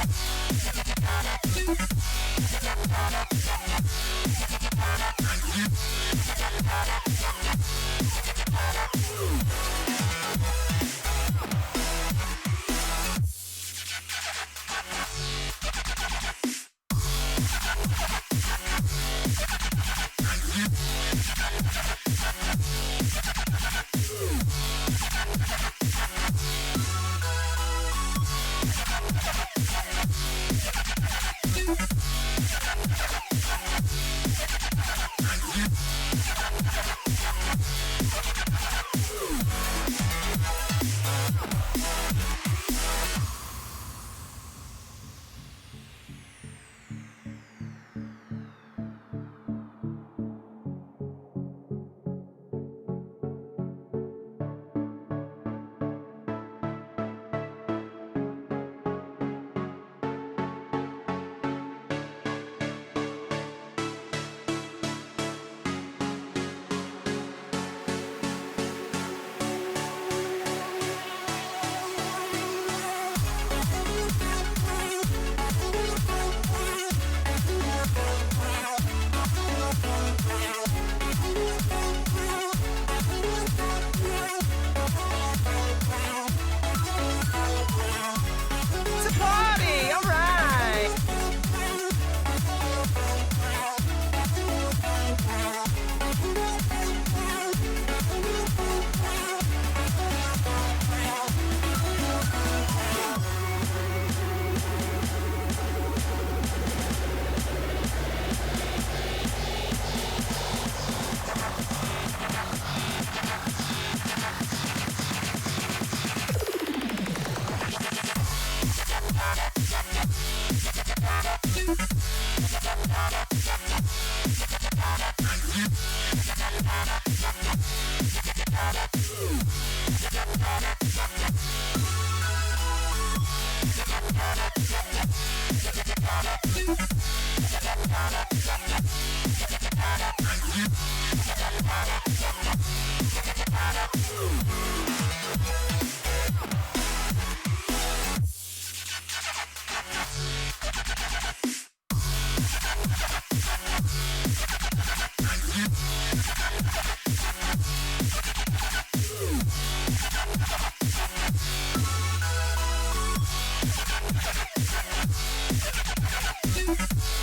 We'll be right back.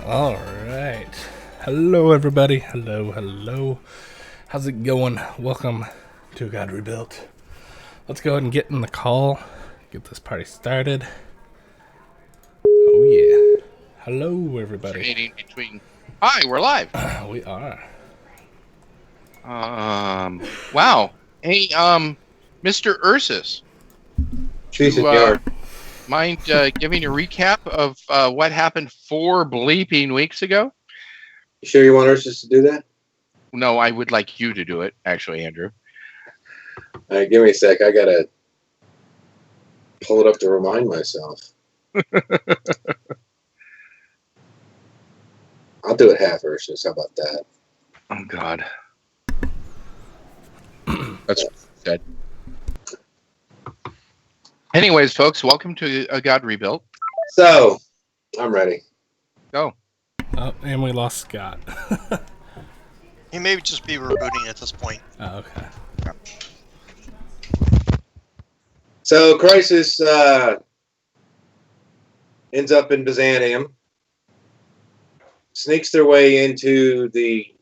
All right. Hello, everybody. Hello. How's it going? Welcome to God Rebuilt. Let's go ahead and get in the call. Get this party started. Oh, yeah. Hello, everybody. Alternating between. Hi, we're live. We are. Wow. Hey, Mr. Ursus. Mind giving a recap of what happened 4 bleeping weeks ago? You sure you want Ursus to do that? No, I would like you to do it, actually, Andrew. All right, give me a sec. I gotta pull it up to remind myself. I'll do it half, Ursus. How about that? Oh, God. That's dead. Anyways, folks, welcome to A God Rebuilt. So, I'm ready. Go. Oh, and we lost Scott. He may just be rebooting at this point. Oh, okay. So, Crisis ends up in Byzantium, sneaks their way into the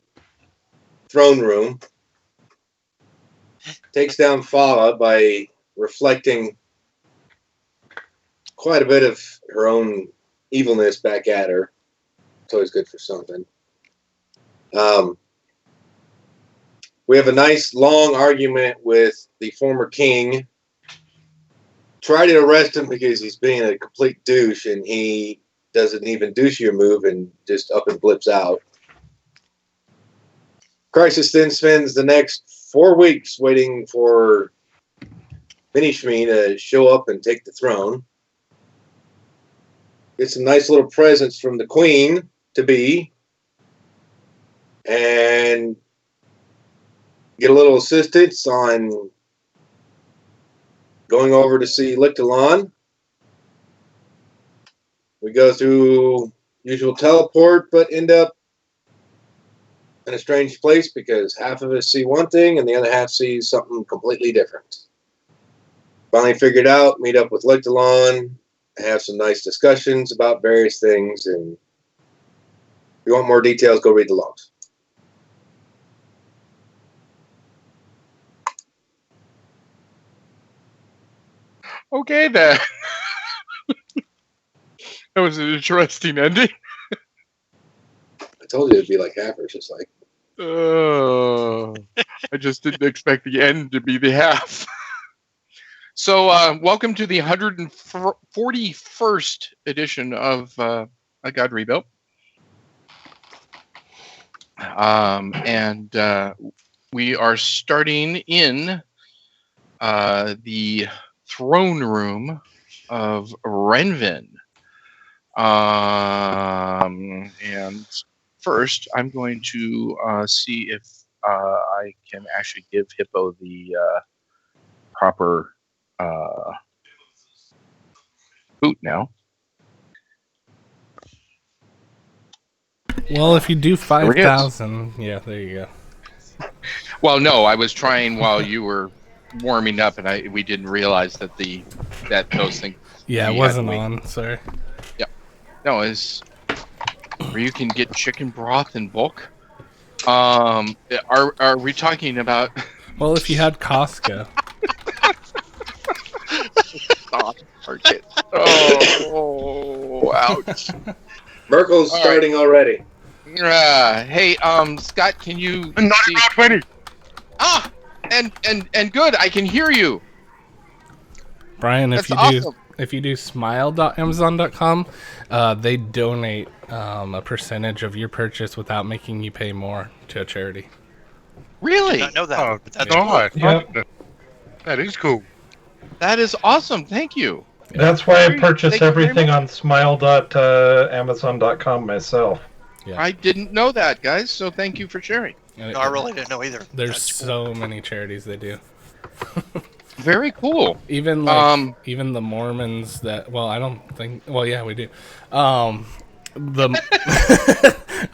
throne room, takes down Fala by reflecting quite a bit of her own evilness back at her. It's always good for something. We have a nice long argument with the former king. Try to arrest him because he's being a complete douche, and he does an even douchier move and just up and blips out. Crisis then spends the next 4 weeks waiting for Minishme to show up and take the throne. Get some nice little presents from the queen to be, and get a little assistance on going over to see Lictalon. We go through usual teleport, but end up in a strange place because half of us see one thing and the other half sees something completely different. Finally figured out, meet up with Lictalon, have some nice discussions about various things, and if you want more details, go read the logs. Okay, then. That was an interesting ending. I told you it'd be like halfers, just like. I just didn't expect the end to be the half. So, welcome to the 141st edition of A God Rebuilt. And we are starting in the throne room of Renvin. And first, I'm going to see if I can actually give Hippo the proper boot now. Well, if you do 5,000, yeah, there you go. Well, no, I was trying while you were warming up, and we didn't realize that those things. Yeah, it wasn't on. Sorry. Yeah, no, is where you can get chicken broth in bulk. Are we talking about? Well, if you had Costco. Oh, ouch. Merkel's starting already. Hey, Scott, can you? Not ready. And good. I can hear you. Brian, That's awesome. if you do smile.amazon.com, they donate a percentage of your purchase without making you pay more to a charity. Really? I did not know that. Oh, but that's God. cool. Yep. That is cool. That is awesome. Thank you. That's why I Thank purchase you very everything much. on smile.amazon.com myself. Yeah. I didn't know that, guys. So thank you for sharing. And No, I really didn't know either. There's That's cool. so many charities they do. Very cool. Even even the Mormons that I don't think yeah, we do. I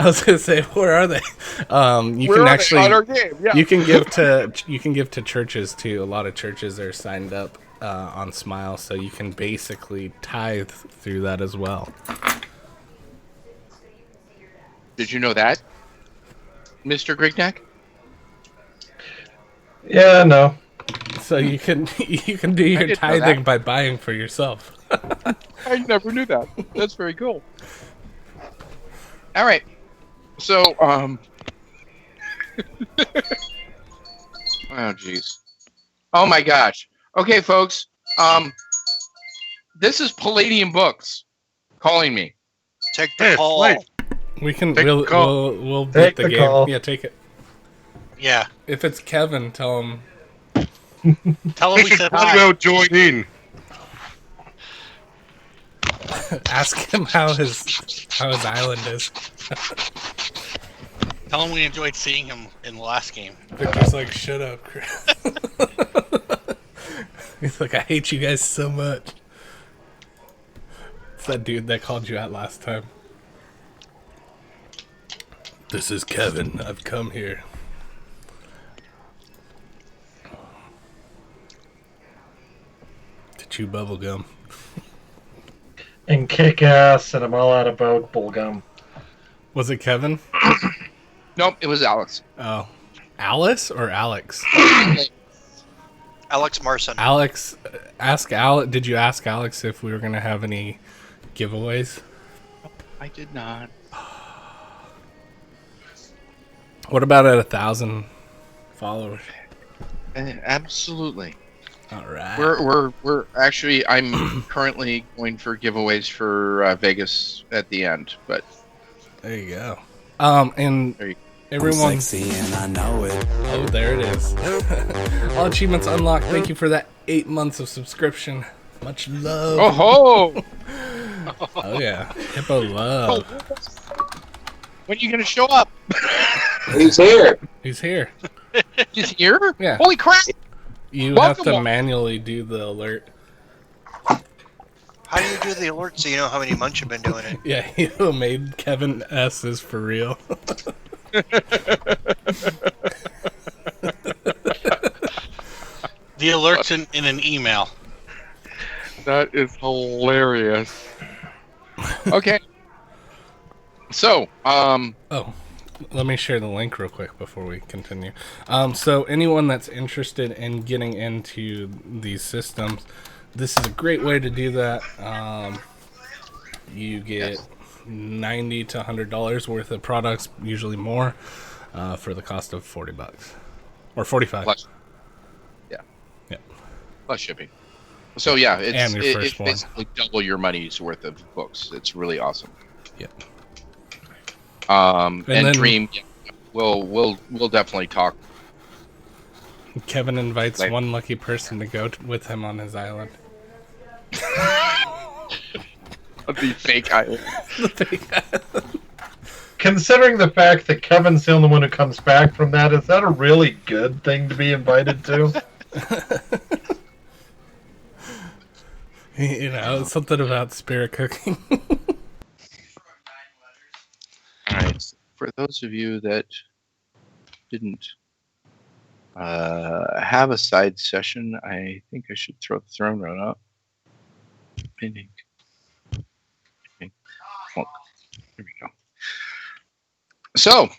was gonna say, where are they? You We're can on actually on our game. Yeah. you can give to churches too. A lot of churches are signed up on Smile, so you can basically tithe through that as well. Did you know that, Mr. Grignac? Yeah, no. So you can do your didn't know tithing that. by buying for yourself. I never knew that. That's very cool. All right. So, oh, jeez. Oh, my gosh. Okay, folks. This is Palladium Books calling me. Take the Hey, call. wait. We can Take the call. we'll Take beat the the game. call. Yeah, take it. Yeah. If it's Kevin, tell him. Tell him we Mr. said hi. Conwell joined in. Ask him how his island is. Tell him we enjoyed seeing him in the last game. Victor's like, shut up, Chris. He's like, I hate you guys so much. It's that dude that called you out last time. This is Kevin. I've come here. To chew bubblegum. And kick ass, and I'm all out of bubblegum. Was it Kevin? Nope, it was Alex. Oh. Alice or Alex? Alex Marson. Alex, ask Alex. Did you ask Alex if we were going to have any giveaways? I did not. What about at 1,000 followers? Absolutely. All right. We're actually. I'm currently going for giveaways for Vegas at the end, but There you go. And There you- everyone. Sexy and I know it. Oh, there it is. All achievements unlocked. Thank you for that 8 months of subscription. Much love. oh ho! Oh yeah, Hippo love. When are you gonna show up? He's here. He's here. He's here? Yeah. Holy crap! You Welcome have to on. manually do the alert. How do you do the alert so you know how many months you've been doing it? Yeah, he made Kevin S is for real. The alert's in an email. That is hilarious. Okay. So, Oh, let me share the link real quick before we continue. So anyone that's interested in getting into these systems, this is a great way to do that. You get $90 to $100 worth of products, usually more, for the cost of $40 or $45. Plus, yeah, Yeah. plus shipping. So yeah, And your it's firstborn. basically double your money's worth of books. It's really awesome. Yep. And then- Dream, yeah, we'll definitely talk. Kevin invites Later. one lucky person to go with him on his island. The fake island. Considering the fact that Kevin's the only one who comes back from that, is that a really good thing to be invited to? You know, something about spirit cooking. All right. For those of you that didn't have a side session, I think I should throw the throne run up. Pending. Okay. Oh, here we go. So,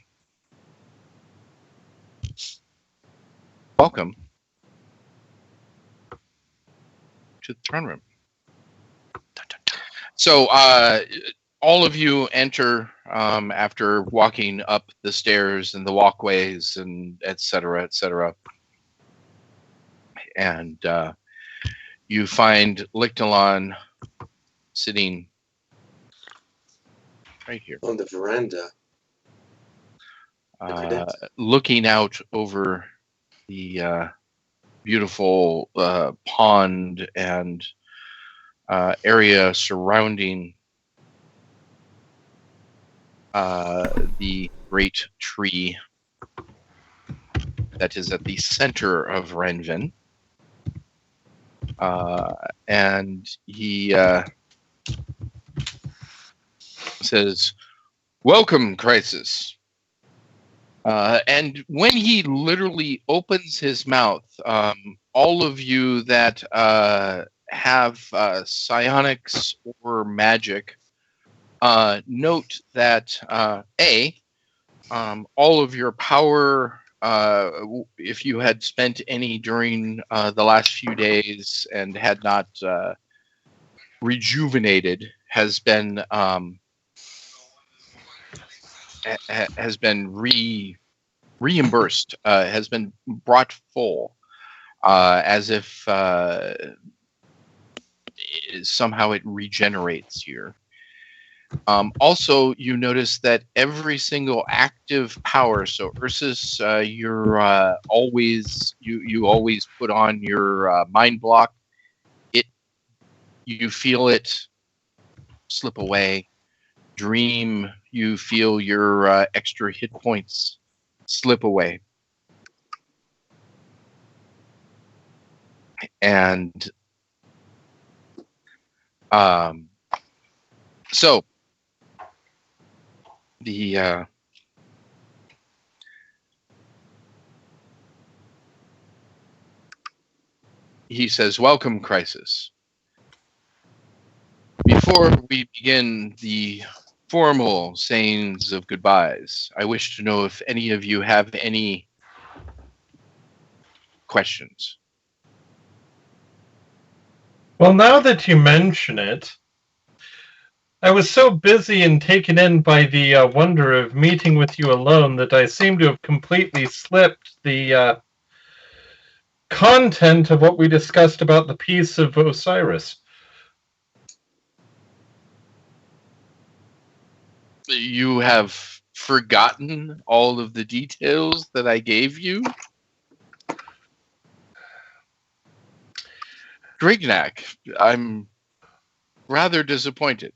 welcome to the throne room. So, all of you enter after walking up the stairs and the walkways and et cetera, and you find Lictalon sitting right here, On the veranda. looking out over the beautiful pond and area surrounding the great tree that is at the center of Renvin. And he says, "Welcome, Crisis." And when he literally opens his mouth, all of you that have psionics or magic note that all of your power, if you had spent any during the last few days and had not rejuvenated, has been reimbursed, has been brought full, as if somehow it regenerates here. Also, you notice that every single active power. So, Ursus, you're always you always put on your mind block. You feel it slip away. Dream, you feel your extra hit points slip away, and so. The he says, "Welcome, Crisis. Before we begin the formal sayings of goodbyes, I wish to know if any of you have any questions." Well, now that you mention it, I was so busy and taken in by the wonder of meeting with you alone that I seem to have completely slipped the content of what we discussed about the Peace of Osiris. You have forgotten all of the details that I gave you? Grignac, I'm rather disappointed.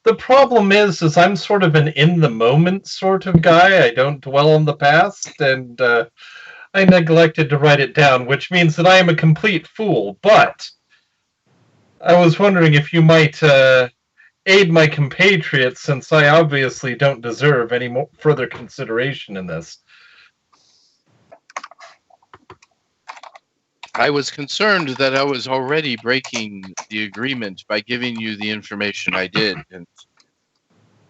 The problem is I'm sort of an in-the-moment sort of guy. I don't dwell on the past, and I neglected to write it down, which means that I am a complete fool. But I was wondering if you might aid my compatriots, since I obviously don't deserve any further consideration in this. I was concerned that I was already breaking the agreement by giving you the information I did, and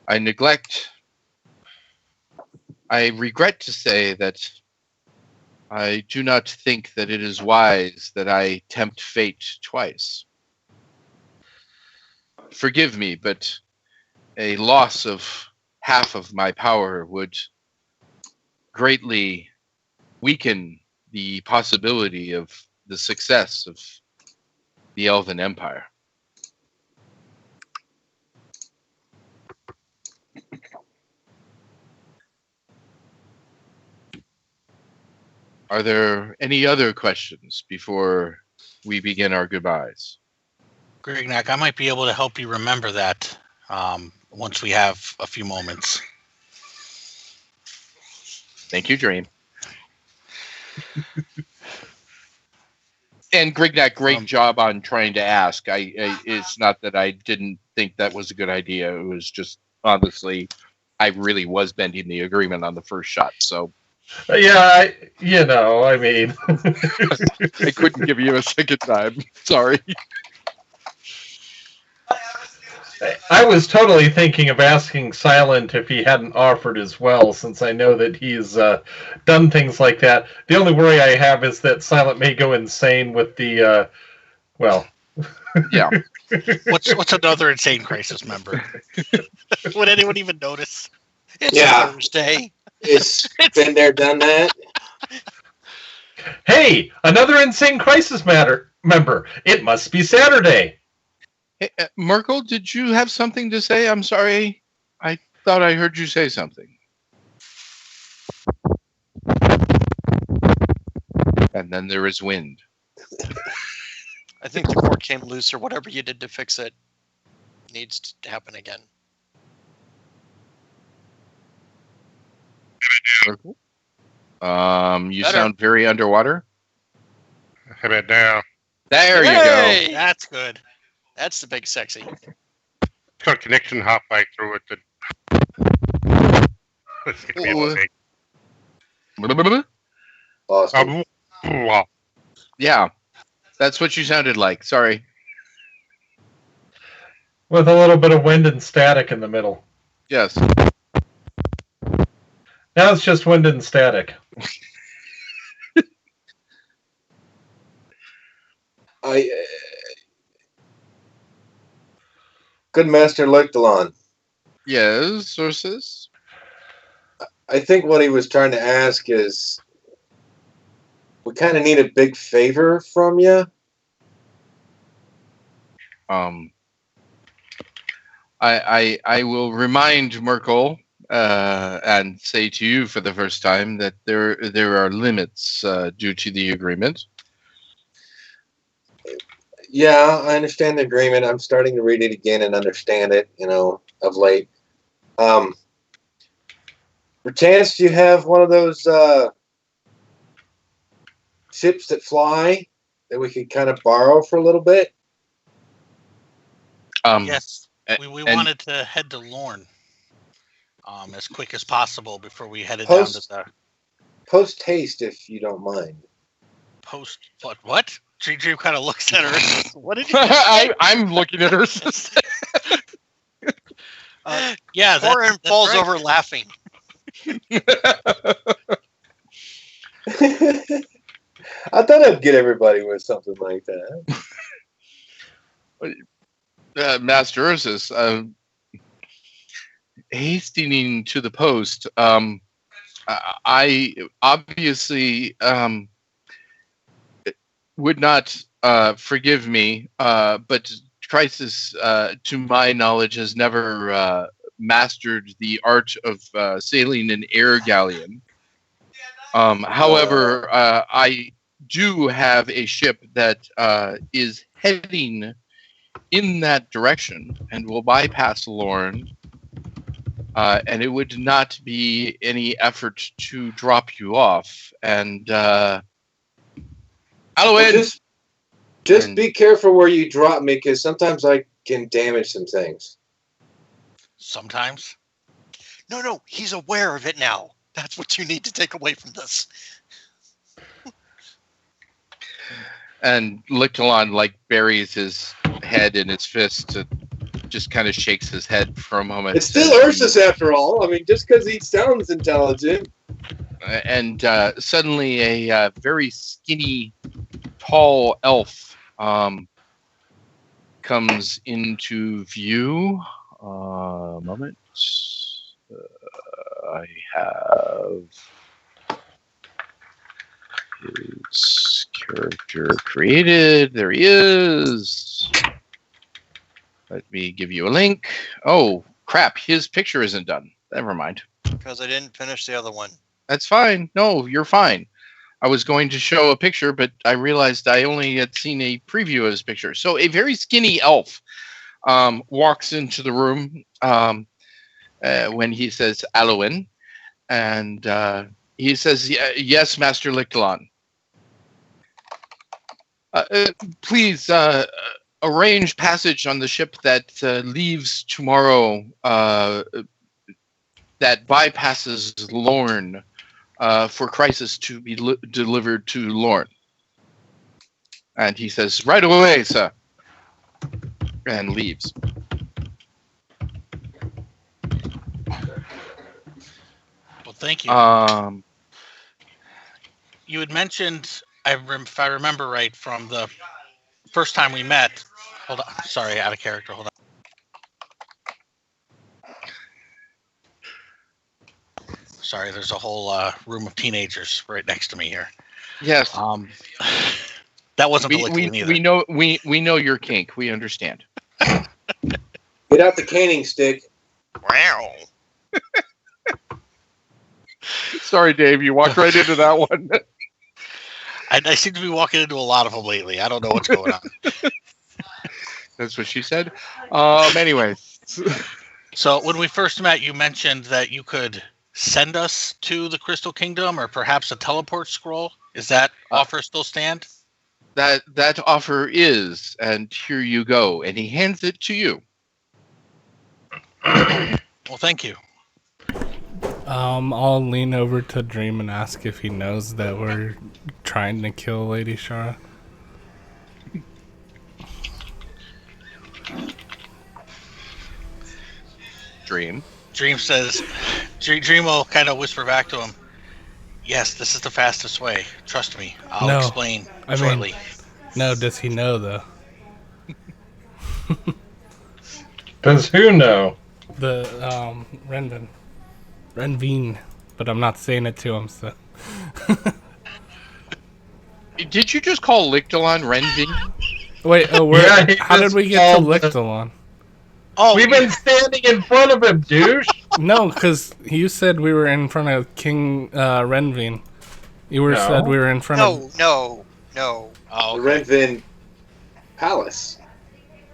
I regret to say that I do not think that it is wise that I tempt fate twice. Forgive me, but a loss of half of my power would greatly weaken the possibility of the success of the Elven Empire. Are there any other questions before we begin our goodbyes? Grignac, I might be able to help you remember that once we have a few moments. Thank you, Dream. And Grignac, great job on trying to ask. It's not that I didn't think that was a good idea. It was just, honestly, I really was bending the agreement on the first shot. So Yeah, I mean... I couldn't give you a second time. Sorry. I was totally thinking of asking Silent if he hadn't offered as well, since I know that he's done things like that. The only worry I have is that Silent may go insane with the, Yeah. What's another Insane Crisis member? Would anyone even notice? It's Yeah. Thursday. It's been there, done that. Hey, another Insane Crisis member. It must be Saturday. Hey, Merkel, did you have something to say? I'm sorry. I thought I heard you say something. And then there is wind. I think the cord came loose, or whatever you did to fix it needs to happen again. Merkel? You sound very underwater. How about now? There you Hey! go. That's good. That's the big sexy. It's got a connection halfway through it. It's gonna be a mistake. Awesome. Wow. Yeah, that's what you sounded like. Sorry. With a little bit of wind and static in the middle. Yes. Now it's just wind and static. Good Master Lectalon. Yes, sources. I think what he was trying to ask is, we kind of need a big favor from you. I will remind Merkel and say to you for the first time that there are limits due to the agreement. Yeah, I understand the agreement. I'm starting to read it again and understand it, of late. Perchance you have one of those ships that fly that we could kind of borrow for a little bit? Yes, we wanted to head to Lorne as quick as possible before we headed down to the... Post-haste, if you don't mind. Post... What? Dream kind of looks at her. What did you say? I'm looking at her. Yeah, Corin falls right. over laughing. I thought I'd get everybody with something like that. Master Ursus, hastening to the post, I obviously would not forgive me, but Crisis, to my knowledge, has never mastered the art of sailing an air galleon. However, I do have a ship that is heading in that direction and will bypass Lorne, and it would not be any effort to drop you off. And Halloween! Just And- be careful where you drop me, because sometimes I can damage some things. Sometimes. No, he's aware of it now. That's what you need to take away from this. And Lictalon like buries his head in his fist and just kind of shakes his head for a moment. It's still Ursus after all. I mean, just because he sounds intelligent. And suddenly a very skinny, tall elf comes into view. Moment. I have his character created. There he is. Let me give you a link. Oh, crap. His picture isn't done. Never mind. Because I didn't finish the other one. That's fine. No, you're fine. I was going to show a picture, but I realized I only had seen a preview of his picture. So a very skinny elf walks into the room when he says Aloin, and he says, yes, Master Lictalon. Please arrange passage on the ship that leaves tomorrow that bypasses Lorne for Crisis to be delivered to Lorne. And he says, right away, sir. And leaves. Well, thank you. You had mentioned, if I remember right, from the first time we met. Hold on. Sorry, out of character. Hold on. Sorry, there's a whole room of teenagers right next to me here. Yes. That wasn't the Lictalon either. We know your kink. We understand. Get out the caning stick. Wow. Sorry, Dave. You walked right into that one. I seem to be walking into a lot of them lately. I don't know what's going on. That's what she said. Anyways. So when we first met, you mentioned that you could send us to the Crystal Kingdom or perhaps a teleport scroll. Is that offer still stand? That offer is, and here you go. And he hands it to you. Well, thank you. I'll lean over to Dream and ask if he knows that we're trying to kill Lady Shara. Dream. Dream says, Dream will kind of whisper back to him, yes, this is the fastest way. Trust me. I'll explain shortly. No, does he know, though? Does who know? The, Renveen. But I'm not saying it to him, so... Did you just call Lictalon Renvin? Wait, how did we get to Lictalon? Oh, We've been standing in front of him, douche. No, because you said we were in front of King Renveen. You said we were in front of... No. Oh, The Renvin Palace.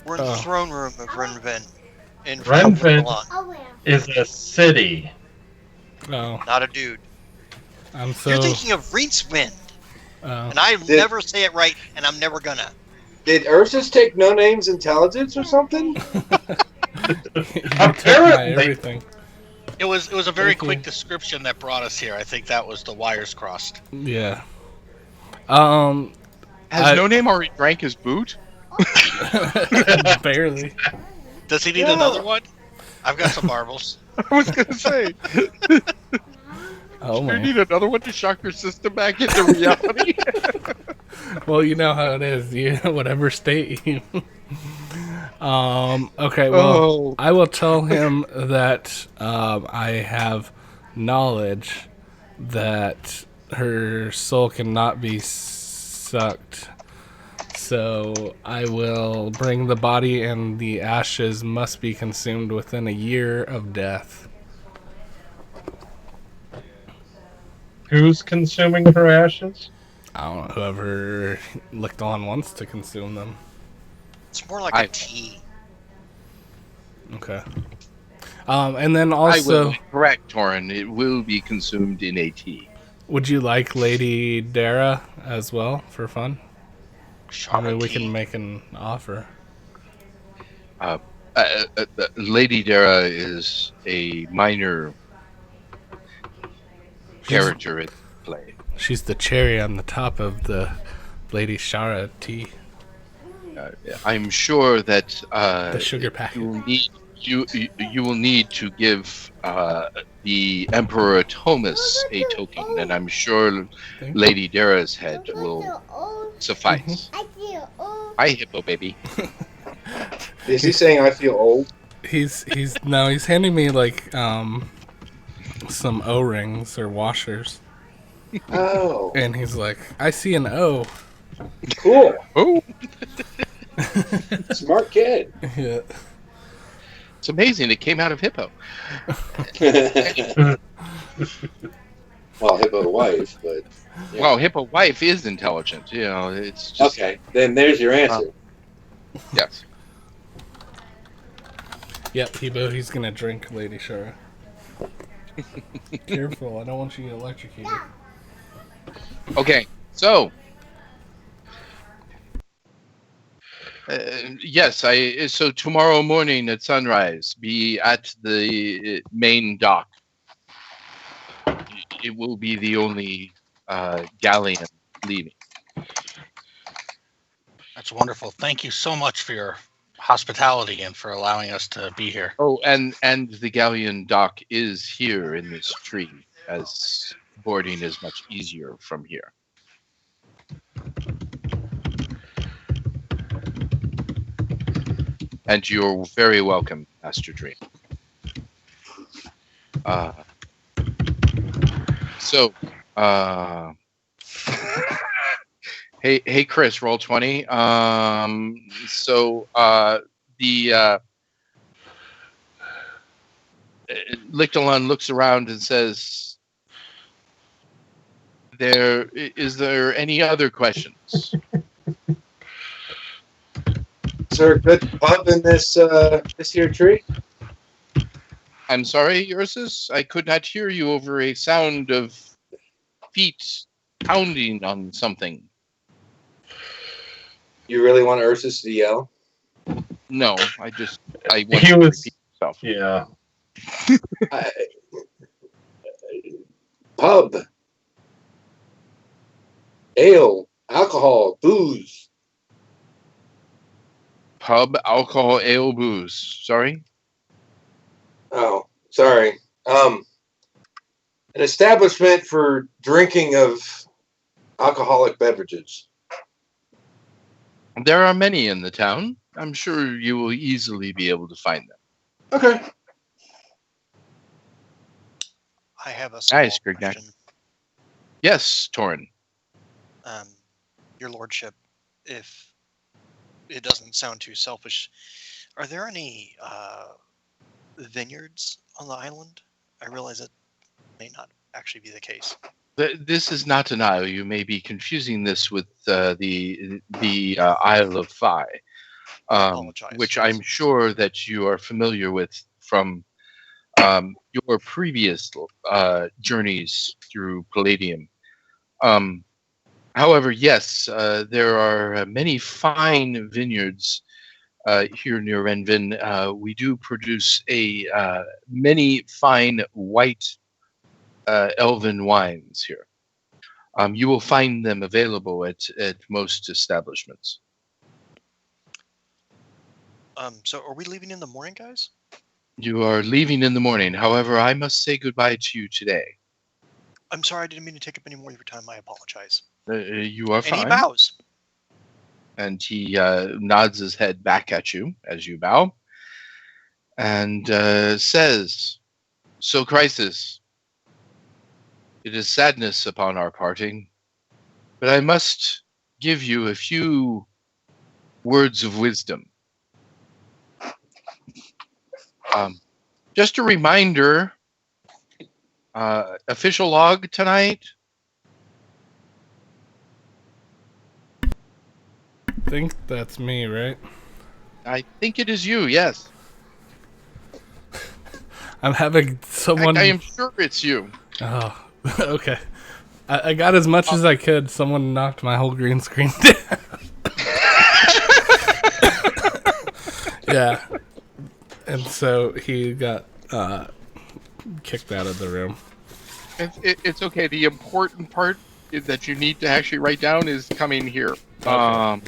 We're in the throne room of Renvin. In Renvin is a city. Oh, not a dude. I'm so... You're thinking of Rincewind. Oh. And I never say it right, and I'm never gonna. Did Ursus take No Name's intelligence or something? Apparently. Everything. It was a very quick description that brought us here. I think that was the wires crossed. Yeah. Has No Name already drank his boot? Barely. Does he need another one? I've got some marbles. I was going to say. Oh, you man. need another one to shock your system back into reality? Well, you know how it is. Whatever state you... Okay, well, I will tell him that I have knowledge that her soul cannot be sucked. So I will bring the body, and the ashes must be consumed within a year of death. Who's consuming her ashes? I don't know, whoever Lictalon wants to consume them. It's more like a tea. Okay. And then also... I will correct, Torin. It will be consumed in a tea. Would you like Lady Dara as well, for fun? Maybe we Tea. can make an offer. Lady Dara is a minor character at play. She's the cherry on the top of the Lady Shara tea. I'm sure that The sugar packet. you will need to give the Emperor Thomas a token, and I'm sure Lady Dara's head will suffice. Hi, hippo baby. Is he saying I feel old? He's handing me like some O-rings or washers, Oh, and he's like, I see an O. cool. Oh, Smart kid. Yeah. it's amazing! It came out of hippo. Well, hippo wife, but yeah. Well, hippo wife is intelligent. You know, it's just Okay. Then there's your answer. yes. Yep, he's gonna drink Lady Shara. Careful, I don't want you to get electrocuted. Okay, so yes, so tomorrow morning at sunrise, be at the main dock. It will be the only galleon leaving. That's wonderful. Thank you so much for your hospitality and for allowing us to be here. Oh, and the galleon dock is here in this tree, as boarding is much easier from here. And you're very welcome, Master Dream. Hey, Chris, roll 20. The Lictalon looks around and says, is there any other questions? Is there a good pub in this here tree? I'm sorry, Ursus, I could not hear you over a sound of feet pounding on something. You really want Ursus to yell? No, I want He to was- repeat myself. Yeah. Pub, ale, alcohol, booze. Pub, alcohol, ale, booze. Sorry? Oh, sorry. An establishment for drinking of alcoholic beverages. There are many in the town. I'm sure you will easily be able to find them. Okay. I have a small Nice, Grignac. question. Yes, Torin. Your lordship, if it doesn't sound too selfish, are there any vineyards on the island? I realize it may not actually be the case. This is not an isle. You may be confusing this with the Isle of Phi, Apologize. which I'm sure that you are familiar with from your previous journeys through Palladium. However, yes, there are many fine vineyards here near Renvin. We do produce many fine white elven wines here. You will find them available at most establishments. So are we leaving in the morning, guys? You are leaving in the morning. However, I must say goodbye to you today. I'm sorry, I didn't mean to take up any more of your time. I apologize. You are And he fine. bows. And he nods his head back at you as you bow, and says, "So, Crisis, it is sadness upon our parting, but I must give you a few words of wisdom. Just a reminder, official log tonight." I think that's me, right? I think it is you, yes. I'm having In someone. fact, I am sure it's you. Oh, okay. I got as much as I could. Someone knocked my whole green screen down. Yeah. And so he got kicked out of the room. It's okay. The important part that you need to actually write down is coming here. Okay.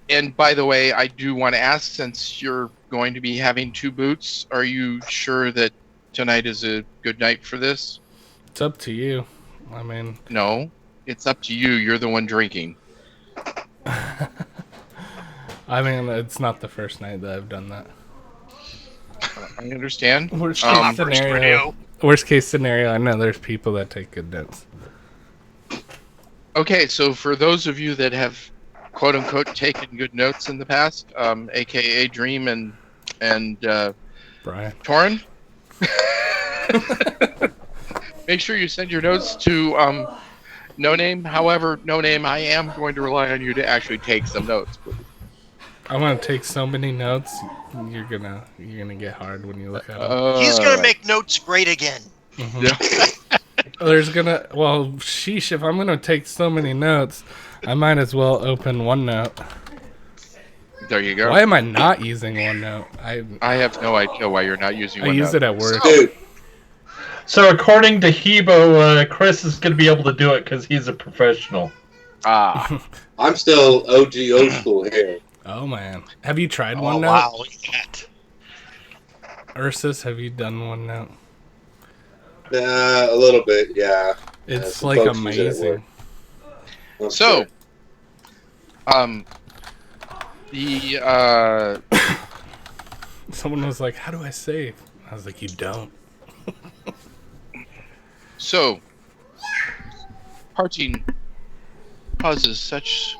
And by the way, I do want to ask, since you're going to be having 2 boots, are you sure that tonight is a good night for this? It's up to you. I mean, No, it's up to you. You're the one drinking. it's not the first night that I've done that. I understand. Worst Um, case scenario. Worst case scenario. I know there's people that take good notes. Okay, so for those of you that have quote unquote taken good notes in the past, aka Dream and Brian. Torin, make sure you send your notes to No Name. However, No Name, I am going to rely on you to actually take some notes, please. I'm gonna take so many notes. You're gonna get hard when you look at them. He's gonna make notes great again. Sheesh, if I'm gonna take so many notes, I might as well open OneNote. There you go. Why am I not using OneNote? I have no idea why you're not using I OneNote. use it at work. Dude, So according to Hebo, Chris is going to be able to do it because he's a professional. I'm still OG old school here. Oh man, have you tried Oh OneNote? wow, look at that. Ursus, have you done OneNote? A little bit, yeah. It's some like folks use it at amazing. work. So, Okay. Someone was like, "How do I save?" I was like, "You don't." So, parting causes such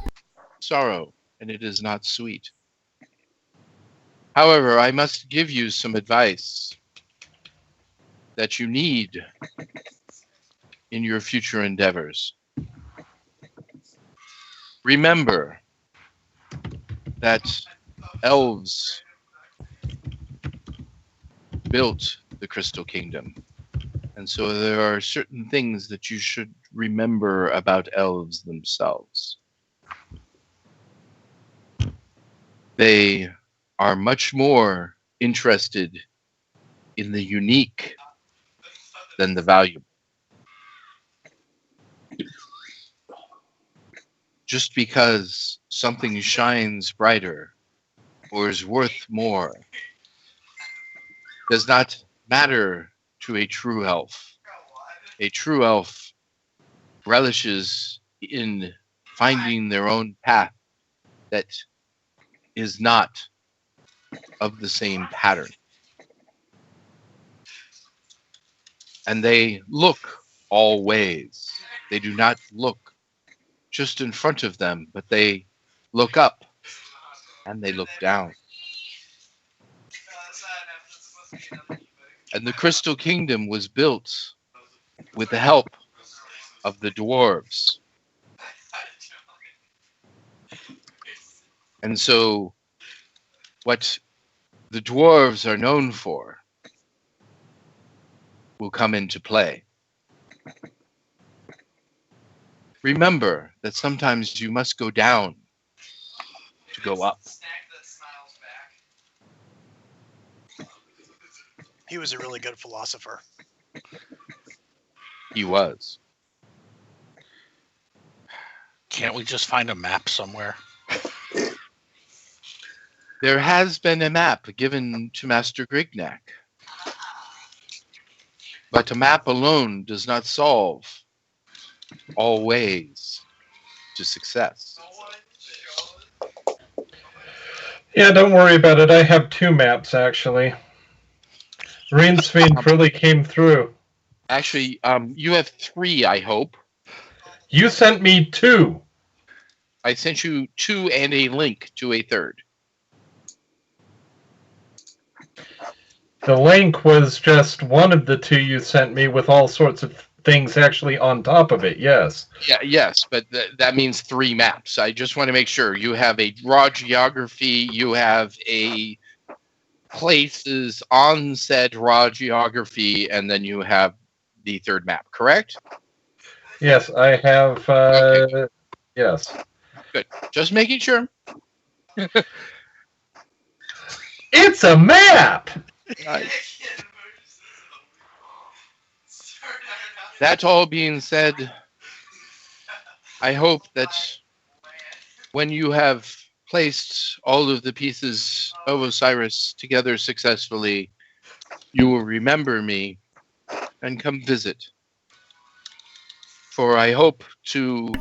sorrow, and it is not sweet. However, I must give you some advice that you need in your future endeavors. Remember that elves built the Crystal Kingdom. And so there are certain things that you should remember about elves themselves. They are much more interested in the unique than the valuable. Just because something shines brighter or is worth more does not matter to a true elf. A true elf relishes in finding their own path that is not of the same pattern. And they look all ways. They do not look just in front of them, but they look up and they look down. And the Crystal Kingdom was built with the help of the dwarves. And so what the dwarves are known for will come into play. Remember that sometimes you must go down to go up. He was a really good philosopher. He was. Can't we just find a map somewhere? There has been a map given to Master Grignac. But a map alone does not solve all ways to success. Yeah, don't worry about it. I have 2 maps, actually. Rainsfiend really came through. Actually, you have 3, I hope. You sent me 2. I sent you 2 and a link to a 3rd. The link was just one of the 2 you sent me with all sorts of things actually on top of it, yes. Yeah, yes, but that means 3 maps. I just want to make sure you have a raw geography, you have a places on said raw geography, and then you have the 3rd map, correct? Yes, I have, Okay. yes. Good. Just making sure. It's a map! That all being said, I hope that when you have placed all of the pieces of Osiris together successfully, you will remember me and come visit. For I hope to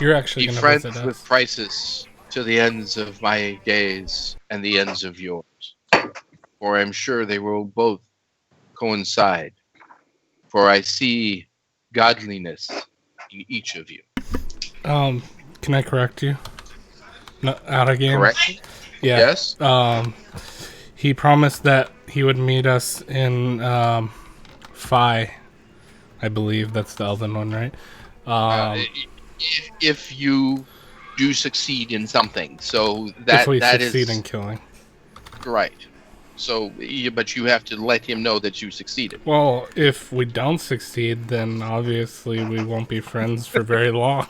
You're actually be going to friends visit with us. Crisis to the ends of my days and the ends of yours. For I'm sure they will both coincide. For I see godliness in each of you. Can I correct you? No, out of game. Correct? Yeah. Yes? He promised that he would meet us in Phi. I believe that's the Elven one, right? If you do succeed in something, so if we that succeed is in killing. right. So, but you have to let him know that you succeeded. Well, if we don't succeed, then obviously we won't be friends for very long.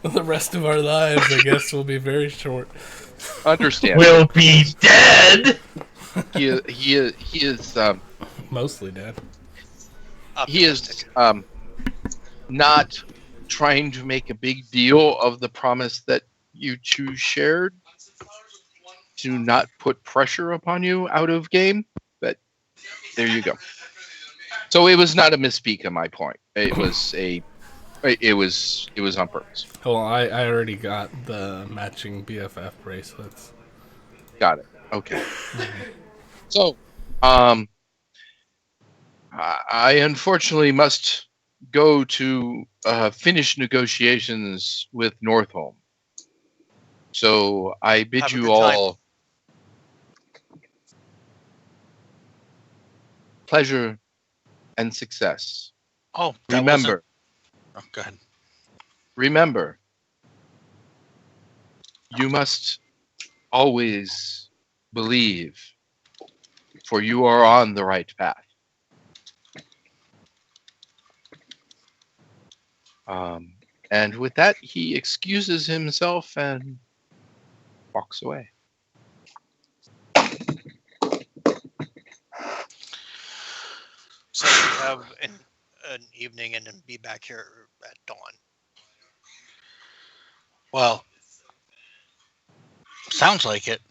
The rest of our lives, I guess, will be very short. Understand? We'll be dead! He is Mostly dead. he is not trying to make a big deal of the promise that you two shared to not put pressure upon you out of game, but there you go. So it was not a misspeak on my point. It was on purpose. Well, I already got the matching BFF bracelets. Got it. Okay. So, I unfortunately must go to finish negotiations with Northholm. So I bid Have a you good time. all pleasure and success. Oh, that Remember, wasn't- Oh, go ahead. remember, you must always believe, for you are on the right path. And with that, he excuses himself and walks away. So we have an evening and then be back here at dawn. Well, sounds like it.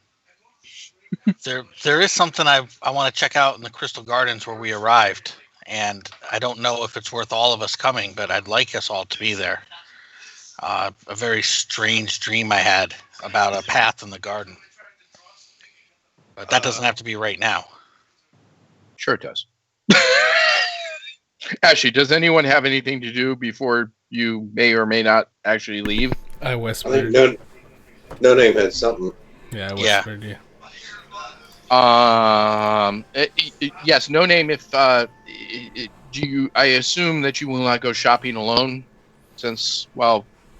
There is something I want to check out in the Crystal Gardens where we arrived, and I don't know if it's worth all of us coming, but I'd like us all to be there. A very strange dream I had about a path in the garden, but that doesn't have to be right now. Sure it does. Actually, does anyone have anything to do before you may or may not actually leave? I I whispered. think no name had something. Yeah, I Yeah. whispered you. Yes, no name. If do you? I assume that you will not go shopping alone, since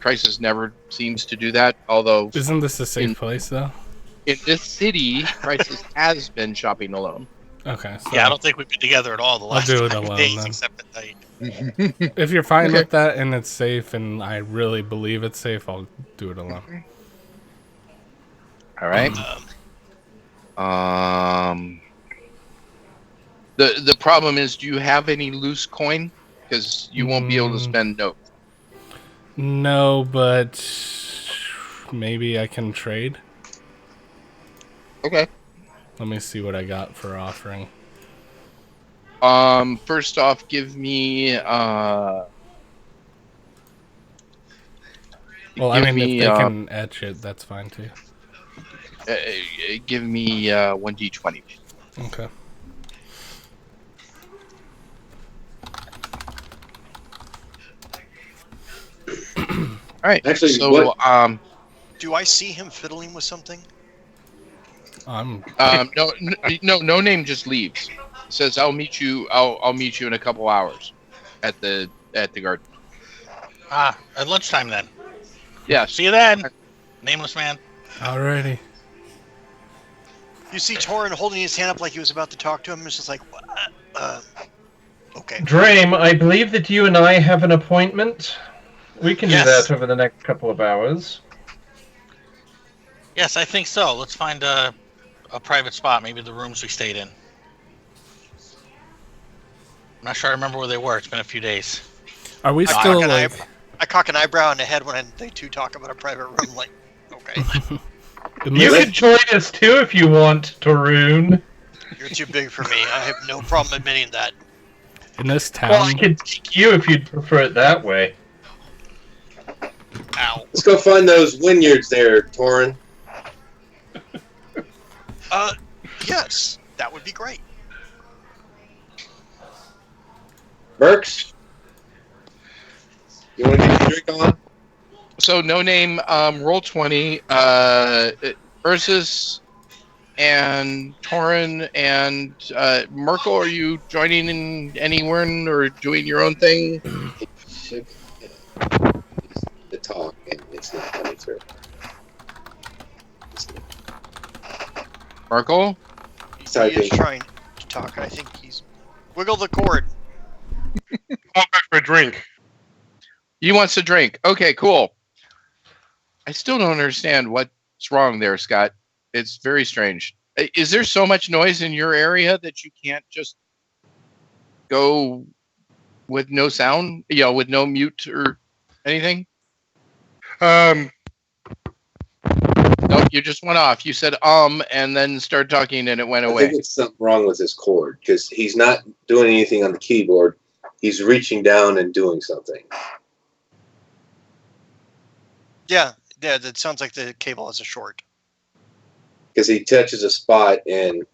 Crisis never seems to do that. Although Isn't this a safe place, though? in this city, Crisis has been shopping alone. Okay, so Yeah, I don't think we've been together at all the last do it 5 alone, days, then. except at night. if you're fine Okay. with that and it's safe and I really believe it's safe, I'll do it alone. All right. The problem is, do you have any loose coin? Because you won't be able to spend note. No, but maybe I can trade. Okay. Let me see what I got for offering. First off, give me Well, I give mean, me, if they can etch it, that's fine too. give me 1d20. Okay. All right. Actually, so what- Do I see him fiddling with something? no name just leaves. Says I'll meet you. I'll meet you in a couple hours at the garden. At lunchtime then. Yes. See you then, nameless man. Alrighty. You see Torin holding his hand up like he was about to talk to him. It's just like, what? Okay. Drame, I believe that you and I have an appointment. We can Yes. do that over the next couple of hours. Yes, I think so. Let's find a private spot, maybe the rooms we stayed in. I'm not sure I remember where they were. It's been a few days. Are we I still cock an like? I cock an eyebrow in the head when they two talk about a private room. Like, okay, in You this- can join us too if you want, Tarun. you're too big for me. I have no problem admitting that. in this Well, I town, can take you if you'd prefer it that way. Ow. Let's go find those vineyards there, Torin. Yes, that would be great. Burks, you want to get your drink on? So no name. Roll 20. Ursus and Torin and Merkel. Are you joining in anywhere or doing your own thing? The talk, and it's not coming through. Merkel. He Typing. is trying to talk. I think he's wiggle the cord. I'll go for a drink. He wants to drink. Okay, cool. I still don't understand what's wrong there, Scott. It's very strange. Is there so much noise in your area that you can't just go with no sound? You know, with no mute or anything? Nope, you just went off. You said and then started talking and it went I away. think it's something wrong with his cord because he's not doing anything on the keyboard. He's reaching down and doing something. Yeah, that sounds like the cable has a short. Because he touches a spot and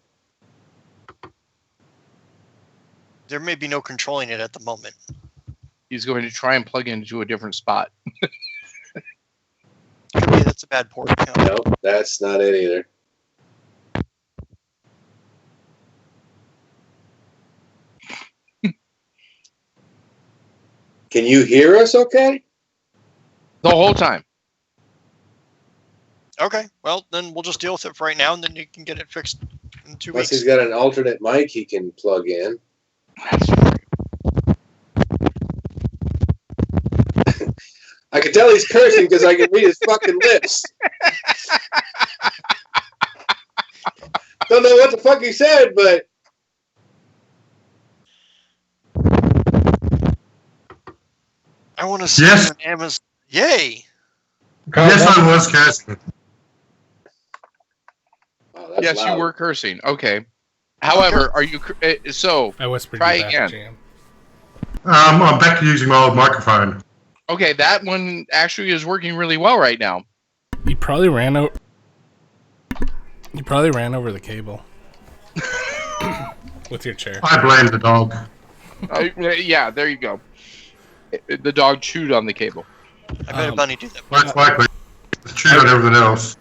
There may be no controlling it at the moment. He's going to try and plug into a different spot. Could be that's a bad port. Yeah. no, that's not it either. Can you hear us okay? The whole time. Okay, well then we'll just deal with it for right now, and then you can get it fixed in 2 Unless weeks. he's got an alternate mic he can plug in. I can tell he's cursing because I can read his fucking lips. Don't know what the fuck he said, but I want to see Yes. it on Amazon. Yay! Yes, I was casting. oh, that's Yes, loud. you were cursing. Okay. However, are you so? I whispered Try you back, again. Jam. I'm back to using my old microphone. Okay, that one actually is working really well right now. You probably ran over. You probably ran over the cable with your chair. I blame the dog. Yeah, there you go. The dog chewed on the cable. I bet a bunny do that. Most likely. It's chewed on everything else.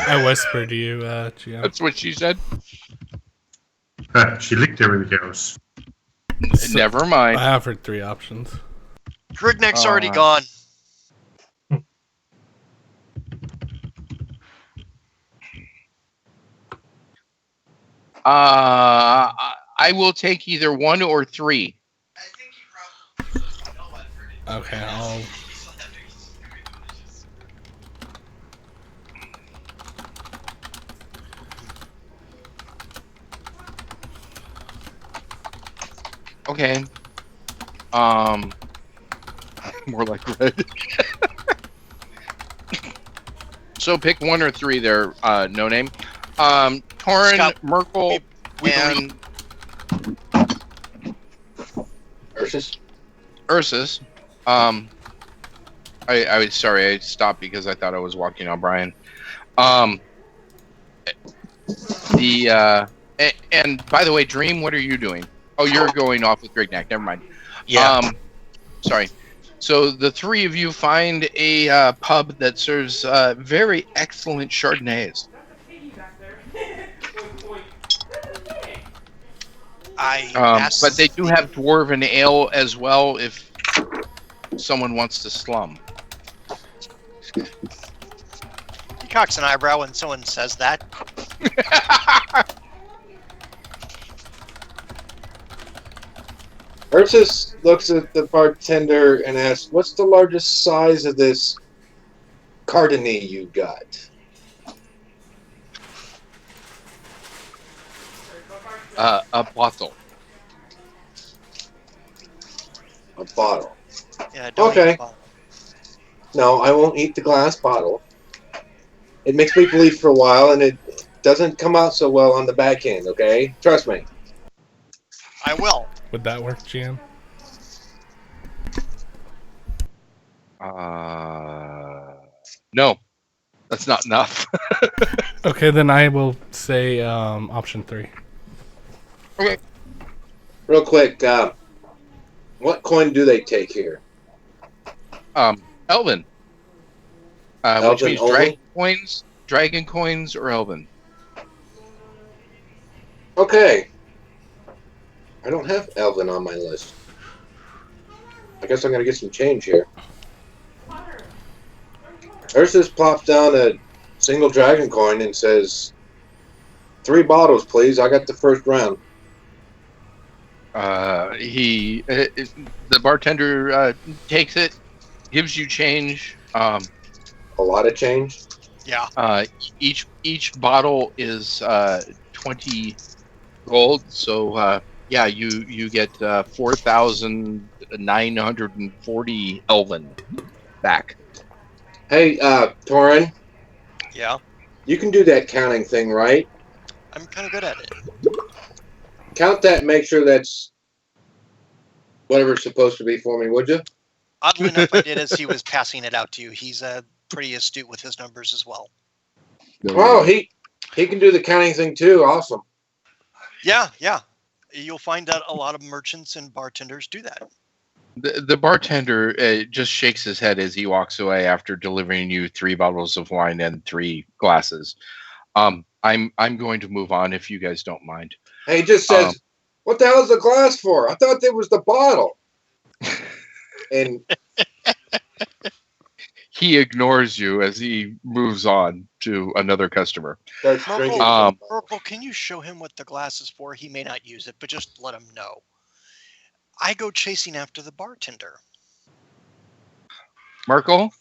I whispered to you, Jam. That's what she said. She licked everything else. So- Never I mind. offered 3 options. Grigneck's already Alright. gone. I will take either 1 or 3. Okay, I'll. Okay. More like red. So pick 1 or 3 there, no name. Torin, Scott, Merkel, we and Ursus? Ursus. I was sorry, I stopped because I thought I was walking on Brian. And by the way, Dream, what are you doing? Oh, you're going off with Grignac. Never mind. Yeah. Sorry. So the 3 of you find a pub that serves very excellent Chardonnays. I asked, But they do have Dwarven Ale as well if someone wants to slum. He cocks an eyebrow when someone says that. Ursus looks at the bartender and asks, "What's the largest size of this Cardini you got?" A bottle. A bottle. Yeah, don't eat Okay. the bottle. No, I won't eat the glass bottle. It makes me bleed for a while, and it doesn't come out so well on the back end, okay? Trust me. I will. Would that work, GM? No, that's not enough. Okay, then I will say option 3. Okay. Real quick, what coin do they take here? Elven. Which Elven means only? dragon coins, or Elven. Okay. I don't have Elven on my list. I guess I'm going to get some change here. Ursus plops down a single dragon coin and says, 3 bottles, please. I got the first round. The bartender takes it, gives you change. A lot of change. Yeah. Each bottle is 20 gold. So yeah, you get 4,940 Elven back. Hey, Torin, Yeah. you can do that counting thing, right? I'm kind of good at it. Count that and make sure that's whatever it's supposed to be for me, would you? Oddly enough, I did as he was passing it out to you. He's pretty astute with his numbers as well. Oh, he can do the counting thing too. Awesome. Yeah. You'll find that a lot of merchants and bartenders do that. The bartender just shakes his head as he walks away after delivering you 3 bottles of wine and 3 glasses. I'm going to move on if you guys don't mind. Hey, he just says, "What the hell is the glass for? I thought there was the bottle." And he ignores you as he moves on to another customer. starts drinking. Merkel, can you show him what the glass is for? He may not use it, but just let him know. I go chasing after the bartender. Merkel?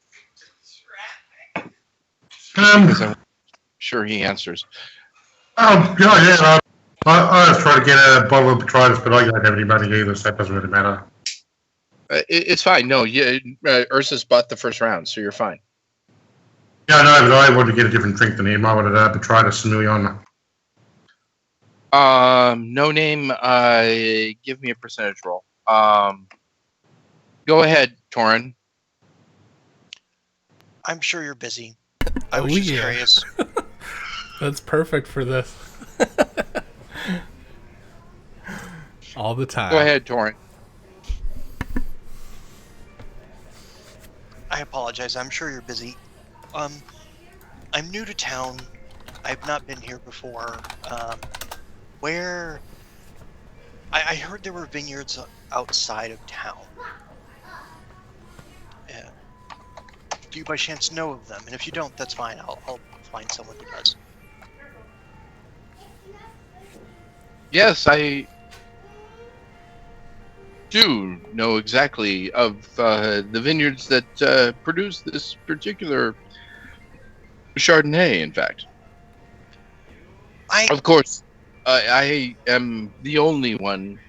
Because I'm sure he answers. Yeah. I was trying to get a bottle of Petritus, but I don't have any money either, so it doesn't really matter. It's fine. No, Ursus bought the first round, so you're fine. Yeah, I know, but I wanted to get a different drink than him. I wanted Petritus Million. No name. Give me a percentage roll. Go ahead, Torin. I'm sure you're busy. I was just curious. That's perfect for this. All the time. Go ahead, Torin. I apologize. I'm sure you're busy. I'm new to town. I've not been here before. Where? I heard there were vineyards outside of town. Do you by chance know of them? And if you don't, that's fine. I'll find someone who does. Yes, I do know exactly of the vineyards that produce this particular Chardonnay, in fact. Of course, I am the only one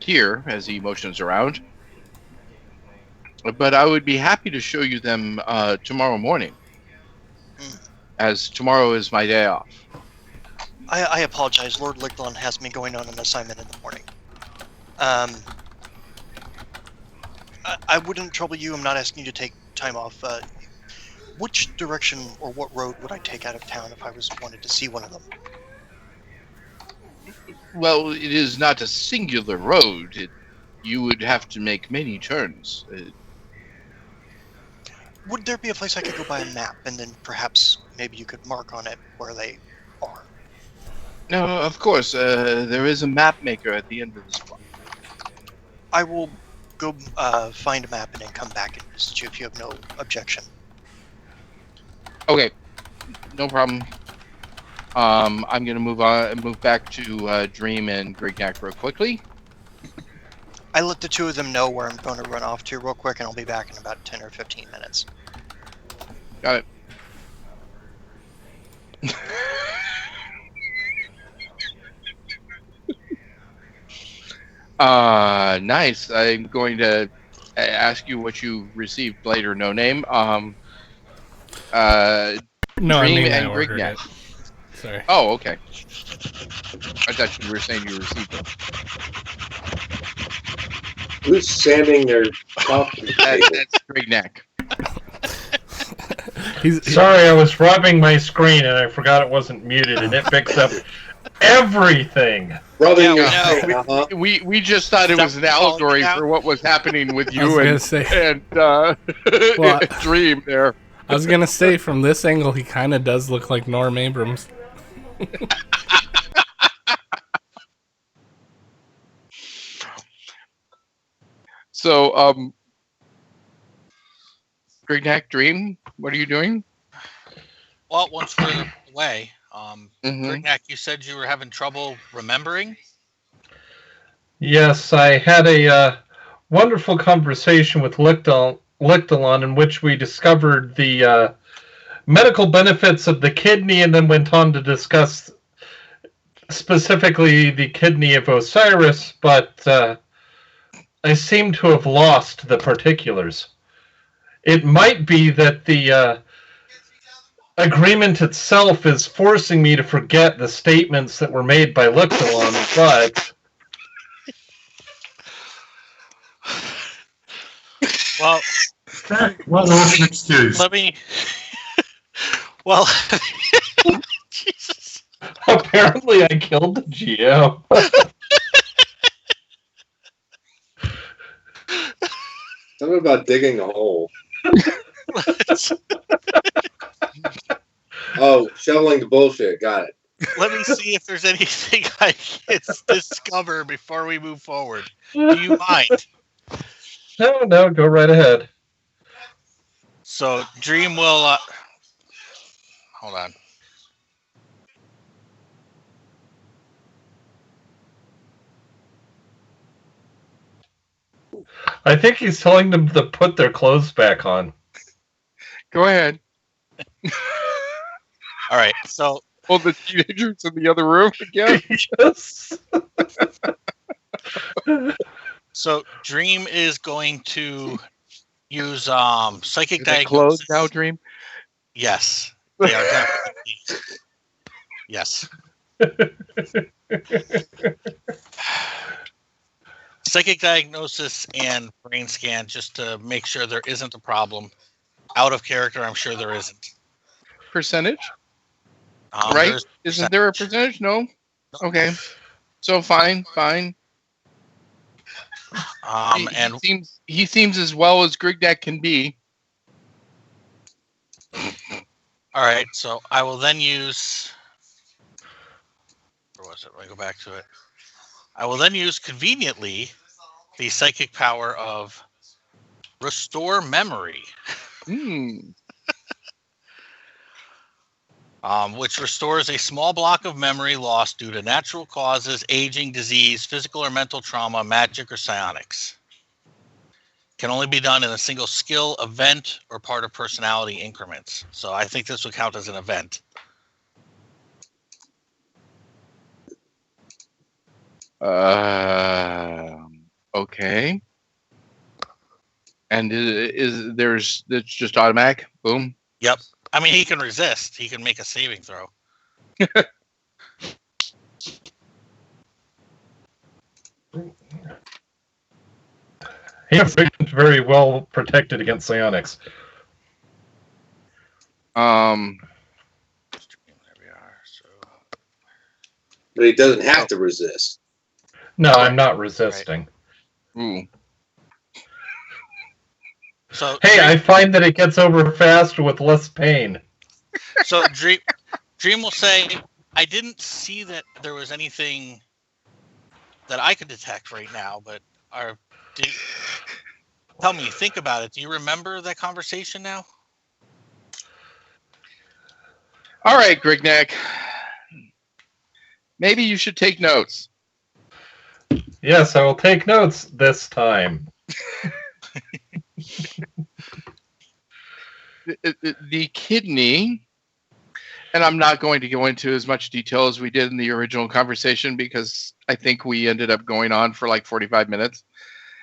here, as he motions around. But I would be happy to show you them tomorrow morning, as tomorrow is my day off. I apologize. Lord Licklon has me going on an assignment in the morning. I wouldn't trouble you. I'm not asking you to take time off. Which direction or what road would I take out of town if I wanted to see one of them? Well, it is not a singular road. You would have to make many turns. Would there be a place I could go buy a map, and then perhaps maybe you could mark on it where they are? No, of course. There is a map maker at the end of this block. I will go find a map and then come back and visit you if you have no objection. Okay, no problem. I'm gonna move back to Dream and Grignac real quickly. I let the two of them know where I'm going to run off to real quick, and I'll be back in about 10 or 15 minutes. Got it. Nice. I'm going to ask you what you received later. No name. No, I Dream mean I and ordered Grignac. it. Sorry. Oh, okay. I thought you were saying you received it. Who's sanding their coffee table? That's Grignac. Sorry, I was rubbing my screen and I forgot it wasn't muted, and it picks up everything. Rubbing Yeah, your no. screen, uh-huh. We just thought it was an allegory for what was happening with I was you gonna say- and Well, Dream there. I was gonna say from this angle he kind of does look like Norm Abrams. So, Grignac, Dream, what are you doing? Well, once we're away, Mhm. Grignac, you said you were having trouble remembering. Yes, I had a wonderful conversation with Lictalon in which we discovered the medical benefits of the kidney and then went on to discuss specifically the kidney of Osiris, but I seem to have lost the particulars. It might be that the agreement itself is forcing me to forget the statements that were made by Lictalon, but Well, Well, what's an excuse? let me. Well, Jesus. apparently I killed the GM. Something about digging a hole. Oh, shoveling the bullshit. Got it. Let me see if there's anything I can discover before we move forward. Do you mind? No, go right ahead. So, Dream will. Hold on. I think he's telling them to put their clothes back on. Go ahead. All right. So, Oh, the teenagers in the other room again? Yes. so Dream is going to use psychic Are they closed diagnosis. now, Dream? Yes, they are definitely. Yes. Psychic diagnosis and brain scan just to make sure there isn't a problem. Out of character, I'm sure there isn't. Percentage? Right? There's Isn't there a percentage? No? Okay. So fine. And He seems as well as Grignac can be. all right, so I will then use. Where was it? Let me go back to it. I will then use conveniently the psychic power of restore memory, which restores a small block of memory lost due to natural causes, aging, disease, physical or mental trauma, magic, or psionics. Can only be done in a single skill, event, or part of personality increments. So I think this would count as an event. Okay. And it's just automatic? Boom. Yep. I mean, he can resist. He can make a saving throw. He's very well protected against psionics. There we are. So But he doesn't have to resist. No, I'm not resisting. Ooh. So Hey, I find that it gets over faster with less pain. So Dream will say, I didn't see that there was anything that I could detect right now, but tell me, think about it. Do you remember that conversation now? All right, Grignac. Maybe you should take notes. Yes, I will take notes this time. The kidney, and I'm not going to go into as much detail as we did in the original conversation because I think we ended up going on for like 45 minutes.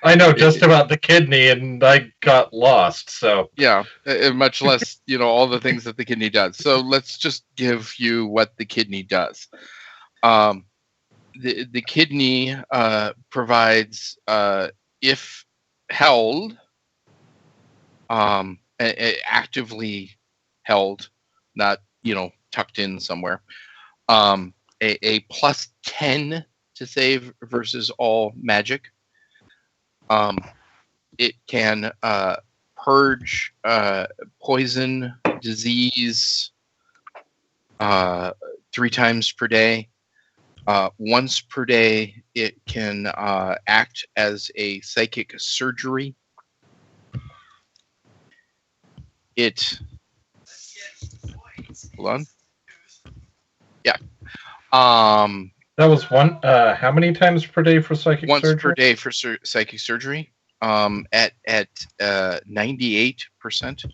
I know just about the kidney, and I got lost, so... Yeah, much less, all the things that the kidney does. So let's just give you what the kidney does. The kidney provides, if held, actively held, not tucked in somewhere, a plus 10 to save versus all magic. It can purge poison, disease 3 times per day. Once per day, it can act as a psychic surgery. Hold on. Yeah. That was one. How many times per day for psychic Once surgery? per day for psychic surgery. At 98%.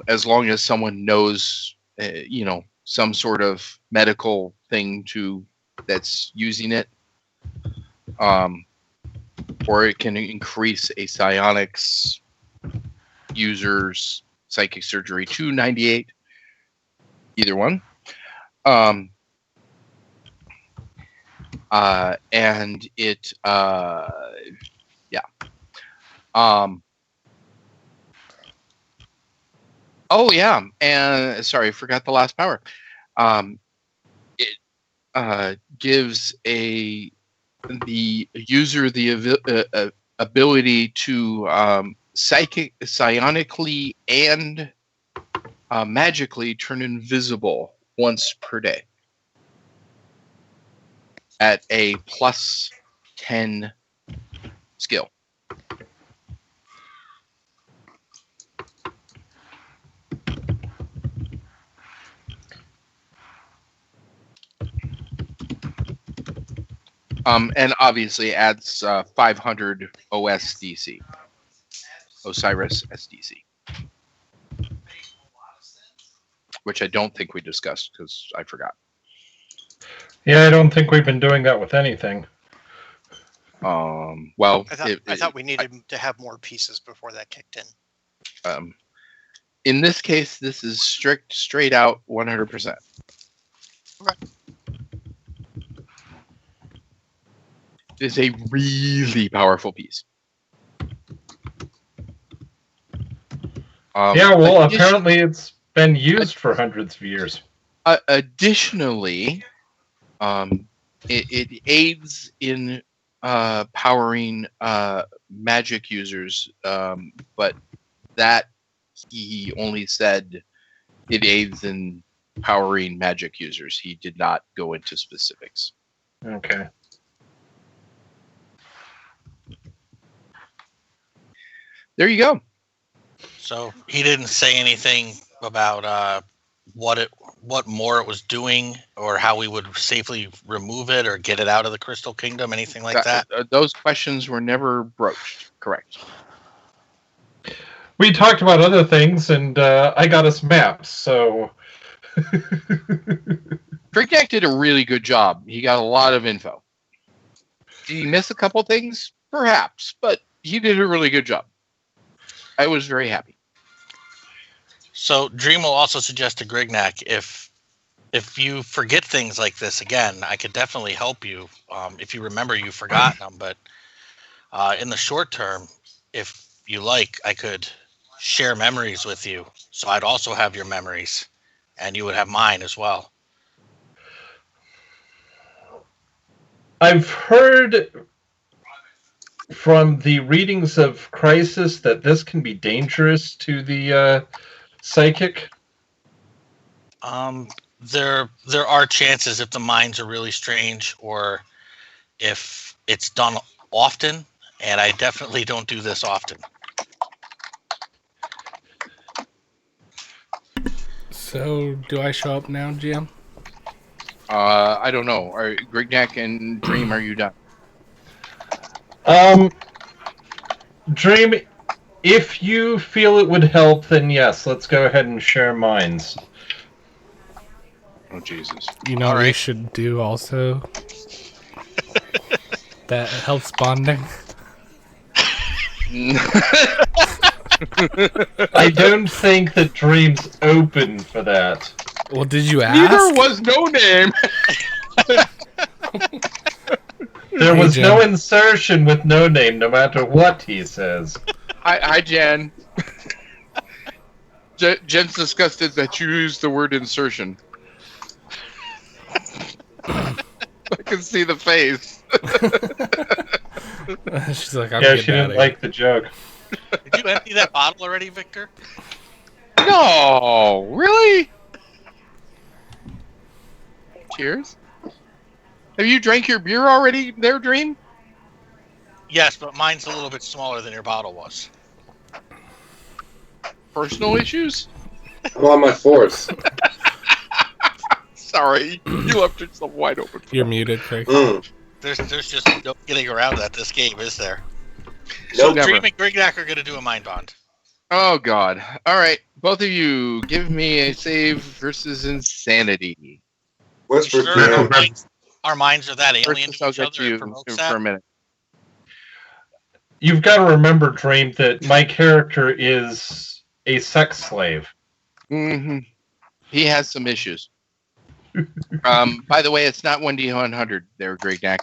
As long as someone knows, some sort of medical thing that's using it, or it can increase a psionics user's psychic surgery to 98. Either one. And it, yeah. Oh yeah, and sorry, forgot the last power. It gives the user the ability to psionically and magically turn invisible once per day at a plus 10 skill. And obviously adds 500 OSDC, Osiris SDC, which I don't think we discussed because I forgot. Yeah, I don't think we've been doing that with anything. Well, I thought we needed to have more pieces before that kicked in. In this case, this is straight out 100%. Okay. It's a really powerful piece. Yeah, well, apparently it's been used for hundreds of years. Additionally, it aids in powering magic users, but that he only said it aids in powering magic users. He did not go into specifics. Okay. There you go. So he didn't say anything about what more it was doing, or how we would safely remove it or get it out of the Crystal Kingdom, anything like that? Those questions were never broached. Correct. We talked about other things, and I got us maps, so... Freakneck did a really good job. He got a lot of info. Did he miss a couple things? Perhaps, but he did a really good job. I was very happy. So Dream will also suggest to Grignac, if you forget things like this again, I could definitely help you. If you remember you've forgotten them, but in the short term, if you like, I could share memories with you. So I'd also have your memories, and you would have mine as well. I've heard from the readings of Crisis that this can be dangerous to the psychic. There are chances if the minds are really strange, or if it's done often, and I definitely don't do this often. So, do I show up now, Jim? I don't know. Are Grignac and Dream, are you done? Dream, if you feel it would help, then yes, let's go ahead and share minds. Oh, Jesus. You know All what you right. should do also? That helps bonding. I don't think that Dream's open for that. Well, did you ask? Neither was No Name. There Hey, was Jen. no insertion with no name, no matter what he says. Hi, Jen. Jen's disgusted that you used the word insertion. I can see the face. She's like, I'm Yeah, getting she out didn't of like the joke. Did you empty that bottle already, Victor? No, really? Cheers. Have you drank your beer already there, Dream? Yes, but mine's a little bit smaller than your bottle was. Personal issues? I'm on my fourth. Sorry, you left yourself wide open. You're muted, Craig. There's just no getting around that this game, is there? So Nope. never. Dream and Grignac are going to do a mind bond. Oh, God. All right, both of you, give me a save versus insanity. What's for Sure, Yeah. our minds are that alien Versus, I'll to each get other. you It provokes for that. a minute. You've got to remember, Dream, that my character is a sex slave. Mm-hmm. He has some issues. By the way, it's not 1d100 there, Grignac.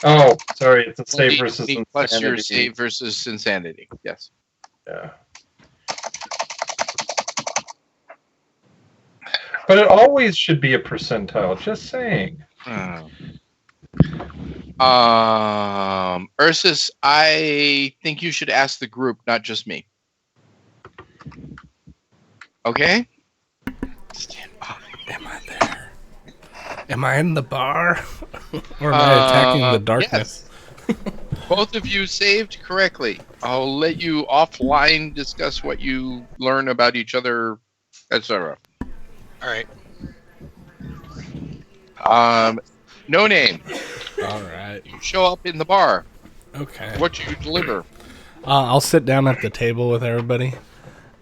Oh, sorry, it's a save versus 1d20 plus your insanity. save versus insanity. Yes. Yeah. But it always should be a percentile, just saying. Ursus, I think you should ask the group, not just me. Okay? Stand by. Am I there? Am I in the bar? Or am I attacking the darkness? Yes. Both of you saved correctly. I'll let you offline discuss what you learn about each other, etc. All right. No Name. All right. You show up in the bar. Okay. What you deliver? I'll sit down at the table with everybody,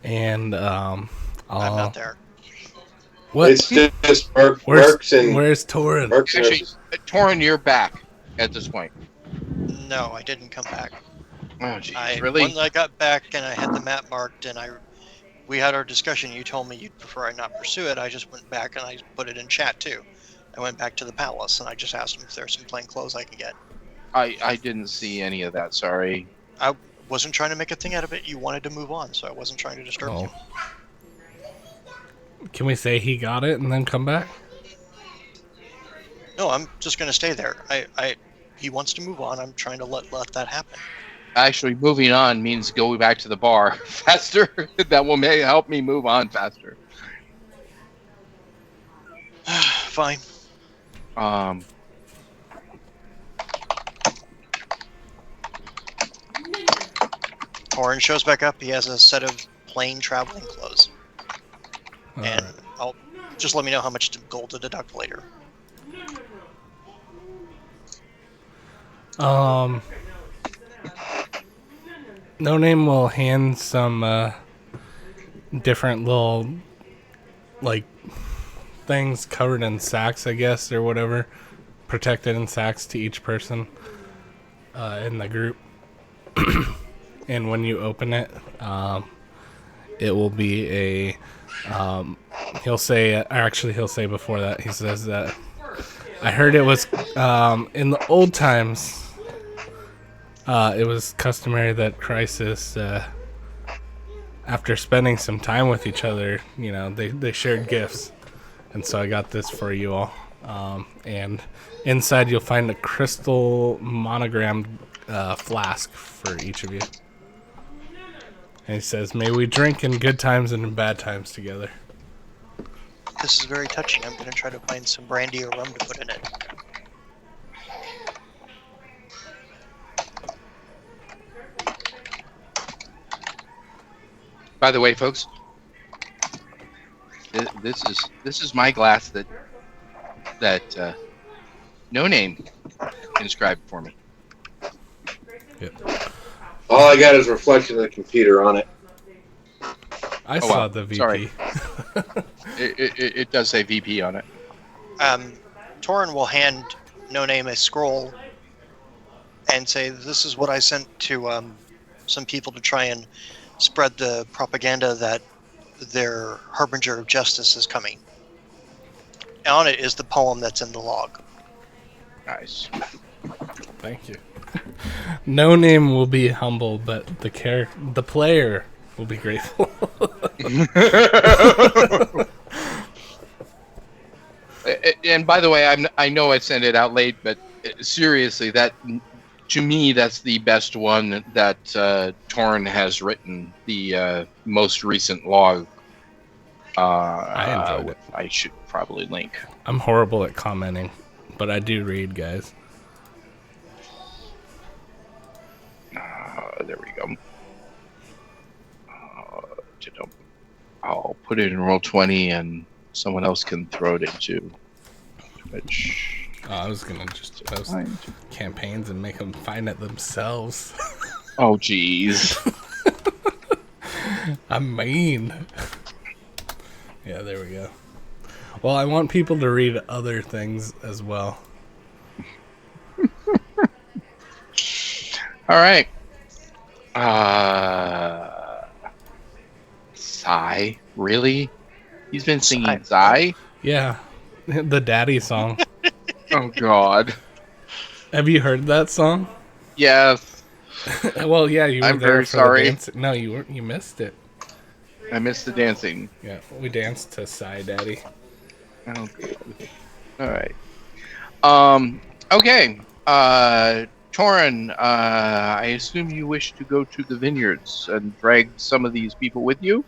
and I'm not there. What? It's just Where's Mercs and Torin? Mercs and Actually, Torin, you're back at this point. No, I didn't come back. Oh, jeez, really? When I got back and I had the map marked and we had our discussion, you told me you'd prefer I not pursue it. I just went back and I put it in chat too. I went back to the palace and I just asked them if there's some plain clothes I can get. I didn't see any of that. Sorry. I wasn't trying to make a thing out of it. You wanted to move on, so I wasn't trying to disturb you. Can we say he got it and then come back? No, I'm just going to stay there. He wants to move on. I'm trying to let that happen. Actually, moving on means going back to the bar faster. That will help me move on faster. Fine. Torin shows back up. He has a set of plain traveling clothes. And I'll just let me know how much gold to deduct later. No Name will hand some different little like things covered in sacks, I guess, or whatever, protected in sacks to each person in the group. And when you open it, it will be a he'll say before that, he says that I heard it was in the old times it was customary that Crisis after spending some time with each other, you know, they shared gifts, and so I got this for you all, and inside you'll find a crystal monogrammed flask for each of you. And he says, may we drink in good times and in bad times together. This is very touching. I'm going to try to find some brandy or rum to put in it. By the way, folks, this is my glass that that No Name inscribed for me. Yep. All I got is a reflection of the computer on it. I Oh, saw wow. the VP. Sorry. It does say VP on it. Torin will hand No Name a scroll and say, "This is what I sent to some people to try and spread the propaganda that their harbinger of justice is coming." And on it is the poem that's in the log. Nice. Thank you. No Name will be humble, but the player will be grateful. And by the way, I know I sent it out late, but seriously, that to me that's the best one that Torn has written. The most recent log. I enjoyed it. I should probably link. I'm horrible at commenting, but I do read, guys. There we go. I'll put it in Roll20, and someone else can throw it into Twitch. I was gonna just post campaigns and make them find it themselves. Oh, jeez. I'm mean. Yeah, there we go. Well, I want people to read other things as well. All right. Sigh? Really? He's been singing Sigh? Yeah, the Daddy song. Oh, God. Have you heard that song? Yes. Well, yeah, you were I'm there very for sorry. the dance. No, you weren't. You missed it. I missed the dancing. Yeah, we danced to Sigh Daddy. Oh, good. All right. Okay. Torin, I assume you wish to go to the vineyards and drag some of these people with you?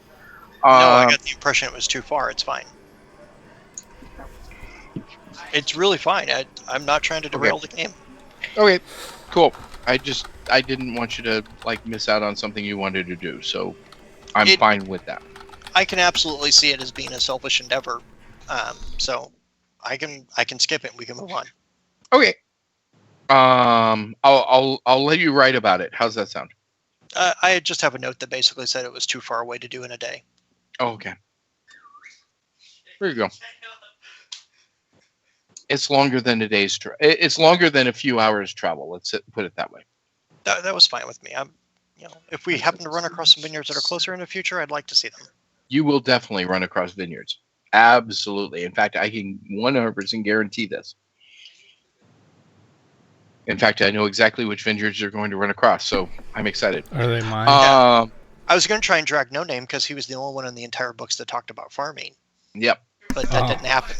No, I got the impression it was too far. It's fine. It's really fine. I'm not trying to derail the game. Okay, cool. I didn't want you to miss out on something you wanted to do, so I'm fine with that. I can absolutely see it as being a selfish endeavor, so I can skip it and we can move on. Okay. I'll let you write about it. How's that sound? I just have a note that basically said it was too far away to do in a day. Oh, okay. There you go. It's longer than a day's it's longer than a few hours travel. Let's put it that way. That was fine with me. If we happen to run across some vineyards that are closer in the future, I'd like to see them. You will definitely run across vineyards. Absolutely. In fact, I can 100% guarantee this. In fact, I know exactly which vineyards you're going to run across, so I'm excited. Are they mine? I was going to try and drag No Name because he was the only one in the entire books that talked about farming. Yep. But that didn't happen.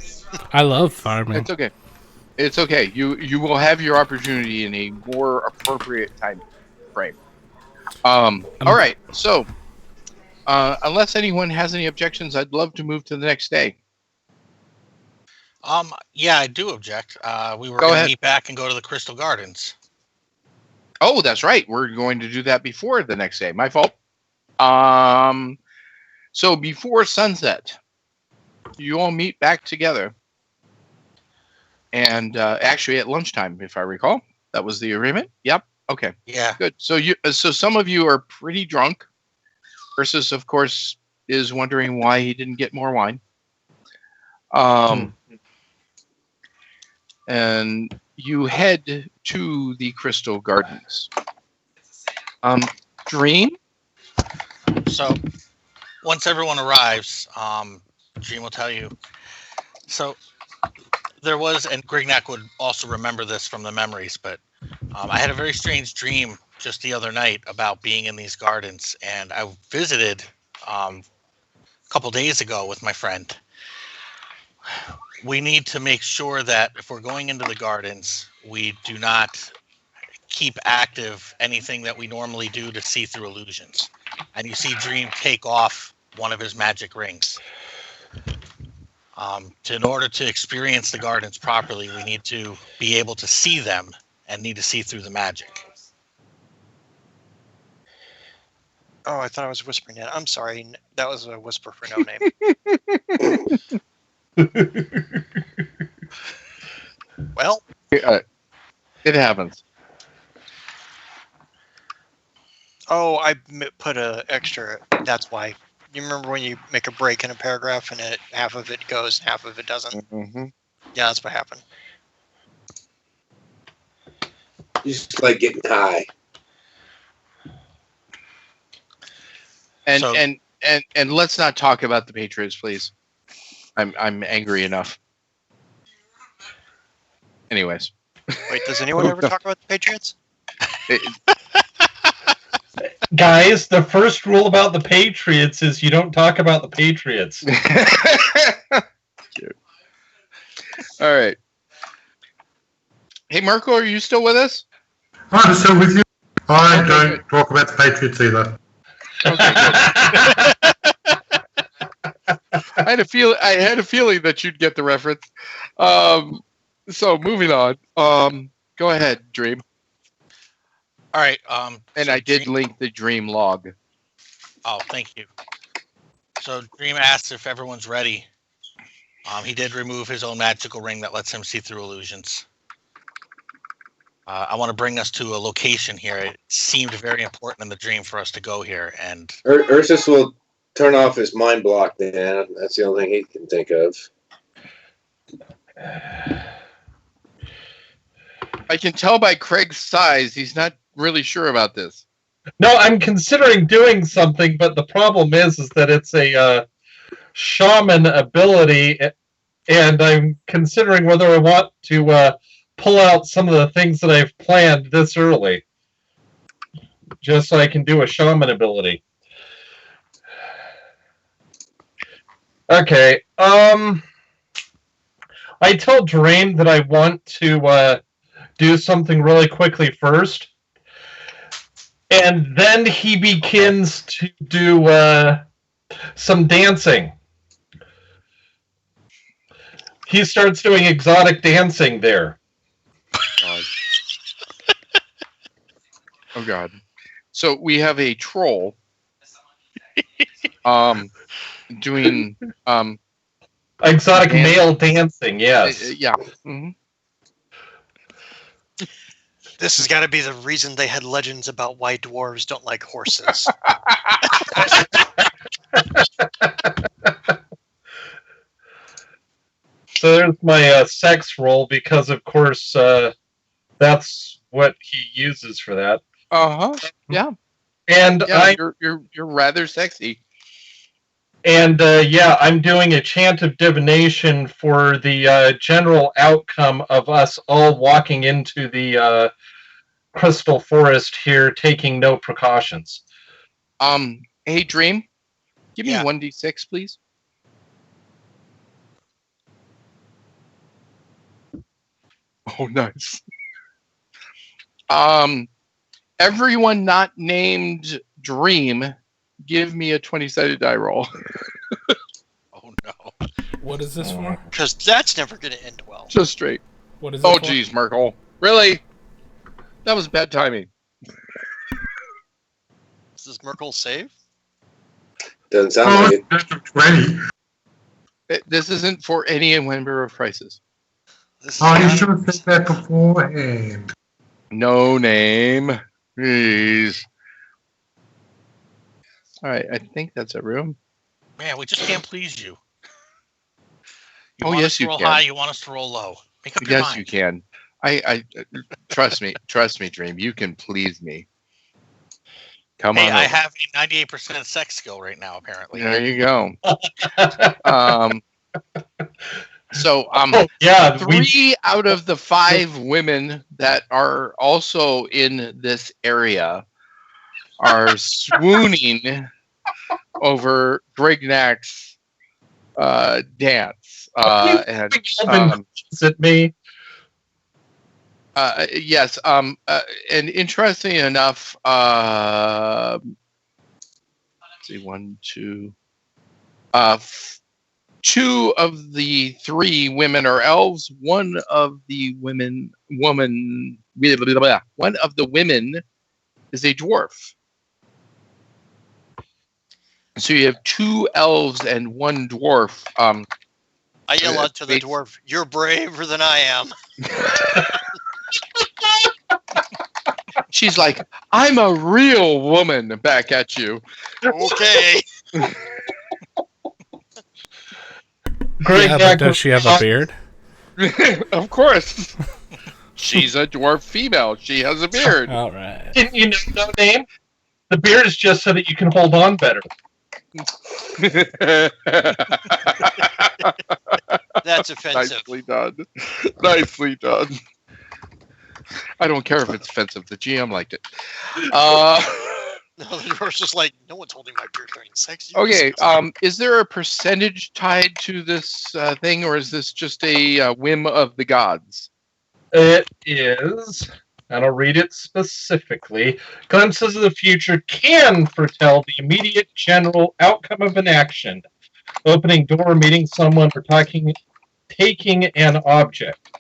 I love farming. It's okay. It's okay. You will have your opportunity in a more appropriate time frame. All right. So, unless anyone has any objections, I'd love to move to the next day. Yeah, I do object. We were Go going ahead. to meet back and go to the Crystal Gardens. Oh, that's right. We're going to do that before the next day. My fault. So before sunset, you all meet back together. And actually at lunchtime, if I recall, that was the agreement. Yep. Okay. Yeah. Good. So some of you are pretty drunk. Ursus, of course, is wondering why he didn't get more wine. And you head to the Crystal Gardens. Dream? So once everyone arrives, Dream will tell you. So there was, and Grignac would also remember this from the memories, but I had a very strange dream just the other night about being in these gardens, and I visited a couple days ago with my friend. We need to make sure that if we're going into the gardens, we do not keep active anything that we normally do to see through illusions. And you see Dream take off one of his magic rings. In order to experience the gardens properly, we need to be able to see them and need to see through the magic. Oh, I thought I was whispering it. I'm sorry. That was a whisper for No Name. It happens. Oh, I put a extra. That's why. You remember when you make a break in a paragraph and half of it goes, half of it doesn't? Mm-hmm. Yeah, that's what happened. You just like getting high. And So- and let's not talk about the Patriots, please. I'm angry enough. Anyways. Wait, does anyone ever talk about the Patriots? Guys, the first rule about the Patriots is you don't talk about the Patriots. Cute. All right. Hey, Marco, are you still with us? I'm still with you. I Okay, don't good. talk about the Patriots either. Okay, good. I had a feeling that you'd get the reference. So moving on. Go ahead, Dream. All right. And so I did Dream- link the Dream log. Oh, thank you. So Dream asked if everyone's ready. He did remove his own magical ring that lets him see through illusions. I want to bring us to a location here. It seemed very important in the dream for us to go here, and Ursus will turn off his mind block then. That's the only thing he can think of. I can tell by Craig's size he's not really sure about this. No, I'm considering doing something, but the problem is that it's a shaman ability, and I'm considering whether I want to pull out some of the things that I've planned this early, just so I can do a shaman ability. Okay. I told Drain that I want to do something really quickly first. And then he begins to do some dancing. He starts doing exotic dancing there. God. Oh God. So we have a troll doing Exotic Dance. male dancing, yes. yeah. Mhm. This has got to be the reason they had legends about why dwarves don't like horses. So there's my sex roll because, of course, that's what he uses for that. Yeah. And Yeah. You're rather sexy. And I'm doing a chant of divination for the general outcome of us all walking into the crystal forest here, taking no precautions. Hey, Dream. Give me Yeah. 1d6, please. Oh, nice. Everyone not named Dream, give me a 20-sided die roll. oh no. What is this for? Because that's never going to end well. Just straight. What is it Oh, for? geez, Merkel. Really? That was bad timing. Does Merkel save? Doesn't sound Oh, like it. it's ready. This isn't for any number of prices. This is Oh, you not- should have said that beforehand. No name. Please. All right, I think that's a room. Man, we just can't please you. You Oh, want yes, us to you roll can. high, you want us to roll low. Make up your Yes, mind. you can. I trust me, Dream. You can please me. Come Hey, on. I over. have a 98% sex skill right now, apparently. There you go. So Oh, yeah, 3 out of the 5 women that are also in this area are swooning over Grignac's dance. And at me. yes, and interesting enough, let's see, 1, 2, 2 of the 3 women are elves. One of the women is a dwarf. So you have 2 elves and 1 dwarf. I yell out to the dwarf, "You're braver than I am." She's like, I'm a real woman back at you. Okay. Great. Yeah, but does she have a beard? Of course. She's a dwarf female. She has a beard. All right. Didn't you know no name? The beard is just so that you can hold on better. That's offensive. Nicely done. Nicely done. I don't care if it's offensive. The GM liked it. No, the dwarf's just like, no one's holding my beard during sex. Okay. Is there a percentage tied to this thing, or is this just a whim of the gods? It is, and I'll read it specifically. Glimpses of the future can foretell the immediate general outcome of an action. Opening door, meeting someone, or taking an object.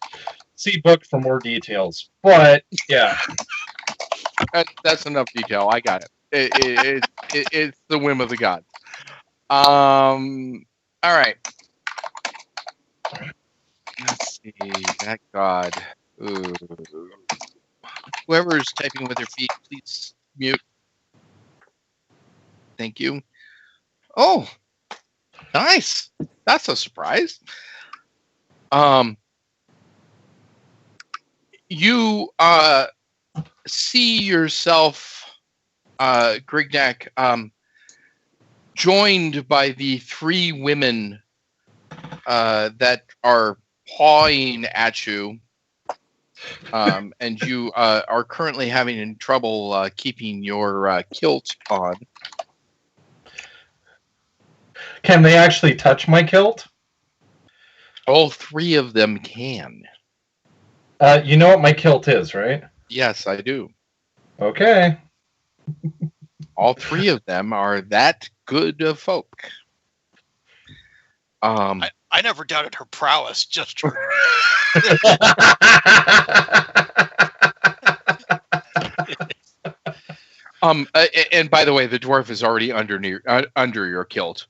See book for more details. But, yeah. That's enough detail. I got it. It's the whim of the gods. All right. Let's see. That god. Ooh. Whoever's typing with their feet, please mute. Thank you. Oh, nice. That's a surprise. You see yourself, Grignac, joined by the three women that are pawing at you, and you are currently having trouble keeping your kilt on. Can they actually touch my kilt? All three of them can. You know what my kilt is, right? Yes, I do. Okay. All three of them are that good of folk. I never doubted her prowess. Just and by the way, the dwarf is already under your kilt,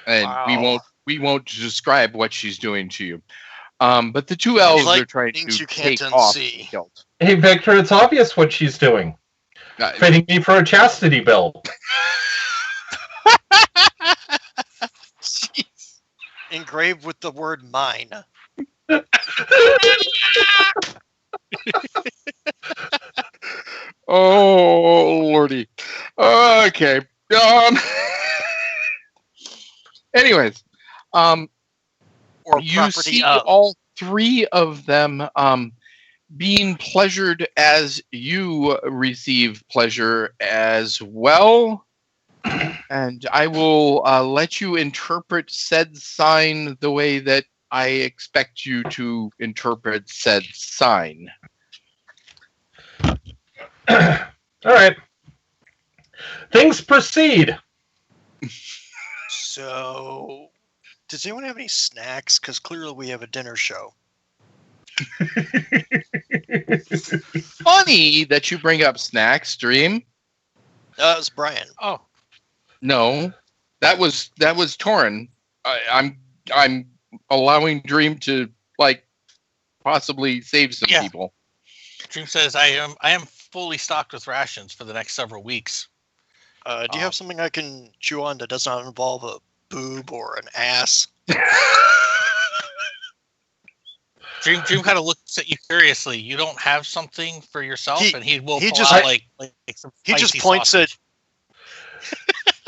and wow. we won't describe what she's doing to you. But the two elves like are trying things to you can't take off unsee. the kilt. Hey, Victor, it's obvious what she's doing. Fitting me for a chastity belt. Jeez. Engraved with the word mine. Oh, lordy. Okay. Anyways, Or you property see of. all three of them being pleasured as you receive pleasure as well. And I will let you interpret said sign the way that I expect you to interpret said sign. All right. Things proceed. So, does anyone have any snacks? Because clearly we have a dinner show. Funny that you bring up snacks, Dream. That was Brian. Oh, No, that was Torin. I'm allowing Dream to possibly save some people. Dream says I am fully stocked with rations for the next several weeks. Do you have something I can chew on that does not involve a boob or an ass? Dream kind of looks at you curiously. You don't have something for yourself, and he will pull just- out like some. He just spicy points sausage.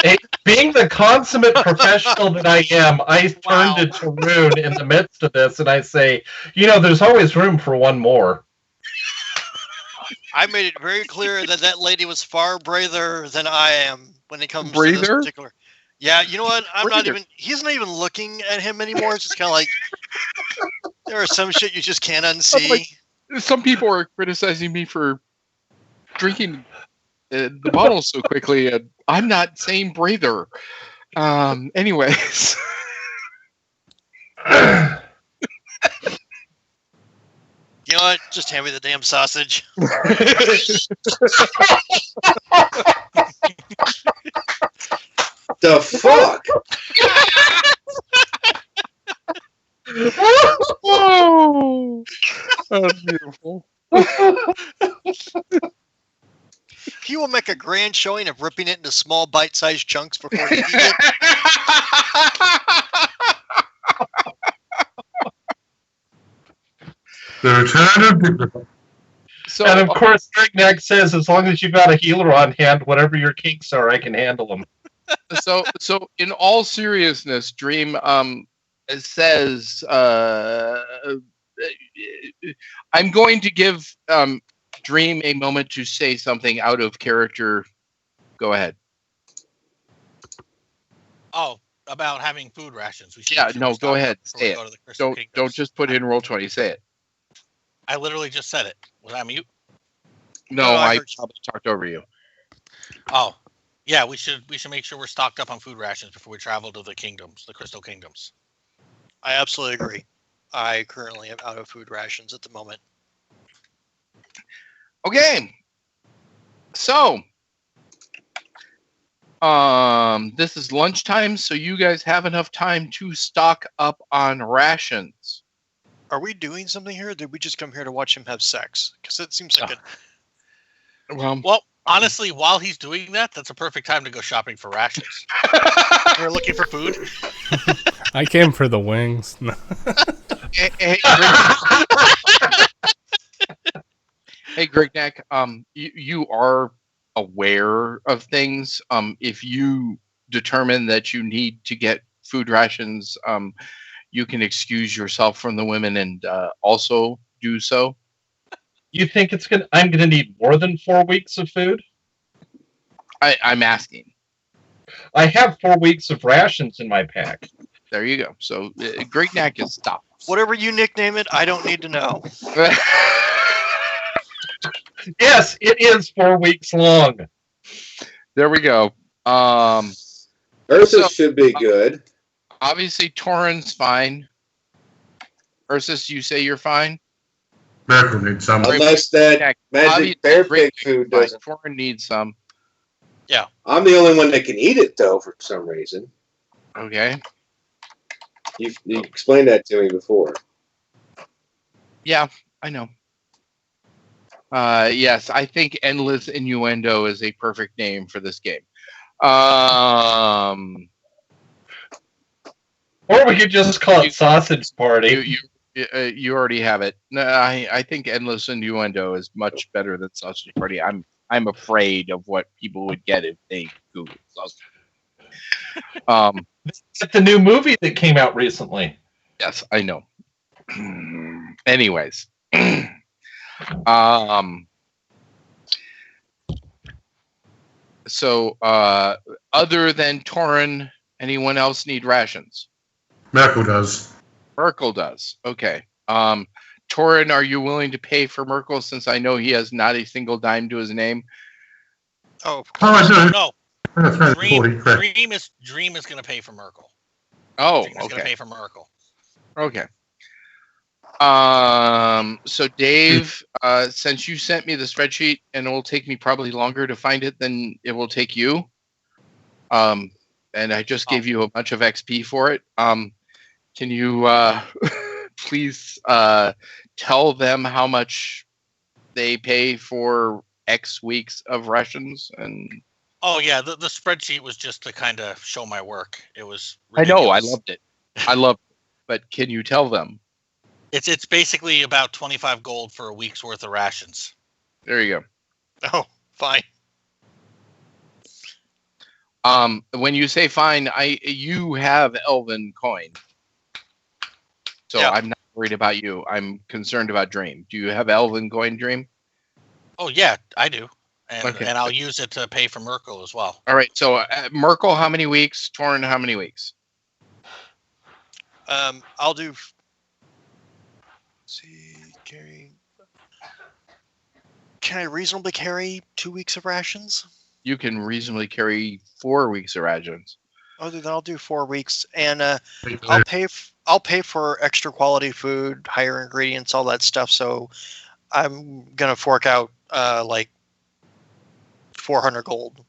Hey, being the consummate professional that I am, I turn to Tarun in the midst of this and I say, there's always room for one more. I made it very clear that that lady was far braver than I am when it comes to this Braver? particular. Yeah, you know what? Braver. He's not even looking at him anymore. It's just kind of like, there are some shit you just can't unsee. Some people are criticizing me for drinking the bottle so quickly, and I'm not saying breather. Anyways. You know what? Just hand me the damn sausage. The fuck? Oh, that's beautiful. grand showing of ripping it into small bite-sized chunks before you eat it? The return of Dignified. So, And of course, Drignac says, as long as you've got a healer on hand, whatever your kinks are, I can handle them. so in all seriousness, Dream says, I'm going to give Dream a moment to say something out of character. Go ahead. Oh, about having food rations. We should Yeah, make sure no, we're go stocked ahead. up before we Say go it. to the Crystal Don't Kingdoms. just put in roll 20. Say it. I literally just said it. Was I mute? No, No, I I heard you. probably talked over you. Oh, yeah. We should make sure we're stocked up on food rations before we travel to the kingdoms, the Crystal Kingdoms. I absolutely agree. I currently am out of food rations at the moment. Okay. So, this is lunchtime, so you guys have enough time to stock up on rations. Are we doing something here, or did we just come here to watch him have sex? Because it seems like Well, honestly, while he's doing that, that's a perfect time to go shopping for rations. We're looking for food. I came for the wings. Hey, hey, Grignac, you are aware of things. If you determine that you need to get food rations, you can excuse yourself from the women and also do so. You think I'm gonna need more than 4 weeks of food? I'm asking. I have 4 weeks of rations in my pack. There you go. So Grignac is stopped. whatever you nickname it, I don't need to know. Yes, it is 4 weeks long. There we go. Ursus should be good. Obviously, Torin's fine. Ursus, you say you're fine? Miracle needs some. Unless that Yeah, magic obviously, bear pig Grignac food fine. doesn't. Torin needs some. I'm the only one that can eat it, though, for some reason. Okay. You explained that to me before. Yeah, I know. Yes, I think Endless Innuendo is a perfect name for this game. Or we could just call it Sausage Party. You already have it. No, I think Endless Innuendo is much better than Sausage Party. I'm afraid of what people would get if they Google Sausage Party. It's the new movie that came out recently. Yes, I know. Anyways. So, other than Torin, anyone else need rations? Miracle does. Merkel does. Okay. Torin, are you willing to pay for Merkel since I know he has not a single dime to his name? Oh, Oh, I do. No, That's right, 40, correct. Dream is going to pay for Merkel. Oh, Dream is going to okay. pay for Merkel. Okay. So Dave, since you sent me the spreadsheet and it will take me probably longer to find it than it will take you. And I just gave you a bunch of XP for it. Can you please tell them how much they pay for X weeks of rations? And Oh yeah, the spreadsheet was just to kind of show my work. It was I know, I ridiculous. loved it. I loved it. But can you tell them? It's basically about 25 gold for a week's worth of rations. There you go. oh, fine. When you say fine, you have Elven coin. So Yeah. I'm not worried about you. I'm concerned about Dream. Do you have Elven coin, Dream? Oh yeah, I do, and Okay. and I'll use it to pay for Merkel as well. All right. So Merkel, how many weeks? Torn, how many weeks? I'll do. See, carry. Can I reasonably carry 2 weeks of rations? You can reasonably carry 4 weeks of rations. Oh, then I'll do 4 weeks, and I'll pay for extra quality food, higher ingredients, all that stuff. So I'm gonna fork out like 400 gold.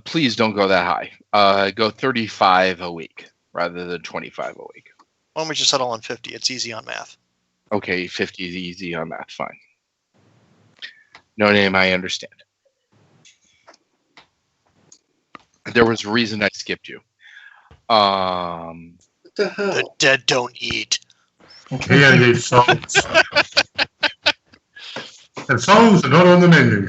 Please don't go that high. Go 35 a week rather than 25 a week. Why don't we just settle on 50? It's easy on math. Okay, 50 is easy on math. Fine. No name, I understand. There was a reason I skipped you. What the hell? The dead don't eat. He only eats souls. And souls are not on the menu.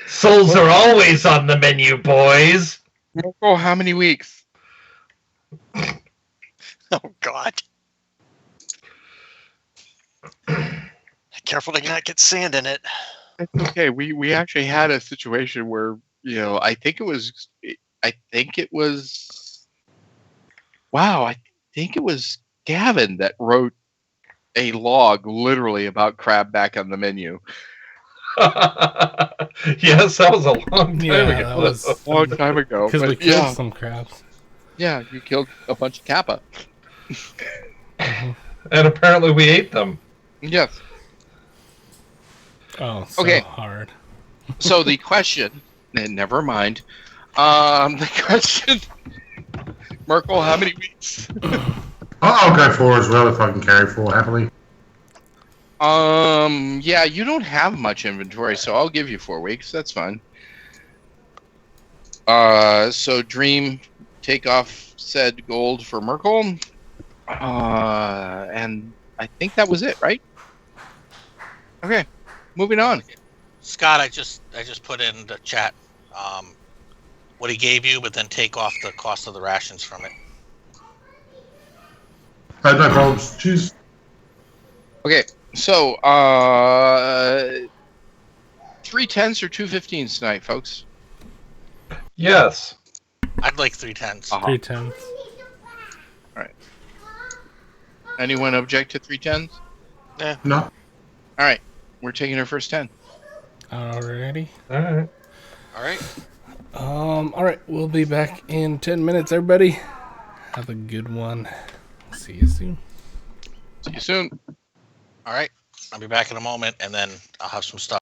Souls are always on the menu, boys. Oh, how many weeks? Oh God! Careful to not get sand in it. It's okay. We actually had a situation where, I think it was wow, I think it was Gavin that wrote a log literally about crab back on the menu. Yes, that was a long time Yeah, ago. that was A long time ago. because we But killed yeah, some crabs. yeah, you killed a bunch of kappa. Mhm. And apparently we ate them. Yes. Oh, so Okay. hard. So the question, and never mind. The question, Merkel, how many weeks? I'll go 4 as well if I can carry 4 happily. Yeah, you don't have much inventory, so I'll give you 4 weeks. That's fine. So Dream, take off said gold for Merkel. And I think that was it, right? Okay, moving on. Scott, I just put in the chat what he gave you, but then take off the cost of the rations from it. No problems. Cheers. Okay, so 3 10s or 2 15s tonight, folks. Yes. I'd like 3 10s. 3 10s. Anyone object to 3 10s? No. All right, we're taking our first 10. Alrighty. All right. All right. All right, we'll be back in 10 minutes, everybody. Have a good one. See you soon. See you soon. All right. I'll be back in a moment, and then I'll have some stuff.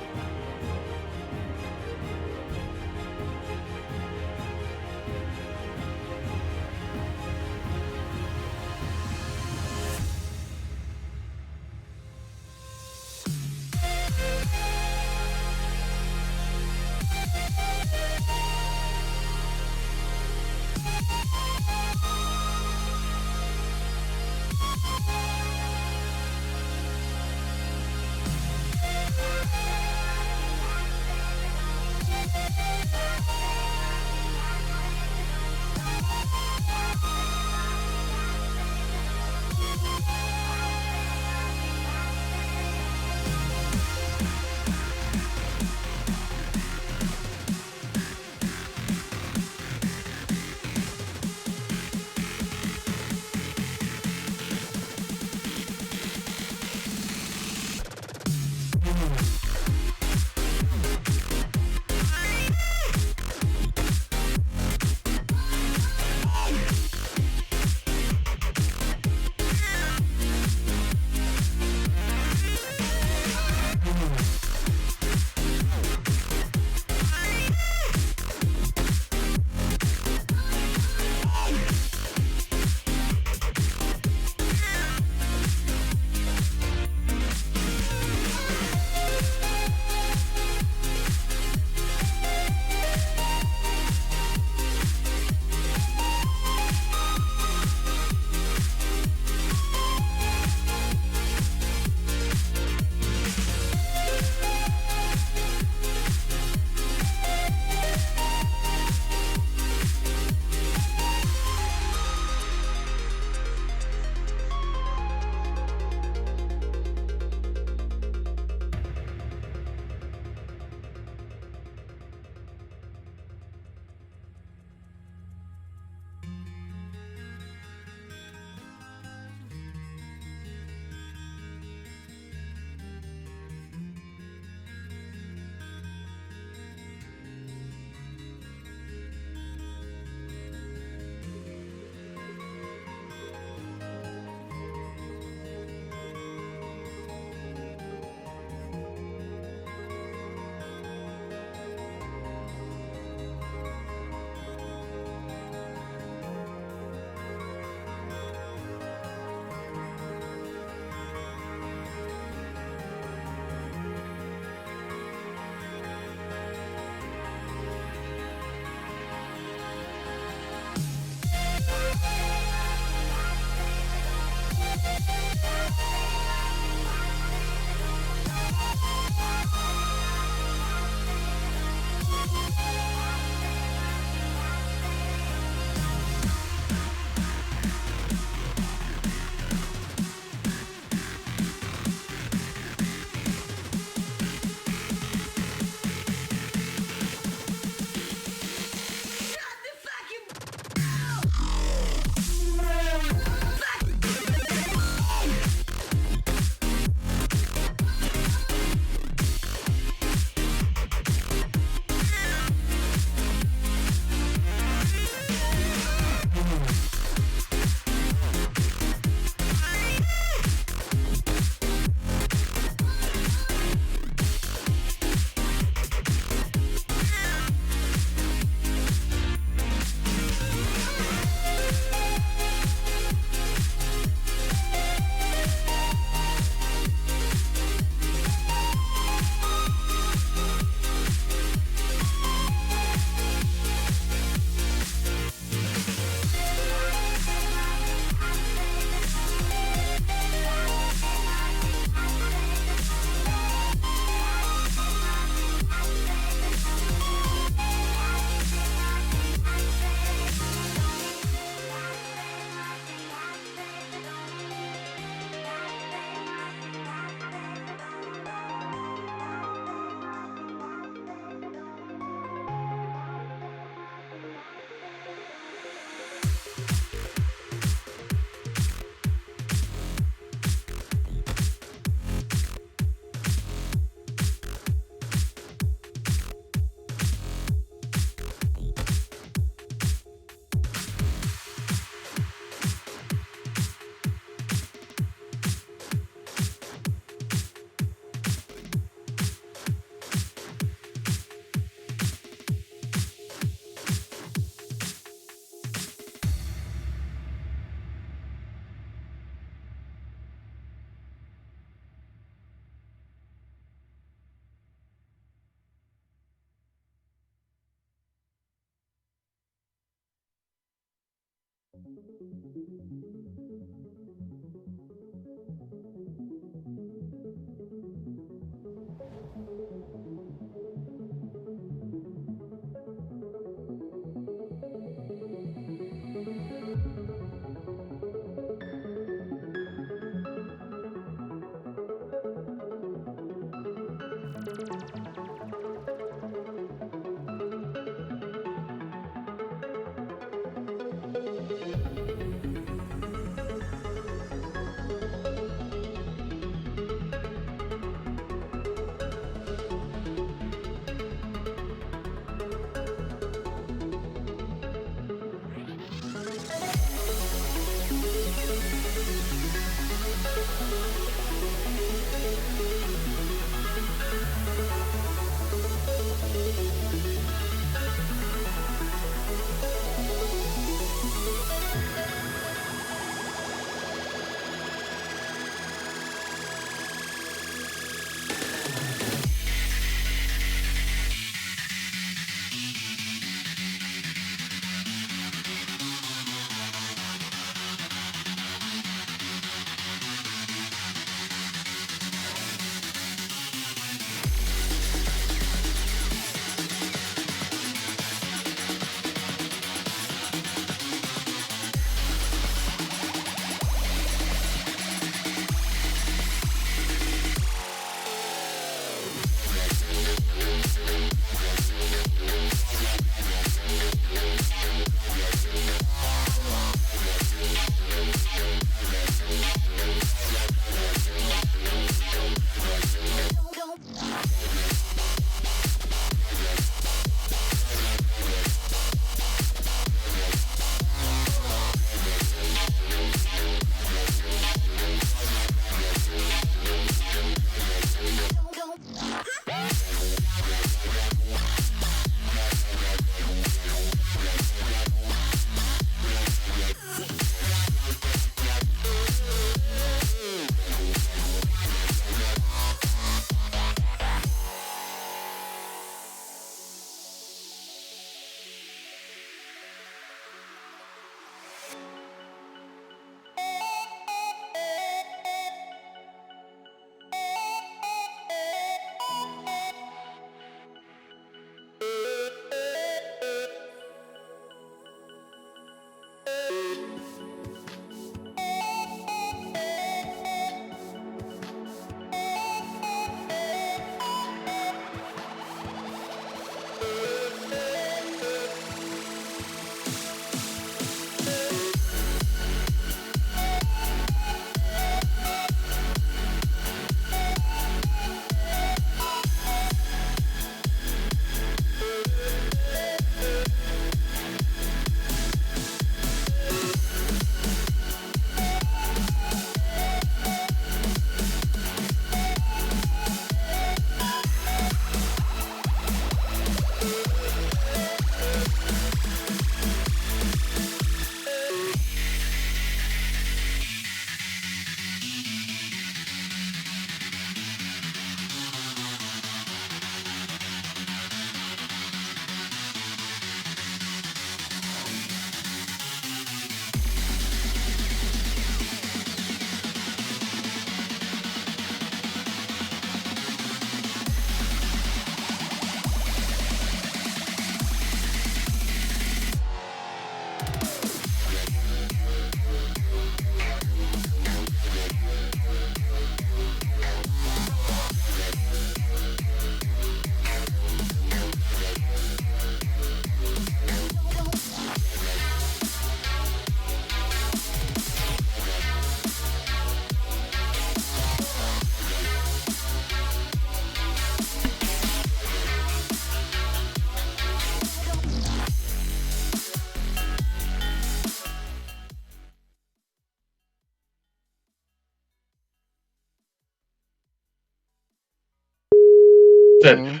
it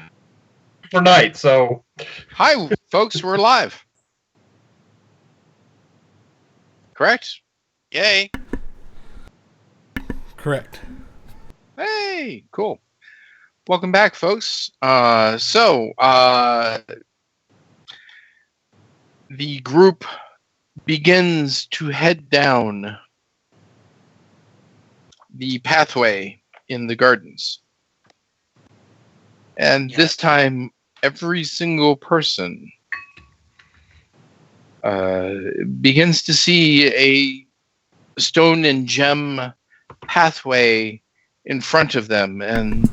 for night. So Hi, folks. We're live. Correct? Yay. Correct. Hey, cool. Welcome back, folks. The group begins to head down the pathway in the gardens. And this time, every single person begins to see a stone and gem pathway in front of them, and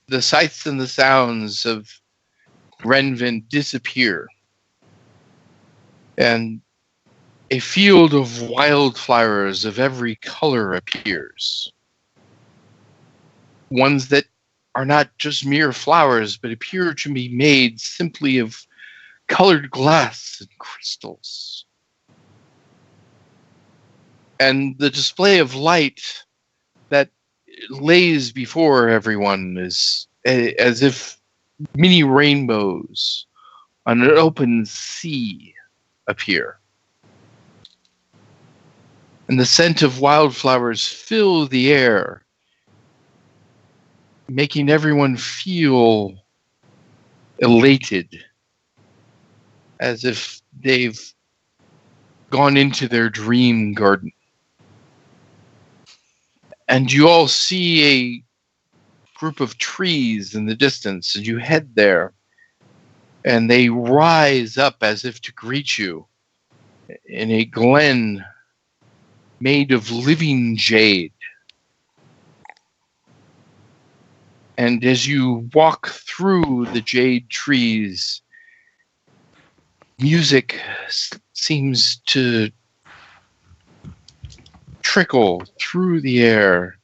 the sights and the sounds of Renvin disappear. And a field of wildflowers of every color appears. Ones that are not just mere flowers, but appear to be made simply of colored glass and crystals. And the display of light that lays before everyone is as if mini rainbows on an open sea appear. And the scent of wildflowers fill the air, making everyone feel elated, as if they've gone into their dream garden. And you all see a group of trees in the distance, and you head there, and they rise up as if to greet you in a glen made of living jade. And as you walk through the jade trees, music seems to trickle through the air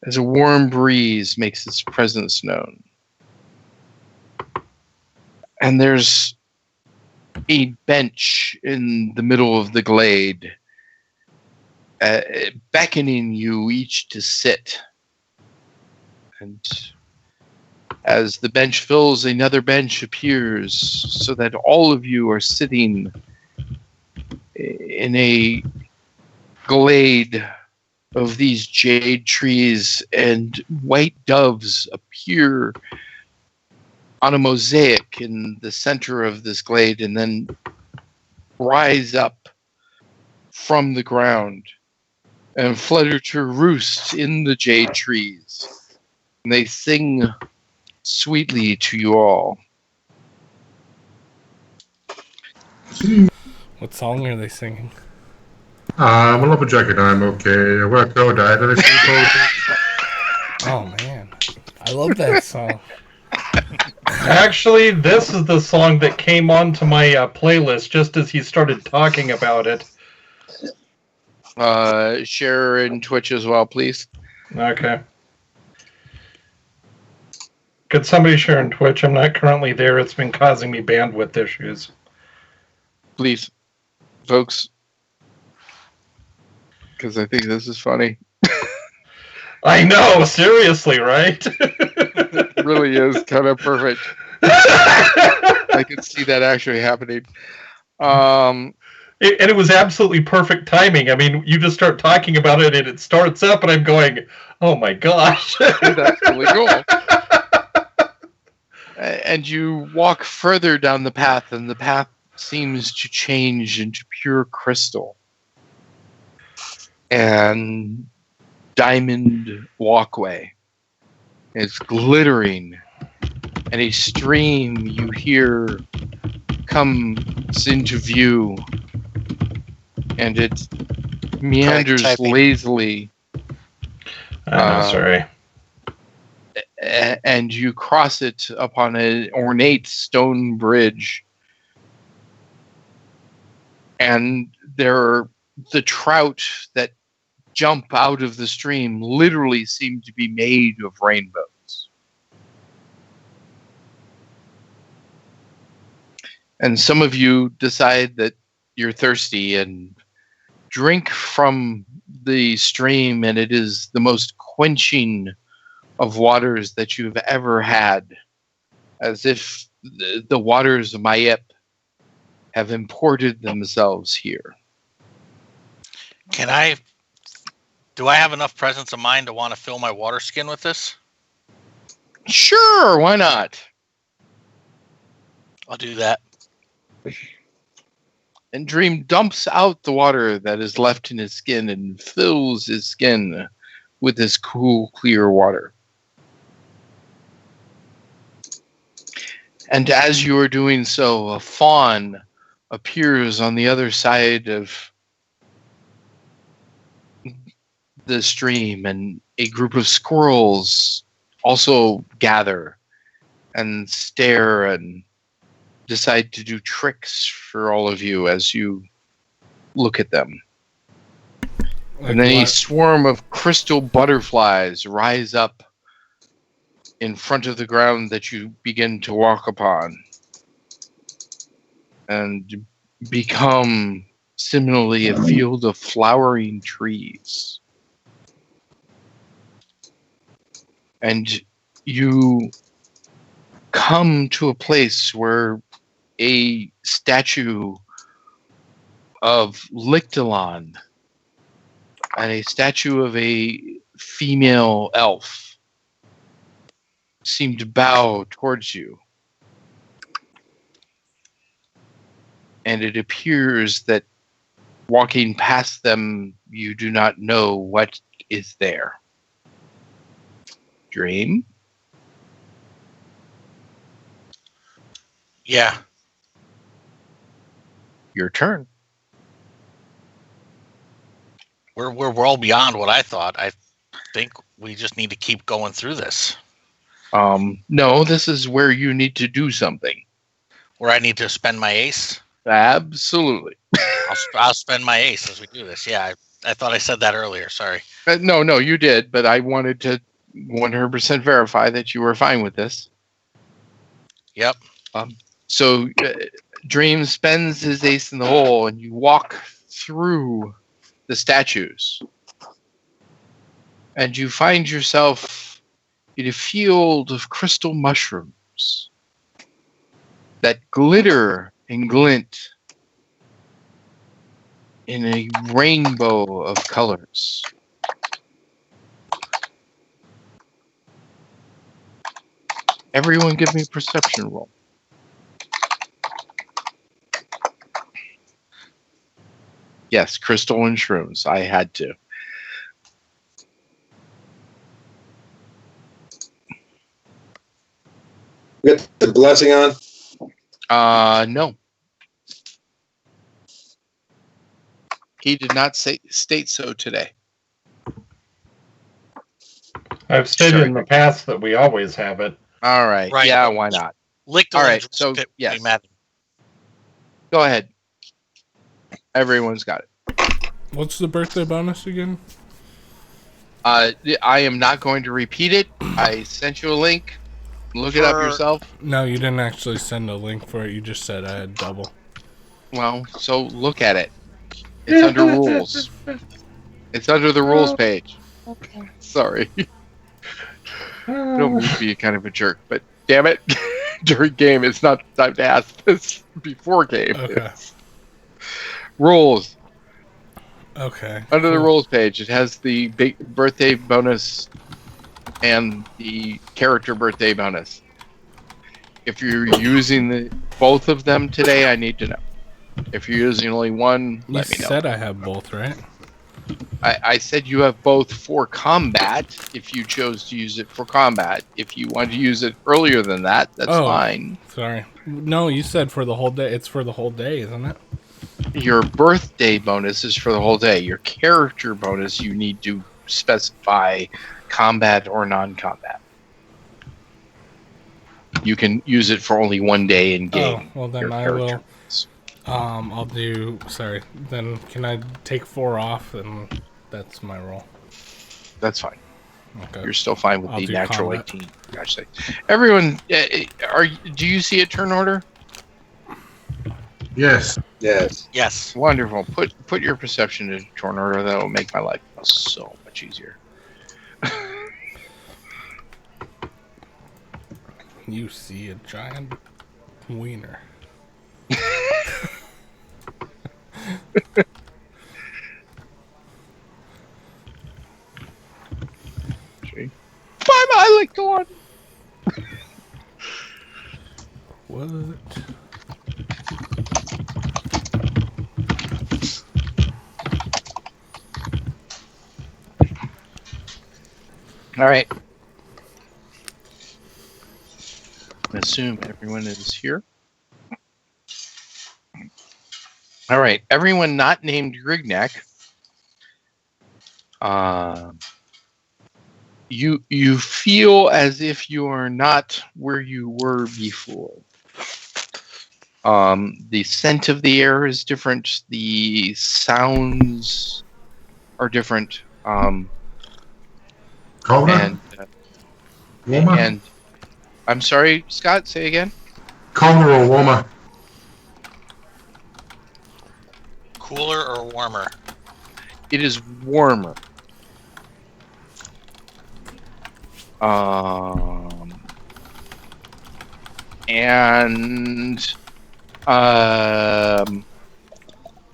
as a warm breeze makes its presence known. And there's a bench in the middle of the glade, beckoning you each to sit. And as the bench fills, another bench appears, so that all of you are sitting in a glade of these jade trees, and white doves appear on a mosaic in the center of this glade and then rise up from the ground and flutter to roost in the jade trees. And they sing sweetly to you all. What song are they singing? I'm a lumberjack and I'm okay. I work no die that I sleep Oh man, I love that song. Actually, this is the song that came onto my playlist just as he started talking about it. Share in Twitch as well, please. Okay. Could somebody share in Twitch? I'm not currently there. It's been causing me bandwidth issues. Please, folks. Because I think this is funny. I know, seriously, right? It really is kind of perfect. I could see that actually happening. And it was absolutely perfect timing. I mean, you just start talking about it and it starts up and I'm going, oh my gosh. That's really cool. And you walk further down the path, and the path seems to change into pure crystal and diamond walkway. It's glittering, and a stream you hear comes into view, and it meanders lazily. Sorry. And you cross it upon an ornate stone bridge. And the trout that jump out of the stream literally seem to be made of rainbows. And some of you decide that you're thirsty and drink from the stream, and it is the most quenching of waters that you've ever had, as if the waters of Mayep have imported themselves here. Do I have enough presence of mind to want to fill my water skin with this? Sure, why not? I'll do that. And Dream dumps out the water that is left in his skin and fills his skin with this cool, clear water. And as you are doing so, a fawn appears on the other side of the stream, and a group of squirrels also gather and stare and decide to do tricks for all of you as you look at them. Like And then a what? swarm of crystal butterflies rise up in front of the ground that you begin to walk upon and become similarly a field of flowering trees. And you come to a place where a statue of Lictalon and a statue of a female elf seem to bow towards you. And it appears that walking past them, you do not know what is there. Dream? Yeah. Your turn. We're well beyond what I thought. I think we just need to keep going through this. No, this is where you need to do something. Where I need to spend my ace. Absolutely. I'll spend my ace as we do this. Yeah, I thought I said that earlier. Sorry. No, you did, but I wanted to 100% verify that you were fine with this. Yep. So Dream spends his ace in the hole, and you walk through the statues. And you find yourself in a field of crystal mushrooms that glitter and glint in a rainbow of colors. Everyone give me a perception roll. Yes, crystal and shrooms. I had to. You got the blessing on? No. He did not state so today. I've stated in the past that we always have it. All right. Right. Yeah, why not? Licked All right, so, yes. Go ahead. Everyone's got it. What's the birthday bonus again? I am not going to repeat it. I sent you a link. Look it up yourself. No, you didn't actually send a link for it. You just said I had double. Well, so look at it. It's under rules. It's under the rules page. Okay. Sorry. I don't mean to be kind of a jerk, but damn it. During game, it's not time to ask this before game. Okay. Rules. Okay. Under the rules page, it has the big birthday bonus and the character birthday bonus. If you're using both of them today, I need to know. If you're using only one, let me know. You said I have both, right? I said you have both for combat if you chose to use it for combat. If you want to use it earlier than that, that's fine. Sorry. No, you said for the whole day. It's for the whole day, isn't it? Your birthday bonus is for the whole day. Your character bonus, you need to specify combat or non-combat. You can use it for only one day in game. Oh, well then I will. I'll do. Sorry. Then can I take 4 off, and that's my roll. That's fine. Okay. You're still fine with I'll the do natural combat. 18. Gosh, everyone, do you see a turn order? Yes. Yes. Yes. Wonderful. Put your perception in turn order. That will make my life so much easier. You see a giant wiener. Bye bye, like go on. What? All right. I assume everyone is here. All right. Everyone not named Grignac. You feel as if you are not where you were before. The scent of the air is different. The sounds are different. Colder? And Warmer? and I'm sorry, Scott. Say again. Colder or warmer? Cooler or warmer? It is warmer. And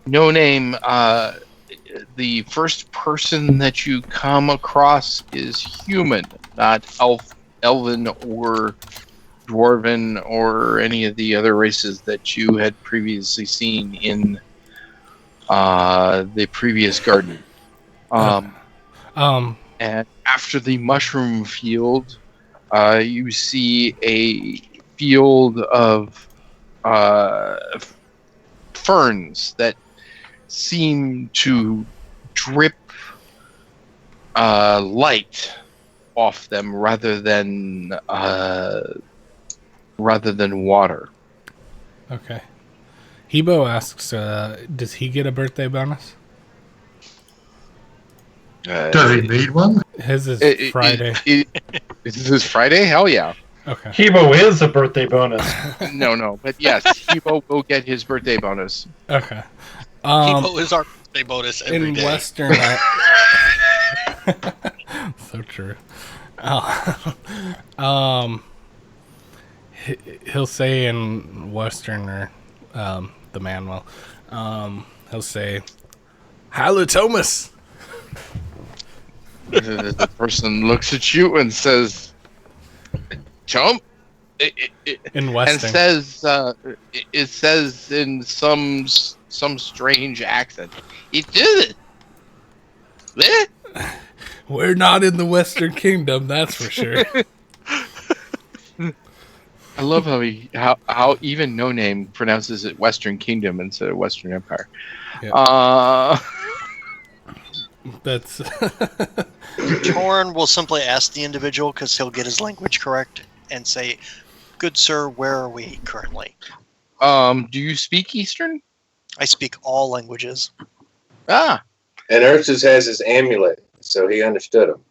no name. The first person that you come across is human, not elven or dwarven or any of the other races that you had previously seen in the previous garden. And after the mushroom field, you see a field of ferns that seem to drip light off them rather than water. Okay. Hebo asks, does he get a birthday bonus? Does he need one? His is Friday. Is this Friday? Hell yeah. Okay. Hebo is a birthday bonus. No. But yes, Hebo will get his birthday bonus. Okay. Hebo is our birthday bonus every in day. Western, so true. He'll say in Western, or the man will, he'll say, "Hello, Thomas." The person looks at you and says, "Chump," In Western, and says, "It says in some strange accent, it did it." we're not in the Western Kingdom, that's for sure. I love how even No Name pronounces it Western Kingdom instead of Western Empire. Yep. That's Torn will simply ask the individual, because he'll get his language correct, and say, "Good sir, where are we currently?" Do you speak Eastern? I speak all languages. Ah, And Ursus has his amulet, so he understood him.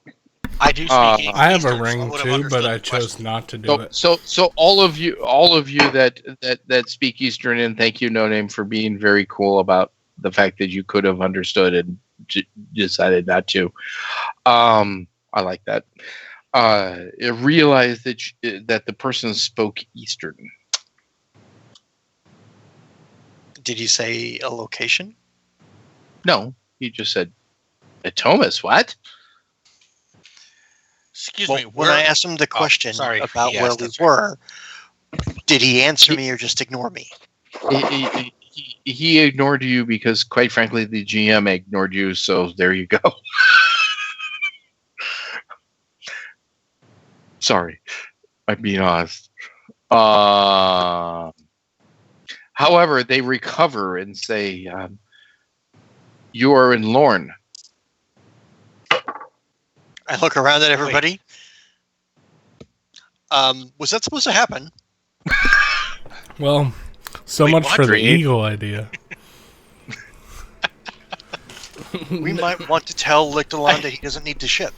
I do speak I have Eastern, a so ring would have too, but understood I the chose question. not to do it. so all of you that speak Eastern, and thank you, No Name, for being very cool about the fact that you could have understood and decided not to. I like that. Realize that the person spoke Eastern. Did he say a location? No, he just said, "Thomas, what?" Excuse Well, me. when I asked him the question sorry, about he where asked, we that's right. were, did he answer me or just ignore me? He ignored you because, quite frankly, the GM ignored you. So there you go. Sorry, I'm being honest. However, they recover and say, "You are in Lorne." I look around at everybody. Was that supposed to happen? Well, so Wait, much what, for the Reed? eagle idea. We might want to tell Lictalon that he doesn't need to ship.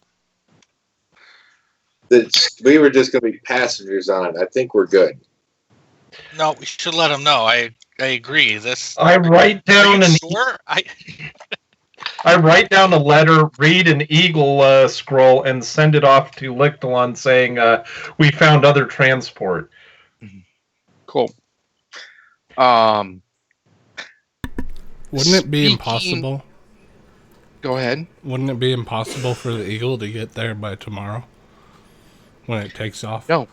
We were just going to be passengers on it. I think we're good. No, we should let him know. I agree. This. I write Are down you an sure? I write down a letter, read an eagle scroll, and send it off to Lictalon saying, "We found other transport." Cool. Wouldn't it be Speaking- impossible? Go ahead. Wouldn't it be impossible for the eagle to get there by tomorrow when it takes off? No.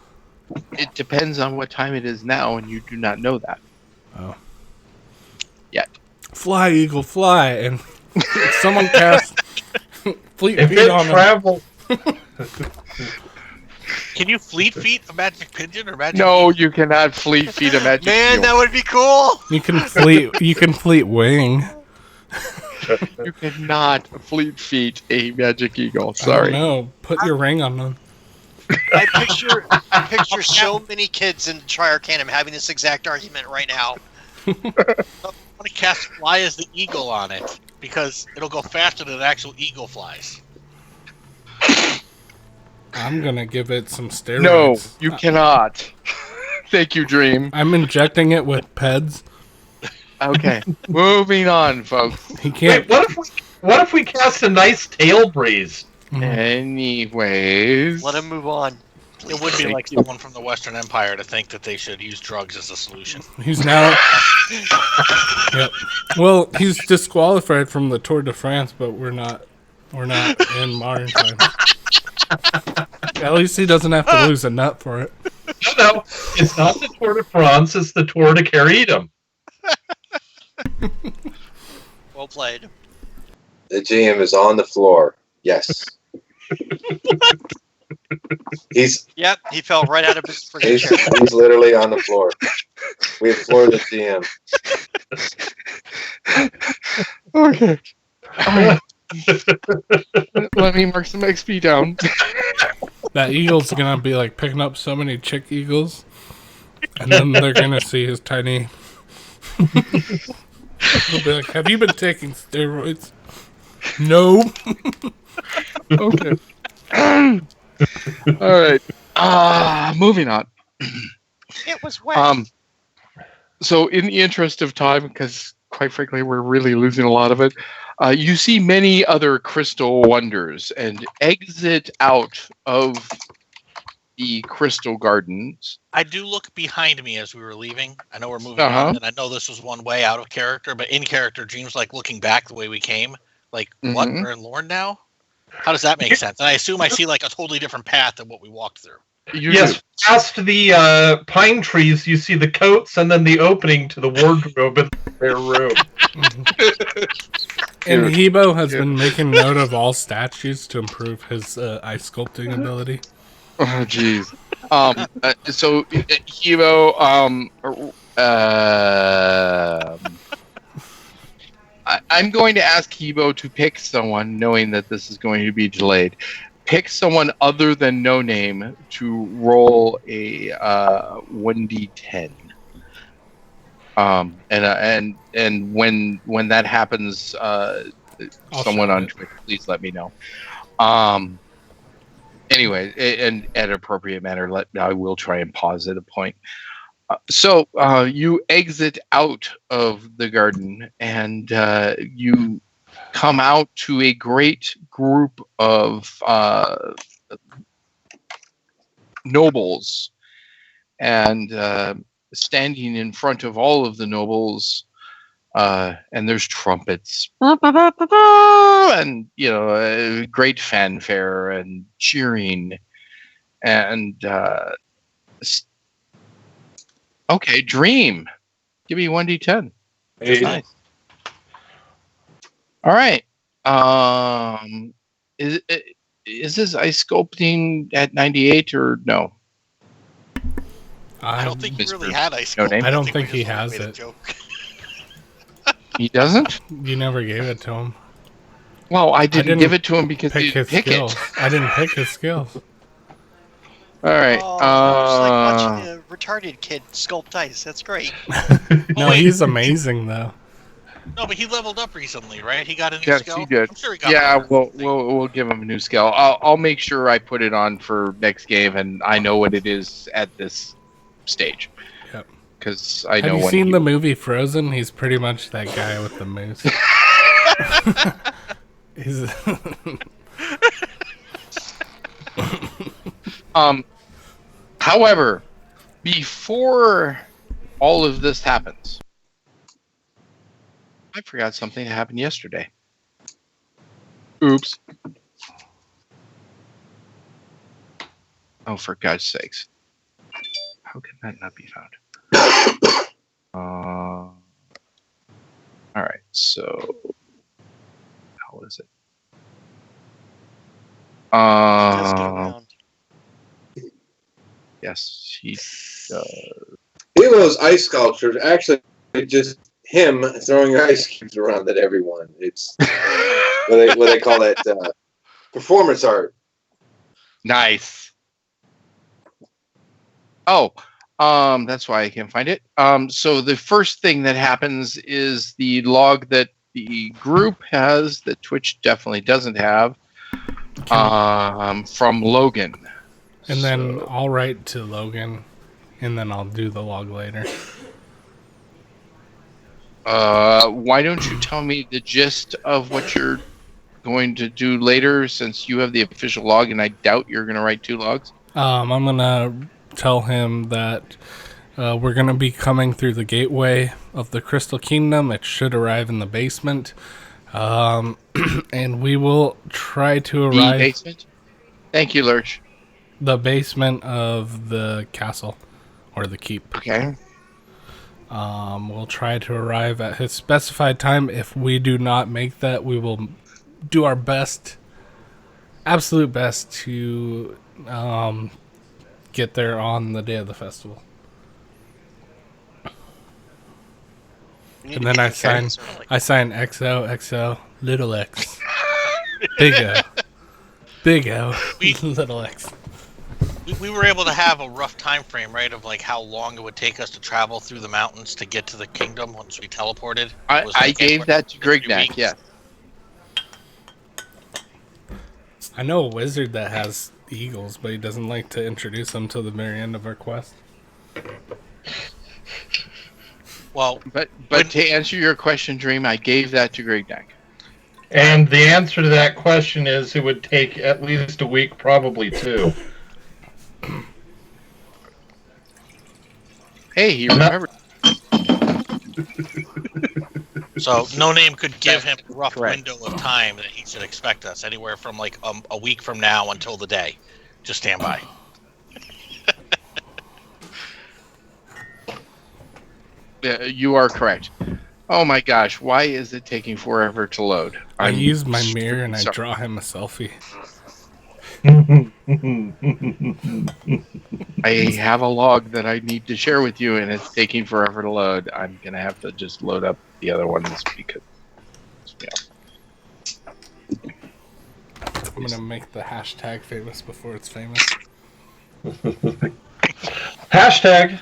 It depends on what time it is now, and you do not know that. Oh. Yet. Fly, eagle, fly, and someone cast fleet If feet it on him. travels, Can you fleet feet a magic pigeon or magic? No, you cannot fleet feet a magic Man, eel. that would be cool. You can fleet. You can fleet wing. You cannot fleet feet a magic eagle. I don't Sorry. know. Put your ring on them. I picture so many kids in Tri-Arcanum having this exact argument right now. I want to cast Fly as the Eagle on it because it'll go faster than an actual eagle flies. I'm gonna give it some steroids. No, you cannot. Thank you, Dream. I'm injecting it with PEDs. Okay, moving on, folks. He can't. Wait, what if we cast a nice tail breeze? Anyways, Let him move on. It would be like someone from the Western Empire to think that they should use drugs as a solution. He's now. Yep. Well, he's disqualified from the Tour de France, but we're not in modern times. At least he doesn't have to lose a nut for it. No, it's not the Tour de France, it's the Tour de Carriedom. Well played. The GM is on the floor. Yes. Yep, he fell right out of his freaking chair. He's literally on the floor. We have floored the GM. okay. Alright. Let me mark some XP down. That eagle's gonna be like picking up so many chick eagles, and then they're gonna see his tiny. They'll be like, "Have you been taking steroids?" No. Okay. All right. Moving on. It was wet. So in the interest of time, because quite frankly we're really losing a lot of it, you see many other crystal wonders and exit out of the crystal gardens. I do look behind me as we were leaving. I know we're moving on, and I know this was one way out of character, but in character, Dream's like looking back the way we came. Like, what? We're in Lorne now? How does that make sense? And I assume I see like a totally different path than what we walked through. Yes, past the pine trees, you see the coats and then the opening to the wardrobe in their room. And Hebo has been making note of all statues to improve his ice sculpting ability. Oh, jeez. So Hebo, I'm going to ask Hebo to pick someone, knowing that this is going to be delayed. Pick someone other than No Name to roll a 1d10. And when that happens, someone on Twitch, please let me know. Anyway, and at an appropriate manner, I will try and pause at a point. So you exit out of the garden, and you come out to a great group of nobles, and standing in front of all of the nobles, and there's trumpets, and great fanfare and cheering, and okay, Dream, give me 1d10. Hey. Nice. All right. Is this ice sculpting at 98 or no? I don't think he really Mr. had ice No sculpting. Name? I don't we think he just has made a it. joke. He doesn't? You never gave it to him. Well, I didn't give it to him because he Pick didn't his pick skills. it. I didn't pick his skills. All right. It's like watching a retarded kid sculpt ice. That's great. No, he's amazing though. No, but he leveled up recently, right? He got a new Yes, skill. he did. I'm sure he got Yeah, better. we'll give him a new skill. I'll make sure I put it on for next game, and I know what it is at this stage. Yep. Because I Have know you when seen he- the movie Frozen? He's pretty much that guy with the moose. He's However, before all of this happens, I forgot something that happened yesterday. Oops. Oh, for God's sakes. How can that not be found? All right, so how is it? Does go around. Yes, he Hero's ice sculptures actually just him throwing ice cubes around at everyone. It's what they call that performance art. Nice. Oh, that's why I can't find it. So the first thing that happens is the log that the group has that Twitch definitely doesn't have. From Logan. And then I'll write to Logan, and then I'll do the log later. Why don't you tell me the gist of what you're going to do later, since you have the official log, and I doubt you're going to write 2 logs? I'm going to tell him that we're going to be coming through the gateway of the Crystal Kingdom. It should arrive in the basement. And we will try to arrive... The basement? Thank you, Lurch. The basement of the castle, or the keep. Okay. We'll try to arrive at his specified time. If we do not make that, we will do our best, absolute best, to get there on the day of the festival. And then I sign XO, little X, big O, little X. We were able to have a rough time frame, right, of like how long it would take us to travel through the mountains to get to the kingdom once we teleported. I gave that to Grignac, yes. I know a wizard that has eagles, but he doesn't like to introduce them till the very end of our quest. Well, but to answer your question, Dream, I gave that to Grignac. And the answer to that question is it would take at least a week, probably 2. Hey, he remembered. So No Name could give him a rough Correct. window of time that he should expect us, anywhere from like a week from now until the day. Just stand by. Yeah, you are correct. Oh my gosh, why is it taking forever to load? I use my mirror and I sorry. draw him a selfie. I have a log that I need to share with you, and it's taking forever to load. I'm going to have to just load up the other ones because... Yeah. I'm going to make the hashtag famous before it's famous. Hashtag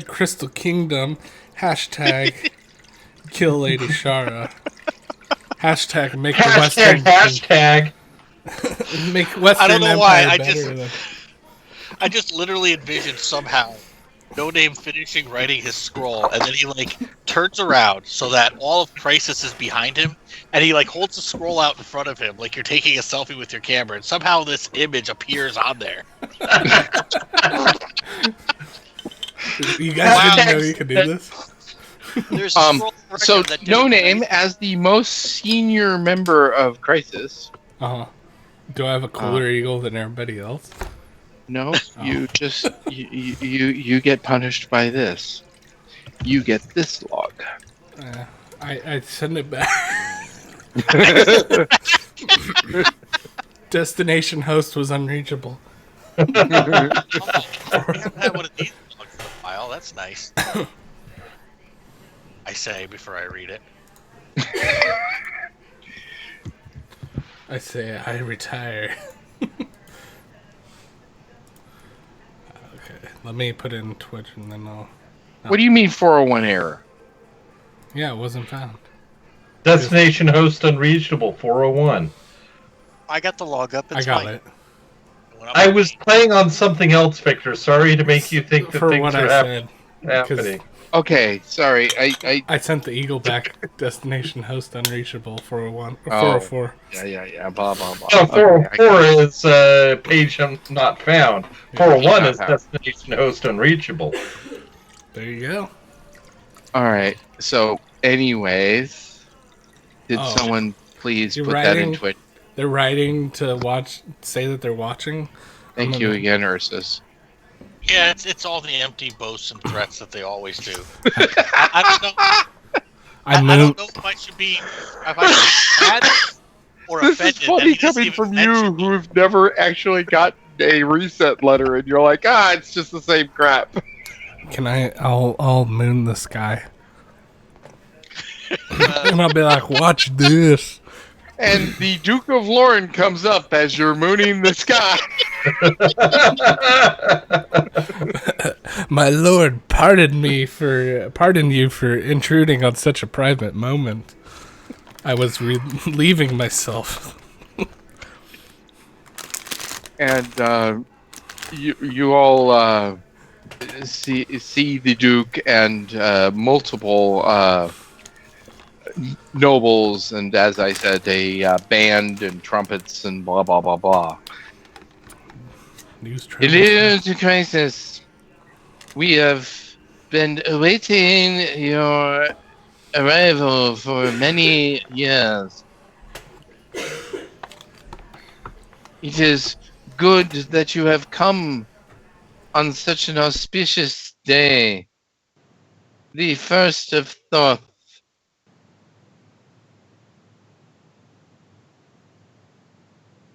Crystal Kingdom. Hashtag kill Lady Shara. Hashtag make the Western... Hashtag. Make Western I don't know Empire why, better. I just literally envisioned somehow No Name finishing writing his scroll, and then he like turns around so that all of Crisis is behind him, and he like holds the scroll out in front of him like you're taking a selfie with your camera, and somehow this image appears on there. You guys didn't know you could do this? There's a scroll record So that No didn't Name, raise- as the most senior member of Crisis... Uh-huh. Do I have a cooler eagle than everybody else? No, you just you get punished by this. You get this log. I send it back. Destination host was unreachable. I haven't had one of these logs in a while. That's nice. I say before I read it. I say I retire. Okay, let me put it in Twitch and then I'll... What do you mean 401 error? Yeah, it wasn't found. Destination host unreachable 401. I got the log up. It's I got fine. it. I was playing on something else, Victor. Sorry to make you think that For things what are I said. happening. Okay, sorry. I sent the eagle back. Destination host unreachable 401 or Oh. 404. Yeah. Blah blah blah. No, Okay, 404 is page not found. 401 is Not found. destination host unreachable. There you go. All right. So, anyways, did Oh. someone please You're put that in writing? Twitch? They're writing to watch. Say that they're watching. Thank you again, Ursus. Yeah, it's all the empty boasts and threats that they always do. I don't know. I don't know if I should be mad or This is offended that funny he doesn't coming even from mention you who've never actually got a reset letter, and you're like, it's just the same crap. Can I'll moon the sky. And I'll be like, watch this. And the Duke of Lorne comes up as you're mooning the sky. My lord, pardon you for intruding on such a private moment. I was relieving myself. And you all see the Duke and multiple nobles, and as I said, a band and trumpets and blah blah blah blah. News Hello to Crisis. We have been awaiting your arrival for many years. It is good that you have come on such an auspicious day, the first of Thoth.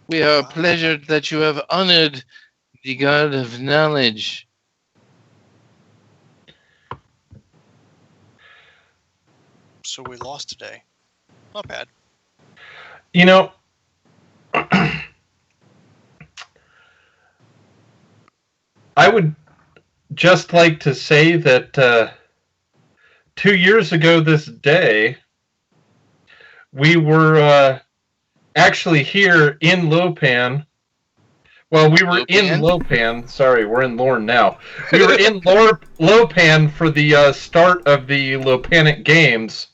We are pleasured that you have honored the god of knowledge. So we lost today. Not bad. You know, I would just like to say that 2 years ago this day, we were actually here in Lopan. Well, we were in Lopan. Sorry, we're in Lorne now. We were in Lopan for the start of the Lopanic Games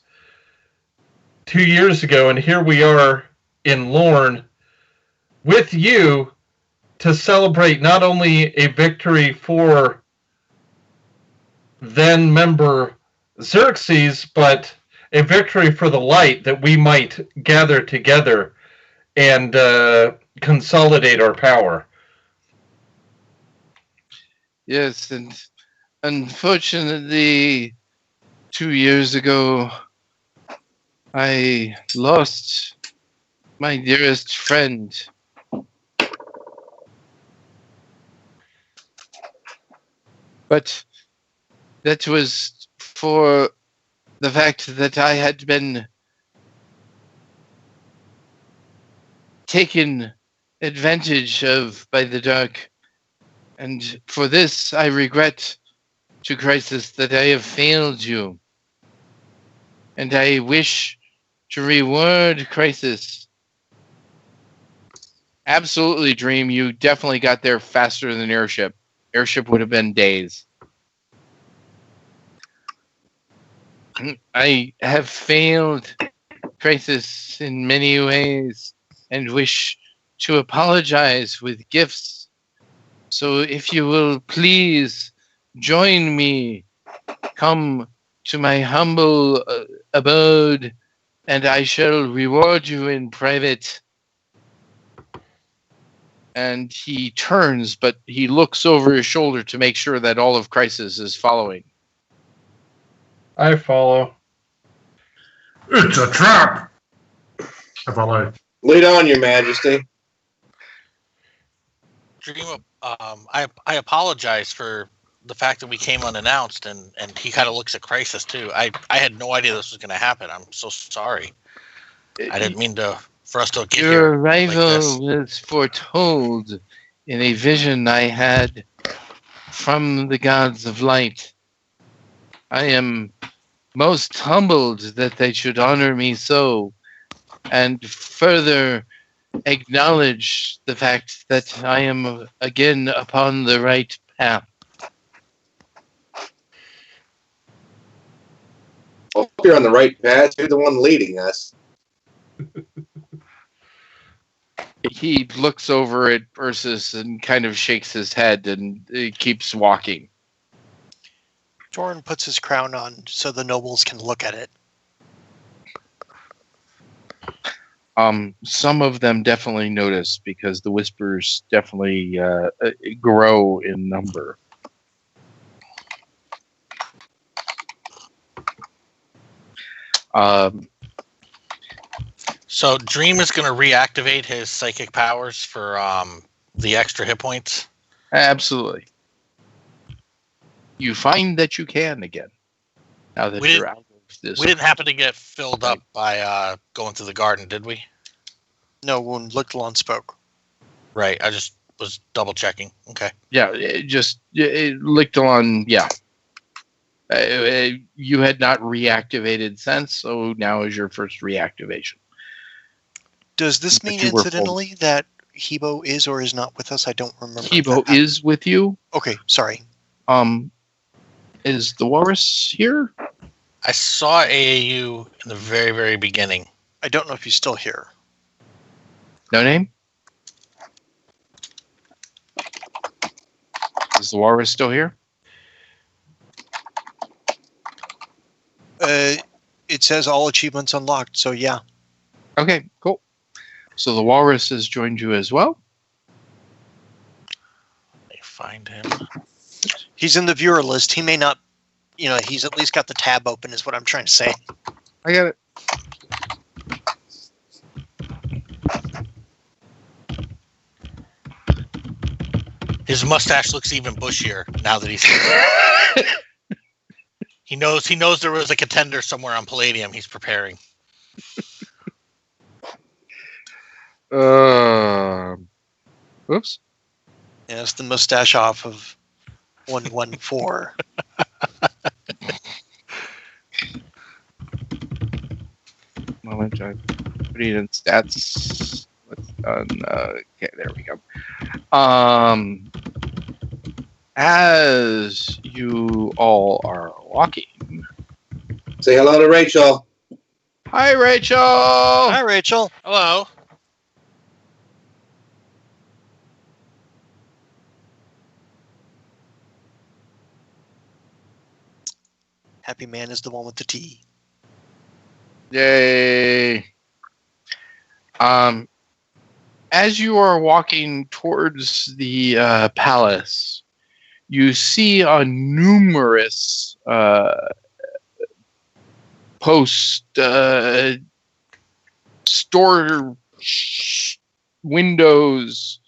2 years ago, and here we are in Lorne with you to celebrate not only a victory for then member Xerxes, but a victory for the light, that we might gather together and consolidate our power. Yes, and unfortunately, 2 years ago, I lost my dearest friend. But that was for the fact that I had been taken advantage of by the dark. And for this, I regret to Crisis that I have failed you. And I wish to reward Crisis. Absolutely, Dream. You definitely got there faster than Airship. Airship would have been days. I have failed Crisis in many ways and wish to apologize with gifts. So if you will please join me, come to my humble abode, and I shall reward you in private. And he turns, but he looks over his shoulder to make sure that all of Crisis is following. I follow. It's a trap. I follow. Lead on, Your Majesty. Dream of, I apologize for the fact that we came unannounced, and he kind of looks at Crisis too. I had no idea this was going to happen. I'm so sorry. I didn't mean for us to get here. Your arrival like this. was foretold in a vision I had from the gods of light. I am most humbled that they should honor me so, and further acknowledge the fact that I am again upon the right path. Hope you're on the right path. You're the one leading us. He looks over at Ursus and kind of shakes his head and keeps walking. Jordan puts his crown on so the nobles can look at it. Some of them definitely notice because the whispers definitely grow in number. So Dream is going to reactivate his psychic powers for the extra hit points. Absolutely. You find that you can again. Now that you're out of this. We didn't happen to get filled up by going through the garden, did we? No, when Lictalon spoke. Right. I just was double checking. Okay. Yeah, it licked on. Yeah. You had not reactivated since, so now is your first reactivation. Does this mean incidentally that Hebo is or is not with us? I don't remember. Hebo is with you. Okay, sorry. Is the walrus here? I saw AAU in the very, very beginning. I don't know if he's still here. No name? Is the walrus still here? It says all achievements unlocked, so yeah. Okay, cool. So the walrus has joined you as well? Let me find him. He's in the viewer list. He may not, he's at least got the tab open is what I'm trying to say. I got it. His mustache looks even bushier now that he's He knows there was a contender somewhere on Palladium. He's preparing. Oops. Yeah, it's the mustache off of 114. Moment, I put it in stats. What's done? Okay, there we go. As you all are walking, Say hello to Rachel. hi Rachel. Hi, Rachel. Hello. Happy Man is the one with the T. Yay. As you are walking towards the palace, you see numerous post store windows,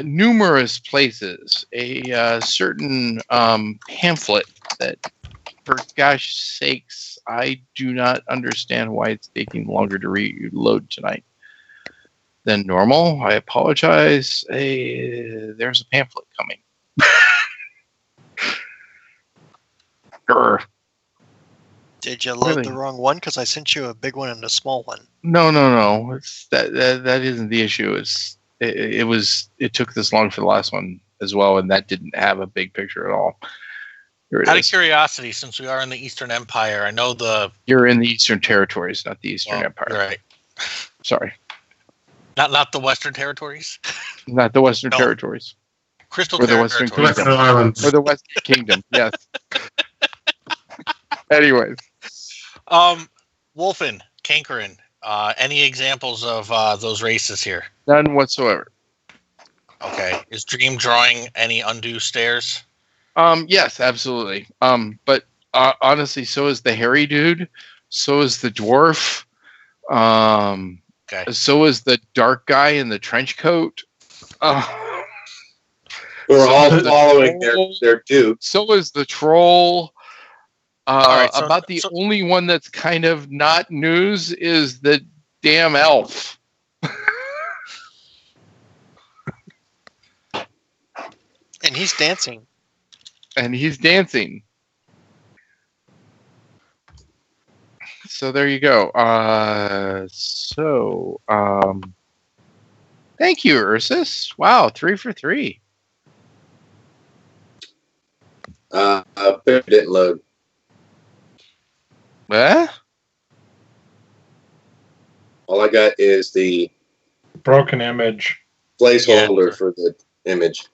numerous places. A certain pamphlet that, for gosh sakes, I do not understand why it's taking longer to reload tonight than normal. I apologize. There's a pamphlet coming. Grr. Did you load Really? the wrong one? Because I sent you a big one and a small one. No. It's that isn't the issue. It took this long for the last one as well, and that didn't have a big picture at all. Here it Out of is. curiosity, since we are in the Eastern Empire, I know You're in the Eastern Territories, not the Eastern Empire. You're right. Sorry, Not the Western Territories. not the Western No. Territories. Crystal Or the Western Territories. Kingdom. Western Islands. Or the Western Kingdom. Yes. Anyways, Wolfen, Kankerin. Any examples of those races here? none whatsoever. Okay. Is Dream drawing any undue stares? Yes, absolutely. But honestly, so is the hairy dude. So is the dwarf. Okay. So is the dark guy in the trench coat. We're all So- following their dude. So is the troll. right, About the only one that's kind of not news is the damn elf. And he's dancing. And he's dancing. So there you go. Thank you, Ursus. Wow, 3 for 3. It didn't load. Eh? All I got is the Broken image. placeholder for the image.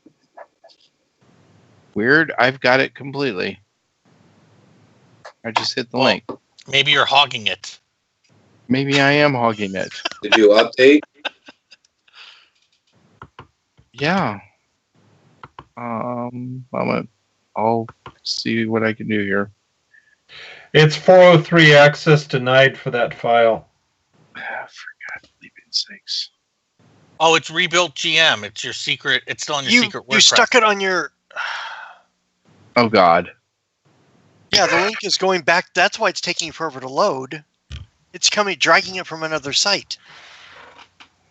Weird. I've got it completely. I just hit the link. Maybe you're hogging it. Maybe I am hogging it. Did you update? Yeah. I'll see what I can do here. It's 403 access denied for that file. sakes. Oh, it's rebuilt GM. It's your secret. It's still on your secret WordPress. You stuck it on your. Oh God. Yeah, the link is going back. That's why it's taking forever to load. It's dragging it from another site.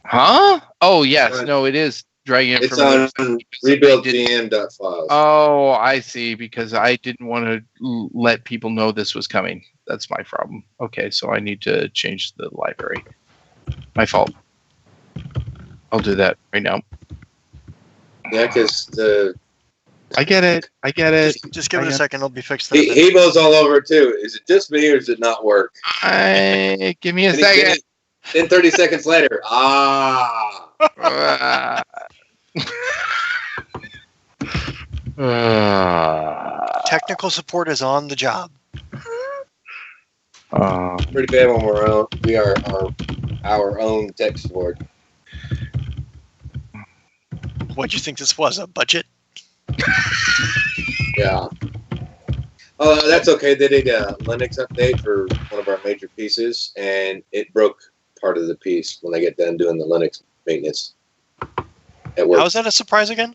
Huh? Oh yes, no, it is dragging it It's from another on site. rebuildgm.files. Oh, I see. Because I didn't want to let people know this was coming. That's my problem. Okay, so I need to change the library. My fault. I'll do that right now. Yeah, because I get it. Just give it a second. It'll be fixed. he mows all over it too. Is it just me or does it not work? Give me a second. Then 30 seconds later, Technical support is on the job. pretty bad when we are our own tech support. What'd you think this was? A budget? Yeah. That's okay. They did a Linux update for one of our major pieces, and it broke part of the piece when they get done doing the Linux maintenance at work. How is that a surprise again?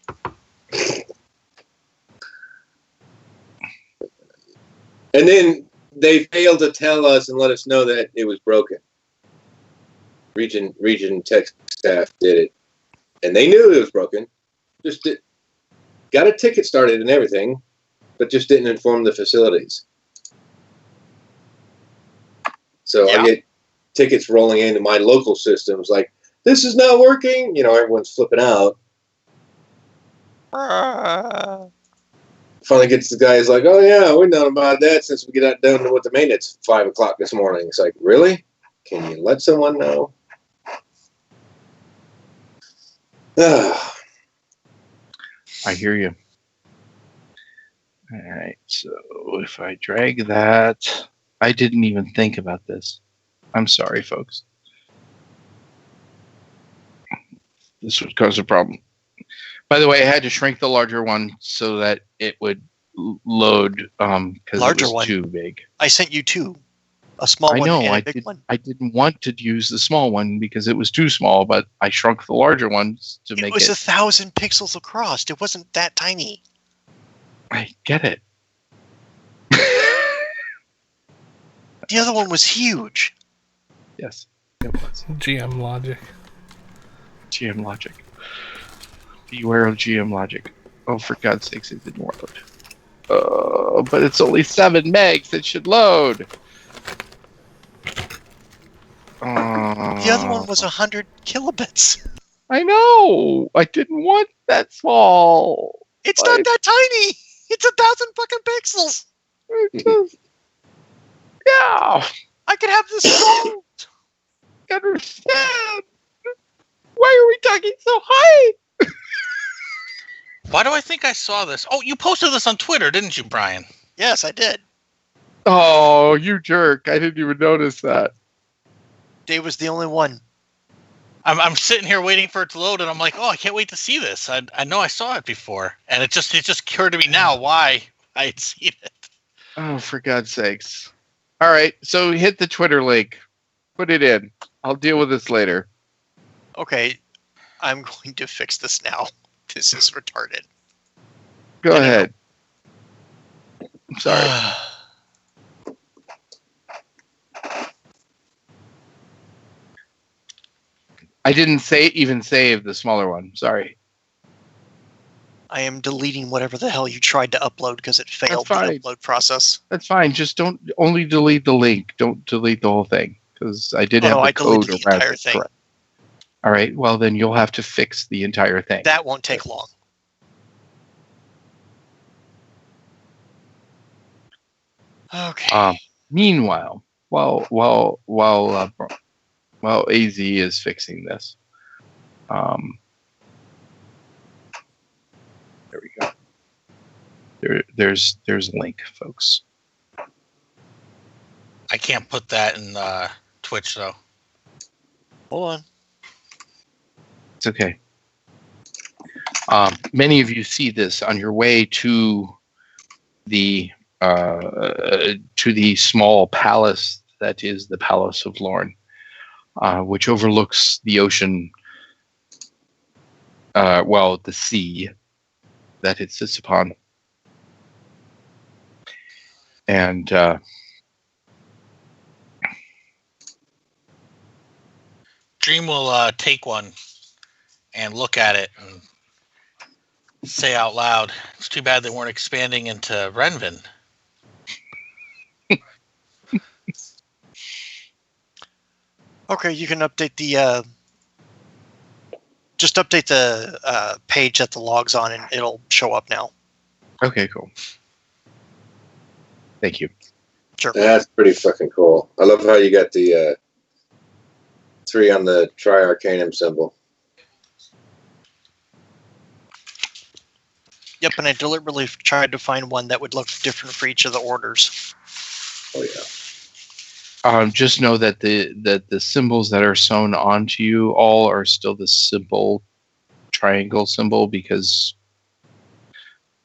And then they failed to tell us and let us know that it was broken. Region tech staff did it, and they knew it was broken. Got a ticket started and everything, but just didn't inform the facilities. So yeah. I get tickets rolling into my local systems like, this is not working. You know, everyone's flipping out. Finally gets the guys like, oh yeah, we've known about that since we got done with the maintenance at 5 o'clock this morning. It's like, really? Can you let someone know? I hear you. All right, so if I drag that, I didn't even think about this. I'm sorry, folks. This would cause a problem. By the way, I had to shrink the larger one so that it would load because it was too big. I sent you two. A small one and a big one. I didn't want to use the small one because it was too small, but I shrunk the larger ones to make it. It was 1,000 pixels across. It wasn't that tiny. I get it. The other one was huge. Yes. It was GM logic. GM logic. Beware of GM logic. Oh, for God's sakes, it didn't load. But it's only 7 megs. It should load. The other one was 100 kilobits. I know. I didn't want that small. It's not that tiny. It's 1,000 fucking pixels. Yeah. I could have this solved. Understand. Why are we talking so high? Why do I think I saw this? Oh, you posted this on Twitter, didn't you, Brian? Yes, I did. Oh, you jerk. I didn't even notice that. Dave was the only one. I'm sitting here waiting for it to load, and I'm like, oh, I can't wait to see this. I know I saw it before, and it just occurred to me now why I had seen it. Oh, for God's sakes. All right, so hit the Twitter link. Put it in. I'll deal with this later. Okay, I'm going to fix this now. This is retarded. Go ahead. I'm sorry. I didn't even save the smaller one. Sorry. I am deleting whatever the hell you tried to upload because it failed the upload process. That's fine. Just don't only delete the link. Don't delete the whole thing because I did have the code deleted around the entire it. thing. Correct. All right. Well, then you'll have to fix the entire thing. That won't take long. Okay. Meanwhile, while AZ is fixing this, there we go. There's a link, folks. I can't put that in Twitch though. Hold on. It's okay. Many of you see this on your way to the small palace that is the Palace of Lorne. which overlooks the ocean. The sea that it sits upon. And Dream will take one and look at it and say out loud, "It's too bad they weren't expanding into Renvin." Okay, you can update the just update the page that the log's on, and it'll show up now. okay, cool. Thank you. Sure. That's pretty fucking cool. I love how you got the 3 on the Tri-Arcanum symbol. Yep, and I deliberately tried to find one that would look different for each of the orders. Oh yeah. Just know that the symbols that are sewn onto you all are still the simple triangle symbol, because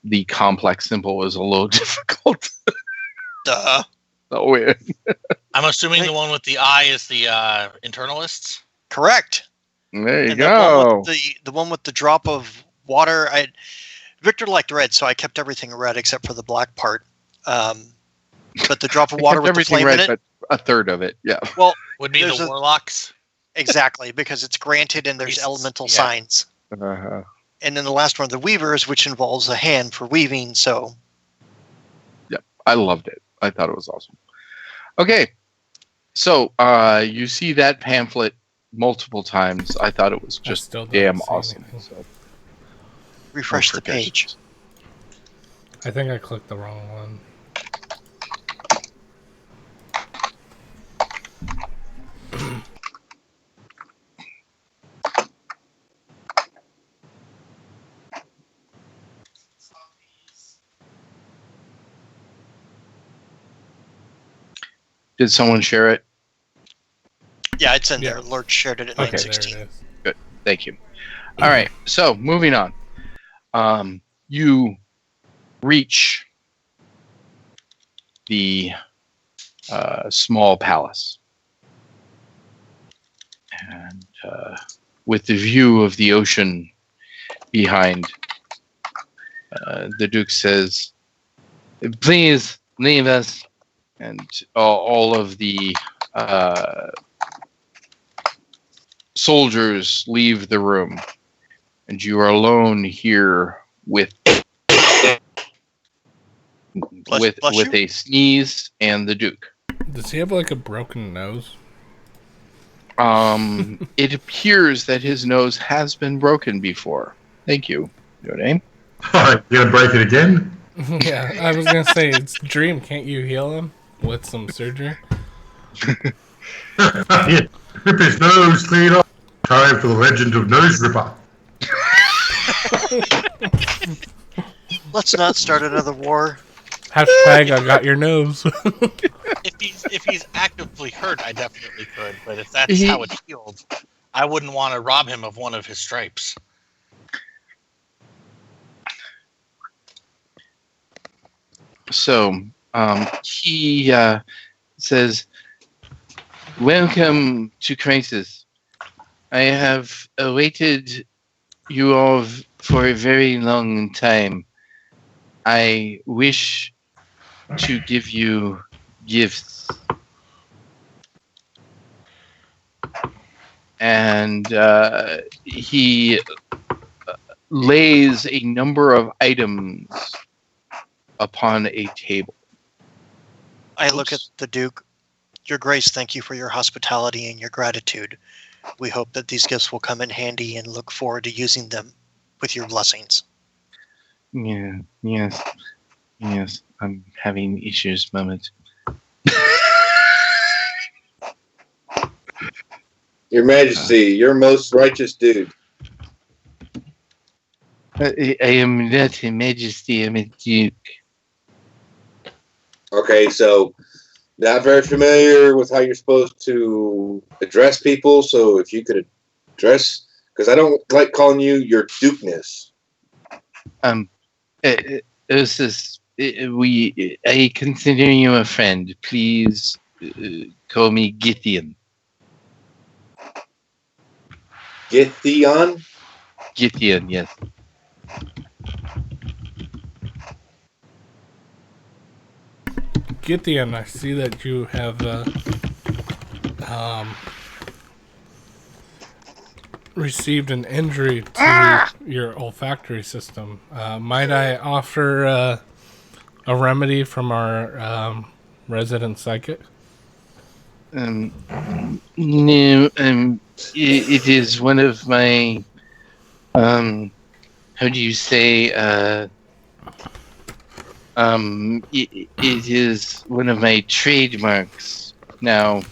the complex symbol is a little difficult. Duh. Oh, weird. I'm assuming the one with the eye is the internalists. Correct. There you And go. the one with the drop of water. Victor liked red, so I kept everything red except for the black part. But the drop of water with the everything flame red, in it. but a third of it. Yeah. Well, Would be there's the warlocks. exactly, because it's granted and there's Priests, elemental yeah. signs. Uh-huh. And then the last one, the weavers, which involves a hand for weaving. So I loved it. I thought it was awesome. Okay. So you see that pamphlet multiple times. I thought it was I just still don't damn see awesome. anything. So, refresh the page. I think I clicked the wrong one. did someone share it? Yeah, it's in Yeah. there. Lord shared it at Okay, there 9:16. it is. Thank you. All right. So moving on. You reach the small palace, and with the view of the ocean behind, the Duke says, "Please leave us." And all of the soldiers leave the room, and you are alone here with Bless you. a sneeze and the Duke. Does he have like a broken nose? It appears that his nose has been broken before. Thank you. Your name? You gonna break it again? Yeah, I was gonna say it's Dream. Can't you heal him with some surgery? Yeah. Rip his nose clean off. Time for the legend of Nose Ripper. Let's not start another war. Hashtag I got your nose. If he's actively hurt, I definitely could. But if that's how it's healed, I wouldn't want to rob him of one of his stripes. So he says, "Welcome to Crisis. I have awaited you all for a very long time. I wish to give you gifts." And he lays a number of items upon a table. I look at the Duke. Your Grace, thank you for your hospitality and your gratitude. We hope that these gifts will come in handy and look forward to using them with your blessings. Yeah, yes. I'm having issues moment. Your Majesty, your most righteous dude. I am not a majesty, I'm a duke. Okay, so not very familiar with how you're supposed to address people. So if you could address, because I don't like calling you your dukeness. This is, I consider you a friend. Please call me Gideon. Githyon? Githyan, yes. Gideon, I see that you have received an injury to your olfactory system. Might I offer a remedy from our resident psychic? No, it is one of my, how do you say, it is one of my trademarks. Now,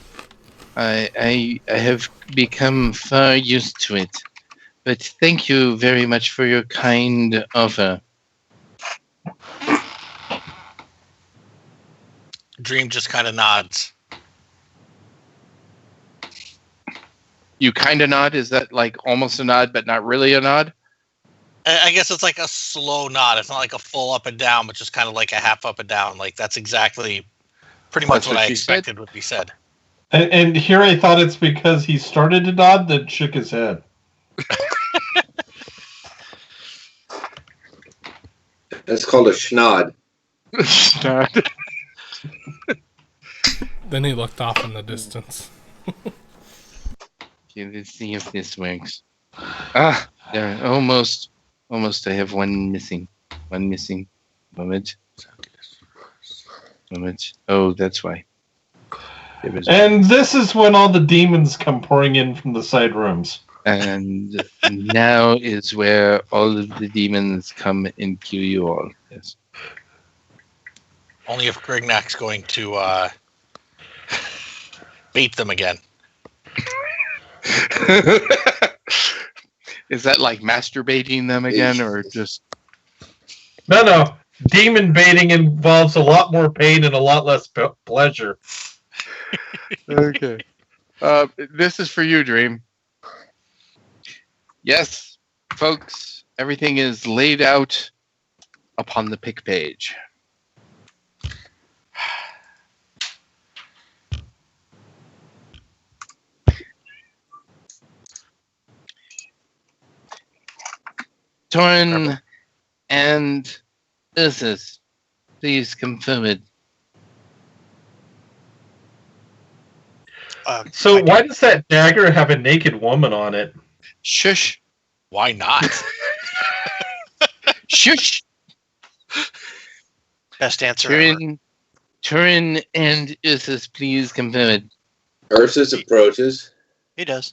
I have become far used to it, but thank you very much for your kind offer. Dream just kind of nods. You kind of nod? Is that like almost a nod, but not really a nod? I guess it's like a slow nod. It's not like a full up and down, but just kind of like a half up and down. Like that's exactly pretty much That's what what I she said? expected would be said. And here I thought it's because he started to nod, then shook his head. That's called a schnod. Nod. Then he looked off in the distance. Okay, let's see if this works. Ah, there. Almost. I have one missing. Moment. Oh, that's why. And this is when all the demons come pouring in from the side rooms. And now is where all of the demons come and kill you all. Yes. Only if Grignac's going to bait them again. Is that like masturbating them again, or just? No. Demon baiting involves a lot more pain and a lot less pleasure. Okay. This is for you, Dream. Yes, folks, everything is laid out upon the pick page. Torn and Ursus, please confirm it. So why does that dagger have a naked woman on it? Shush. Why not? Shush. Best answer ever. Turin and Ursus, please confirm it. Ursus approaches. He does.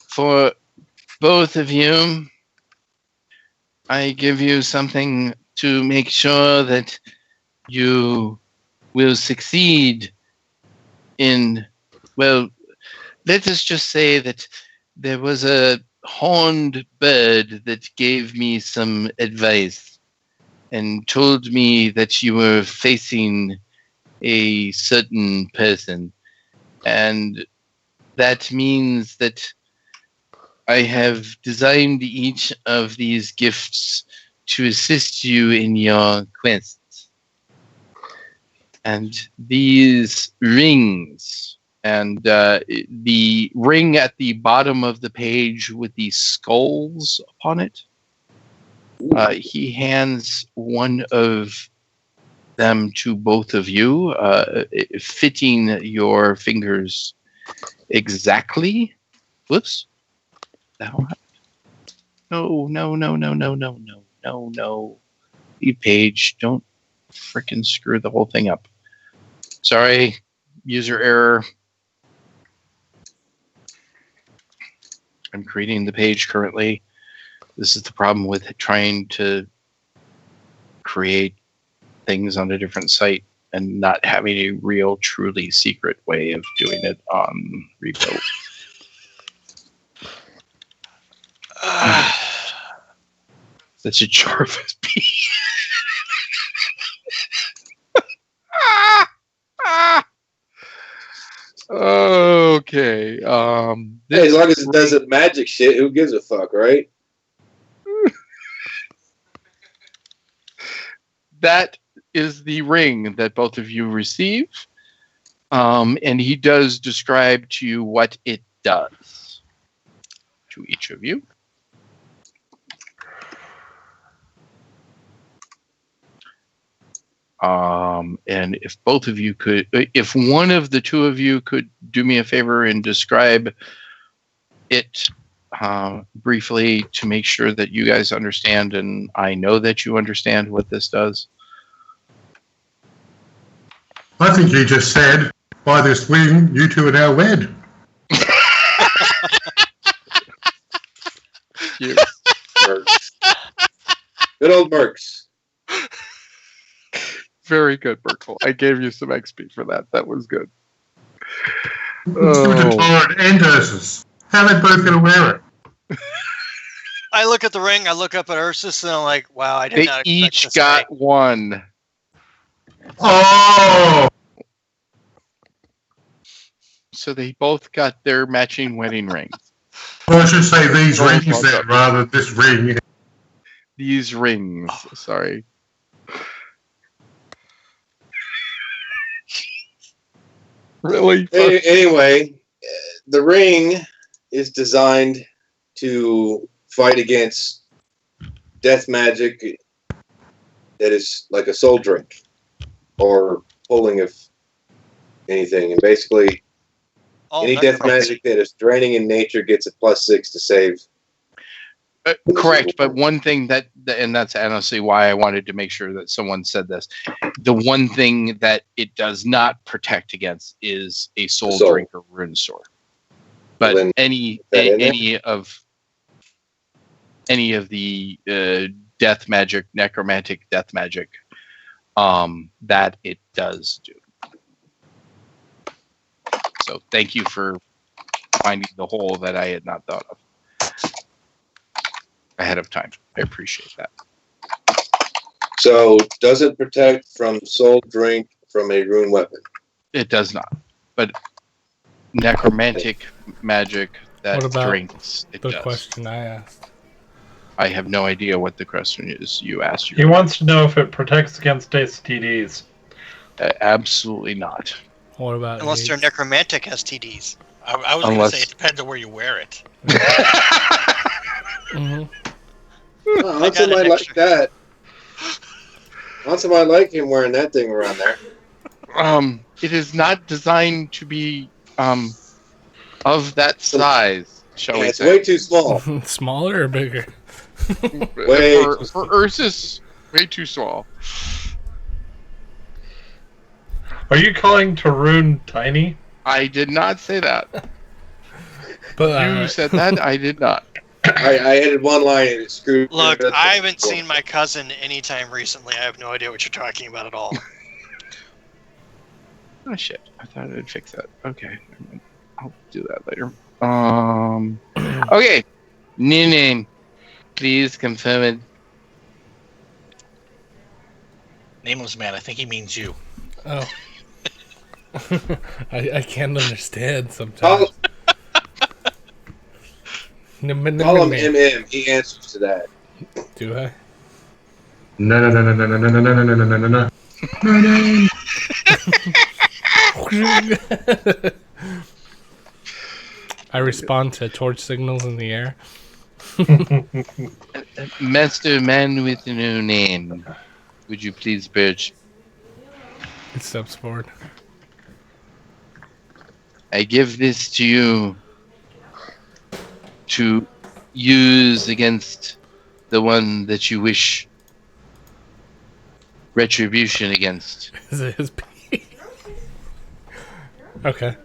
For both of you, I give you something to make sure that you will succeed in, well, let us just say that there was a horned bird that gave me some advice and told me that you were facing a certain person. And that means that I have designed each of these gifts to assist you in your quest. And these rings, and the ring at the bottom of the page with the skulls upon it, he hands one of them to both of you, fitting your fingers exactly. Whoops. No. The page. Don't frickin' screw the whole thing up. Sorry. User error. I'm creating the page currently. This is the problem with trying to create things on a different site and not having a real, truly secret way of doing it on Rebuild. That's a Jarvis P. Okay. Hey, as long as it doesn't magic shit, who gives a fuck, right? That is the ring that both of you receive. And he does describe to you what it does to each of you. And if both of you could, if one of the two of you could do me a favor and describe it briefly to make sure that you guys understand, and I know that you understand what this does. I think you just said, by this ring, you two are now wed. You. Mercs. Good old Mercs. Very good, Burkle. I gave you some XP for that. That was good. Suited Torrid and Ursus. How are they both going to wear it? I look at the ring, I look up at Ursus, and I'm like, wow, I did They not expect each this got ring. one. Oh! So they both got their matching wedding rings. Well, I should say these Oh, rings well then, done. rather than this ring. These rings. Sorry. Really? Anyway, the ring is designed to fight against death magic that is like a soul drink or pulling of anything. And basically, All any necromancy. death magic that is draining in nature gets a +6 to save. Correct, but one thing and that's honestly why I wanted to make sure that someone said this. The one thing that it does not protect against is a soul drink or rune sword. But Well, then, any of the death magic, necromantic death magic, that it does do. So thank you for finding the hole that I had not thought of ahead of time. I appreciate that. So, does it protect from soul drink from a rune weapon? It does not. But necromantic magic that What about drinks, it The does. question I asked. I have no idea what the question is you asked. He wants to know if it protects against STDs. Absolutely not. What about Unless they're AIDS? necromantic STDs. I was going to say it depends on where you wear it. Mhm. Oh, not somebody like extra. that. Not somebody like him wearing that thing around there. It is not designed to be of that size, shall Yeah, we it's say? way too small. Smaller or bigger? Way too for small. Ursus, way too small. Are you calling Tarun tiny? I did not say that. But You said that. I did not. I added one line and it screwed. Look, it. I haven't seen my cousin anytime recently. I have no idea what you're talking about at all. Oh shit! I thought I'd fix that. Okay, I'll do that later. Okay, new name. Please confirm it. Nameless man, I think he means you. Oh. I can't understand Call, sometimes. call him MM. He answers to that. Do I? No. I respond to torch signals in the air. Master man with no name. Would you please birch? It steps forward. I give this to you to use against the one that you wish retribution against. Is it his pee? Okay.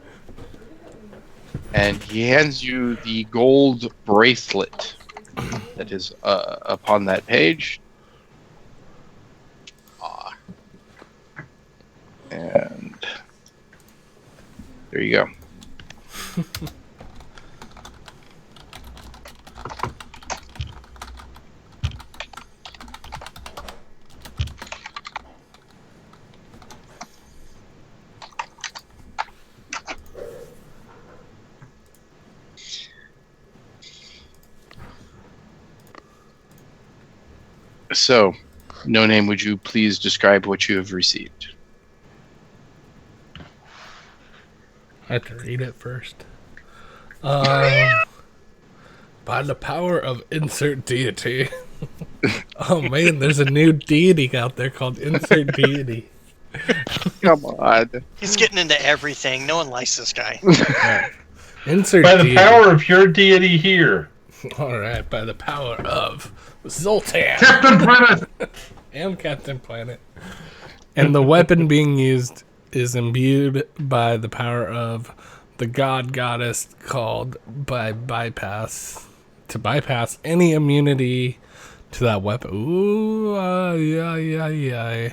And he hands you the gold bracelet that is upon that page. And there you go. So, No Name, would you please describe what you have received? I have to read it first. By the power of insert deity. Oh man, there's a new deity out there called insert deity. Come on. He's getting into everything. No one likes this guy. Right. Insert By the deity. power of your deity here. Alright, by the power of Zoltan Captain Planet! and Captain Planet. And the weapon being used is imbued by the power of the god goddess called by bypass. To bypass any immunity to that weapon. Ooh, yeah. You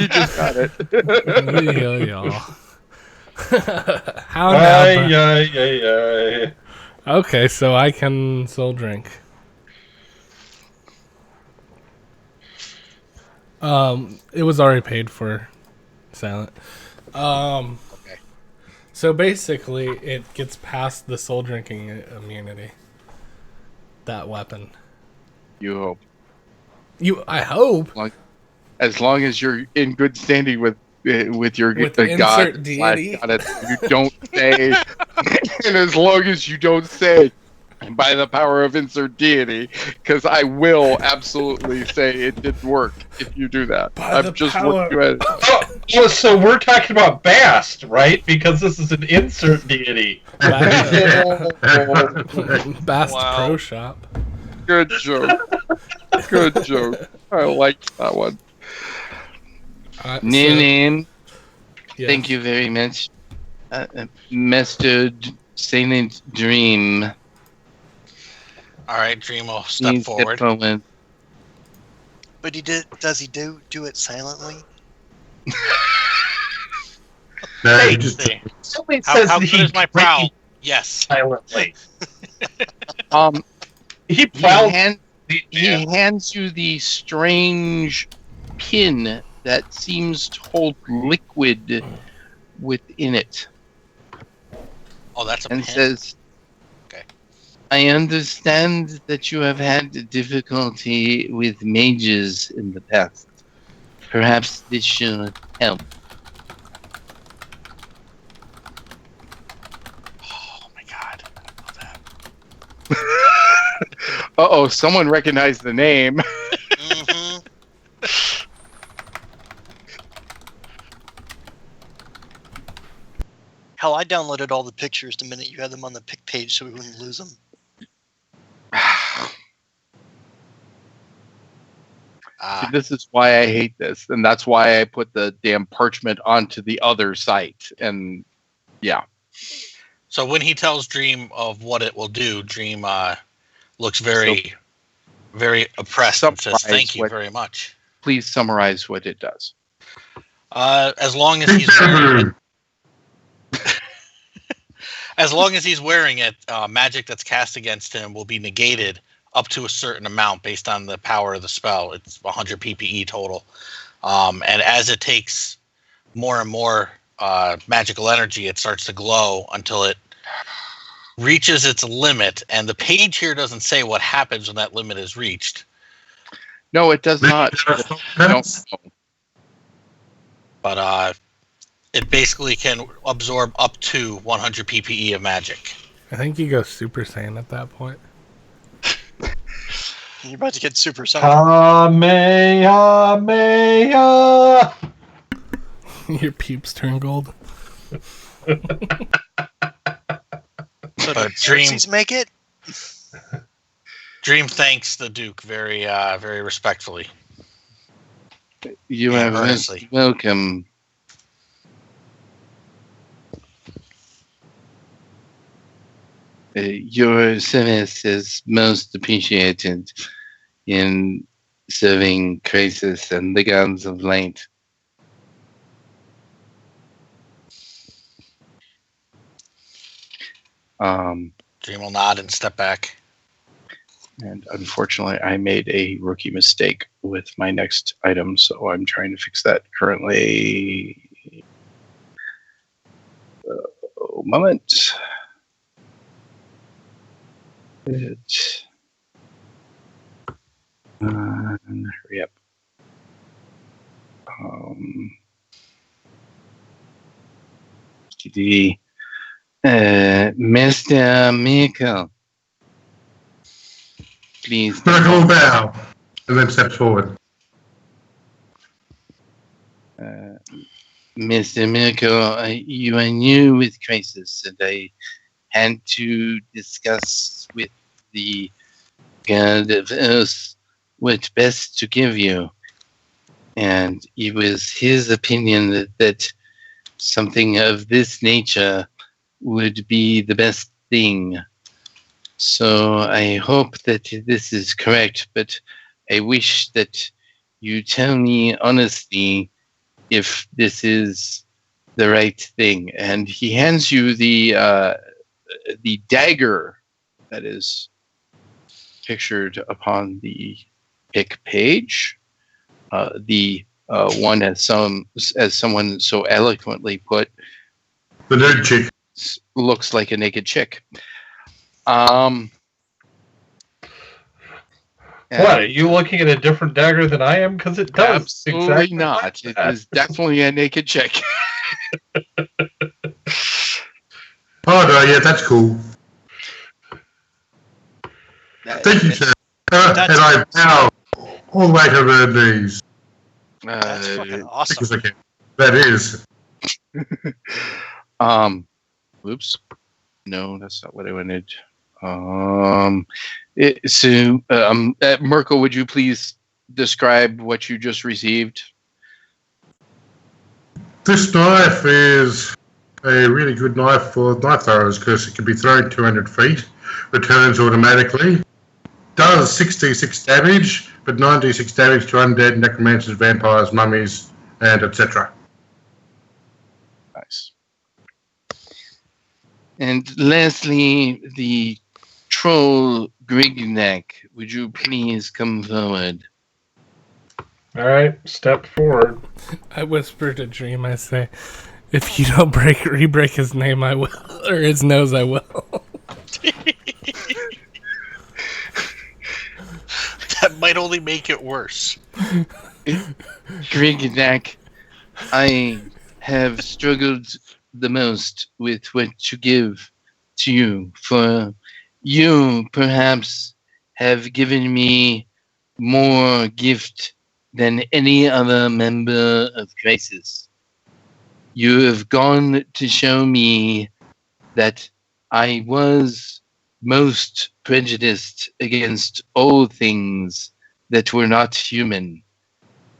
just got it. Yeah. How now? Ay. Okay, so I can soul drink. It was already paid for, Silent. Okay. So basically, it gets past the soul drinking immunity. That weapon. You hope. I hope. As long as you're in good standing with your With the god insert deity. goddess, you don't say, and as long as you don't say, by the power of insert deity, because I will absolutely say it didn't work if you do that. By the I'm just power- looking at it. Oh, so we're talking about Bast, right? Because this is an insert deity. Bast Wow. Pro Shop. Good joke. Good joke. I liked that one. Name. Yes. Thank you very much, Master Silent Dream. All right, Dream will step Please forward. But does he do it silently? No, Hey, he just See. Somebody How, says how that good he is my drinks prowl? Yes. silently. He He, prowls. he hands you the strange pin that seems to hold liquid within it, Oh, that's a and pin. says, Okay. I understand that you have had difficulty with mages in the past. Perhaps this should help. Oh my god. I love that. Uh-oh, someone recognized the name. Mm-hmm. Hell, I downloaded all the pictures the minute you had them on the pic page so we wouldn't lose them. Ah, This is why I hate this, and that's why I put the damn parchment onto the other site. And yeah, so when he tells Dream of what it will do, Dream looks very, very oppressed and says, Summarize "Thank you what- very much." please summarize what it does. As long as he's wearing it, as long as he's wearing it, magic that's cast against him will be negated up to a certain amount based on the power of the spell. It's 100 PPE total, and as it takes more and more magical energy, it starts to glow until it reaches its limit. And the page here doesn't say what happens when that limit is reached, No, it does not. I don't know. but it basically can absorb up to 100 PPE of magic. I think you go Super Saiyan at that point. You're about to get super summoned. Kamehameha! Your peeps turn gold. So But did Dream- Xerxes make it? Dream thanks the Duke very, very respectfully. You Yeah, are most earnestly. welcome. Your service is most appreciated in serving Crisis and the Gods of Light. Dream will nod and step back. And unfortunately, I made a rookie mistake with my next item, so I'm trying to fix that currently. Moment. It. Hurry up. today. Master Miracle, please. Miracle bow, and then steps forward. Mr. Miracle, you are new with Crisis, and I had to discuss with the God of Earth what best to give you. And it was his opinion that something of this nature would be the best thing. So I hope that this is correct, but I wish that you tell me honestly if this is the right thing. And he hands you the dagger that is pictured upon the pick page. The one as someone so eloquently put, The nude chick. looks like a naked chick. What, are you looking at a different dagger than I am? Because it does. Absolutely exactly not. like It that. is definitely a naked chick. Oh, no, yeah, that's cool. Thank you, sir. And I bow all the way to the knees. That's fucking awesome. Because I can. That is. Oops. No, that's not what I wanted. Merkel, would you please describe what you just received? This knife is a really good knife for knife throwers because it can be thrown 200 feet, returns automatically, does 66 damage, but 96 damage to undead, necromancers, vampires, mummies, and etc. Nice. And lastly, the troll Grignac, would you please come forward? All right, step forward. I whisper to Dream, I say, if you don't re-break his name, I will. Or his nose, I will. That might only make it worse. Grignac, I have struggled the most with what to give to you, for you perhaps have given me more gift than any other member of Crisis. You have gone to show me that I was most prejudiced against all things that were not human.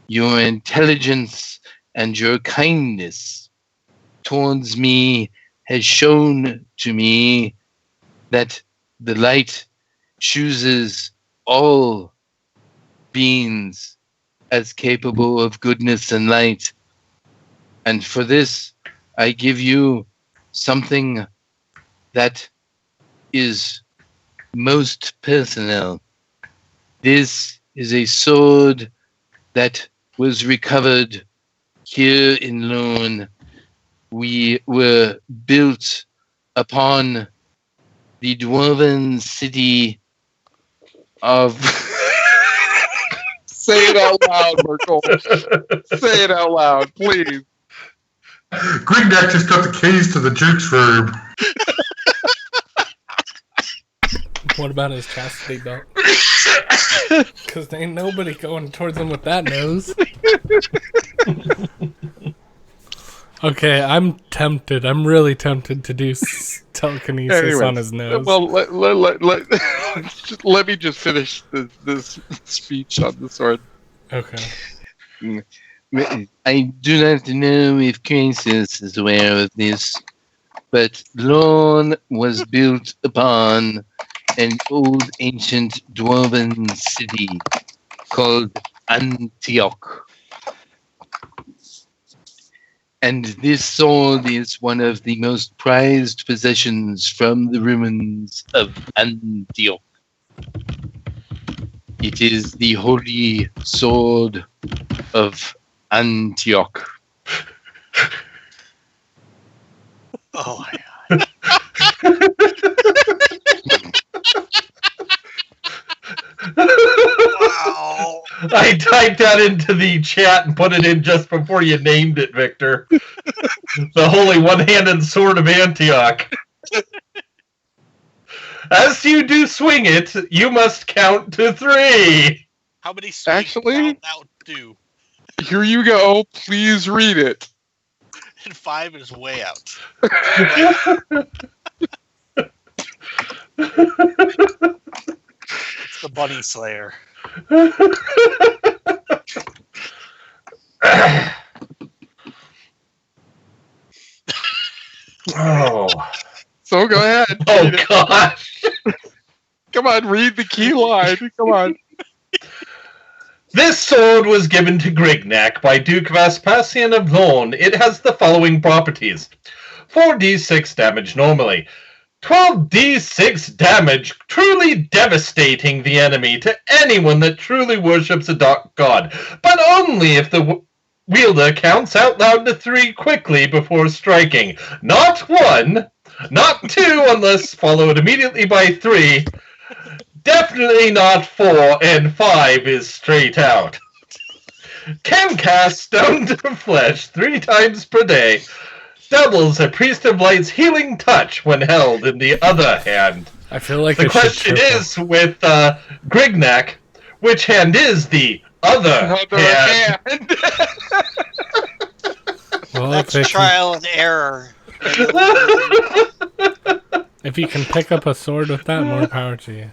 Your intelligence and your kindness towards me has shown to me that the light chooses all beings as capable of goodness and light. And for this, I give you something that is most personal. This is a sword that was recovered here in Lorne. We were built upon the dwarven city of... Say it out loud, Merkel. Say it out loud, please. Grignac just got the keys to the Duke's room. What about his chastity belt? Because there ain't nobody going towards him with that nose. Okay, I'm tempted. I'm really tempted to do telekinesis on his nose. Well, let me just finish this speech on the sword. Okay. I do not know if Crisis is aware of this, but Lorne was built upon an old ancient dwarven city called Antioch. And this sword is one of the most prized possessions from the ruins of Antioch. It is the holy sword of Antioch. Oh my god. Wow. I typed that into the chat and put it in just before you named it, Victor. The Holy One-Handed Sword of Antioch. As you do swing it, you must count to 3. How many swings Actually- out do? Here you go. Please read it. And 5 is way out. It's the Bunny Slayer. Oh. So go ahead. Oh, Read it. gosh. Come on, read the key line. Come on. This sword was given to Grignac by Duke Vespasian of Lorne. It has the following properties. 4d6 damage normally. 12d6 damage, truly devastating the enemy to anyone that truly worships a dark god, but only if the wielder counts out loud to 3 quickly before striking. Not 1, not 2 unless followed immediately by 3. Definitely not 4, and 5 is straight out. Can cast Stone to Flesh 3 times per day. Doubles a Priest of Light's healing touch when held in the other hand. I feel like The I should question triple. is, with Grignac, which hand is the other Other hand? hand. Well, That's if, trial and error. if you can pick up a sword with that, more power to you.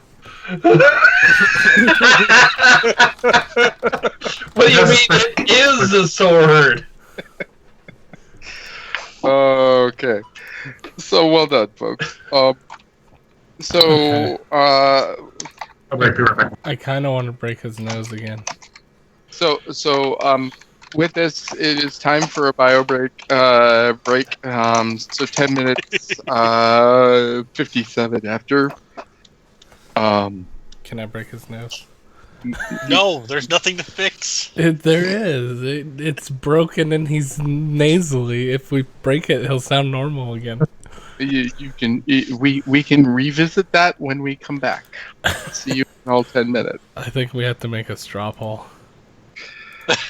What do you mean it is a sword? Okay. So well done, folks. Okay. I'll be right back. I kind of want to break his nose again. So with this, it is time for a bio break. So 10 minutes, 57 after. Can I break his nose? No, there's nothing to fix. There is. It's broken and he's nasally. If we break it, he'll sound normal again. We can revisit that when we come back. See you in all 10 minutes. I think we have to make a straw poll.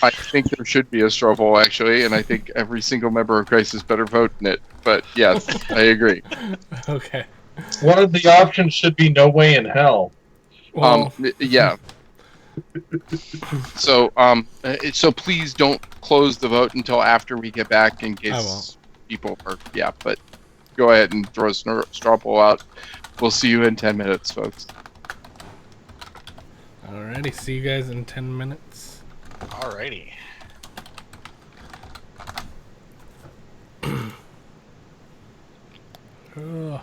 I think there should be a straw poll, actually, and I think every single member of Crisis better vote in it. But yes, I agree. Okay. One of the options should be no way in hell. Well, Yeah. So so please don't close the vote until after we get back in I case won't. people are. Yeah, but go ahead and throw a straw poll out. We'll see you in 10 minutes, folks. alrighty. See you guys in 10 minutes. Alrighty. Ugh.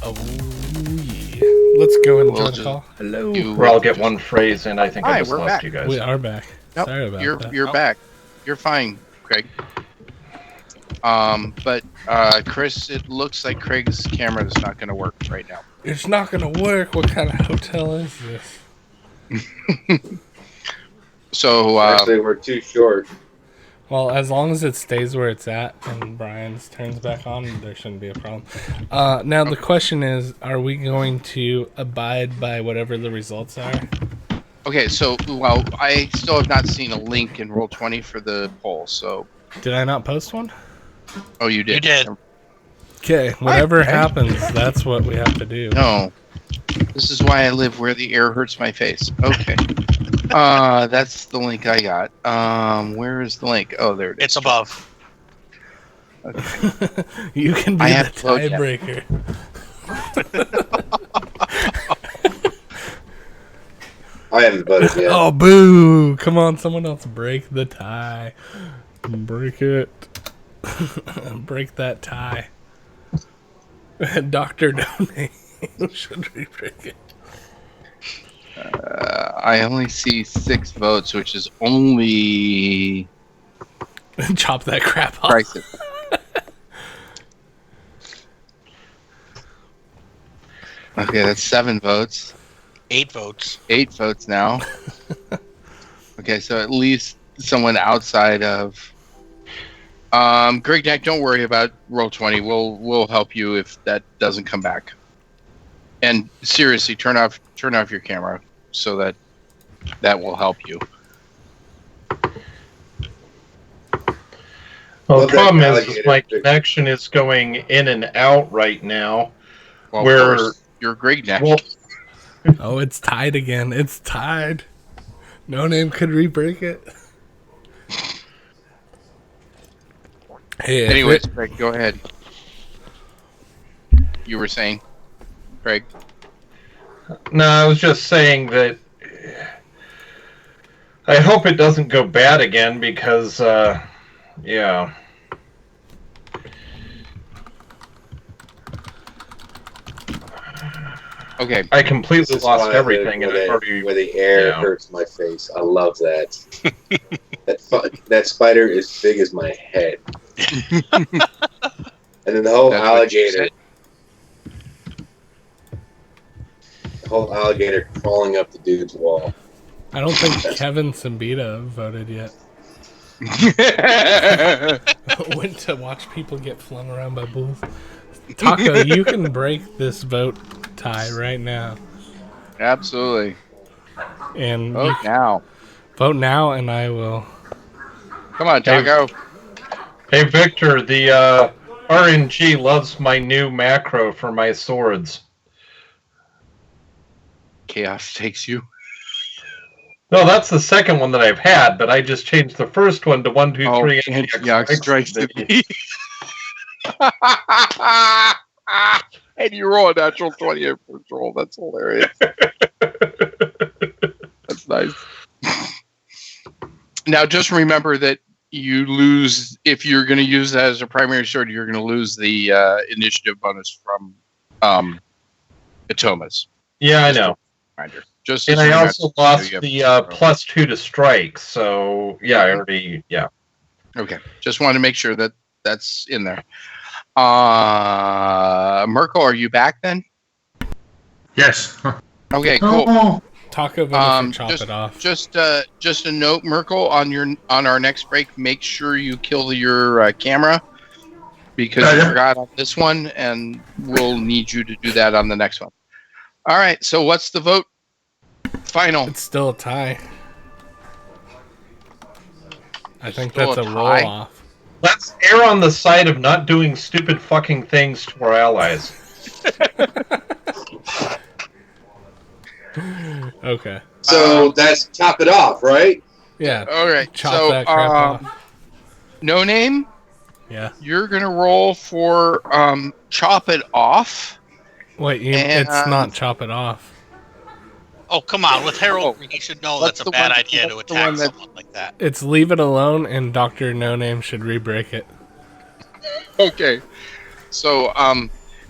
Oh, yeah. Let's go and We'll join the just call. Hello. do- Where I'll get one phrase in. I think Hi, I just we're lost back. you guys. We are back. Nope, Sorry about that. You're back. You're fine, Craig. But Chris, it looks like Craig's camera is not going to work right now. It's not going to work. What kind of hotel is this? So Actually, we're too short. Well, as long as it stays where it's at and Brian's turns back on, there shouldn't be a problem. Now, the question is, are we going to abide by whatever the results are? okay, so well, I still have not seen a link in Roll20 for the poll. So, Did I not post one? oh, you did. You did. Okay, whatever Hi. happens, that's what we have to do. No, this is why I live where the air hurts my face. Okay, that's the link I got. Where is the link? Oh, there it is. It's above. Okay. You can be I the have to vote yet. tiebreaker. I haven't voted yet. Oh, boo! Come on, someone else break the tie. Break it. Break that tie. Dr. Donate should we break it? I only see 6 votes, which is only Chop that crap off. crisis. Okay, that's 7 votes. 8 votes. 8 votes now. Okay, so at least someone outside of Greg Neck, don't worry about Roll20. We'll help you if that doesn't come back. And seriously, turn off your camera so that will help you. Well, Love the that problem is alligator my picture. connection is going in and out right now. Well, Where- of course, you're Greg Neck. Well, Oh, it's tied again. It's tied. No name could re-break it. Hey, Anyways, Greg, go ahead. You were saying, Greg? no, I was just saying that I hope it doesn't go bad again because, yeah. Okay. I completely This is lost why I everything, live and I've where already. the air yeah. hurts my face. I love that. That spider is big as my head. And then the whole That's what you alligator. said. The whole alligator crawling up the dude's wall. I don't think Kevin Simbita voted yet. Went to watch people get flung around by bulls. Taco, you can break this vote tie right now. Absolutely. And Vote now. vote now, and I will. Come on, Taco. Hey, Victor, the RNG loves my new macro for my swords. Chaos takes you. No, that's the second one that I've had, but I just changed the first one to 1, 2, 3. and NTX strikes the- the beat. And you roll a natural 20 at first roll. That's hilarious. That's nice. Now, just remember that you lose, if you're going to use that as a primary sword, you're going to lose the initiative bonus from Atomas. Yeah, I know. Reminder. Just And as a I reminder, also lost you have- the +2 to strike, so yeah, I already, yeah. Okay, just wanted to make sure that that's in there. Merkel, are you back then? Yes. Okay, cool. Oh, Taco voted for chop it off. Just a note, Merkel, on our next break, make sure you kill your camera because you Yeah. forgot on this one, and we'll need you to do that on the next one. All right. So what's the vote? Final. It's still a tie. I think Still that's a a tie? roll off. Let's err on the side of not doing stupid fucking things to our allies. Okay. So that's chop it off, right? Yeah. All right. Chop so that crap off. No name. Yeah. You're gonna roll for chop it off. Wait, And- it's not chop it off. Oh, come on. With heraldry, he should know What's that's a the bad one- idea to what's the attack one that- someone like that. It's leave it alone, and Dr. No Name should re-break it. Okay. So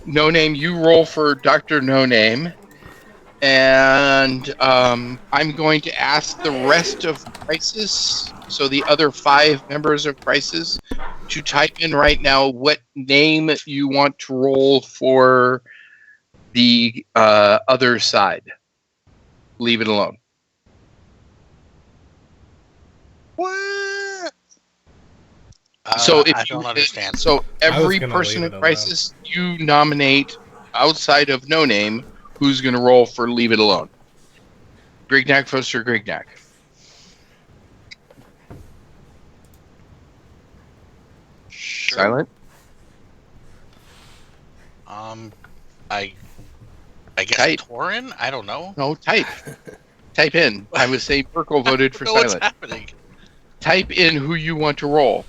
No Name, you roll for Dr. No Name. And I'm going to ask the rest of Crisis, so the other 5 members of Crisis, to type in right now what name you want to roll for the other side. Leave it alone. What? So if I don't understand. So every gonna person leave in it Crisis you nominate outside of No Name, who's going to roll for Leave It Alone? Grignac, Foster, Grignac. Sure. Silent? I guess Type. Torin? I don't know. No, type. Type in. I would say Burkle voted for I don't know what's Silent. happening. Type in who you want to roll.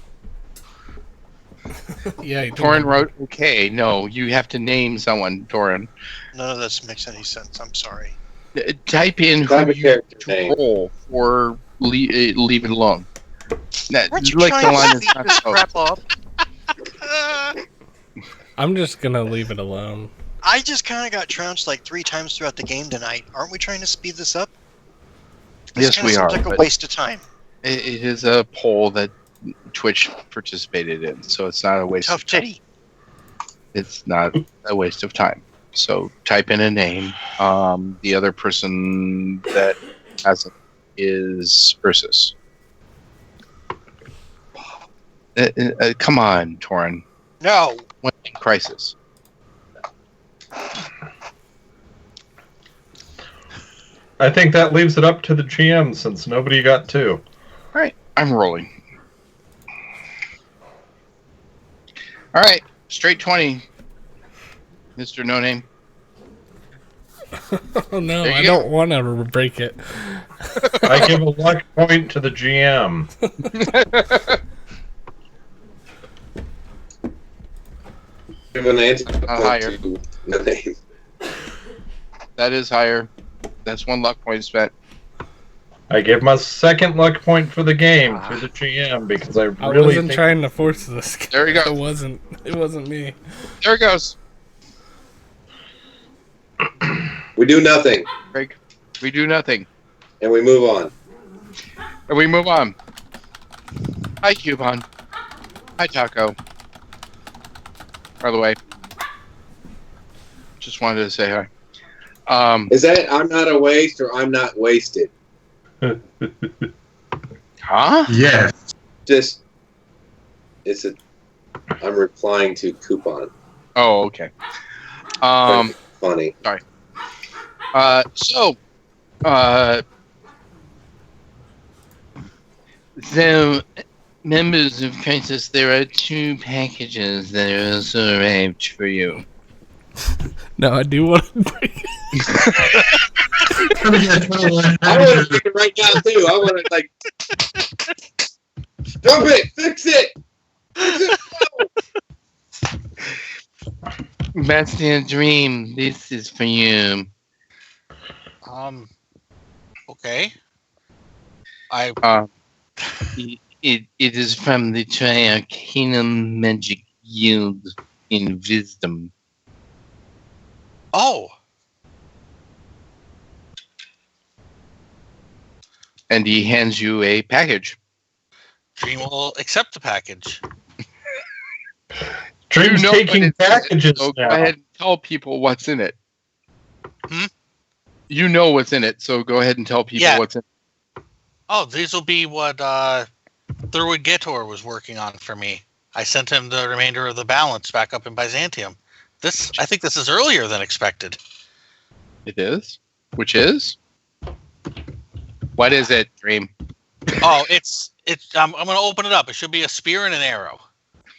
Yeah, Torin wrote, okay. No, you have to name someone, Torin. None of this makes any sense. I'm sorry. Type in Type who a you character want to name. roll for Leave It Alone. Weren't you Like trying the line to is speed not this spoken. crap up? I'm just gonna leave it alone. I just kind of got trounced like 3 times throughout the game tonight. Aren't we trying to speed this up? This Yes, kinda we seems are, like a but- waste of time. It is a poll that Twitch participated in, so it's not a waste Tough of time. titty. It's not a waste of time. So type in a name. The other person that hasn't is Ursus. Come on, Torin. No. One in Crisis. I think that leaves it up to the GM since nobody got 2. All right, I'm rolling. All right, straight 20, Mr. No Name. Oh no, There you I go. don't want to break it. I give a luck point to the GM. Give an answer Higher. to No Name. That is higher. That's 1 luck point spent. I give my second luck point for the game to the GM because I I really wasn't think trying to force this. There we go. It wasn't me. There it goes. We do nothing, Greg, we do nothing. and we move on. And we move on. Hi, Cubon. Hi, Taco. By the way, just wanted to say hi. Is that I'm not a waste or I'm not wasted? Huh? Yes. Just I'm replying to coupon. Oh, okay. Funny. So, members of Crisis, there are 2 packages that are also arrived for you. No, I do want to break it. I want to pick it right now too. I want to like dump it, fix it. Bastian Dream, this is for you. Okay. It is from the Triarcanum Magic Guild in Wisdom. Oh, And he hands you a package. Dream will accept the package. Dream's You know what taking it's in it, packages so now. go ahead and tell people what's in it. Hmm? You know what's in it, so go ahead and tell people Yeah. what's in it. Oh, these will be what Thurwood Getor was working on for me. I sent him the remainder of the balance back up in Byzantium. I think this is earlier than expected. It is? Which is? What is it, Dream? Oh, it's. I'm going to open it up. It should be a spear and an arrow.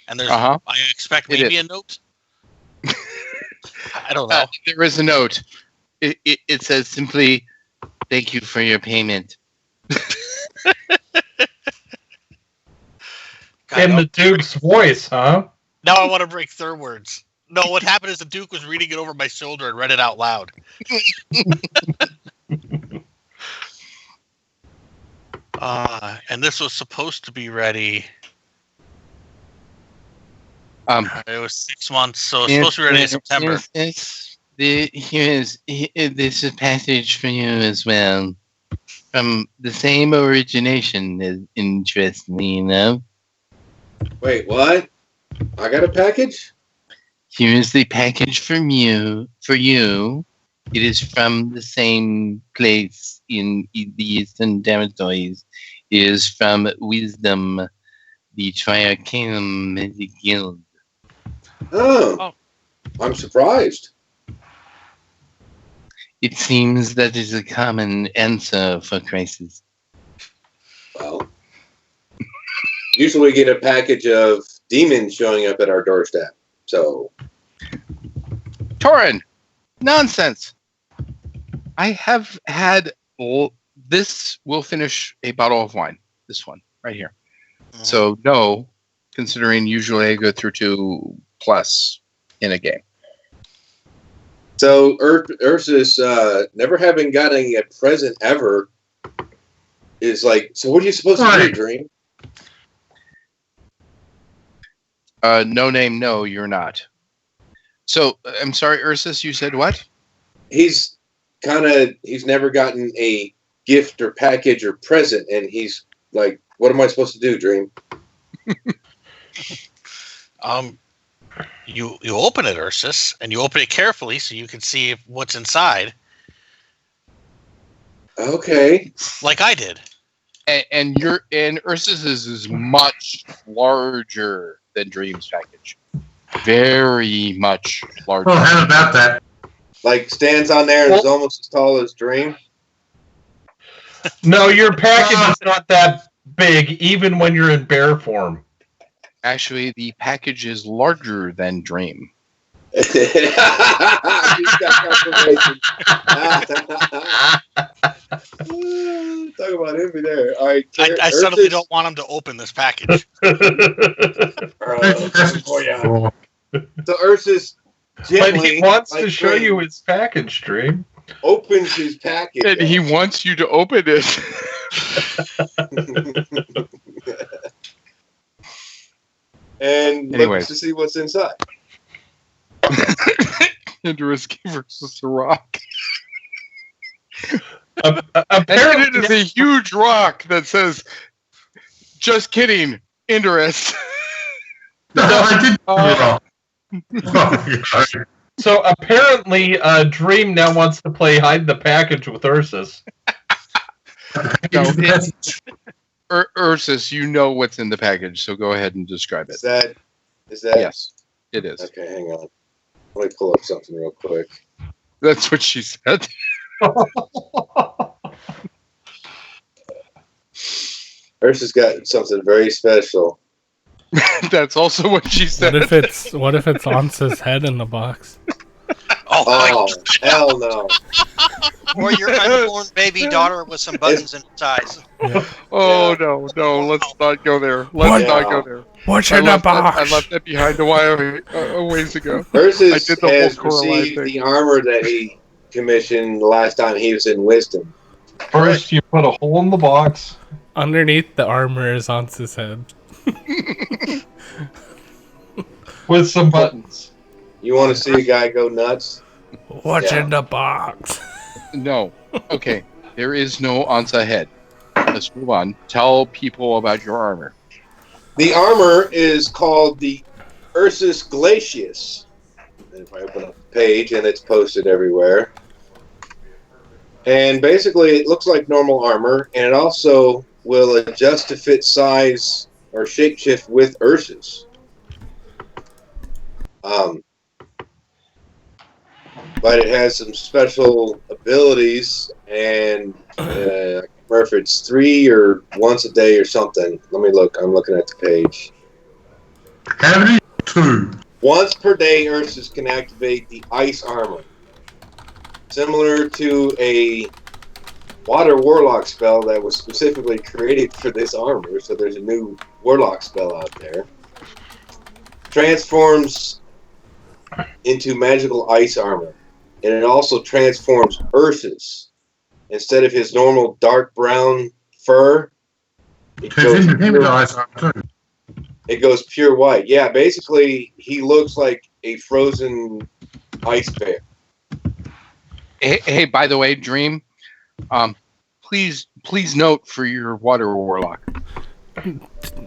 And there's. Uh-huh. I expect It maybe is. a note. I don't know. There is a note. It says simply, "Thank you for your payment." God, In no. the Duke's voice, huh? Now I want to break third words. No, what happened is the Duke was reading it over my shoulder and read it out loud. And this was supposed to be ready. It was 6 months, so it's supposed to be ready in September. This is a passage for you as well. From the same origination, interestingly enough. Wait, what? I got a package? Here's the package from you. For you, it is from the same place in the Eastern Territories. It is from Wisdom, the Triarcanum Magic Guild. Oh, I'm surprised. It seems that is a common answer for crisis. Well, usually we get a package of demons showing up at our doorstep. So, Torin, nonsense. I have had this. Will finish a bottle of wine. This one right here. Mhm. So no, considering usually I go through 2+ in a game. so Ursus, never having gotten a present ever, is like, so what are you supposed to do, Dream? No name, no, you're not. So I'm sorry, Ursus. You said what? He's never gotten a gift or package or present, and he's like, what am I supposed to do, Dream? You open it, Ursus, and you open it carefully so you can see what's inside, Okay. like I did. And Ursus is much larger than Dream's package. Very much larger. Well, how about that? Like, stands on there and is almost as tall as Dream. No, your package is not that big, even when you're in bear form. Actually, the package is larger than Dream. He's got confirmation. Talk about envy there. All right, I suddenly don't want him to open this package. So Ursus But gently, he wants like to show Dream, you his package, Dream. opens his package. And he wants you to open it. And Anyways. looks to see what's inside. Interesting versus the rock. And it Apparently, is a huge rock that says, "Just kidding, interest." No, I did wrong. so apparently, Dream now wants to play hide the package with Ursus. No, Ursus, you know what's in the package, so go ahead and describe Is it. that? Yes, it is. Okay, hang on. Let me pull up something real quick. That's what she said. Ursus got something very special. That's also what she said. What if it's Ansa's head in the box? Oh, hell no. Or your unborn baby daughter with some buttons in its eyes. Oh no! Let's not go there. Let's not go there. What's I in the left that box? behind a ways ago. Ursus I did the whole has Coraline received thing. the armor that he commissioned the last time he was in Wisdom. First, you put a hole in the box. Underneath the armor is Ansa's head. With some buttons. You want to see a guy go nuts? What's Yeah. in the box? No. Okay. There is no Ansa head. Let's move on. Tell people about your armor. The armor is called the Ursus Glacius. And if I open up the page, and it's posted everywhere. And basically, it looks like normal armor, and it also will adjust to fit size or shapeshift with Ursus. But it has some special abilities, and I can't remember if it's 3 or once a day or something. Let me look. I'm looking at the page. How many? 2. Once per day, Ursus can activate the ice armor. Similar to a water warlock spell that was specifically created for this armor, so there's a new warlock spell out there. Transforms into magical ice armor. And it also transforms Ursus. Instead of his normal dark brown fur, it Turns goes into him pure- guys up too. It goes pure white. Yeah, basically, he looks like a frozen ice bear. Hey, by the way, Dream, please note for your water warlock.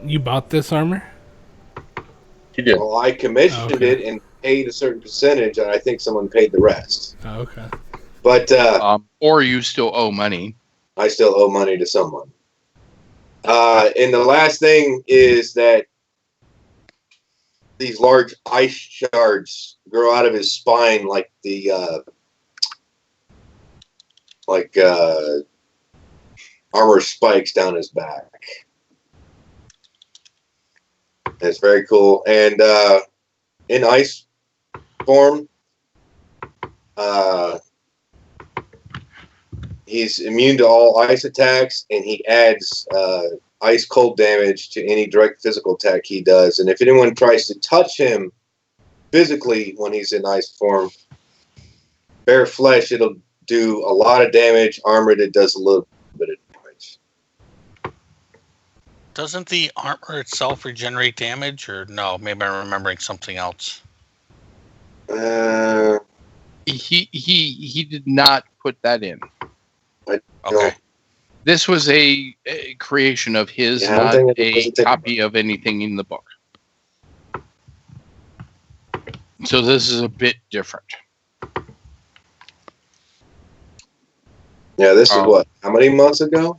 You bought this armor? He did. Well, I commissioned Okay. it and paid a certain percentage, and I think someone paid the rest. Oh, okay. But Or you still owe money. I still owe money to someone. And the last thing is that these large ice shards grow out of his spine like armor spikes down his back. It's very cool. And in ice form, he's immune to all ice attacks, and he adds ice cold damage to any direct physical attack he does. And if anyone tries to touch him physically when he's in ice form, bare flesh, it'll do a lot of damage. Armored, it does a little bit of damage. Doesn't the armor itself regenerate damage, or no? Maybe I'm remembering something else. He did not put that in. Okay. This was a creation of his, Yeah, not I'm thinking it a was a copy of anything in the book. So this is a bit different. Yeah, this is what? How many months ago?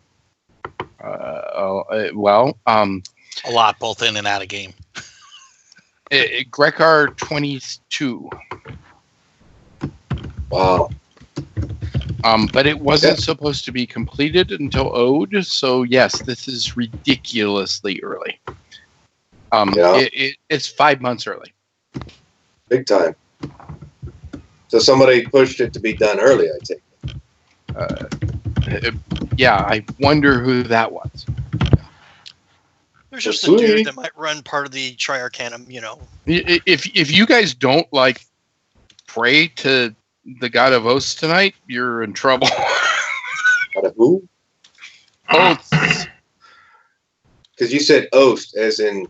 A lot, both in and out of game. Grekar 22. Wow. But it wasn't supposed to be completed until Ode, so yes, this is ridiculously early. It's 5 months early. Big time. So somebody pushed it to be done early, I take it. Yeah, I wonder who that was. There's just a dude that might run part of the Triarcanum, If you guys don't pray to the god of oaths tonight, you're in trouble. God of who? Oaths. Because you said Ost, as in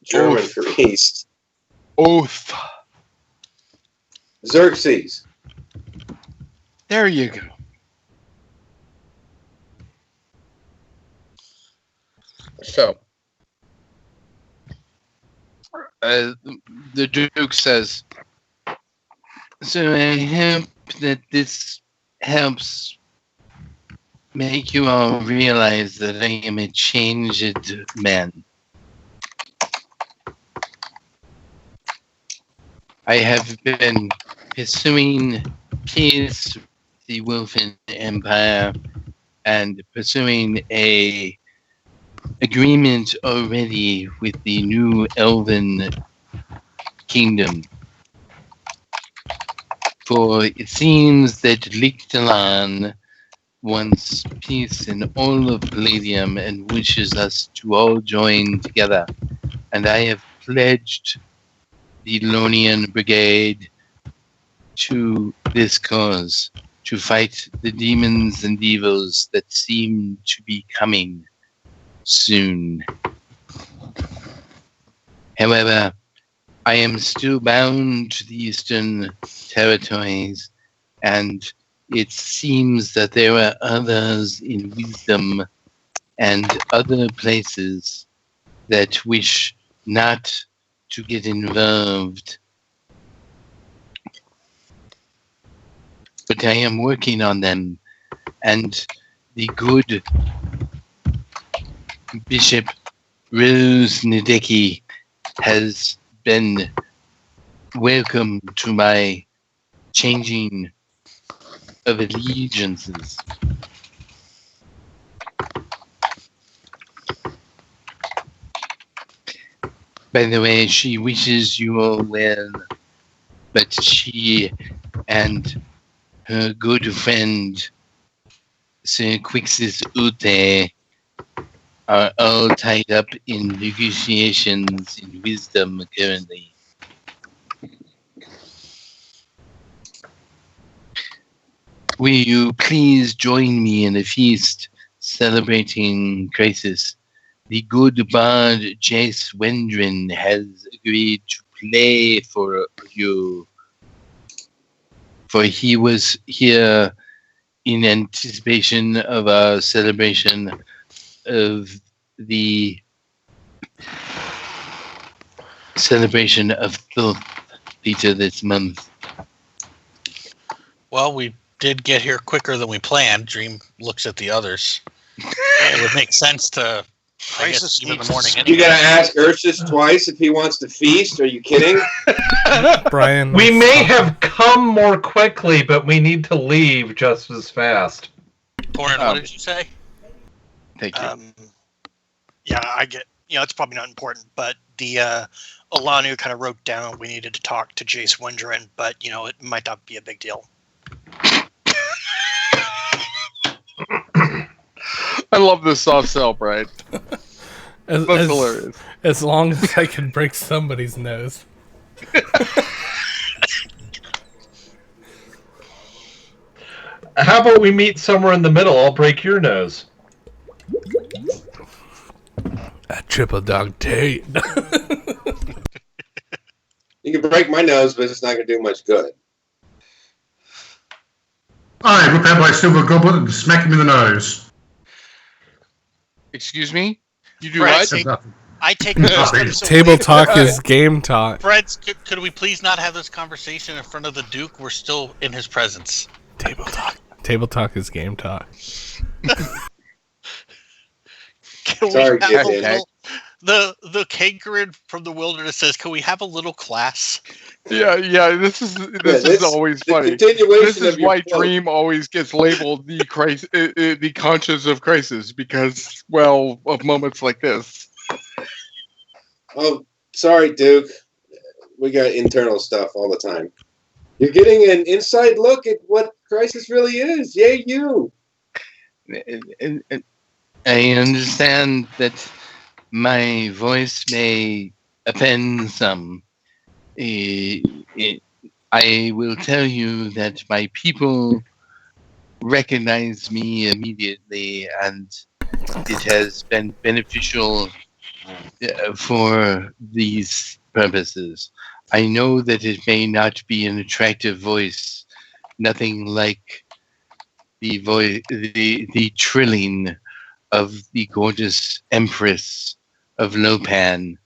German Oath. for east. Oath. Xerxes. There you go. So, the Duke says, so I hope that this helps make you all realize that I am a changed man. I have been pursuing peace with the Wolfen Empire and pursuing a agreement already with the new Elven Kingdom. For it seems that Lictalan wants peace in all of Palladium and wishes us to all join together. And I have pledged the Lonian Brigade to this cause, to fight the demons and evils that seem to be coming soon. However, I am still bound to the Eastern territories, and it seems that there are others in Wisdom and other places that wish not to get involved. But I am working on them, and the good Bishop Rose Nadeki has been welcome to my changing of allegiances. By the way, she wishes you all well, but she and her good friend Sir Quixis Ute are all tied up in negotiations in Wisdom currently. Will you please join me in a feast celebrating Crisis the good bard Jace Wendrin has agreed to play for you. For he was here in anticipation of our celebration of the celebration of filth later this month. Well, we did get here quicker than we planned. Dream looks at the others. It would make sense to, I guess, give it the morning anyway. You gotta ask Ursus twice if he wants to feast. Are you kidding? Brian. We may have come more quickly, but we need to leave just as fast. Torin, what did you say? Thank you. Yeah, I get. It's probably not important, but the Alanu kind of wrote down we needed to talk to Jace Wendrin, but it might not be a big deal. I love this soft sell, Brian. That's hilarious. As long as I can break somebody's nose. How about we meet somewhere in the middle? I'll break your nose. A triple dog date. You can break my nose, but it's not gonna do much good. I whip out my silver goblet and smack him in the nose. Excuse me? You do Fred, what? take- Nothing. I take Nothing. this Table talk is game talk. Fred, could we please not have this conversation in front of the Duke? We're still in his presence. Table talk. Table talk is game talk. Can Sorry, we have kid, a man. little, the Kangarin from the wilderness says, "Can we have a little class?" Yeah. This is always The funny. continuation This is of your why quote. Dream always gets labeled the conscience of crisis because, well, of moments like this. Oh, sorry, Duke. We got internal stuff all the time. You're getting an inside look at what crisis really is. Yay, you. I understand that my voice may offend some. I will tell you that my people recognize me immediately, and it has been beneficial for these purposes. I know that it may not be an attractive voice, nothing like the voice, the trilling of the gorgeous Empress of Lopan,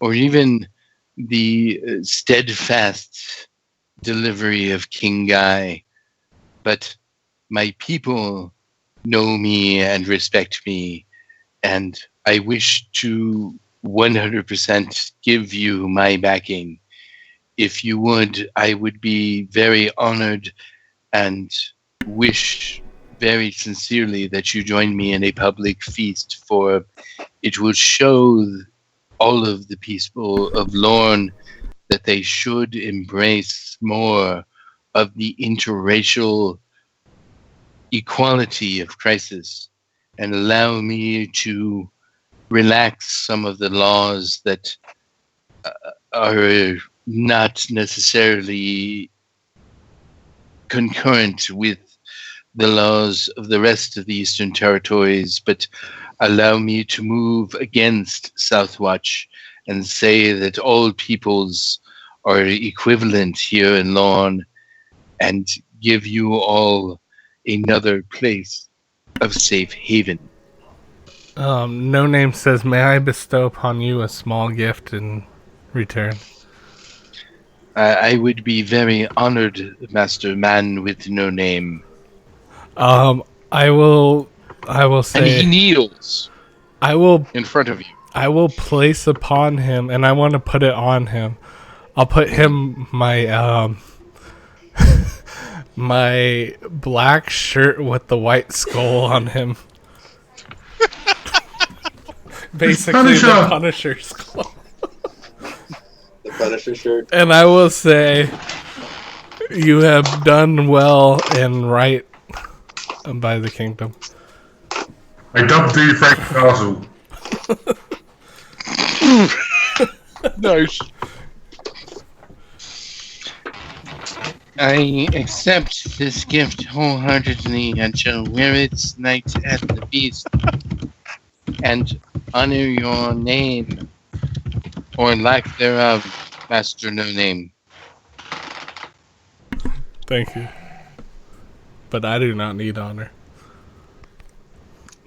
or even the steadfast delivery of King Guy. But my people know me and respect me, and I wish to 100% give you my backing. If you would, I would be very honored and wish very sincerely that you join me in a public feast, for it will show all of the people of Lorne that they should embrace more of the interracial equality of crisis and allow me to relax some of the laws that are not necessarily concurrent with the laws of the rest of the Eastern Territories, but allow me to move against Southwatch and say that all peoples are equivalent here in Lorne, and give you all another place of safe haven. No Name says, may I bestow upon you a small gift in return? I would be very honored, Master Man with No Name. I will And say, he kneels I will in front of you. I will place upon him, and I want to put it on him. I'll put him my my black shirt with the white skull on him. Basically, the Punisher skull. The Punisher shirt. And I will say, you have done well and right by the kingdom. I dubbed thee Frank Castle. Nice. I accept this gift wholeheartedly and shall wear it tonight at the feast. And honor your name, or lack thereof, Master No Name. Thank you. But I do not need honor.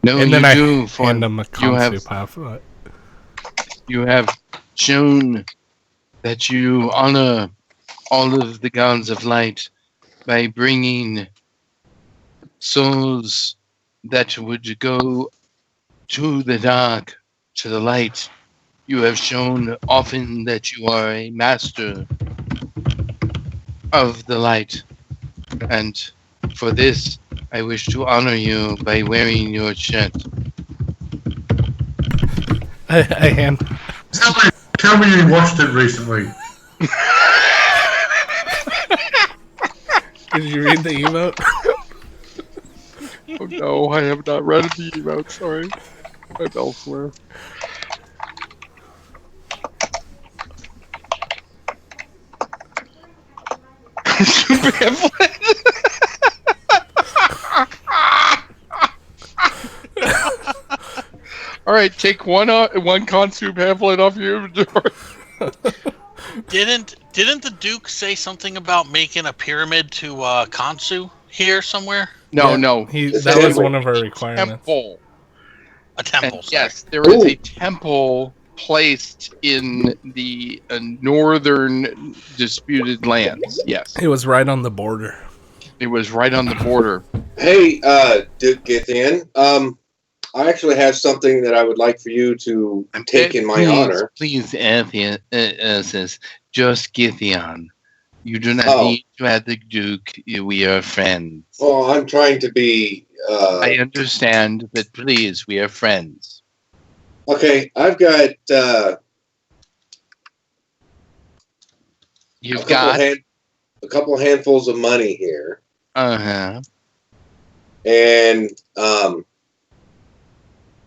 No, And you then I do, for hand him a you have Kansu pamphlet. you have shown that you honor all of the gods of light by bringing souls that would go to the dark, to the light. You have shown often that you are a master of the light, and for this, I wish to honor you by wearing your shirt. I hand. Tell me you watched it recently. Did you read the emote? Oh no, I have not read the emote. Sorry, I'm elsewhere. All right, take one Kansu pamphlet off your inventory. Didn't the Duke say something about making a pyramid to Kansu here somewhere? No, Yeah, no. That was one of our requirements. Temple. A temple. And Sorry. yes, there is a temple placed in the northern disputed lands. Yes, It was right on the border. it was right on the border. Hey, Duke Githian. I actually have something that I would like for you to take in my honor. Please, Ursus, just Githian. You do not need to have the Duke. We are friends. Well, I'm trying to be. I understand, but please, we are friends. Okay, I've got. You've got a couple handfuls of money here. Uh-huh. And I'm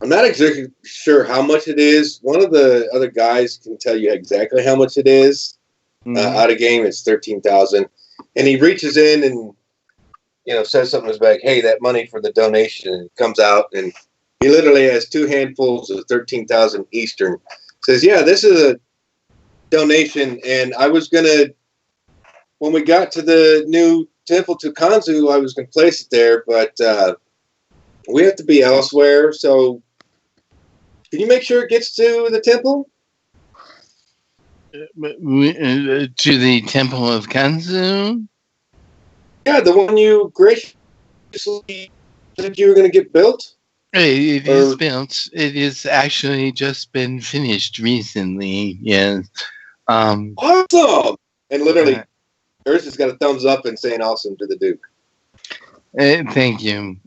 not exactly sure how much it is. One of the other guys can tell you exactly how much it is. Out of game, it's 13,000, and he reaches in and says something to his bag. Hey, that money for the donation. And it comes out, and he literally has two handfuls of 13,000 Eastern. Says, "Yeah, this is a donation, and I was gonna, when we got to the new temple to Kanzu, I was gonna place it there, but we have to be elsewhere. So, can you make sure it gets to the temple?" To the Temple of Kanzu? Yeah, the one you graciously said you were going to get built? It is built. It has actually just been finished recently, yes. Awesome! And literally, Ursus got a thumbs up and saying awesome to the Duke. Thank you.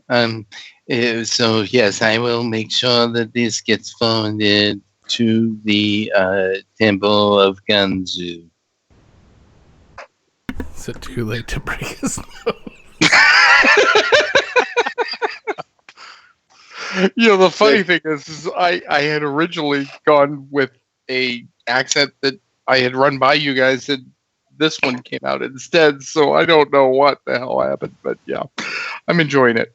So, yes, I will make sure that this gets forwarded to the Temple of Ganzu. Is it too late to break his nose? The funny thing is I had originally gone with a accent that I had run by you guys, and this one came out instead. So I don't know what the hell happened, but yeah, I'm enjoying it.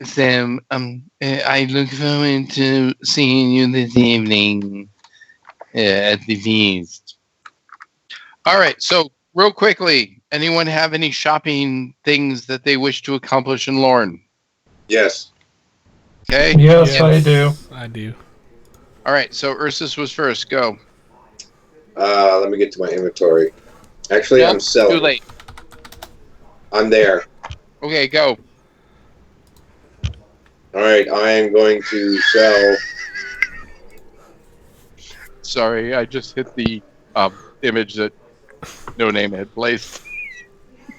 Sam, I look forward to seeing you this evening at the feast. All right, so real quickly, anyone have any shopping things that they wish to accomplish in Lorne? Yes. Okay. Yes, I do. I do. All right, so Ursus was first. Go. Let me get to my inventory. Actually, I'm selling. Too late. I'm there. Okay, go. All right, I am going to sell. Sorry, I just hit the image that No Name had placed.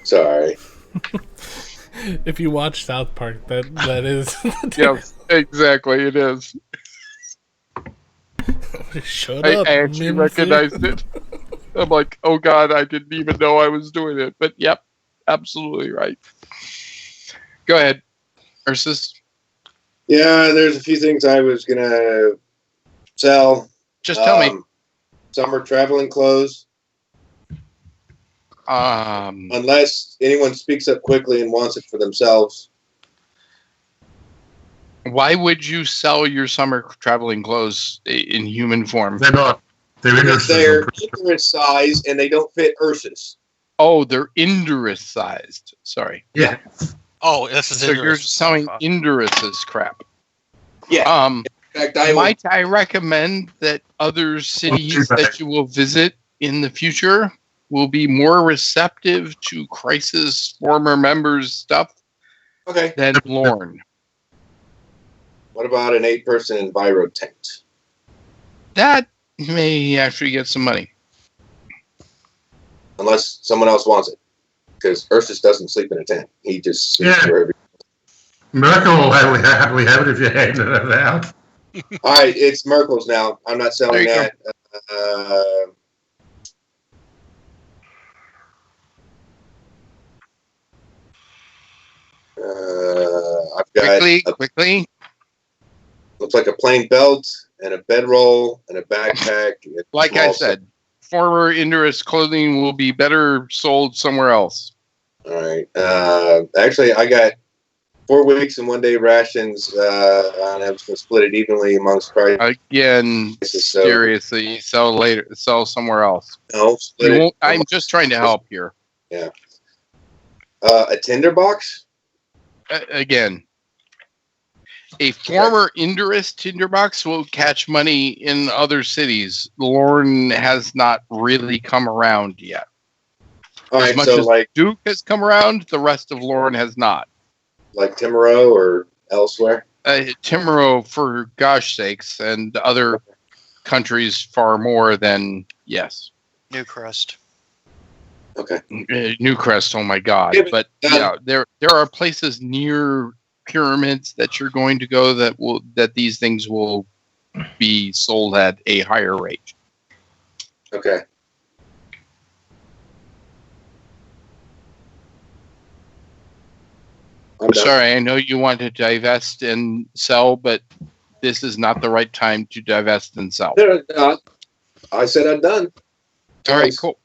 Sorry. If you watch South Park, that is. Yes, exactly, it is. Shut up. I actually recognized it. I'm like, oh god, I didn't even know I was doing it. But yep, absolutely right. Go ahead, Ursus. Yeah, there's a few things I was going to sell. Just tell me. Summer traveling clothes. Unless anyone speaks up quickly and wants it for themselves. Why would you sell your summer traveling clothes in human form? They're not. They're Because interested. they're different size and they don't fit Ursus. Oh, they're Indurus sized. Sorry. Yeah. Oh, this is So you're Indurus. selling Indurus's crap. Yeah. In fact, I might I recommend that other cities that you will visit in the future will be more receptive to Crisis former members' stuff Okay. than Lorne. What about an 8-person Enviro tent? That may actually get some money. Unless someone else wants it. Because Ursus doesn't sleep in a tent. He just sleeps wherever. Merkel will happily have it if you handed it out. All right, it's Merkel's now. I'm not selling There you that. I've got Quickly. looks like a plain belt and a bedroll and a backpack. and Like I small said, former Indurus clothing will be better sold somewhere else. All right. Actually, I got 4 weeks and 1 day rations. And I'm just gonna split it evenly amongst prices. Again, So- seriously, sell later. Sell somewhere else. No, split You it. won't, I'm just trying to help here. A tinderbox. Again, a former Indurus tinderbox will catch money in other cities. Lorne has not really come around yet. All As right, much so as Duke has come around, the rest of Lorne has not. like Timoro or elsewhere. Timuro, for gosh sakes, and other countries far more than, yes. Newcrest. Okay. Newcrest, oh my God. Yeah, But yeah, there are places near pyramids that you're going to go that these things will be sold at a higher rate. Okay. I'm done. Sorry, I know you want to divest and sell, but this is not the right time to divest and sell. I said I'm done. All right, cool.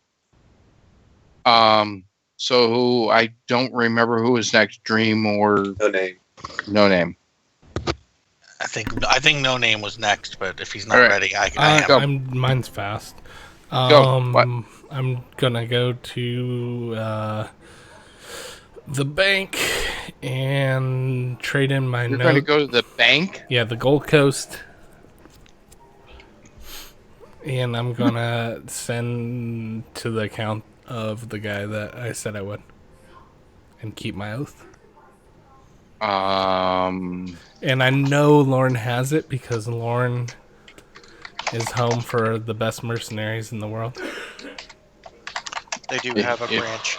So I don't remember who was next, Dream or No name. No Name. I think No Name was next, but if he's not All right. ready, I am. Go. Mine's fast. Go. What? I'm gonna go to the bank and trade in my You're note. going to go to the bank? Yeah, the Gold Coast. And I'm gonna send to the account of the guy that I said I would. And keep my oath. And I know Lorne has it because Lorne is home for the best mercenaries in the world. They do have a branch.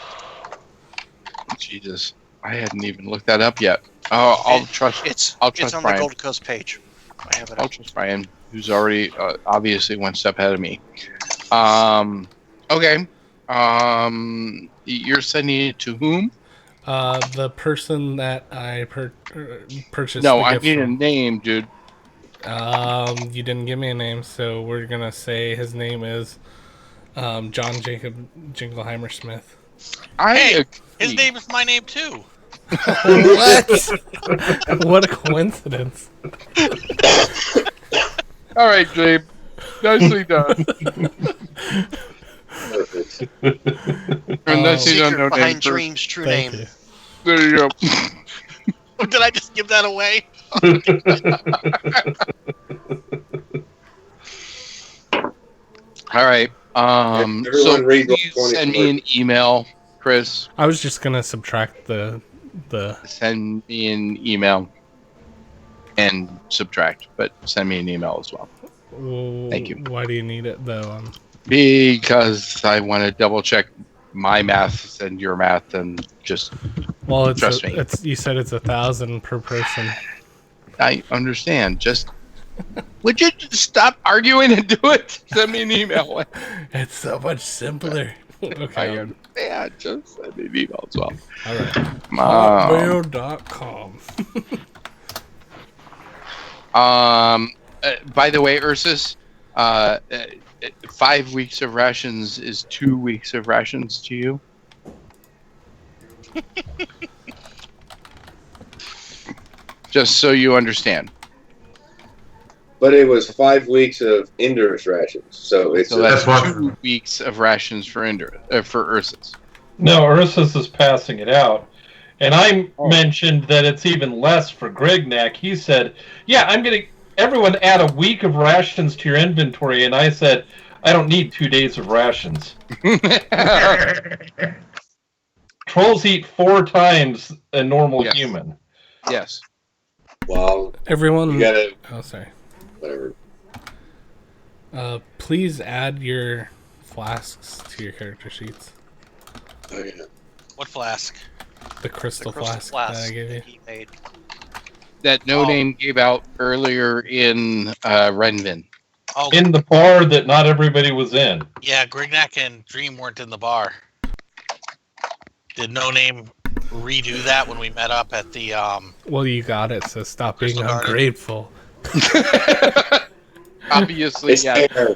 Jesus, I hadn't even looked that up yet. Oh, I'll trust It's on Brian. the Gold Coast page. I have it I'll up. trust Brian, who's already obviously one step ahead of me. Okay. You're sending it to whom? The person that I purchased. No, the I gift need a from. name, dude. You didn't give me a name, so we're gonna say his name is John Jacob Jingleheimer Smith. Hey, his name is my name too. What? What a coincidence! All right, Jabe. Nicely done. Perfect. And nicely done, Secret No Name. behind for- Dream's true Thank name. you. There you go. Did I just give that away? All right. Everyone So read please send me an email, Chris. I was just gonna subtract the. Send me an email and subtract, but send me an email as well. Thank you. Why do you need it though? Because I want to double check my math and your math and just Well, trust me. you said it's 1,000 per person. I understand. Just would you just stop arguing and do it? Send me an email. It's so much simpler. I Okay. understand. Just send me an email as well. All right. Um, Hotmail.com. By the way, Ursus, 5 weeks of rations is 2 weeks of rations to you. Just so you understand. But it was 5 weeks of Ender's rations, so it's So that's That's what- 2 weeks of rations for Ursus. No, Ursus is passing it out. And I Oh. mentioned that it's even less for Grignac. He said, yeah, I'm going to, everyone add a week of rations to your inventory. And I said, I don't need 2 days of rations. Trolls eat 4 times a normal Yes. human. Yes. well, Everyone. you gotta Oh, sorry. whatever. Please add your flasks to your character sheets. Oh, yeah. What flask? The crystal, flask that I gave you. he made. That No Oh. Name gave out earlier in Renvin. Oh, In the bar that not everybody was in. yeah, Grignac and Dream weren't in the bar. Did No Name redo that when we met up at the Well, you got it, so stop being Crystal Garden. ungrateful. Obviously, It's yeah. fair.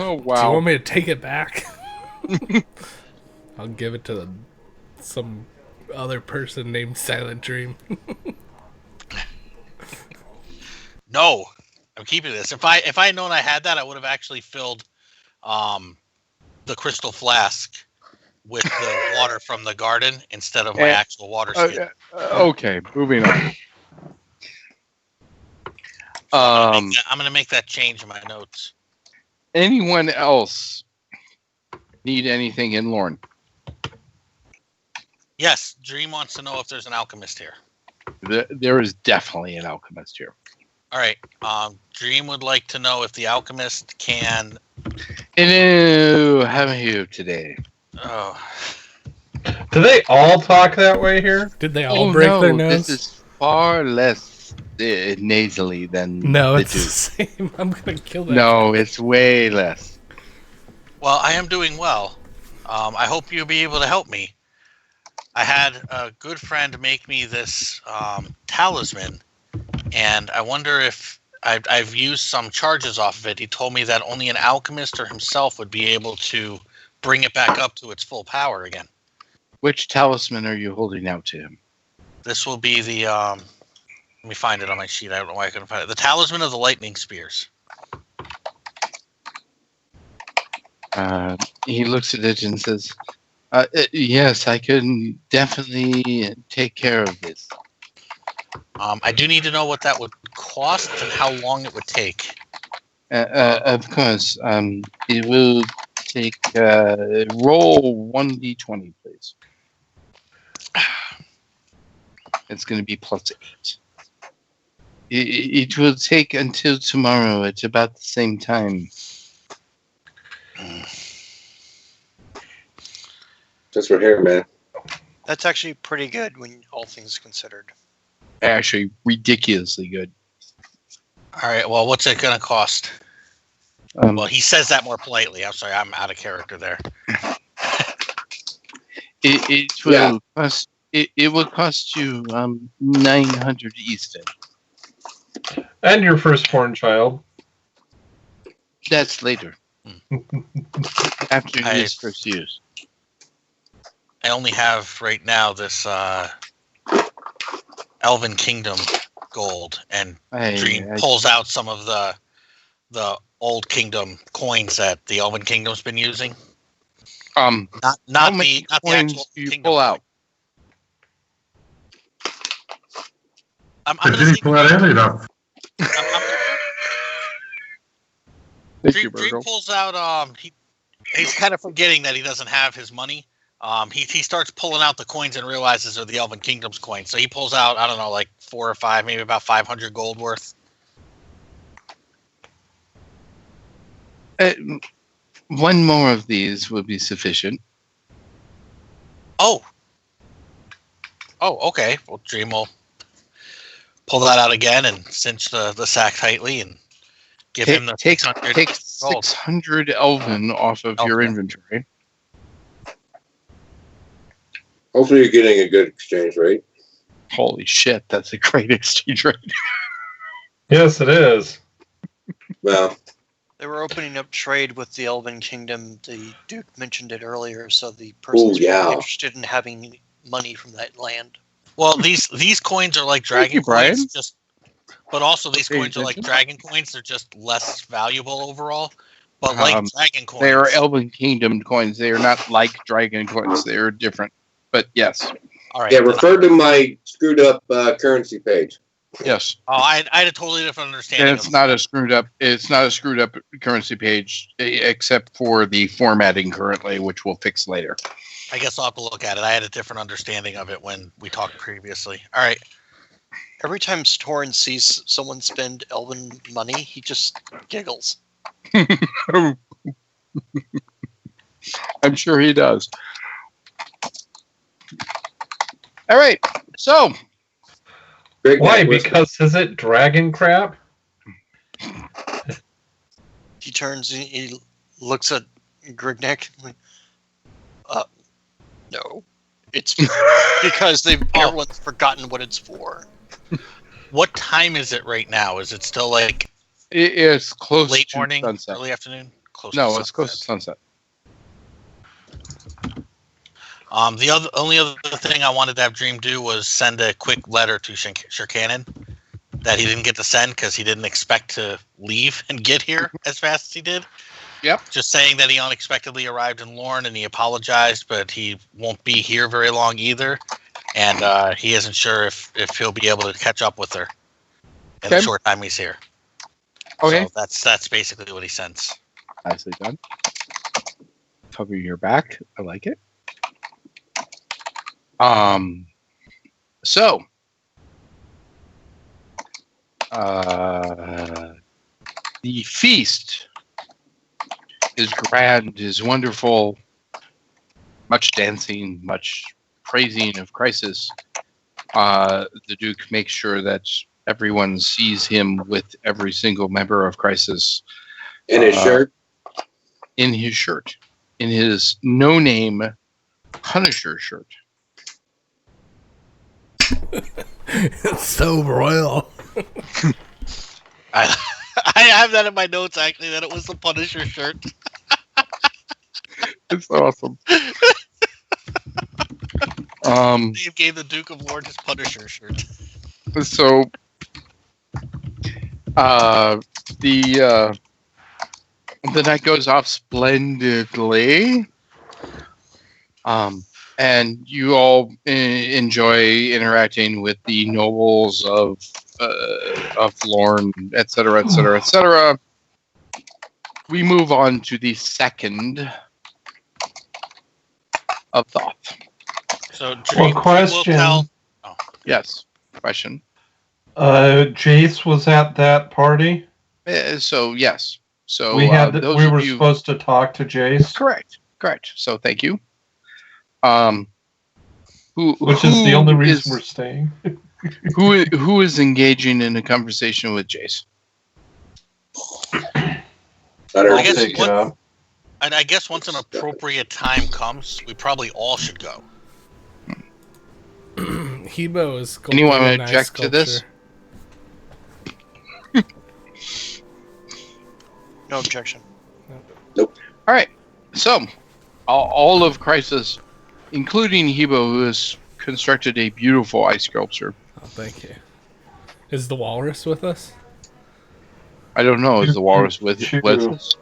Oh, Do you wow. want me to take it back? I'll give it to some other person named Silent Dream. No, I'm keeping this. If I had known I had that, I would have actually filled the crystal flask with the water from the garden instead of my actual water skin. Okay, moving on. I'm gonna make that change in my notes. Anyone else need anything in Lorne? Yes, Dream wants to know if there's an alchemist here. There is definitely an alchemist here. All right. Dream would like to know if the alchemist can. Hello, how are you today? Oh, Do they all talk that way here? Did they all break their nose? This is far less nasally than No, the it's the same. I'm gonna kill that. No, it's way less. well, I am doing well. I hope you'll be able to help me. I had a good friend make me this talisman, and I wonder if I've used some charges off of it. He told me that only an alchemist or himself would be able to bring it back up to its full power again. Which talisman are you holding out to him? This will be the let me find it on my sheet. I don't know why I couldn't find it. The talisman of the lightning spears. He looks at it and says, yes, I can definitely take care of this. I do need to know what that would cost and how long it would take. Of course, it will take, roll 1d20, please. It's going to be plus 8. It will take until tomorrow at about the same time. Since we're here, man. That's actually pretty good when all things considered. Actually, ridiculously good. All right. Well, what's it going to cost? Well, he says that more politely. I'm sorry. I'm out of character there. It will cost. It will cost you 900 Easton. And your firstborn child. That's later. After I- his first use. I only have right now this Elven Kingdom gold, and Dream pulls out some of the old Kingdom coins that the Elven Kingdom's been using. How Not many the coins actual do you Kingdom pull out? I'm But gonna did he say pull out any enough? Thank you, Dream Virgo. pulls out. He's kind of forgetting that he doesn't have his money. He starts pulling out the coins and realizes they're the Elven Kingdom's coins. So he pulls out, I don't know, like 4 or 5, maybe about 500 gold worth. One more of these will be sufficient. Oh, okay. Well, Dream will pull that out again and cinch the sack tightly and give him the Take 600 take gold. 600 Elven off of your Okay. inventory. Hopefully, you're getting a good exchange rate. Holy shit, that's a great exchange rate. Yes, it is. Well, They were opening up trade with the Elven Kingdom. The dude mentioned it earlier, so the person's yeah. interested in having money from that land. Well, these coins are like Thank you, dragon coins, Brian. but also these Pay coins are like attention. dragon coins. They're just less valuable overall. But like dragon coins, They are Elven Kingdom coins. They are not like dragon coins. They are different. But yes. all right. Yeah, refer to my screwed up currency page. Yes. Oh, I had a totally different understanding. And it's not a screwed up. It's not a screwed up currency page, except for the formatting currently, which we'll fix later. I guess I'll have to look at it. I had a different understanding of it when we talked previously. All right. Every time Torin sees someone spend elven money, he just giggles. I'm sure he does. All right. So, Big Why? Mac was- Because is it dragon crap? He turns and he looks at Grignek. No. It's because everyone's forgotten what it's for. What time is it right now? Is it still like it's close late to morning, sunset. early afternoon? Close No, to it's close to sunset. The only other thing I wanted to have Dream do was send a quick letter to Shirkanen that he didn't get to send because he didn't expect to leave and get here as fast as he did. Yep. Just saying that he unexpectedly arrived in Lorne and he apologized, but he won't be here very long either. And he isn't sure if he'll be able to catch up with her in the short time he's here. Okay. So that's basically what he sends. Nicely done. Cover your back. I like it. So, the feast is grand, is wonderful, much dancing, much praising of Crisis. The Duke makes sure that everyone sees him with every single member of Crisis. In his shirt? In his shirt. In his no-name Punisher shirt. It's so royal. I have that in my notes actually that it was the Punisher shirt. It's awesome. Dave gave the Duke of Lorne his Punisher shirt. So, the night goes off splendidly. And you all enjoy interacting with the nobles of Lorne, etc., etc., etc. We move on to the second of Thoth. So, Dream, Well, question. Yes, question. Jace was at that party. So yes. So We had those we of were you- supposed to talk to Jace, Correct. So thank you. which is the only reason is- we're staying. who is engaging in a conversation with Jace? Better I guess Take it what- up. And I guess once an appropriate time comes, we probably all should go. Hebo is sculpting Anyone a nice object to this? sculpture. No objection. All right. So all of Crisis, including Hebo, who has constructed a beautiful ice sculpture. Oh, thank you. Is the walrus with us? I don't know. Is the walrus with True. us?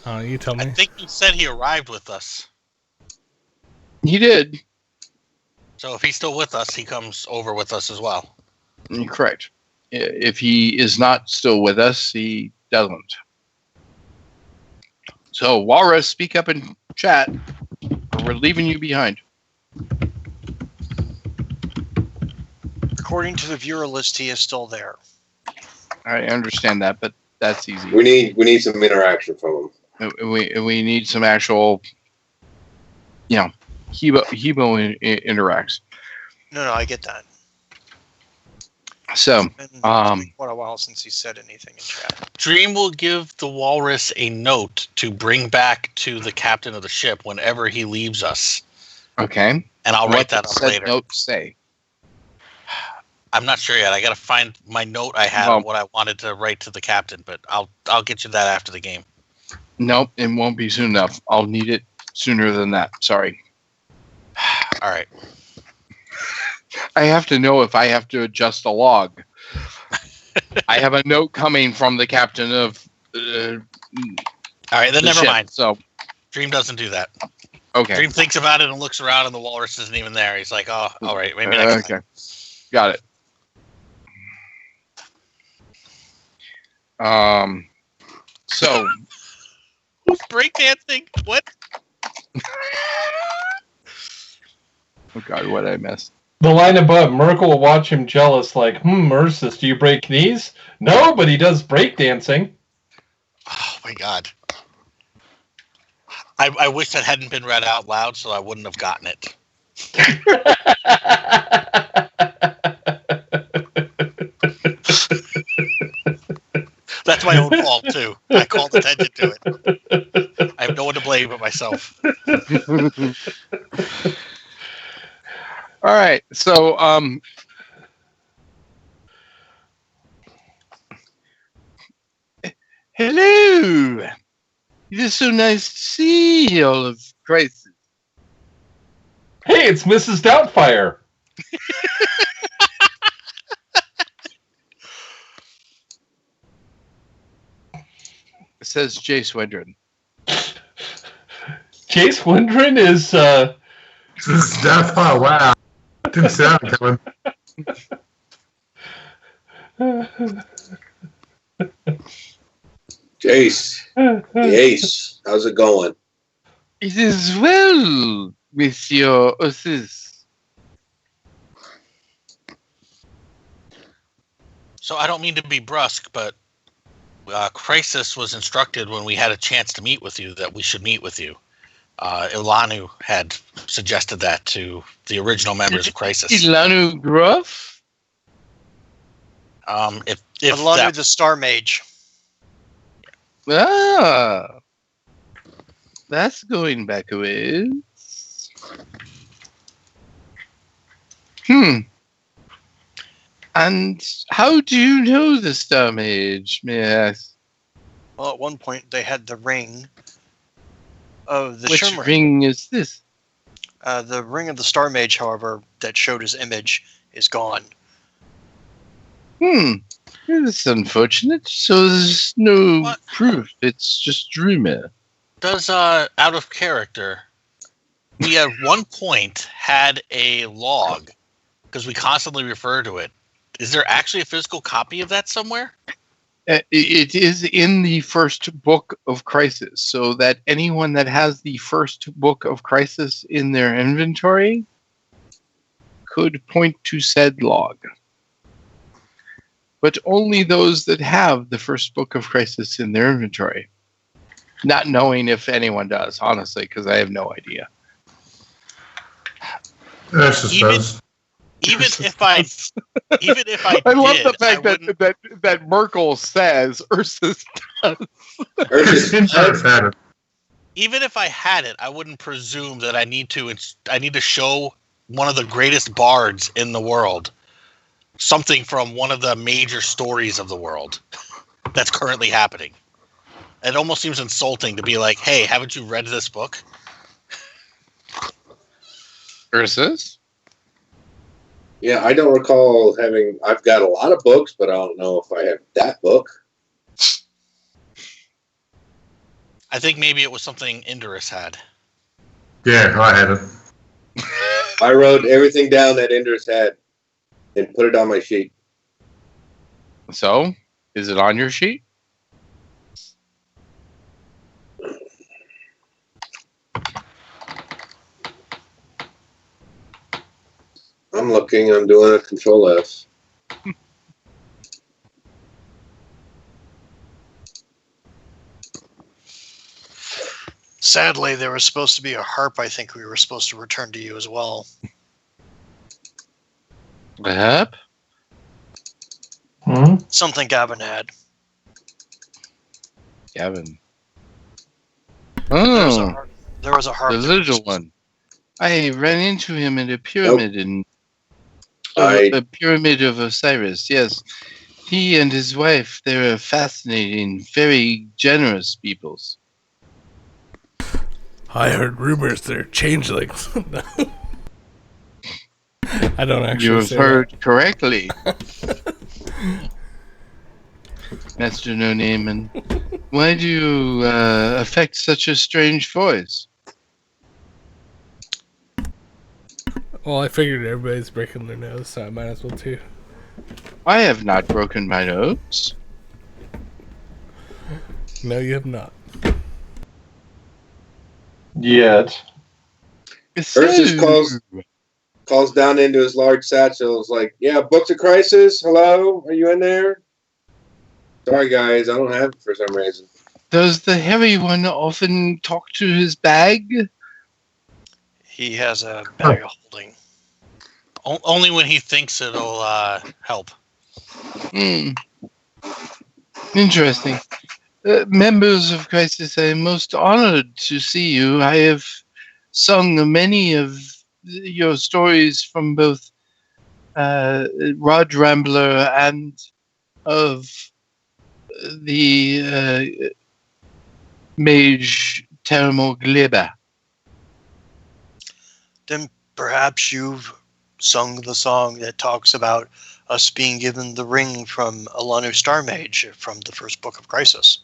Oh, you tell I me. think he said he arrived with us. He did. So if he's still with us, he comes over with us as well. Correct. If he is not still with us, he doesn't. So, Walrus, speak up in chat, or we're leaving you behind. According to the viewer list, he is still there. I understand that, but that's easy. We need some interaction from him. We need some actual, Hebo interacts. No, I get that. So, It's been quite a while since he said anything in chat. Dream will give the walrus a note to bring back to the captain of the ship whenever he leaves us. okay. And I'll What write that does up said later. note say? I'm not sure yet. I got to find my note I had Well- of what I wanted to write to the captain, but I'll get you that after the game. Nope, it won't be soon enough. I'll need it sooner than that. Sorry. All right. I have to know if I have to adjust a log. I have a note coming from the captain of All right, then the never ship, mind. So, Dream doesn't do that. okay. Dream thinks about it and looks around, and the walrus isn't even there. He's like, "Oh, all right, maybe next time." Okay. Got it. So, Who's breakdancing? What? oh God, what I missed. The line above, Merkel will watch him jealous, like, Ursus, do you break knees? No, but he does breakdancing. Oh my God. I wish that hadn't been read out loud, so I wouldn't have gotten it. That's my own fault too. I called attention to it. I have no one to blame but myself. All right. So, hello. It is so nice to see all of Crisis. Hey, it's Mrs. Doubtfire. Says Jace Wendron. Jace Windren is, This is Doubtfire. Wow. Didn't see that coming. Jace, the ace, how's it going? It is well, Monsieur Osis. So I don't mean to be brusque, but Crisis was instructed when we had a chance to meet with you that we should meet with you. Ilanu had suggested that to the original members of Crisis. Ilanu Gruff? If Ilanu that, the Star Mage. Ah. That's going back a ways. And how do you know the Star Mage, may I ask? Well, at one point they had the ring of the Which Shimmer. ring is this? The ring of the Star Mage, however, that showed his image is gone. It's unfortunate. So there's no What? proof. It's just rumor. does out of character, we at one point had a log because we constantly refer to it. Is there actually a physical copy of that somewhere? It is in the first book of Crisis, so that anyone that has the first book of Crisis in their inventory could point to said log. But only those that have the first book of Crisis in their inventory. Not knowing if anyone does, honestly, because I have no idea. That's just Even- us. Even if I I love did, the fact I wouldn't- that Merkel says Ursus does. Ursus, Insurance had it. even if I had it, I wouldn't presume that I need to show one of the greatest bards in the world something from one of the major stories of the world that's currently happening. It almost seems insulting to be like, "Hey, haven't you read this book?" Ursus? yeah, I don't recall having. I've got a lot of books, but I don't know if I have that book. I think maybe it was something Indorus had. Yeah, I had it. I wrote everything down that Indus had and put it on my sheet. So, is it on your sheet? I'm looking. I'm doing a Control F. Sadly, there was supposed to be a harp I think we were supposed to return to you as well. Yep. Something Gavin had. Gavin. There was a Oh, harp. There was a harp. the that we were little supposed- one. I ran into him in a pyramid I- a pyramid of Osiris. Yes, he and his wife. They were fascinating, very generous peoples. I heard rumors they're changelings. I don't You actually have say heard correctly. Master No Name, and why do you affect such a strange voice? that. Well, I figured everybody's breaking their nose, so I might as well too. I have not broken my nose. No, you have not. Yet. Ursus calls down into his large satchel. Is like, yeah, Books of Crisis. Hello, are you in there? Sorry, guys, I don't have it for some reason. Does the hairy one often talk to his bag? He has a bag of holding. Only when he thinks it'll help. Hmm. Interesting. Members of Crisis, I am most honored to see you. I have sung many of your stories from both Rod Rambler and of the mage Teramo Gleba. Then perhaps you've sung the song that talks about us being given the ring from Alanu Star Mage from the first book of Crisis.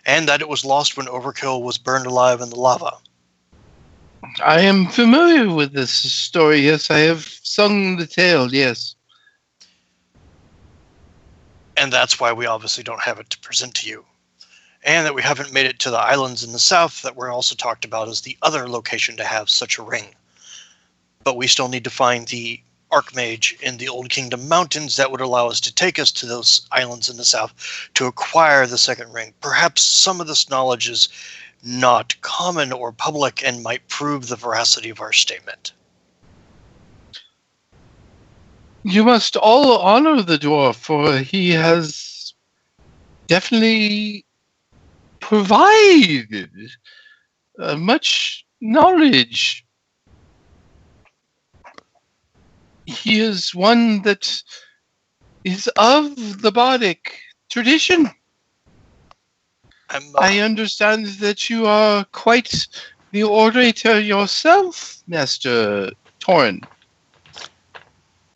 And that it was lost when Overkill was burned alive in the lava. I am familiar with this story, yes. I have sung the tale, yes. And that's why we obviously don't have it to present to you. And that we haven't made it to the islands in the south that were also talked about as the other location to have such a ring. But we still need to find the Archmage in the Old Kingdom Mountains that would allow us to take us to those islands in the south to acquire the second ring. Perhaps some of this knowledge is not common or public and might prove the veracity of our statement. You must all honor the dwarf, for he has definitely provided much knowledge. He is one that is of the bardic tradition. I understand that you are quite the orator yourself, Master Torrin.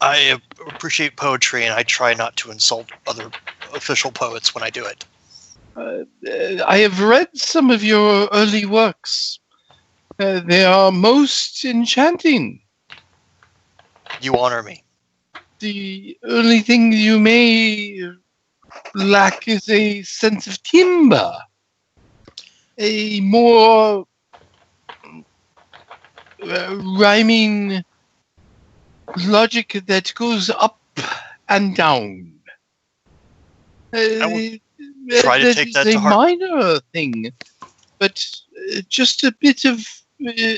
I appreciate poetry, and I try not to insult other official poets when I do it. I have read some of your early works. They are most enchanting. You honor me. The only thing you may lack is a sense of timbre. A more rhyming logic that goes up and down. I will try to take that to heart. It's a minor thing, but just a bit of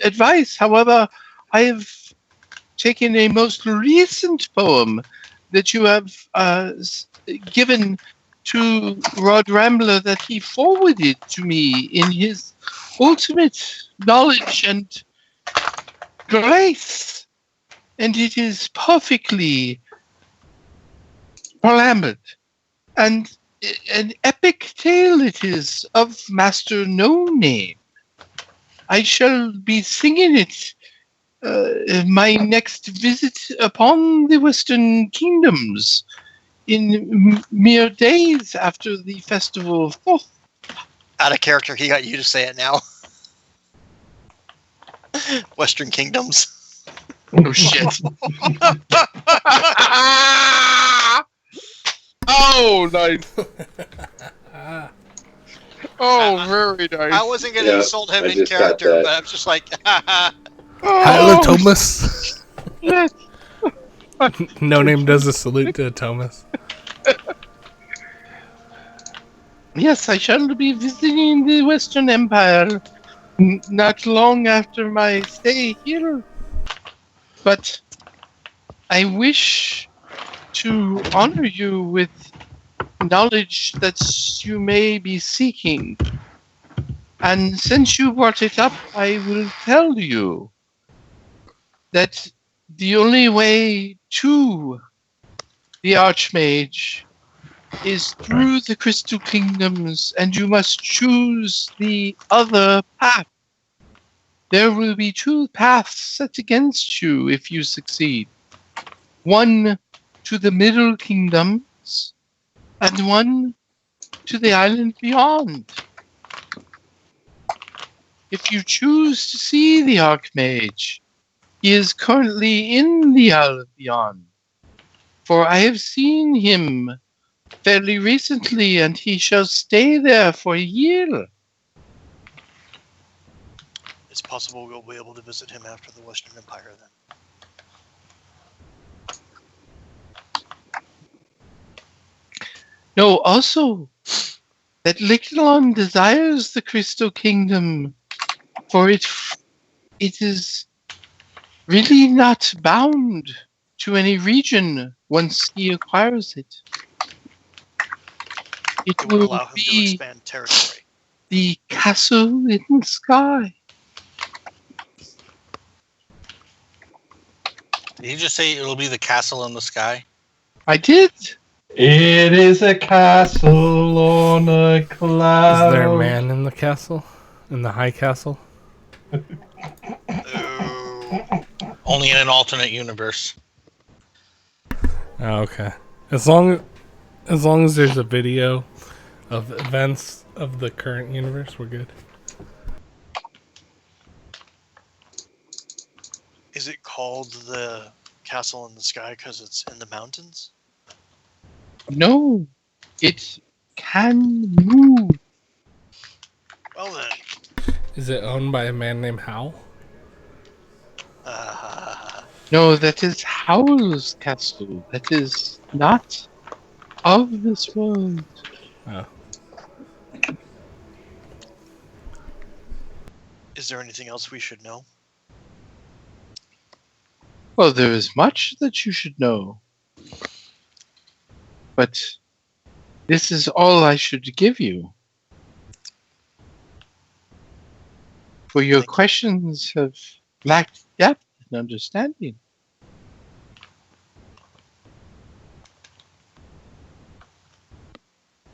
advice. However, I have taken a most recent poem that you have given to Rod Rambler that he forwarded to me in his ultimate knowledge and grace. And it is perfectly plambered. And an epic tale it is of Master No Name. I shall be singing it my next visit upon the Western Kingdoms in mere days after the Festival of Thoth. Out of character, he got you to say it now. Western Kingdoms. Oh, shit. Oh, nice. Oh, very nice. I wasn't going to insult him I in just got character, that. but I'm just like, Hello, Thomas. Yes. No Name does a salute to Thomas. Yes, I shall be visiting the Western Empire not long after my stay here. But I wish to honor you with knowledge that you may be seeking. And since you brought it up, I will tell you that the only way to the Archmage is through the Crystal Kingdoms, and you must choose the other path. there will be two paths set against you if you succeed. One to the Middle Kingdoms, and one to the island beyond. If you choose to see the Archmage, he is currently in the island beyond. For I have seen him fairly recently, and he shall stay there for a year. It's possible we'll be able to visit him after the Western Empire then. No, also, that Lictalon desires the Crystal Kingdom, for it is really not bound to any region once he acquires it. It will will allow him to be expand territory. the castle in the sky. Did he just say it'll be the castle in the sky? I did. It is a castle on a cloud. Is there a man in the castle? In the high castle? Oh, Only in an alternate universe. Oh, okay. As long as there's a video of events of the current universe, we're good. is it called the Castle in the Sky because it's in the mountains? No, it can move. Well then. Is it owned by a man named Hal? No, that is Howl's castle. That is not of this world. Oh. Is there anything else we should know? Well, there is much that you should know. But this is all I should give you. For your questions have lacked depth and understanding.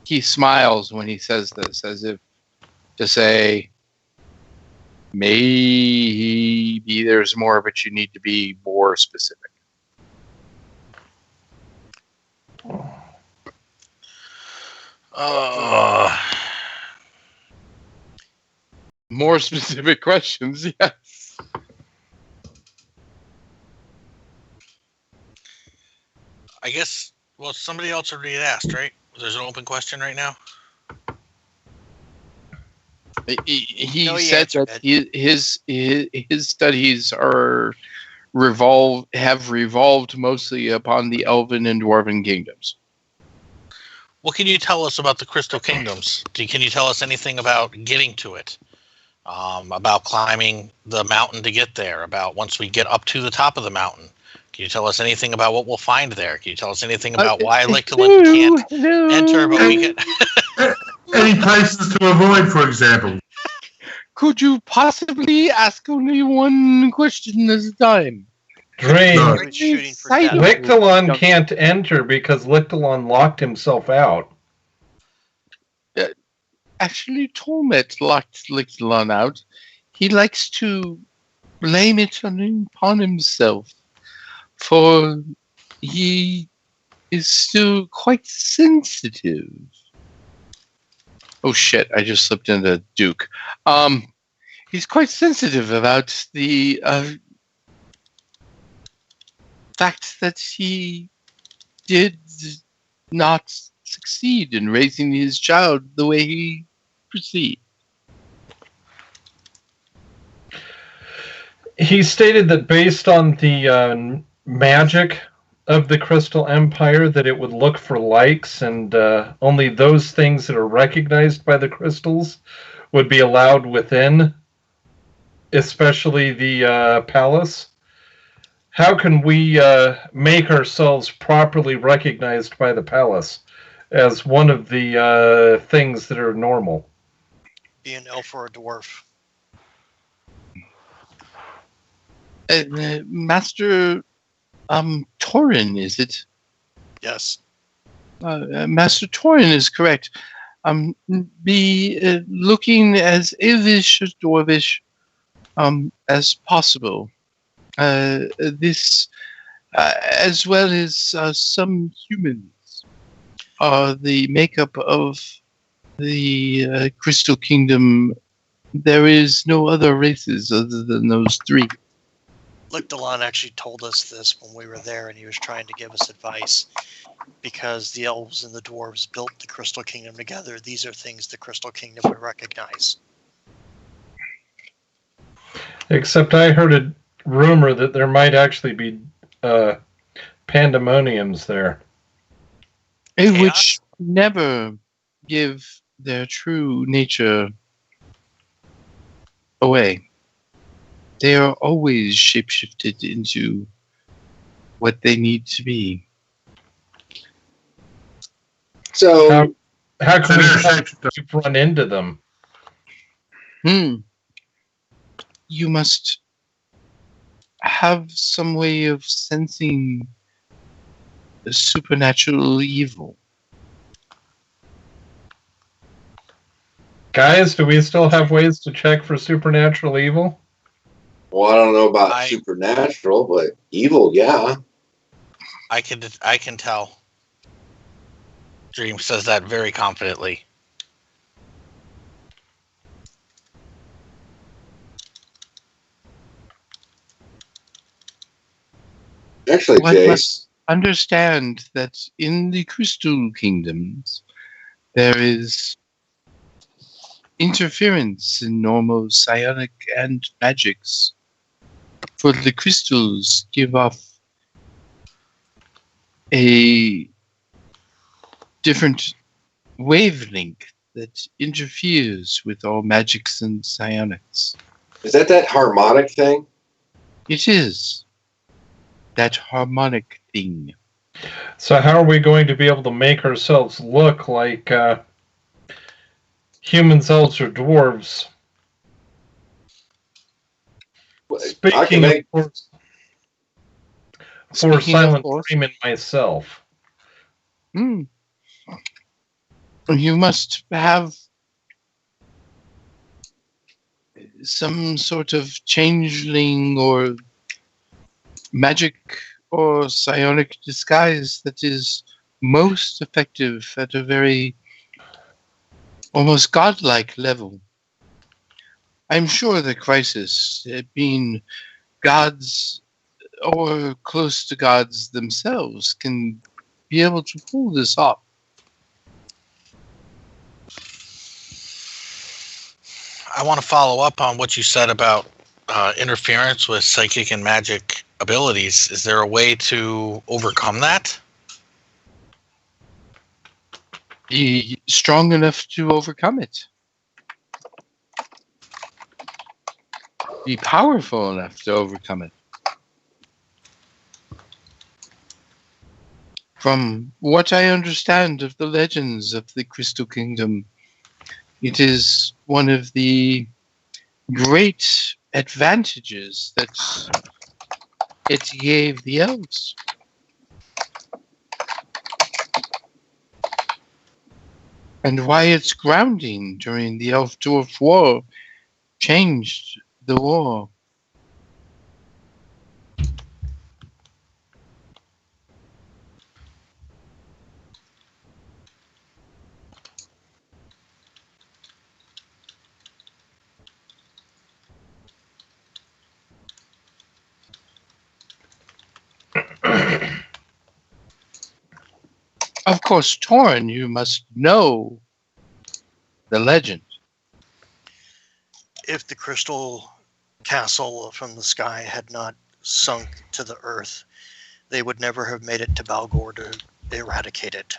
He smiles when he says this, as if to say, maybe there's more, but you need to be more specific. More specific questions, yes. I guess, well, somebody else already asked, right? There's an open question right now. He No, he said answered that it. his studies have revolved mostly upon the Elven and Dwarven kingdoms. What can you tell us about the Crystal Kingdoms? Can you tell us anything about getting to it? About climbing the mountain to get there? About once we get up to the top of the mountain? Can you tell us anything about what we'll find there? Can you tell us anything about why Lictalon can't enter, but we can? Any places to avoid, for example? Could you possibly ask only one question at a time? Drain. No. Great shooting for that. Lictalon can't enter because Lictalon locked himself out. Actually, Tormet locked Lictalon out. He likes to blame it upon himself, for he is still quite sensitive. Oh shit, I just slipped into Duke. He's quite sensitive about the fact that he did not succeed in raising his child the way he proceeded. He stated that based on the magic of the Crystal Empire, that it would look for likes, and only those things that are recognized by the crystals would be allowed within, especially the palace. How can we make ourselves properly recognized by the palace as one of the things that are normal? Be an elf or a dwarf. Master Torin, is it? Yes. Master Torin is correct. Be looking as elvish as dwarvish, as possible. This, as well as some humans, are the makeup of the Crystal Kingdom. There is no other races other than those three. Lictalon actually told us this when we were there, and he was trying to give us advice. Because the elves and the dwarves built the Crystal Kingdom together, these are things the Crystal Kingdom would recognize. Except I heard a rumor that there might actually be pandemoniums there. Which never give their true nature away. They are always shapeshifted into what they need to be. So, How can So we run into them? You must have some way of sensing the supernatural evil. Guys, do we still have ways to check for supernatural evil? well, I don't know about supernatural, but evil, yeah. I can tell. Dream says that very confidently. Actually, One Jace, must understand that in the Crystal Kingdoms, there is interference in normal psionic and magics. For the crystals give off a different wavelength that interferes with all magics and psionics. is that harmonic thing? It is that harmonic thing. So how are we going to be able to make ourselves look like humans, elves, or dwarves? Speaking of course, for Silent Dream and myself. You must have some sort of changeling or magic or psionic disguise that is most effective at a very almost godlike level. I'm sure the Crisis, being gods or close to gods themselves, can be able to pull this off. I want to follow up on what you said about interference with psychic and magic abilities. Is there a way to overcome that? Be strong enough to overcome it. Be powerful enough to overcome it. From what I understand of the legends of the Crystal Kingdom, it is one of the great advantages that it gave the elves. And why its grounding during the Elf-Dwarf War changed the war. Of course, Torn, you must know the legend. If the crystal castle from the sky had not sunk to the earth, they would never have made it to Balgor to eradicate it.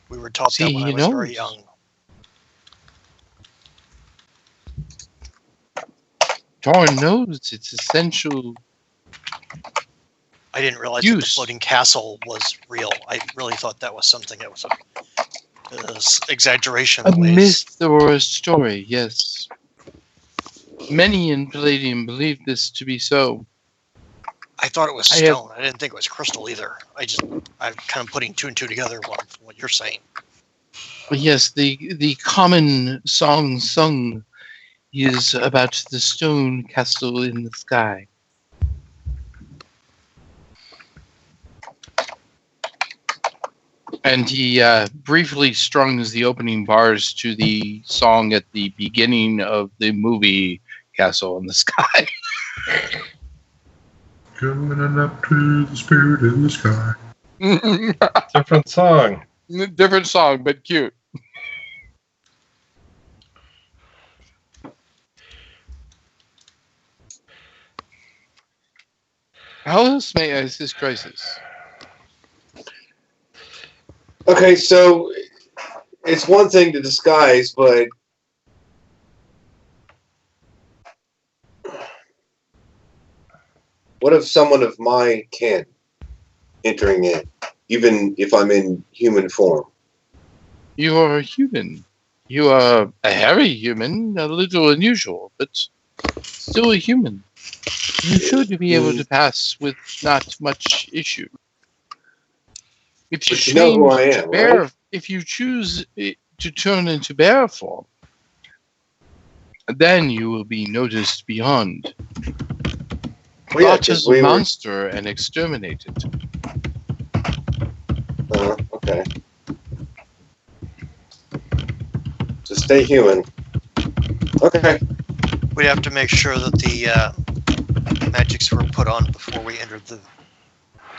We were taught that when I was very young. Torn knows it's essential. I didn't realize that the floating castle was real. I really thought that was something that was a exaggeration. A myth or a story, yes. Many in Palladium believe this to be so. I thought it was stone. I didn't think it was crystal either. I'm kind of putting two and two together from what you're saying. Yes, the common song sung is about the stone castle in the sky. And he briefly strums the opening bars to the song at the beginning of the movie Castle in the Sky. Going up to the spirit in the sky. Different song. Different song, but cute. How else may I assist Crisis? Okay, so it's one thing to disguise, but what if someone of my kin entering in, even if I'm in human form? You are a human. You are a hairy human, a little unusual, but still a human. You should be able to pass with not much issue. If you, But you know who I am, bear, right? if you choose to turn into bear form, then you will be noticed beyond. Well, yeah, Thought as 'cause a we were. monster and exterminated. Okay. So stay human. Okay. We'd have to make sure that the magics were put on before we entered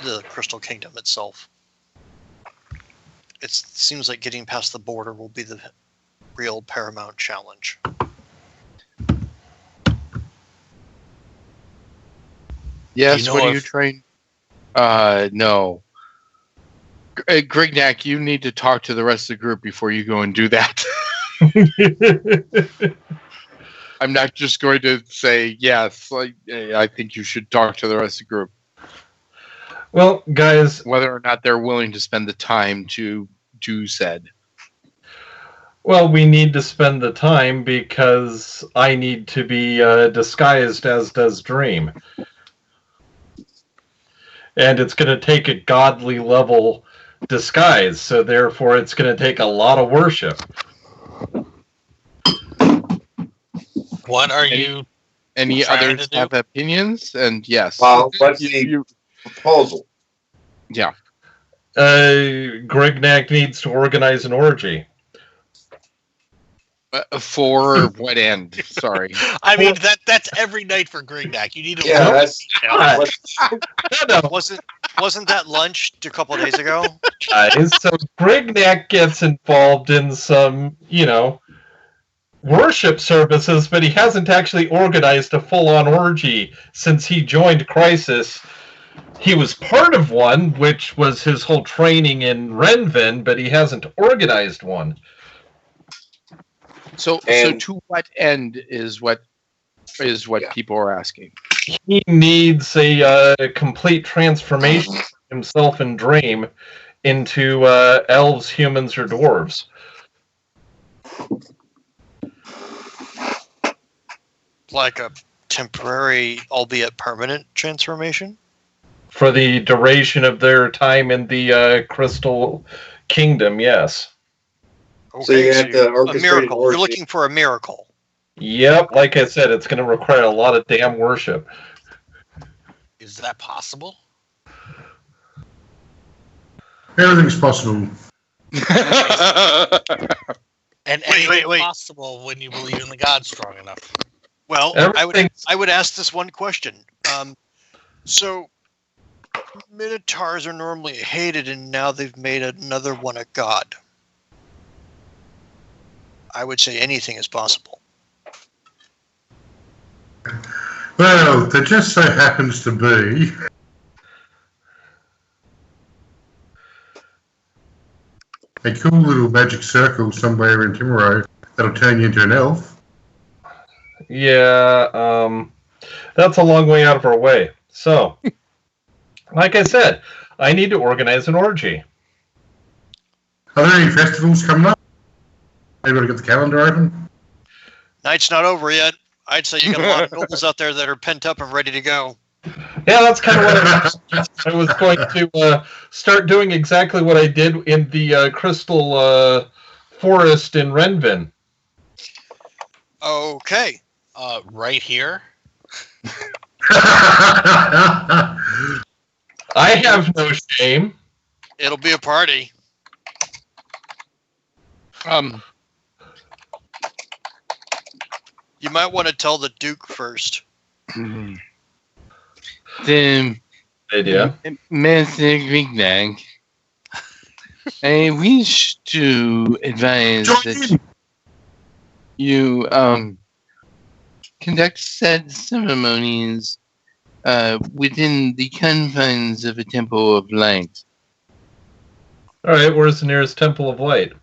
the Crystal Kingdom itself. It seems like getting past the border will be the real paramount challenge. Yes, Do you know what are you if- trying? No. Grignac, you need to talk to the rest of the group before you go and do that. I'm not just going to say yes. I think you should talk to the rest of the group, Well, guys, whether or not they're willing to spend the time to do said. well, we need to spend the time because I need to be disguised, as does Dream. And it's going to take a godly level disguise, so therefore it's going to take a lot of worship. What are you? Any Trying others to do? have opinions? And yes. Well, what's the You- proposal? yeah. Grignac needs to organize an orgy. For what end? Sorry. I mean, that's every night for Grignac. You need to Yeah, look that's God. what- No, Wasn't that lunch a couple of days ago? guys. So Grignac gets involved in some, worship services, but he hasn't actually organized a full-on orgy since he joined Crisis. He was part of one, which was his whole training in Renvin, but he hasn't organized one. So And- to what end is what Yeah. people are asking? He needs a complete transformation of himself and Dream into elves, humans, or dwarves. Like a temporary, albeit permanent transformation? For the duration of their time in the Crystal Kingdom, yes. So you have to a orchestrate miracle. an You're orgy. looking for a miracle. Yep, like I said, it's going to require a lot of damn worship. Is that possible? Everything's possible. And Wait, anything wait. possible when you believe in the God strong enough. Well, Everything's- I would ask this one question. So Minotaurs are normally hated, and now they've made another one a god. I would say anything is possible. Well, there just so happens to be a cool little magic circle somewhere in Timoro that'll turn you into an elf. Yeah, that's a long way out of our way. So, like I said, I need to organize an orgy. Are there any festivals coming up? Anybody got the calendar open? Night's not over yet. I'd say you got a lot of nobles out there that are pent up and ready to go. Yeah, that's kind of what I was going to start doing exactly what I did in the Crystal forest in Renvin? Okay. Right here. I have no shame. It'll be a party. You might want to tell the Duke first. Then, Idea. Master Grigdag, I wish to advise that you conduct said ceremonies within the confines of a temple of light. All right, where's the nearest Temple of Light?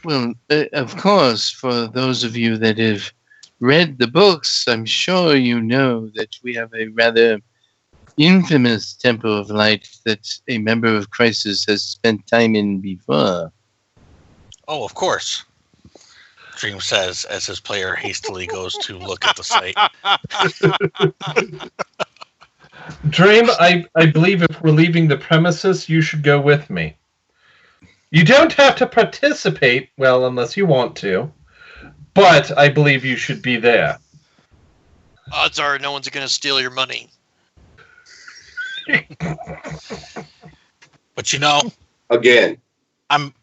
Well, of course, for those of you that have read the books, I'm sure you know that we have a rather infamous Temple of Light that a member of Crisis has spent time in before. Oh, of course. Dream says as his player hastily goes to look at the site. Dream, I believe if we're leaving the premises, you should go with me. You don't have to participate, well, unless you want to, but I believe you should be there. Odds are no one's going to steal your money. But you know, Again. I need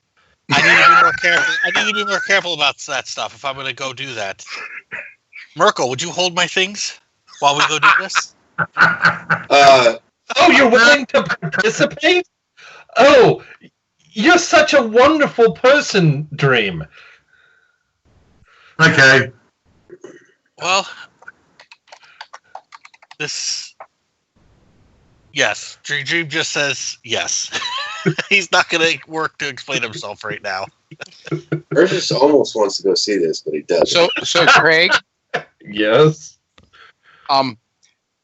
to be more careful. I need to be more careful about that stuff if I'm going to go do that. Merkel, would you hold my things while we go do this? Oh, you're willing to participate? Oh, you're such a wonderful person, Dream. Okay. Well, this... Yes, Dream just says yes. He's not going to work to explain himself right now. Ursus almost wants to go see this, but he doesn't. So Craig, Yes.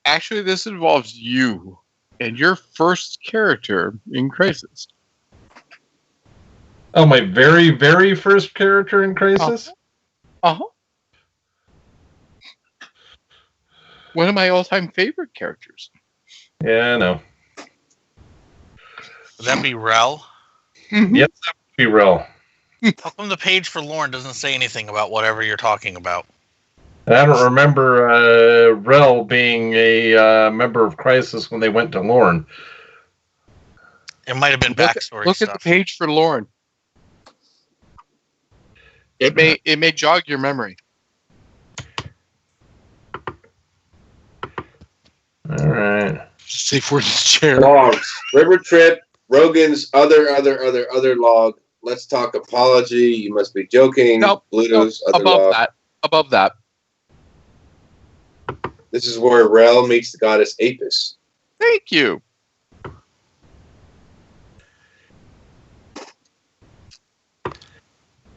actually this involves you and your first character in Crisis. Oh, my very, very first character in Crisis? Uh-huh. One of my all-time favorite characters. Yeah, I know. Would that be Rel? Mhm. Yep, that would be real. How come the page for Lorne doesn't say anything about whatever you're talking about? I don't remember Rel being a member of Crisis when they went to Lorne. It might have been backstory Look stuff. at the page for Lauren. It may jog your memory. All right. Safe word is chair. Logs. River trip. Rogan's other log. Let's talk apology. You must be joking. Nope. Bluto's other Above log. that. Above that. This is where Rel meets the goddess Apis. Thank you.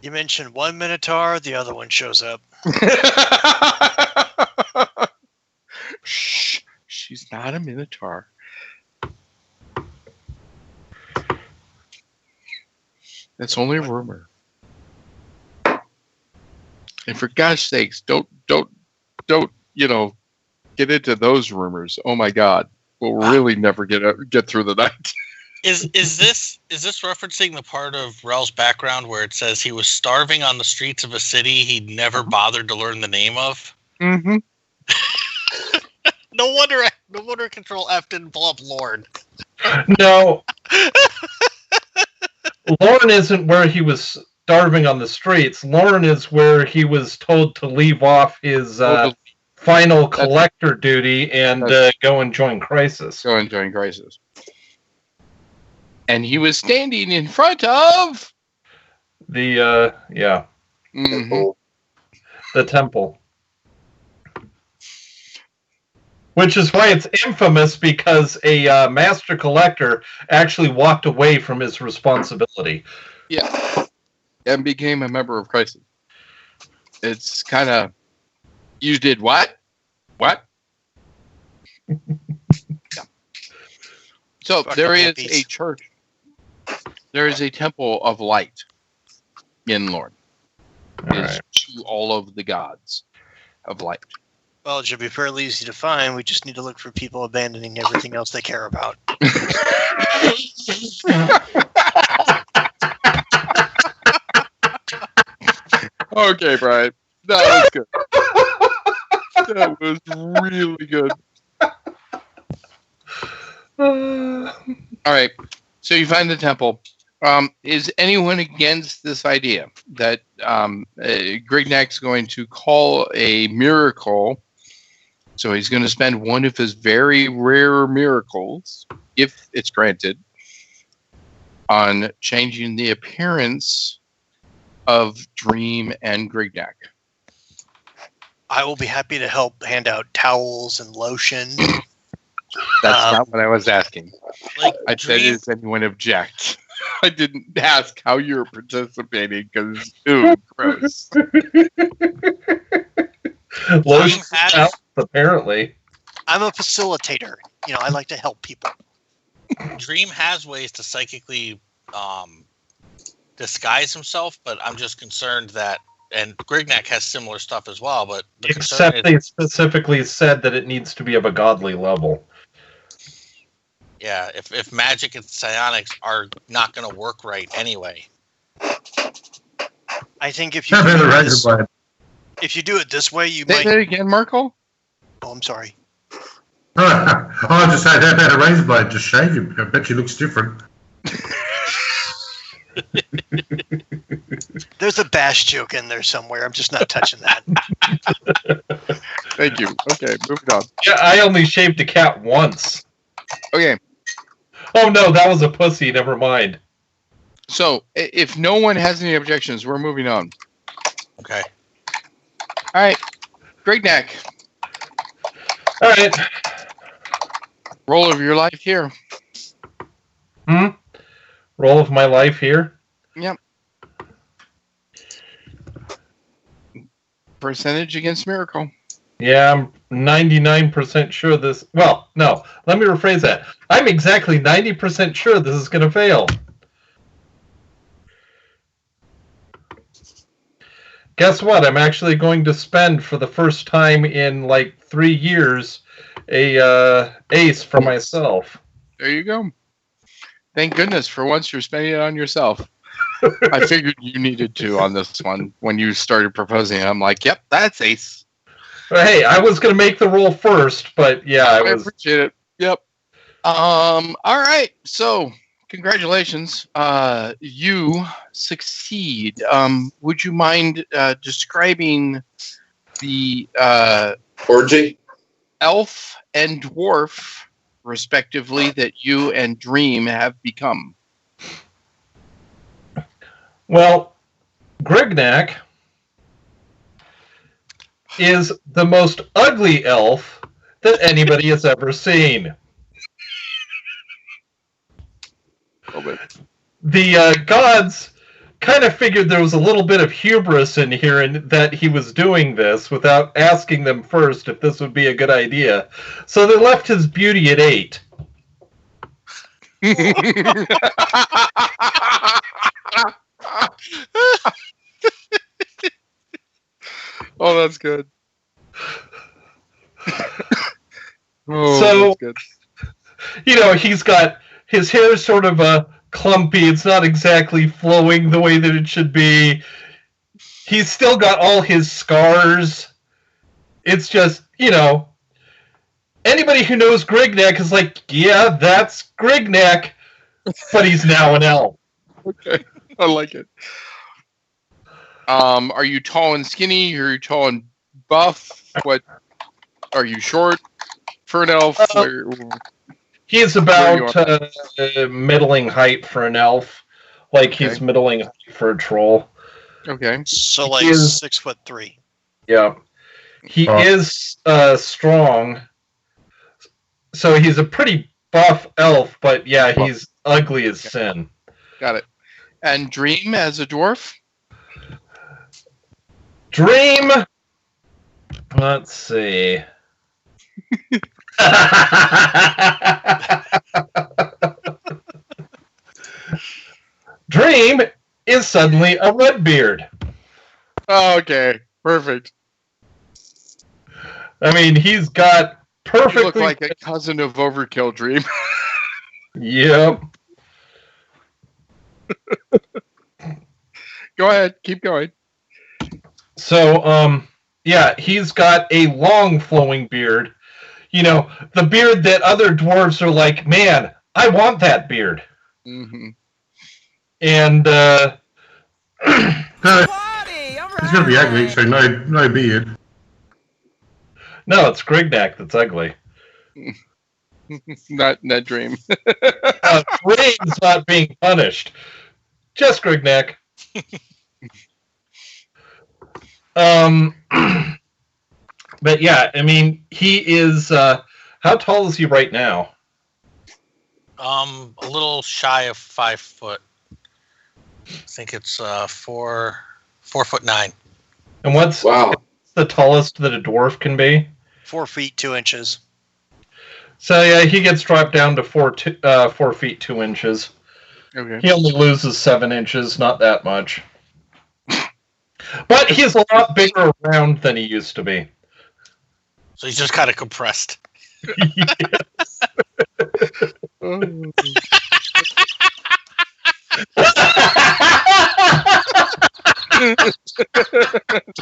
You mentioned one Minotaur, the other one shows up. Shh. She's not a Minotaur. That's only a rumor. And for gosh sakes, don't get into those rumors. Oh my God, we'll really never get through the night. Is this referencing the part of Rel's background where it says he was starving on the streets of a city he'd never bothered to learn the name of? Mm-hmm. No wonder Control F didn't pull up Lorne. No. Lorne isn't where he was starving on the streets. Lorne is where he was told to leave off his final collector duty and go and join Crisis. Go and join Crisis. And he was standing in front of The Mhm. the temple. Which is why it's infamous, because a master collector actually walked away from his responsibility. Yeah, and became a member of Crisis. It's kind of, you did what? What? Yeah. So Fucking there is hippies. a church. There is a temple of light in Lorne. All It's right. to all of the gods of light. Well, it should be fairly easy to find. We just need to look for people abandoning everything else they care about. Okay, Brian. That was good. That was really good. All right. So you find the temple. Is anyone against this idea that Grignak's going to call a miracle? So he's going to spend one of his very rare miracles, if it's granted, on changing the appearance of Dream and Grignak. I will be happy to help hand out towels and lotion. That's not what I was asking. Like I said, Dream, does anyone object? I didn't ask how you were participating because, ooh, gross. Lotion has- out, apparently. I'm a facilitator. You know, I like to help people. Dream has ways to psychically disguise himself, but I'm just concerned that, and Grignak has similar stuff as well, but the concern Except they specifically said that it needs to be of a godly level. yeah, if magic and psionics are not going to work right anyway. I think if you Have do the it razor this, blade. if you do it this way, you Say might. that again, Marco? Oh, I'm sorry. I just said, how about a razor blade? Just shave him. I bet he looks different. There's a bash joke in there somewhere. I'm just not touching that. Thank you. Okay, moving on. Yeah, I only shaved a cat once. Okay, Oh no, that was a pussy. Never mind. so if no one has any objections, we're moving on. Okay. All right, Grignak, All right. roll of your life here. Roll of my life here. Yep. Percentage against miracle. Yeah, I'm 99% sure this. Well, no. Let me rephrase that. I'm exactly 90% sure this is going to fail. Guess what? I'm actually going to spend for the first time in like 3 years a ace for myself. There you go. Thank goodness for once you're spending it on yourself. I figured you needed to on this one when you started proposing it. I'm like, yep, that's ace. But hey, I was going to make the roll first, but yeah, I I was. appreciate it. Yep. All right. So congratulations. You succeed. Would you mind describing the Orgy? elf and dwarf, respectively, that you and Dream have become? Well, Grignak is the most ugly elf that anybody has ever seen. The gods kind of figured there was a little bit of hubris in here and that he was doing this without asking them first if this would be a good idea. So they left his beauty at 8. Oh, that's good. Oh, So- that's good. You know, he's got his hair sort of clumpy. It's not exactly flowing the way that it should be. He's still got all his scars. It's just, you know, anybody who knows Grignak is like, yeah, that's Grignak, but he's now an elf. Okay, I like it. Are you tall and skinny? Are you tall and buff? What? Are you short for an elf? He's about middling height for an elf. Like he's Okay. middling height for a troll. Okay. So like Is- 6'3". Yeah. He is strong. So he's a pretty buff elf, but yeah, he's ugly as sin. Got it. And Dream as a dwarf? Dream. Let's see. Dream is suddenly a Redbeard. Oh, okay. Perfect. I mean, he's got You perfectly. look like a cousin of Overkill, Dream. Yep. Go ahead. Keep going. Yeah, he's got a long flowing beard. The beard that other dwarves are like, man, I want that beard. Mm-hmm. And No, he's going to be ugly, so no beard. no, it's Grignac that's ugly. Not Dream. Rain's not being punished. Just Grignac. But yeah, I mean, he is. How tall is he right now? A little shy of 5 foot. I think it's 4'9". And what's the tallest that a dwarf can be? 4 feet 2 inches. So yeah, he gets dropped down to 4 feet 2 inches. Okay. He only loses 7 inches, not that much. But he's a lot bigger around than he used to be. So he's just kind of compressed. Yes.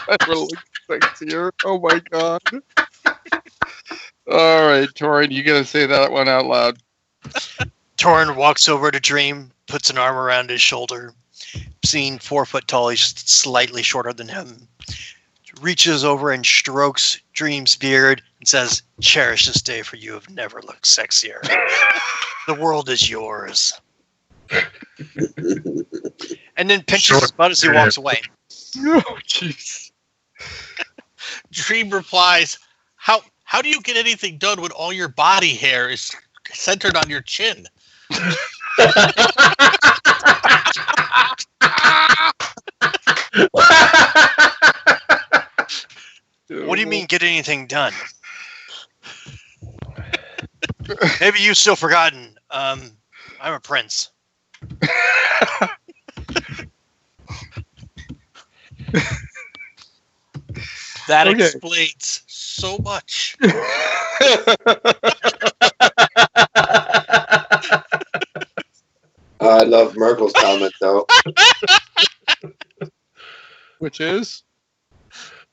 That will look sexier. Oh my god. All right, Torin, you gotta say that one out loud. Torin walks over to Dream, puts an arm around his shoulder. Seeing 4 foot tall, he's slightly shorter than him. Reaches over and strokes Dream's beard and says, "Cherish this day, for you have never looked sexier. The world is yours." And then pinches his butt as he walks away. Oh, jeez. Dream replies, How do you get anything done when all your body hair is centered on your chin?" What do you mean, get anything done? Maybe you've still forgotten. I'm a prince. That Okay. explains so much. I love Merkel's comment though. Which is?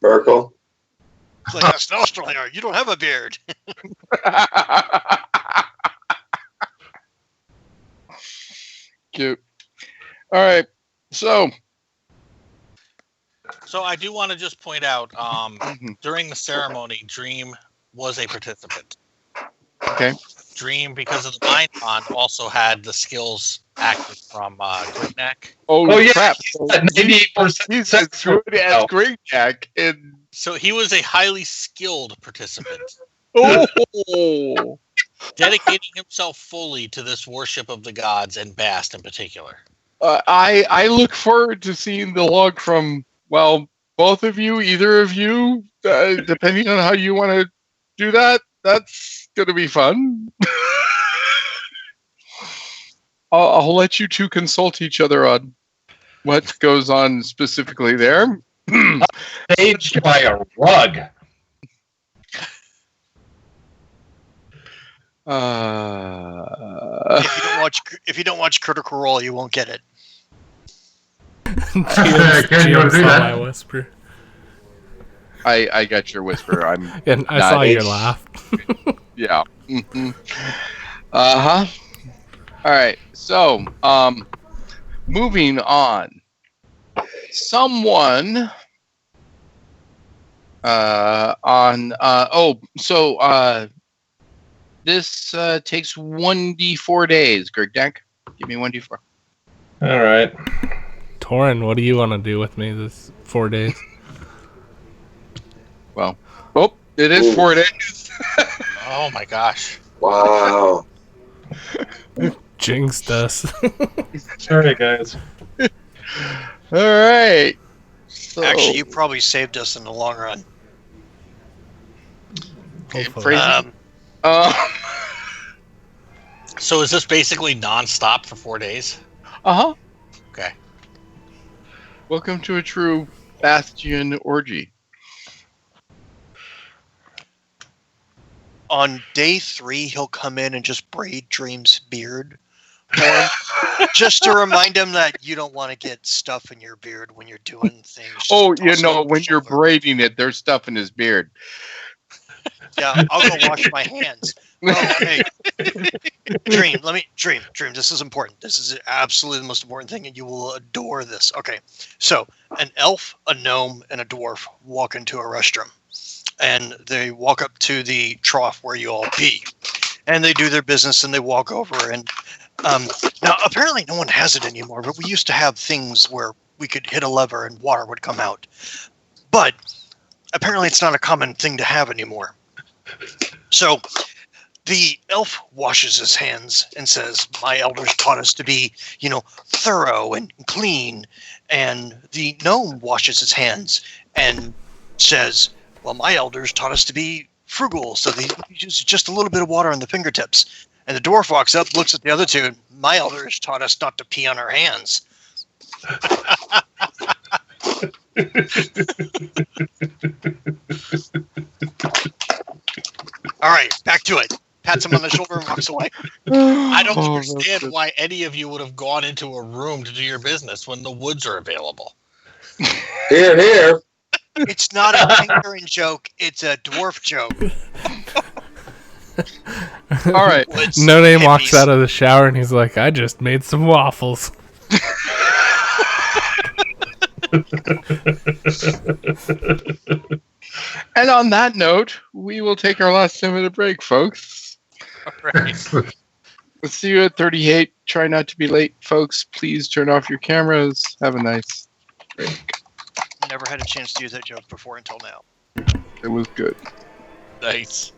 Merkel. It's like, that's not Australia. You don't have a beard. Cute. All right. So I do want to just point out, during the ceremony, Dream was a participant. Okay. Dream, because of the mind bond, also had the skills active from Grignac. Oh yeah, crap. he's at 98% He's as sex good right as now. Grignac and So he was a highly skilled participant, oh dedicating himself fully to this worship of the gods and Bast in particular. I look forward to seeing the log from, well, both of you, either of you, depending on how you want to do that. That's going to be fun. I'll let you two consult each other on what goes on specifically there. Staged by a rug. If you don't watch Critical Role, you won't get it. Can you GM do saw that? my whisper. I got your whisper. I'm And I Not saw your H. laugh. yeah. Mm-hmm. Uh-huh. All right. So, moving on. Someone this takes 1d4 days. Grignac, give me 1d4. All right. Torin, what do you want to do with me this 4 days? Well, oh, it is Ooh. 4 days. Oh my gosh. Wow. Jinxed us. Sorry, guys. All right. So, Actually, you probably saved us in the long run. Hopefully. Phrasing. So is this basically non-stop for 4 days? Uh-huh. Okay. Welcome to a true Bastion orgy. On day 3, he'll come in and just braid Dream's beard Just to remind him that you don't want to get stuff in your beard when you're doing things. Just Oh, toss it over when your you're shoulder. braiding it, there's stuff in his beard. Yeah, I'll go wash my hands. Okay. Dream, this is important. This is absolutely the most important thing, and you will adore this. Okay, so an elf, a gnome, and a dwarf walk into a restroom, and they walk up to the trough where you all pee, and they do their business, and they walk over, and now apparently no one has it anymore, but we used to have things where we could hit a lever and water would come out, but apparently it's not a common thing to have anymore. So the elf washes his hands and says, my elders taught us to be, thorough and clean. And the gnome washes his hands and says, well, my elders taught us to be frugal. So they use just a little bit of water on the fingertips. And the dwarf walks up, looks at the other two. My elders taught us not to pee on our hands. All right, back to it. Pats him on the shoulder and walks away. I don't understand why any of you would have gone into a room to do your business when the woods are available. Here. It's not a tinkering joke. It's a dwarf joke. All right. No Name walks out of the shower and he's like, I just made some waffles. And on that note, we will take our last 10-minute break, folks. All right. We'll see you at 38. Try not to be late, folks. Please turn off your cameras. Have a nice break. Never had a chance to use that joke before until now. It was good. Nice.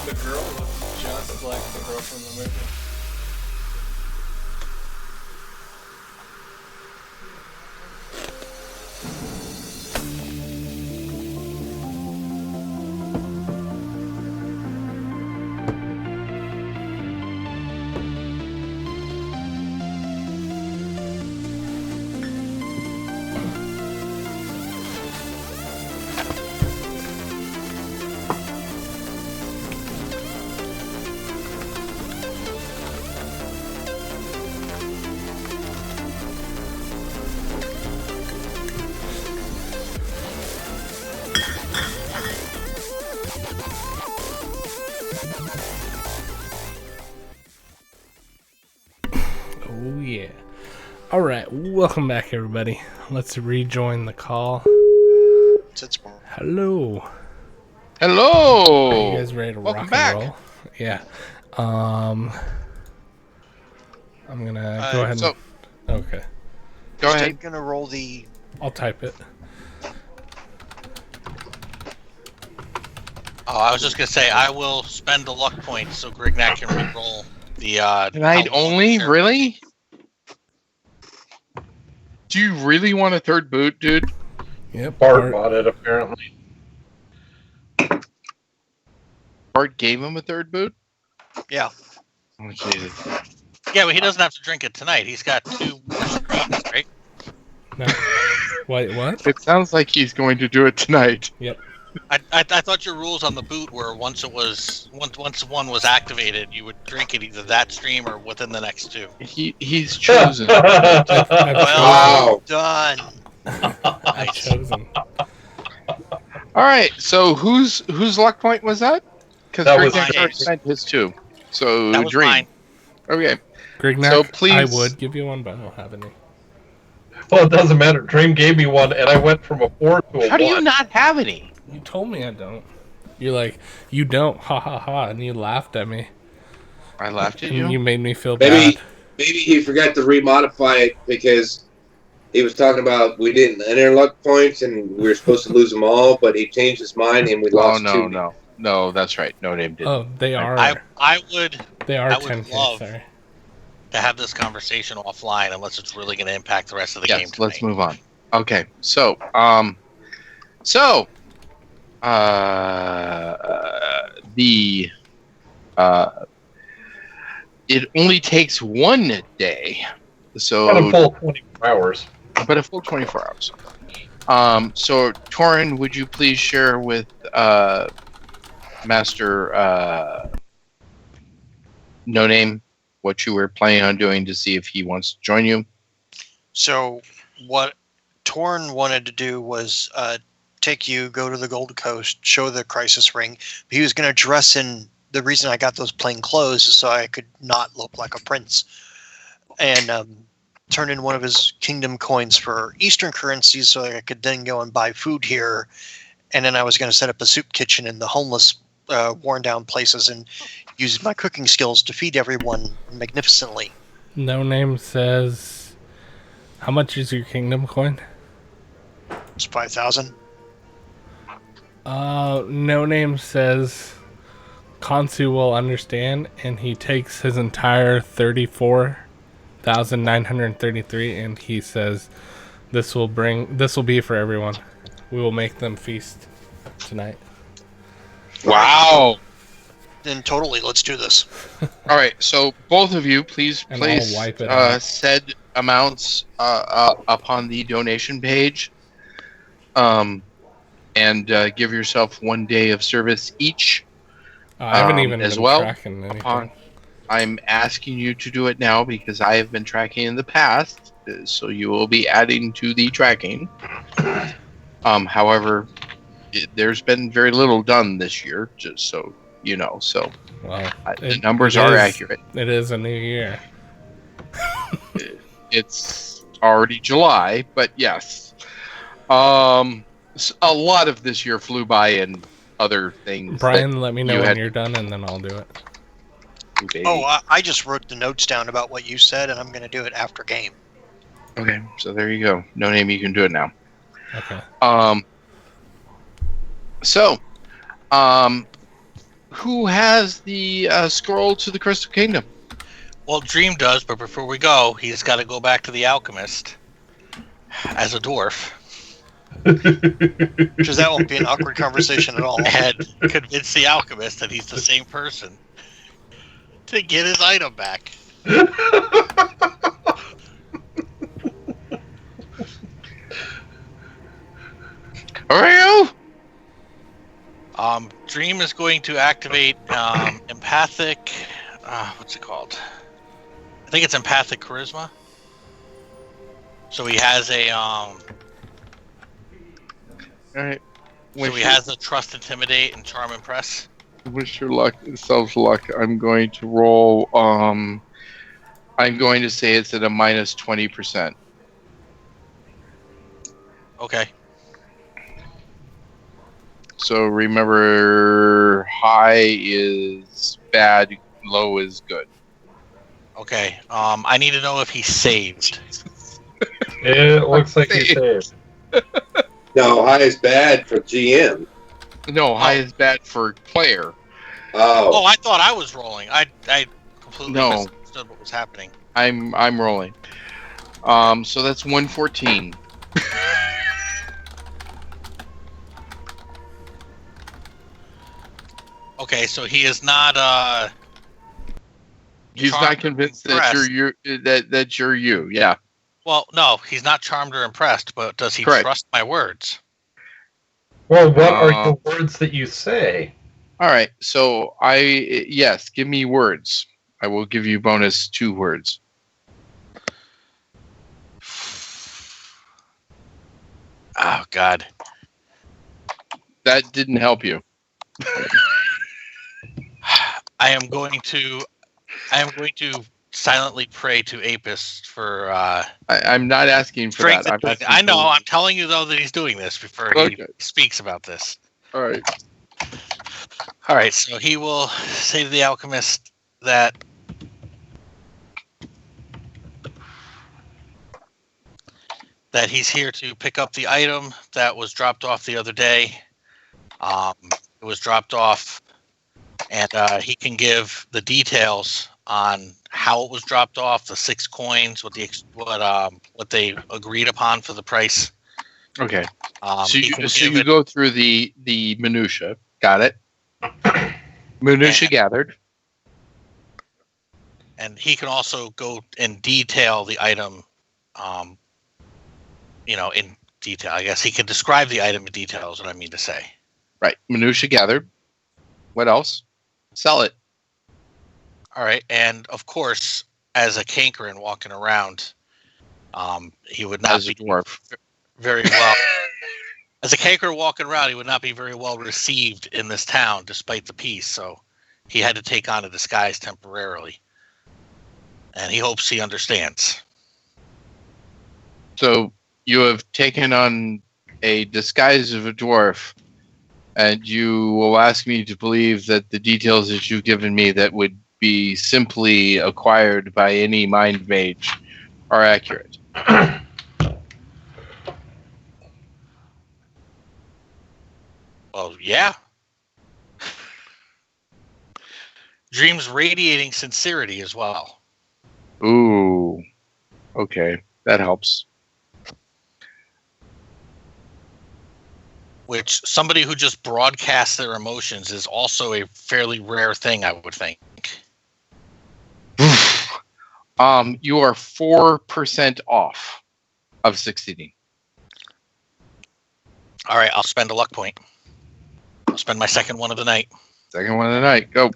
The girl looks just like the girl from the movie. Oh yeah. All right, welcome back, everybody. Let's rejoin the call. Hello. Hello. Are you guys ready to Welcome rock back. and roll? Yeah. I'm gonna go ahead. So, Okay. go I'm ahead. gonna roll the. I'll type it. Oh, I was just gonna say I will spend the luck points so Grignac can re-roll the. Tonight Outlaw only? share. Really? Do you really want a third boot, dude? Yep. Bart bought it, apparently. Bart gave him a third boot? Yeah. Oh, Jesus. Yeah, but he doesn't have to drink it tonight. He's got 2 more screens, right? No. Wait, what? It sounds like he's going to do it tonight. Yep. I thought your rules on the boot were once one was activated, you would drink it either that stream or within the next 2. He's chosen. I've Well Wow. done. I've chosen. All right. So whose luck point was that? Because That was Greg mine. already spent his 2. So That was Dream. mine. Okay. Grignac, So please- I would give you one, but I don't have any. Well, it doesn't matter. Dream gave me one, and I went from a 4 to a How do 1. you not have any? You told me I don't. You're like, you don't, ha ha ha, and you laughed at me. I laughed at And you. you made me feel Maybe bad. maybe he forgot to remodify it because he was talking about we didn't enter luck points and we were supposed to lose them all, but he changed his mind and we Oh lost no, 2. no, that's right. No name didn't. Oh, they are. I would They are I would 10K, love- sorry. to have this conversation offline unless it's really going to impact the rest of the game Yes, tonight. let's move on. Okay, so the it only takes 1 day, But a so full 24 hours. but a full 24 hours. So Torin, would you please share with Master No Name what you were planning on doing to see if he wants to join you? So what Torn wanted to do was take you, go to the Gold Coast, show the crisis ring. He was going to dress in. The reason I got those plain clothes is so I could not look like a prince, and turn in one of his kingdom coins for Eastern currencies, so I could then go and buy food here. And then I was going to set up a soup kitchen in the homeless, worn down places and use my cooking skills to feed everyone magnificently. No Name says, how much is your kingdom coin? It's 5,000. No Name says, Kansu will understand, and he takes his entire 34,933, and he says, this will be for everyone. We will make them feast tonight. Wow. Then totally, let's do this. All right, so both of you, please And I'll place wipe it out. said amounts upon the donation page, and give yourself 1 day of service each. I haven't even as been well. tracking anything. I'm asking you to do it now because I have been tracking in the past, so you will be adding to the tracking. However, there's been very little done this year, just so you know. So Well, the numbers are accurate. It is a new year. It's already July, but yes. A lot of this year flew by and other things. Brian, let me know you when had- you're done, and then I'll do it. Baby. Oh, I just wrote the notes down about what you said, and I'm going to do it after game. Okay, so there you go. No name, you can do it now. Okay. So, who has the scroll to the Crystal Kingdom? Well, Dream does, but before we go, he's got to go back to the alchemist as a dwarf Because that won't be an awkward conversation at all. and convince the alchemist that he's the same person to get his item back. Oreo? Dream is going to activate empathic. What's it called? I think it's empathic charisma. So he has a All right. so he has a trust, intimidate, and charm, impress. Wish your luck, self luck. I'm going to roll. I'm going to say it's at a minus 20%. Okay. So remember, high is bad, low is good. Okay. I need to know if he saved. It looks like he saved. No, high is bad for GM. No, high is bad for player. Oh, I thought I was rolling. I completely No. misunderstood what was happening. I'm rolling. So that's 114. Okay, so he is not He's charmed not or convinced that impressed. that you're you. Yeah. Well, no, he's not charmed or impressed, but does he Correct. trust my words? Well, what are the words that you say? All right. So yes, give me words. I will give you bonus 2 words. Oh God. That didn't help you. I am going to silently pray to Apis for I'm not asking for strength. that. I'm asking I know. for- I'm telling you though that he's doing this before Okay. he speaks about this. All right. All right. So he will say to the alchemist that he's here to pick up the item that was dropped off the other day. It was dropped off, and he can give the details on how it was dropped off, the 6 coins, what they agreed upon for the price. Okay. So He can you give it- go through the minutia. Got it. Minutia gathered. and he can also go and detail the item, in detail. I guess he can describe the item in detail is what I mean to say. Right. Minutia gathered. What else? Sell it. All right, and of course, as a cankerin walking around, he would not As a be dwarf. very well. As a cankerin walking around, he would not be very well received in this town, despite the peace. So he had to take on a disguise temporarily, and he hopes he understands. So you have taken on a disguise of a dwarf, and you will ask me to believe that the details that you've given me that would be simply acquired by any mind mage are accurate. Well, yeah. Dreams radiating sincerity as well. Ooh. Okay. That helps. which somebody who just broadcasts their emotions is also a fairly rare thing, I would think. You are 4% off of succeeding. All right, I'll spend a luck point. I'll spend my second one of the night. Second one of the night. Go.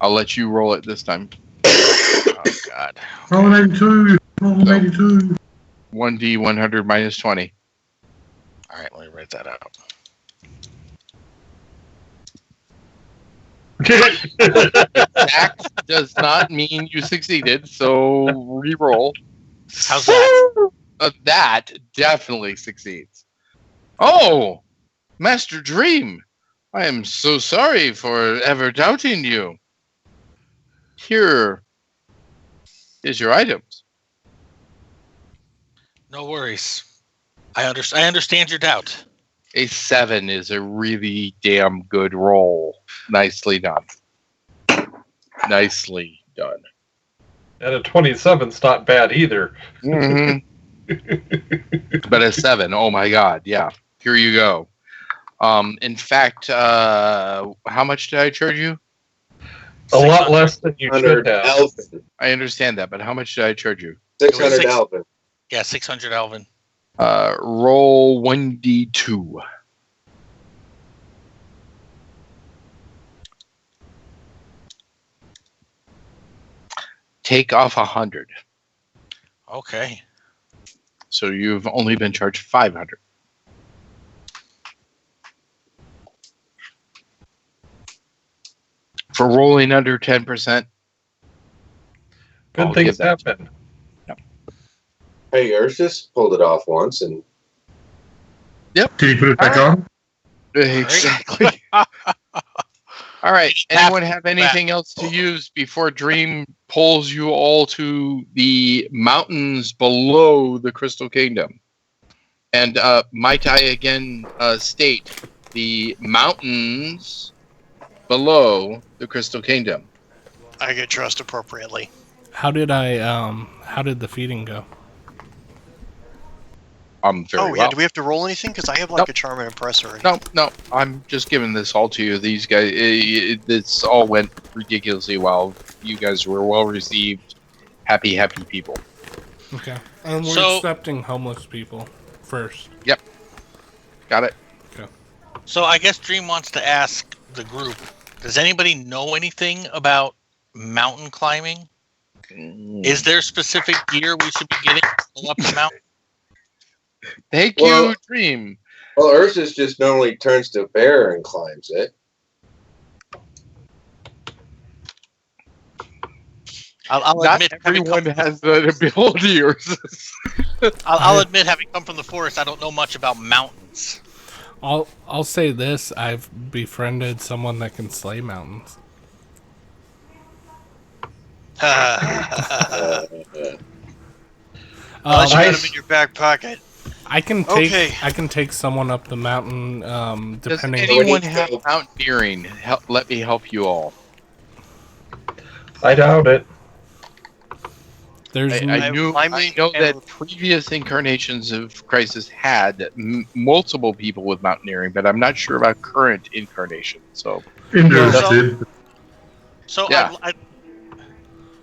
I'll let you roll it this time. Oh, God. Roll an 82. Roll an 82. 1d 100 minus 20. All right, let me write that out. That does not mean you succeeded, so re-roll. How's that? That definitely succeeds. Oh, Master Dream, I am so sorry for ever doubting you. Here is your items. No worries. I understand your doubt. A 7 is a really damn good roll. Nicely done. Nicely done. And a 27's not bad either. Mhm. But a 7, oh my god, yeah. Here you go. In fact, how much did I charge you? A lot less than you should 100 have. Elvin. I understand that, but how much did I charge you? 600 Six- Elvin. Yeah, 600 Elvin. Roll 1d2. Take off 100. Okay. So you've only been charged 500. For rolling under 10%. Good I'll things give it- happen. Hey, Ursus pulled it off once, and Did he put it back on? Exactly. All right. Anyone have anything else to use before Dream pulls you all to the mountains below the Crystal Kingdom? And might I again state the mountains below the Crystal Kingdom? I get dressed appropriately. How did the feeding go? Very Yeah. well. Do we have to roll anything? Because I have like Nope. a charm and impress already. No. I'm just giving this all to you. These guys, this all went ridiculously well. You guys were well received. Happy people. Okay. And we're So- accepting homeless people first. Got it? So I guess Dream wants to ask the group, does anybody know anything about mountain climbing? Is there specific gear we should be getting to go up the mountain? Thank Well- you, Dream. well, Ursus just normally turns to a bear and climbs it. I'll Not admit, having come, everyone has that ability, or I'll admit, having come from the forest, I don't know much about mountains. I'll say this: I've befriended someone that can slay mountains. Unless you got Nice. them in your back pocket. I can take Okay. I can take someone up the mountain. does Depending. anyone on- have mountaineering? Let me help you all. I doubt it. There's I n- know climbing that and- previous incarnations of Crisis had multiple people with mountaineering, but I'm not sure about current incarnations. So Interested. So Yeah.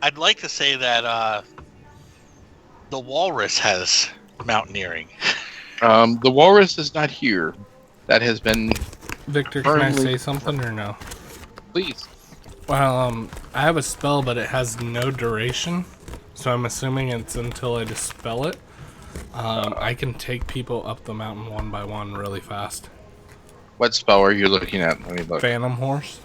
I'd like to say that the walrus has mountaineering. The walrus is not here. That has been Victor, can I firmly- say something or no? please. Well, I have a spell, but it has no duration, so I'm assuming it's until I dispel it. I can take people up the mountain one by one really fast. What spell are you looking at? Let me look. Phantom Horse.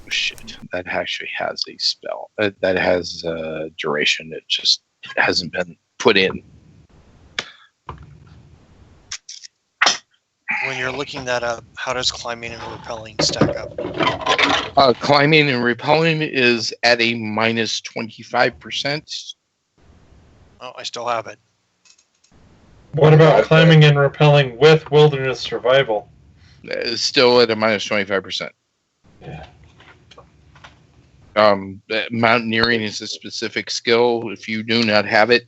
Shit, that actually has a spell. That has a duration. It just hasn't been put in. When you're looking that up, how does climbing and rappelling stack up? Climbing and rappelling is at a minus 25%. Oh, I still have it. What about climbing and rappelling with wilderness survival? It's still at a minus 25%. Yeah. Mountaineering is a specific skill. If you do not have it,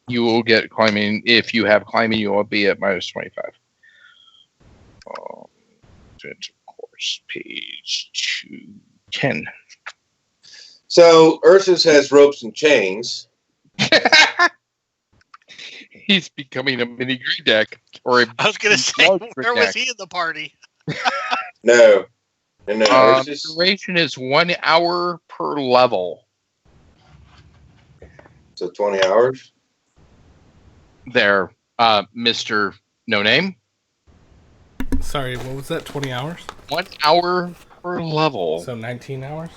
You will get climbing. If you have climbing, you will be at minus 25. Course, page 210. So Ursus has ropes and chains. He's becoming a mini green deck. Or I was going to say, where was he in the party? No. Ursus. Duration is 1 hour per level. So 20 hours? There, Mr. No Name. Sorry, what was that? 20 hours? 1 hour per level. So 19 hours?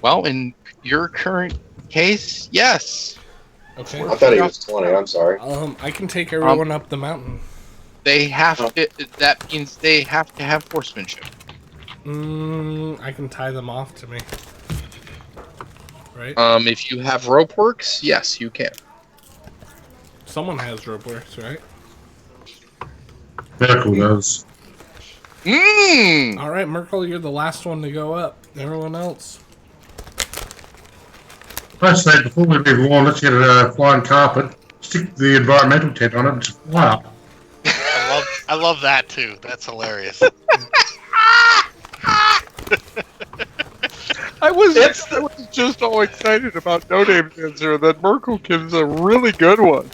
Well, in your current case, yes. Okay. I thought he was 20. I'm sorry. I can take everyone up the mountain. They have to. That means they have to have horsemanship. I can tie them off to me. Right? If you have rope works, yes, you can. Someone has rope works, right? Merkel does. All right, Merkel, you're the last one to go up. Everyone else. I say before we leave on, let's get a flying carpet, stick the environmental tent on it, and just fly up. I love that too. That's hilarious. I was just all excited about No Name's answer, and then Merkel gives a really good one.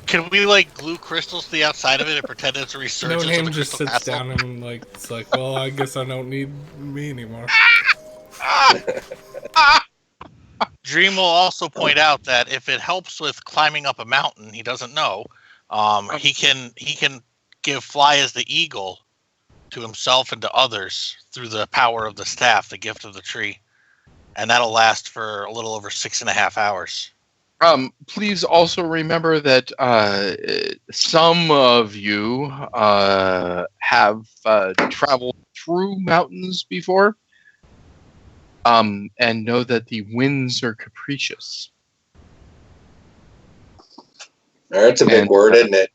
Can we like glue crystals to the outside of it and pretend it's a resurgence? No Name of the just Crystal sits Castle? down and it's like, well, I guess I don't need me anymore. Dream will also point out that if it helps with climbing up a mountain, he doesn't know. He can give Fly as the eagle to himself and to others through the power of the staff, the gift of the tree, and that'll last for a little over 6.5 hours. Please also remember that some of you have traveled through mountains before, and know that the winds are capricious. That's a big word, isn't it?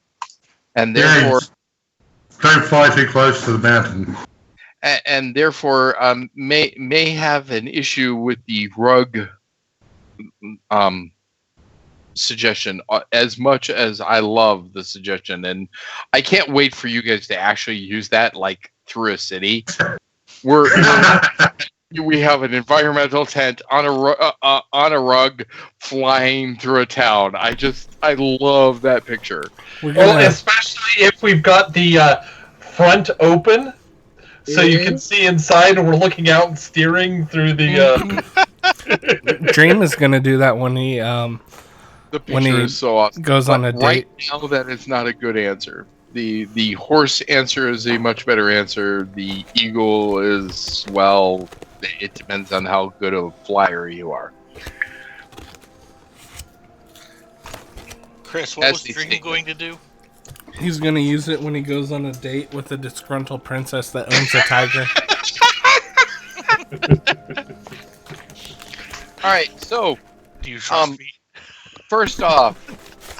And therefore, don't fly too close to the mountain. and therefore, may have an issue with the rug suggestion, as much as I love the suggestion, and I can't wait for you guys to actually use that, like through a city. We have an environmental tent on a rug flying through a town. I love that picture. Well, especially if we've got the front open, so you can see inside, and we're looking out and steering through the. Dream is gonna do that when he The when picture he is so awesome. goes on a Right date. now, that is not a good answer. The horse answer is a much better answer. The eagle is, well, it depends on how good of a flyer you are. Chris, what As was they Dream say. going to do? He's gonna use it when he goes on a date with a disgruntled princess that owns a tiger. All right, so Do you trust me? first off,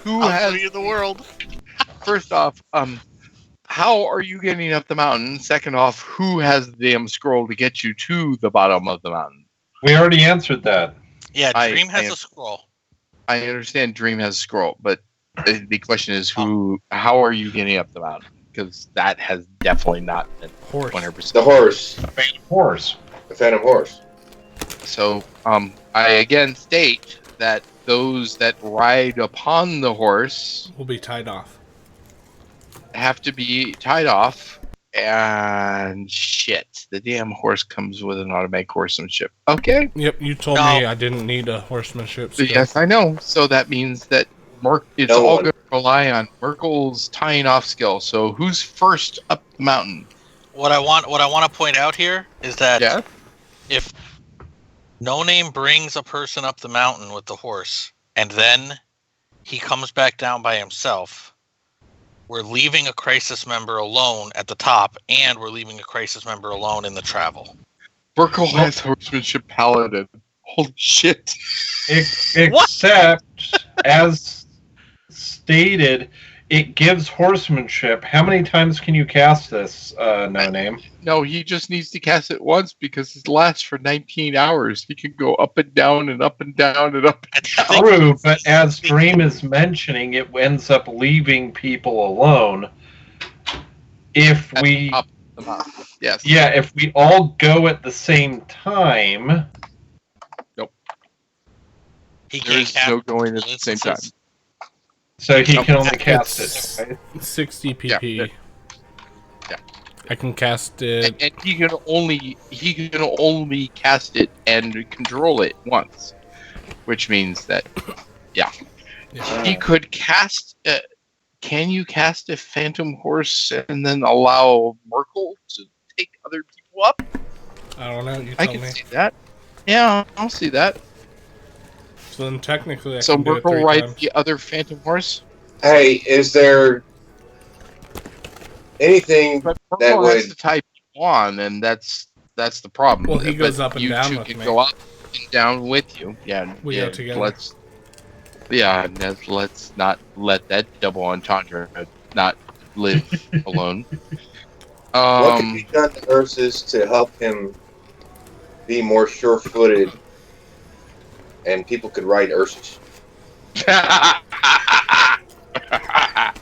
who I'll has? show you the world. First off, how are you getting up the mountain? Second off, who has the damn scroll to get you to the bottom of the mountain? We already answered that. Yeah, I- Dream has I- a scroll. I understand Dream has a scroll, but the question is, how are you getting up the mountain? Because that has definitely not been Horse. 100%. The horse. Horse. The phantom horse. So, I again state that those that ride upon the horse Will be tied off. have to be tied off, and shit, the damn horse comes with an automatic horsemanship. Okay. Yep, you told No. me I didn't need a horsemanship skill. Yes, I know. So that means that it's No all one. going to rely on Merkel's tying off skill. So who's first up the mountain? What I want to point out here is that Yeah. if No Name brings a person up the mountain with the horse, and then he comes back down by himself, we're leaving a crisis member alone at the top, and we're leaving a crisis member alone in the travel. Merkel has horsemanship paladin. Holy shit. Except, as stated, it gives horsemanship. How many times can you cast this, No Name? No, he just needs to cast it once because it lasts for 19 hours. He can go up and down and up and down and up and down. True, but as Dream is mentioning, it ends up leaving people alone. If we... Up the mountain. Yes. Yeah, if we all go at the same time... He There's can't no cast going at the same time. So he can only Nope. cast It's- it. Right? 60 pp. Yeah. I can cast it. And he can only cast it and control it once, which means that Yeah. he could cast. Can you cast a phantom horse and then allow Merkel to take other people up? I don't know. You I tell can me. see that. Yeah, I'll see that. So then technically, I So can do it Merkel 3 rides times. the other phantom horse. Hey, is there anything But that Merkel has would? to tie people on, and that's the problem. Well, he goes But up and you down two with can me. go up and down with you. Yeah, We go together. Let's not let that double entendre not live alone. What can be done to Ursus to help him be more sure-footed, and people could ride Ursus?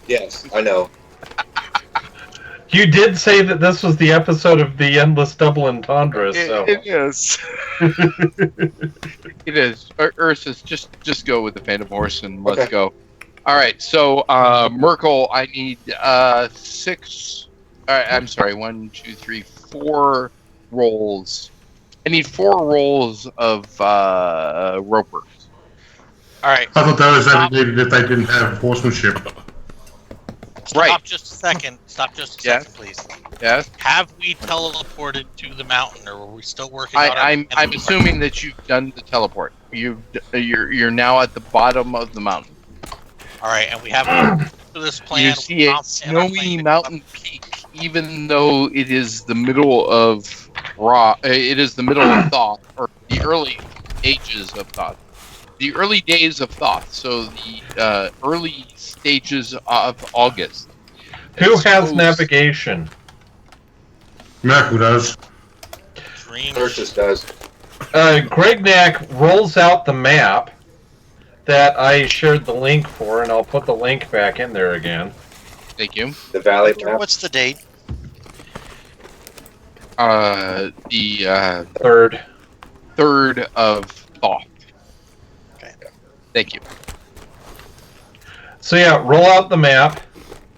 Yes, I know. You did say that this was the episode of the Endless Double Entendre, so... It is. It is. Ursus, just go with the Phantom Horse and let's Okay. go. All right. So Merkel, I need 6. I'm sorry. 1, 2, 3, 4 rolls. I need 4 rolls of ropers. All right. I thought that was Stop. only needed if they didn't have horsemanship. Stop Right. just a second. Stop just a Yes. second, please. Yes. Have we teleported to the mountain, or are we still working on our I'm plan? assuming that you've done the teleport. You're now at the bottom of the mountain. All right, and we have this plan. You see a snowy mountain peak, even though it is the middle of it is the middle of Thoth, or the early ages of Thoth, the early days of Thoth. So the early stages of August. Who has Suppose- navigation? Merkel does. Dream. Ursus does. Gregnack rolls out the map that I shared the link for, and I'll put the link back in there again. Thank you. The valley Victor, map. what's the date? The 3rd. 3rd of Thoth. Okay. Thank you. So yeah, roll out the map,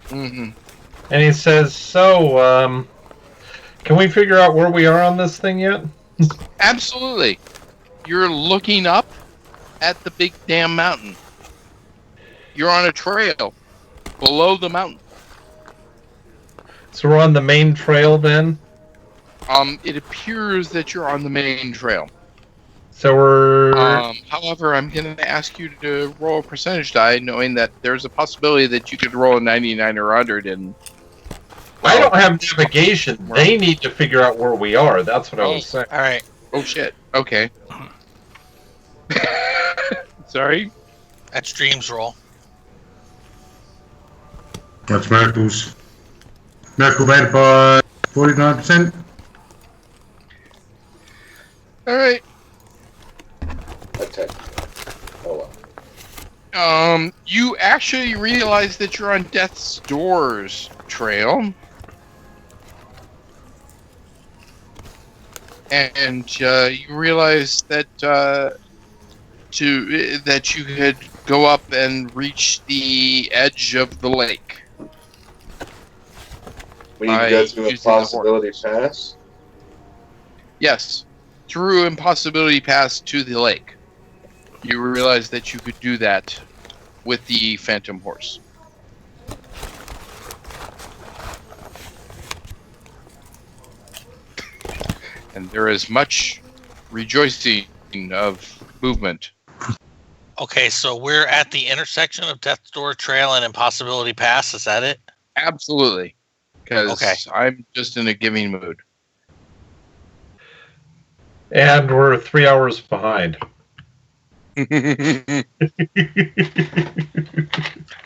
Mm-hmm. and he says, so, can we figure out where we are on this thing yet? Absolutely. You're looking up at the big damn mountain. You're on a trail below the mountain. So we're on the main trail then? It appears that you're on the main trail. So we're... However, I'm going to ask you to roll a percentage die, knowing that there's a possibility that you could roll a 99 or 100 and... I don't have navigation. They need to figure out where we are. That's what I was saying. All right. Oh, shit. Okay. Sorry? That's Dream's roll. That's Merkel's. Merkel made it by 49%. All right. Okay. Oh well. You actually realize that you're on Death's Door's trail. And you realize that that you could go up and reach the edge of the lake. We need to go By through a using the possibility horse. pass. Yes, through Impossibility Pass to the lake. You realize that you could do that with the Phantom Horse. And there is much rejoicing of movement. Okay, so we're at the intersection of Death's Door Trail and Impossibility Pass. Is that it? Absolutely. Because Okay. I'm just in a giving mood. And we're 3 hours behind.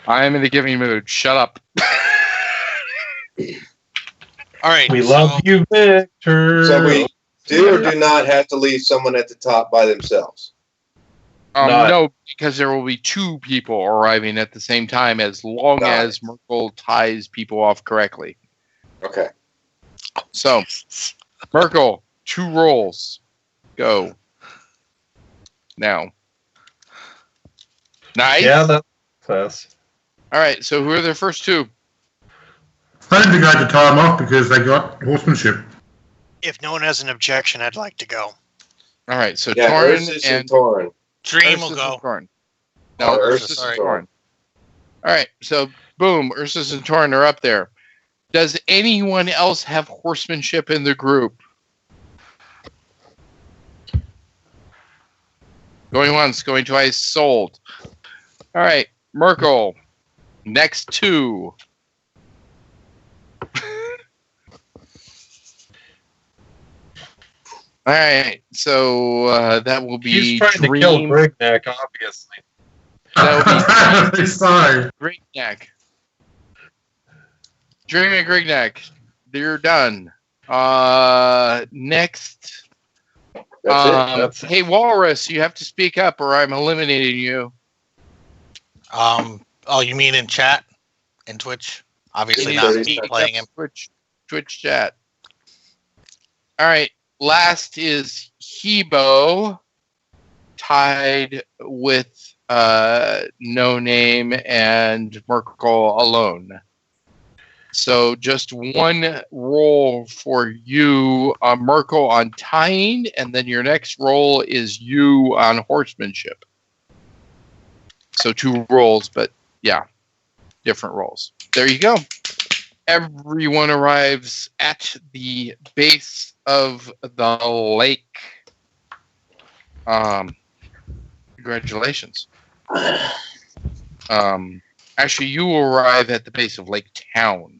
I am in the giving mood. Shut up. All right. We love you, Victor. So we do or do not have to leave someone at the top by themselves. Not- No, because there will be 2 people arriving at the same time as long Got as Merkel ties people off correctly. Okay. So, Merkel, 2 rolls. Go. Now. Nice. Yeah, that's All right, so who are the first 2? I don't think I had to tie them off because they got horsemanship. If no one has an objection, I'd like to go. All right, so Yeah, Torrin Ursus and and Torrin. Dream will Ursus go. and Torrin. Oh, No, Ursus Ursus and and Torrin. Torrin. All right, so boom, Ursus and Torrin are up there. Does anyone else have horsemanship in the group? Going once, going twice, sold. All right, Merkel, next 2. All right, so that will be he's trying to Dream. kill Brignac, obviously. That will be Sorry. Grignac. Dream and Grignac, you're done. Next. That's it. Hey, Walrus, you have to speak up or I'm eliminating you. Oh, you mean in chat? In Twitch? Obviously Yeah, not he's me speak playing him. Twitch chat. All right, last is Hebo, tied with No Name and Merkel alone. So just 1 roll for you, Merkel, on tying, and then your next roll is you on horsemanship. So 2 rolls, but yeah, different rolls. There you go. Everyone arrives at the base of the lake. Congratulations. Actually, you will arrive at the base of Lake Town.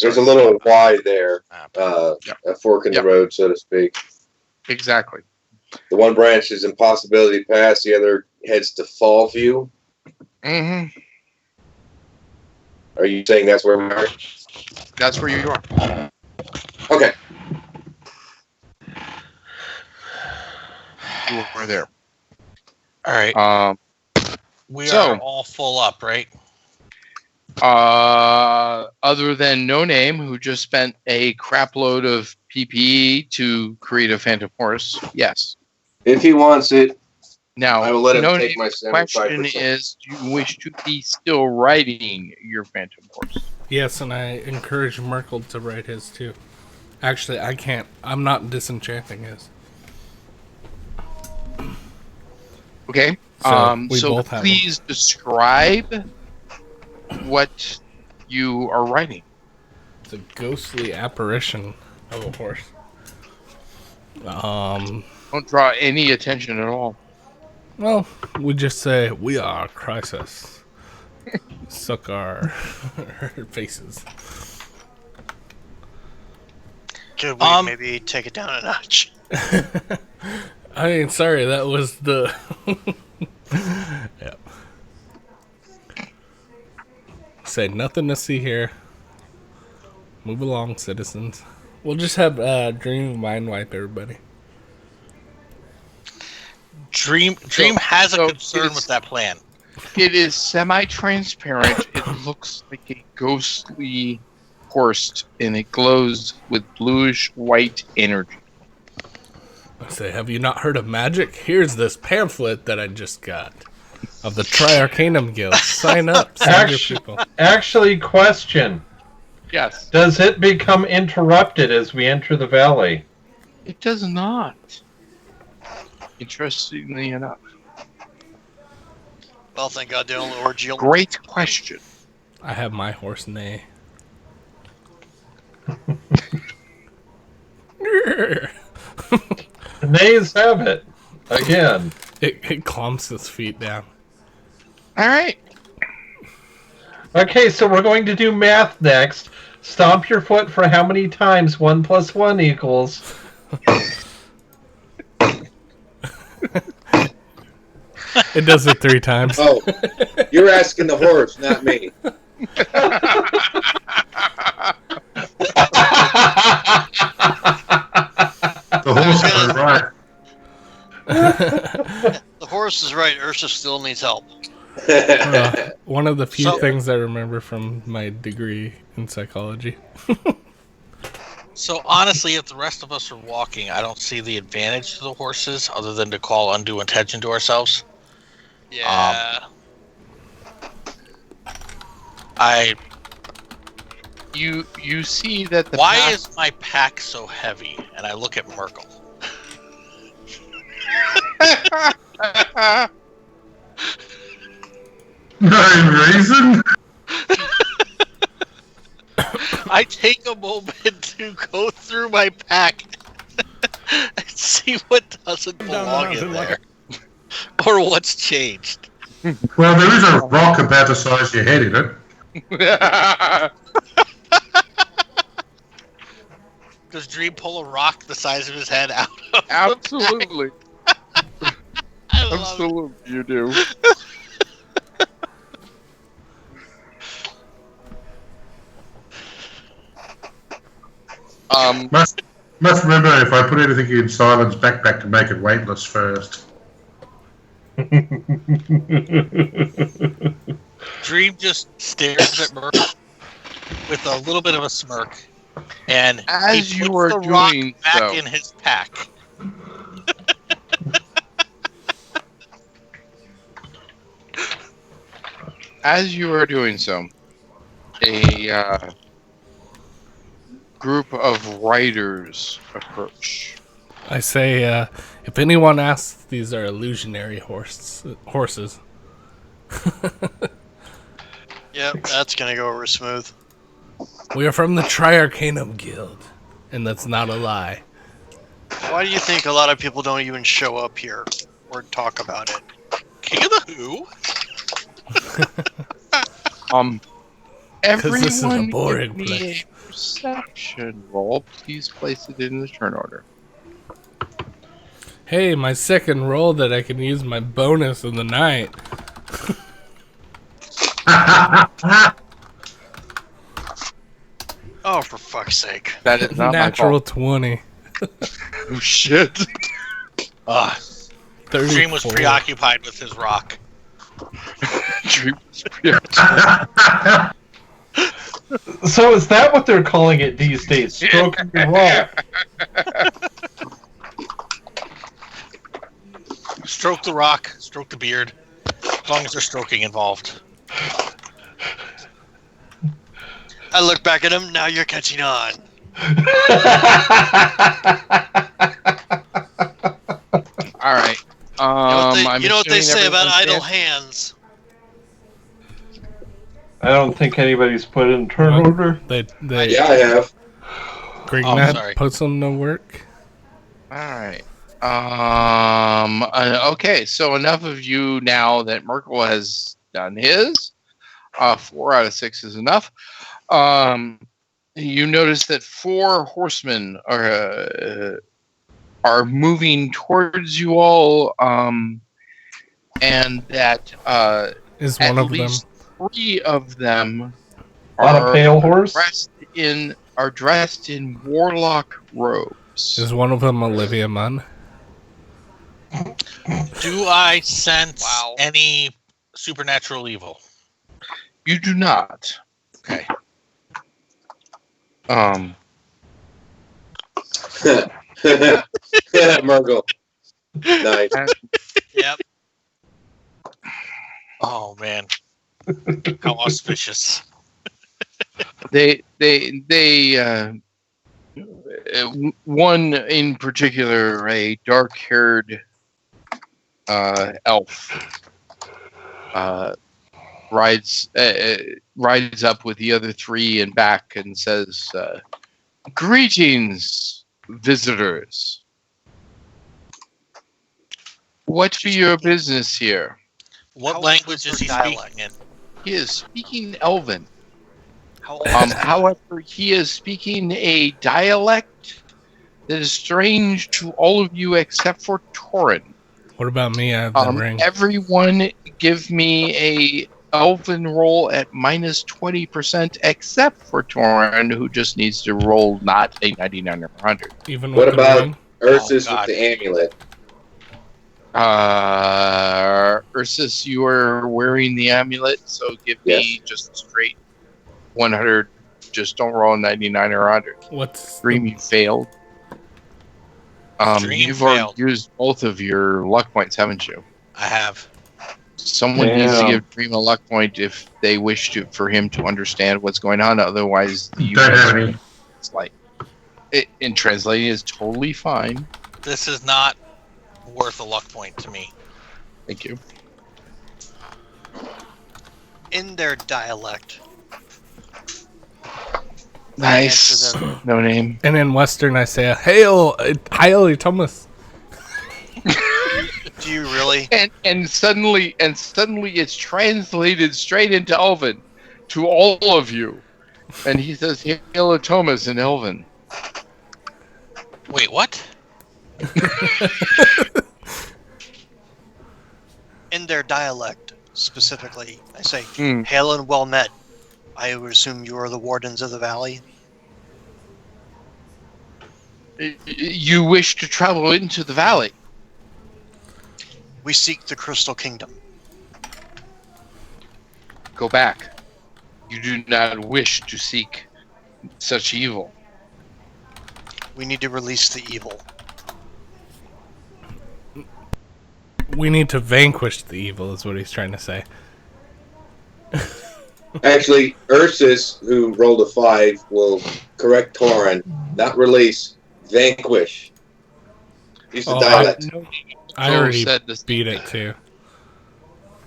There's a little Y there, Yeah. a fork in Yeah. the road, so to speak. Exactly. The one branch is Impossibility Pass, the other heads to Fall View. Mm-hmm. Are you saying that's where we are? That's where you are. Okay. You are there. All right. We so- are all full up, right? Other than No Name, who just spent a crap load of PPE to create a Phantom Horse. Yes. If he wants it, Now, I will let him No take Name's my question 75%. is, do you wish to be still riding your Phantom Horse? Yes, and I encourage Merkel to write his too. Actually, I can't. I'm not disenchanting his. Okay. So, we So both have please describe what you are riding. It's a ghostly apparition of a horse. Don't draw any attention at all. Well, we just say, we are Crisis. Suck our faces. Could we maybe take it down a notch? I mean, sorry, that was the... Yep. Say nothing to see here. Move along, citizens. We'll just have Dream mind wipe everybody. Dream has a so concern it's- with that plan. It is semi-transparent. It looks like a ghostly horse, and it glows with bluish-white energy. I say, have you not heard of magic? Here's this pamphlet that I just got of the Tri-Arcanum Guild. Sign up, send your people. Actually, question. Yes. Does it become interrupted as we enter the valley? It does not. Interestingly enough. Well, thank God the only ordeal. Great question. I have my horse neigh. The nays have it. Again. It clomps his feet down. All right. Okay, so we're going to do math next. Stomp your foot for how many times 1 + 1 equals. It does it 3 times. Oh, you're asking the horse, not me. The horse is right. The horse is right. Ursa still needs help. One of the few So- things I remember from my degree in psychology. So honestly, if the rest of us are walking, I don't see the advantage to the horses other than to call undue attention to ourselves. Yeah. You see that the Why path- is my pack so heavy? And I look at Merkel. No reason. I take a moment to go through my pack and see what doesn't belong in there, or what's changed. Well, there is a rock about the size of your head in it. Does Dream pull a rock the size of his head out? Absolutely. I love it. Absolutely, you do. Must remember if I put anything in Simon's backpack to make it weightless first. Dream just stares at Merkel with a little bit of a smirk, and As he you puts are the rock doing back so. in his pack. As you are doing so, a group of riders approach. I say, if anyone asks, these are illusionary horses. Yep, that's gonna go over smooth. We are from the Triarcanum Guild, and that's not a lie. Why do you think a lot of people don't even show up here or talk about it? King of the Who? Because this is a Everyone boring give me place. a perception roll. Please place it in the turn order. Hey, my second roll that I can use my bonus in the night. Oh, for fuck's sake. That is not Natural my fault. 20. Oh, shit. Ugh. 34. Dream was preoccupied with his rock. So is that what they're calling it these days? Stroking your rock. Stroke the rock, stroke the beard, as long as there's stroking involved. I look back at him, now you're catching on. All right. You know what they say about everyone's idle there? hands? I don't think anybody's put in turn order. They Yeah, I have. Greg Oh, Matt sorry. puts them to work. All right. Okay, so enough of you now that Merkel has done his. 4 out of 6 is enough. You notice that 4 horsemen are moving towards you all, and that Is at one of them. least 3 of them On a pale horse? dressed in warlock robes. Is one of them Olivia Munn? Do I sense Wow. any supernatural evil? You do not. Okay. Murgle. Nice. Yep. Oh man, how auspicious! One in particular, a dark-haired elf, rides up with the other 3 and back and says, "Greetings, visitors. What be your business here?" What How language is is he her dialect? speaking in? He is speaking Elven. How However, he is speaking a dialect that is strange to all of you except for Torin. What about me? I have the ring. Everyone give me a elven roll at minus 20%, except for Torin, who just needs to roll not a 99 or 100. Even What with the about ring? Ursus with God. the amulet? Ursus, you are wearing the amulet, so give me just straight 100. Just don't roll a 99 or 100. What's Dream, you failed. Dream You've already failed. used both of your luck points, haven't you? I have. Someone needs to Damn. give Dream a luck point if they wish to for him to understand what's going on. Otherwise, you Don't guys have are any. it's like in translating is totally fine. This is not worth a luck point to me. Thank you. In their dialect. Nice. Answer them. No name. And in Western, I say, "Hail, Hail, Thomas." Do you really? And suddenly it's translated straight into Elven to all of you. And he says, "Hail Thomas" in Elven. Wait, what? In their dialect, specifically, I say, Hmm. "Hail and well met." I would assume you are the wardens of the valley. You wish to travel into the valley. We seek the Crystal Kingdom. Go back. You do not wish to seek such evil. We need to release the evil. We need to vanquish the evil, is what he's trying to say. Actually, Ursus, who rolled a 5, will correct Torin. Not release, vanquish. Use the Oh, dialect. No, I Thor already said this. beat it too.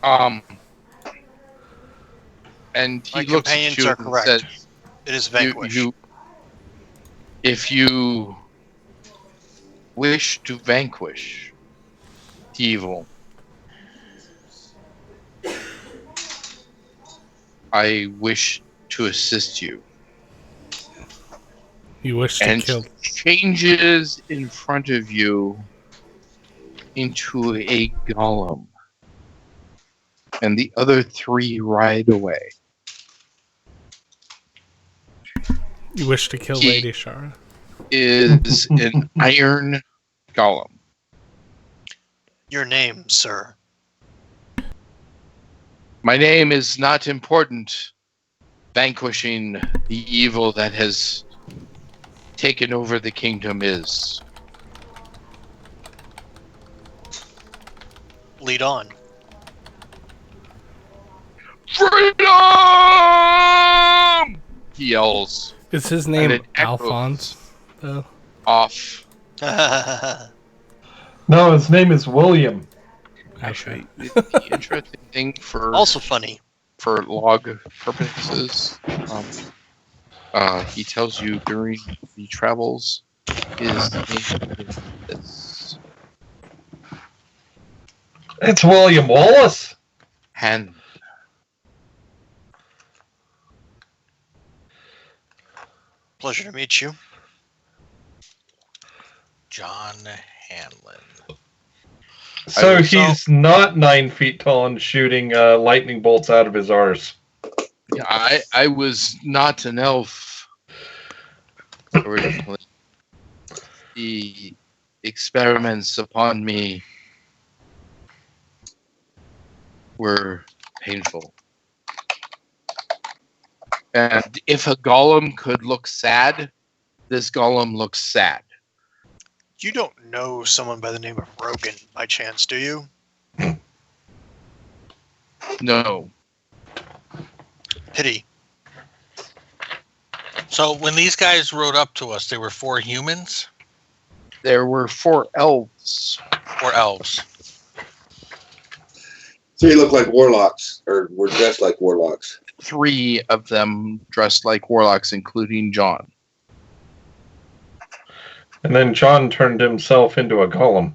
And he My looks at companions you are and correct. says, It is vanquish. if you wish to vanquish evil, I wish to assist you. You wish to And kill. changes in front of you into a golem. And the other 3 ride away. You wish to kill He- Lady Shara. Is an iron golem. Your name, sir. My name is not important. Vanquishing the evil that has taken over the kingdom is. Lead on. Freedom! He yells Is his and name it echoes Alphonse? Though? off. No, his name is William. Actually, the interesting thing Also funny. for log purposes, he tells you during the travels his name is this. It's William Wallace. Han. Pleasure to meet you. John Hanlon. So was- he's not 9 feet tall and shooting lightning bolts out of his arse. Yeah, I was not an elf originally. The experiments upon me were painful. And if a golem could look sad, this golem looks sad. You don't know someone by the name of Rogan by chance, do you? No. Pity. So when these guys rode up to us, they were 4 humans There were 4 elves. or elves? 3 look like warlocks, or were dressed like warlocks. 3 of them dressed like warlocks, including John. And then John turned himself into a golem.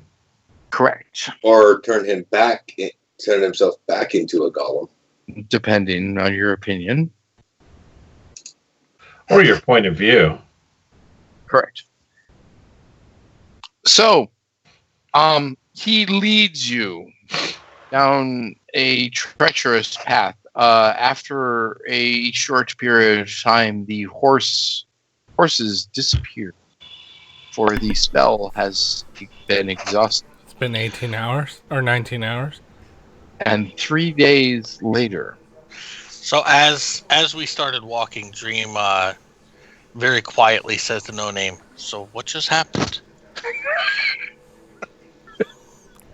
Correct. Or turn himself back into a golem. Depending on your opinion. Or your point of view. Correct. So, he leads you down a treacherous path. After a short period of time, the horses disappear, for the spell has been exhausted. It's been 18 hours or 19 hours. And 3 days later, So as we started walking, Dream very quietly says to No Name, "So what just happened?"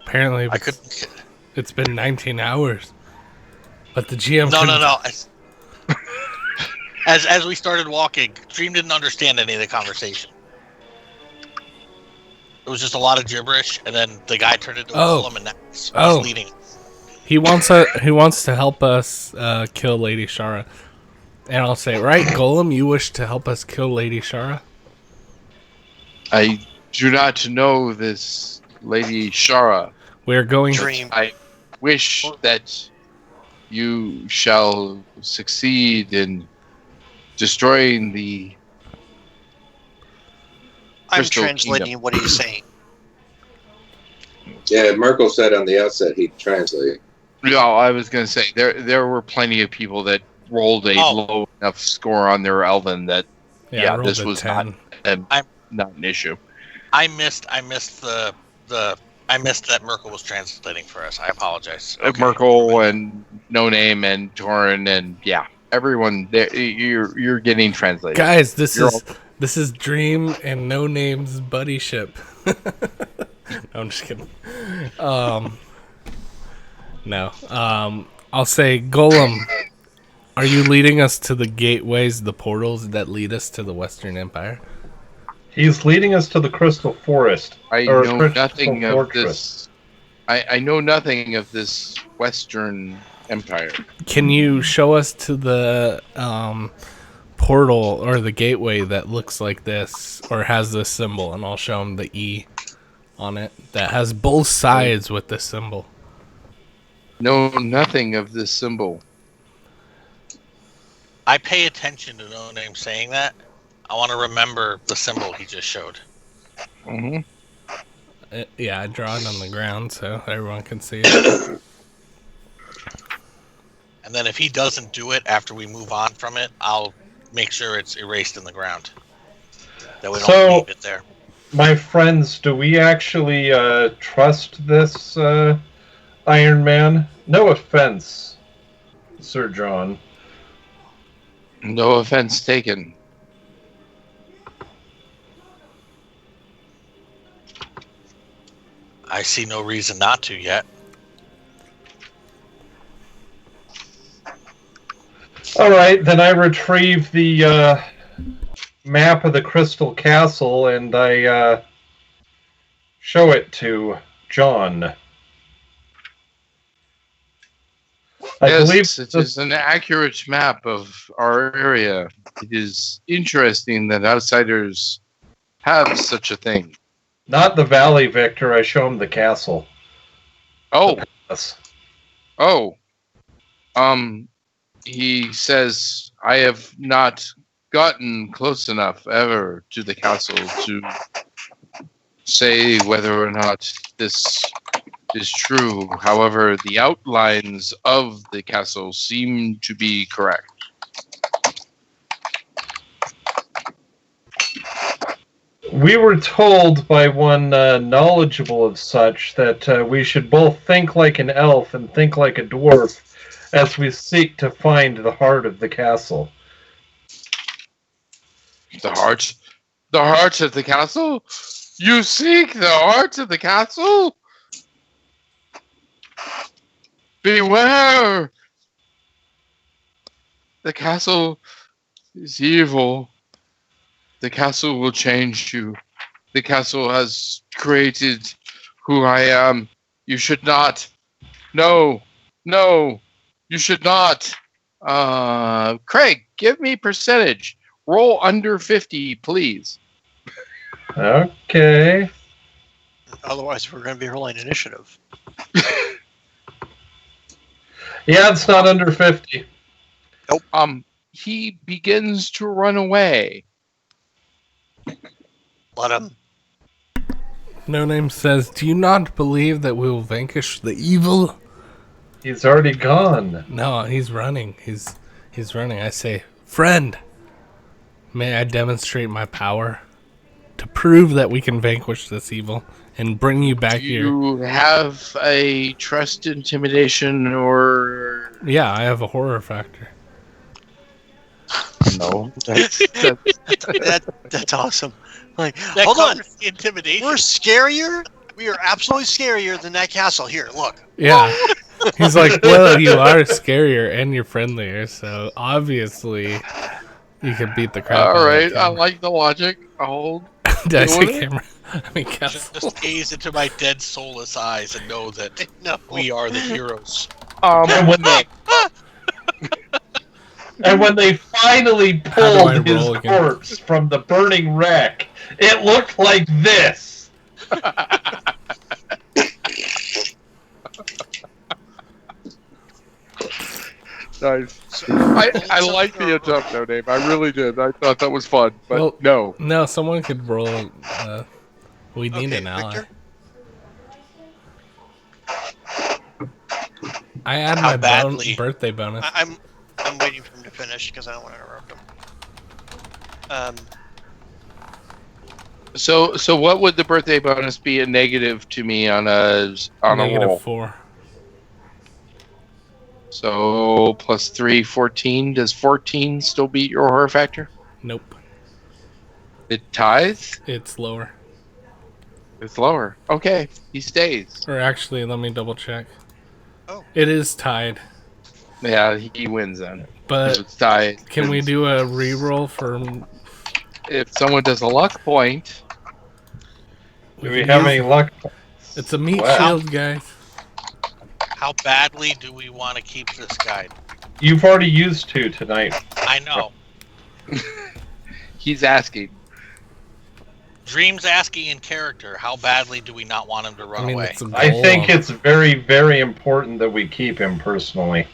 Apparently, I could. it's been 19 hours. But the GM No. As we started walking, Dream didn't understand any of the conversation. It was just a lot of gibberish, and then the guy turned into a golem, and now he's leading. He wants to help us kill Lady Shara. And I'll say, right, Golem, you wish to help us kill Lady Shara? I do not know this Lady Shara. We're going Dream. I wish that you shall succeed in destroying the I'm Crystal translating Kingdom. what he's saying. Yeah, Merkel said on the outset he'd translate. No, I was going to say there were plenty of people that rolled a low enough score on their Elven that this was 10. not an issue. I missed that Merkel was translating for us. I apologize. Okay. Merkel and No Name and Torin and everyone there. You're getting translated, guys. This is Dream and No Name's buddy ship. No, I'm just kidding. No. I'll say, Golem, are you leading us to the gateways, the portals that lead us to the Western Empire? He's leading us to the Crystal Forest. I know nothing of this. I know nothing of this Western Empire. Can you show us to the portal or the gateway that looks like this or has this symbol? And I'll show him the E on it that has both sides with this symbol. Know nothing of this symbol. I pay attention to No Name saying that. I want to remember the symbol he just showed. Mm-hmm. I draw it on the ground so everyone can see it. And then if he doesn't do it after we move on from it, I'll make sure it's erased in the ground. That we don't leave it there. My friends, do we actually trust this Iron Man? No offense, Sir John. No offense taken. I see no reason not to yet. All right, then I retrieve the map of the Crystal Castle and I show it to John. I believe it is an accurate map of our area. It is interesting that outsiders have such a thing. Not the valley, Victor. I show him the castle. Oh. Yes. Oh. He says, I have not gotten close enough ever to the castle to say whether or not this is true. However, the outlines of the castle seem to be correct. We were told by one knowledgeable of such that we should both think like an elf and think like a dwarf as we seek to find the heart of the castle. The heart? The heart of the castle? You seek the heart of the castle? Beware! The castle is evil. The castle will change you. The castle has created who I am. You should not. No. You should not. Craig, give me percentage. Roll under 50, please. Okay. Otherwise, we're going to be rolling initiative. Yeah, it's not under 50. Nope. He begins to run away. Let him. No Name says, "Do you not believe that we will vanquish the evil?" He's already gone. No, he's running. He's running. I say, "Friend, may I demonstrate my power to prove that we can vanquish this evil and bring you back Do here?" you have a trust, intimidation, or Yeah, I have a horror factor. no? That's That's awesome. Like, That hold on, covers the intimidation. we're scarier. We are absolutely scarier than that castle. Here, look. Yeah. He's like, "Well, you are scarier and you're friendlier, so obviously you can beat the crap out All of right, that I camera." like the logic. I'll Did I deal say with it. camera? I mean, castle. Just gaze into my dead soulless eyes and know that No. we are the heroes. And when they finally How do I pulled his roll again? corpse from the burning wreck, it looked like this. Nice. So, I like the attempt, No Name. I really did. I thought that was fun, but Well, no. No, someone could roll. We need Okay, an ally. Victor? I add How my badly? birthday bonus. I'm waiting for him to finish because I don't want to interrupt him. so. What would the birthday bonus be a negative to me on a roll? -4. So plus 3, 14. Does 14 still beat your horror factor? Nope, It ties. it's lower. It's lower. Okay, he stays. Or actually, let me double check. Oh. It is tied. Yeah, he wins then. If But it's tied. can we do a re-roll for? If someone does a luck point, Do we have any luck? It's a meat Wow. shield, guys. How badly do we want to keep this guide? You've already used 2 tonight. I know. he's asking. Dream's asking in character, how badly do we not want him to run I mean, away? it's a I think golem. it's very, very important that we keep him personally.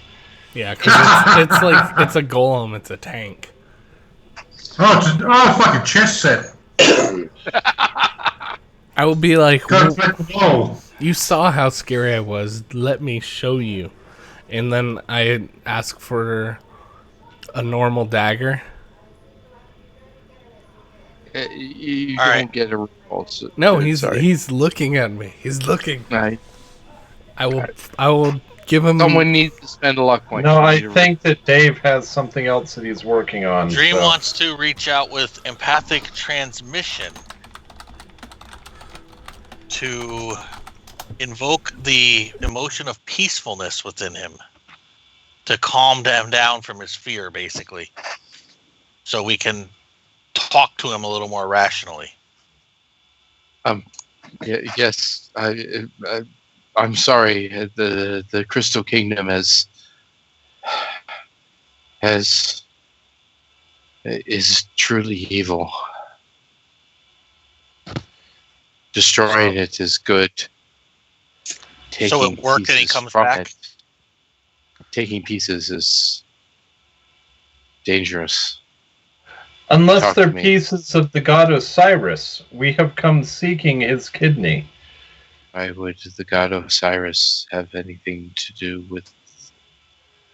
Yeah, because it's like it's a golem. It's a tank. Oh, fucking chess set. I will be like, Goes back the wall. "You saw how scary I was. Let me show you." And then I ask for a normal dagger. You All don't right. get a roll. So, No, sorry. he's looking at me. He's looking. Right. I will give him. Someone needs to spend a luck point. No, You I need a think that Dave has something else that he's working on. Dream so- wants to reach out with empathic transmission to invoke the emotion of peacefulness within him to calm him down from his fear, basically, so we can talk to him a little more rationally. Yes, I'm sorry. The Crystal Kingdom is truly evil. Destroying it is good. So it worked and he pieces comes from back? it- taking pieces is dangerous. Unless Talk they're to me. pieces of the god Osiris, we have come seeking his kidney. Why would the god Osiris have anything to do with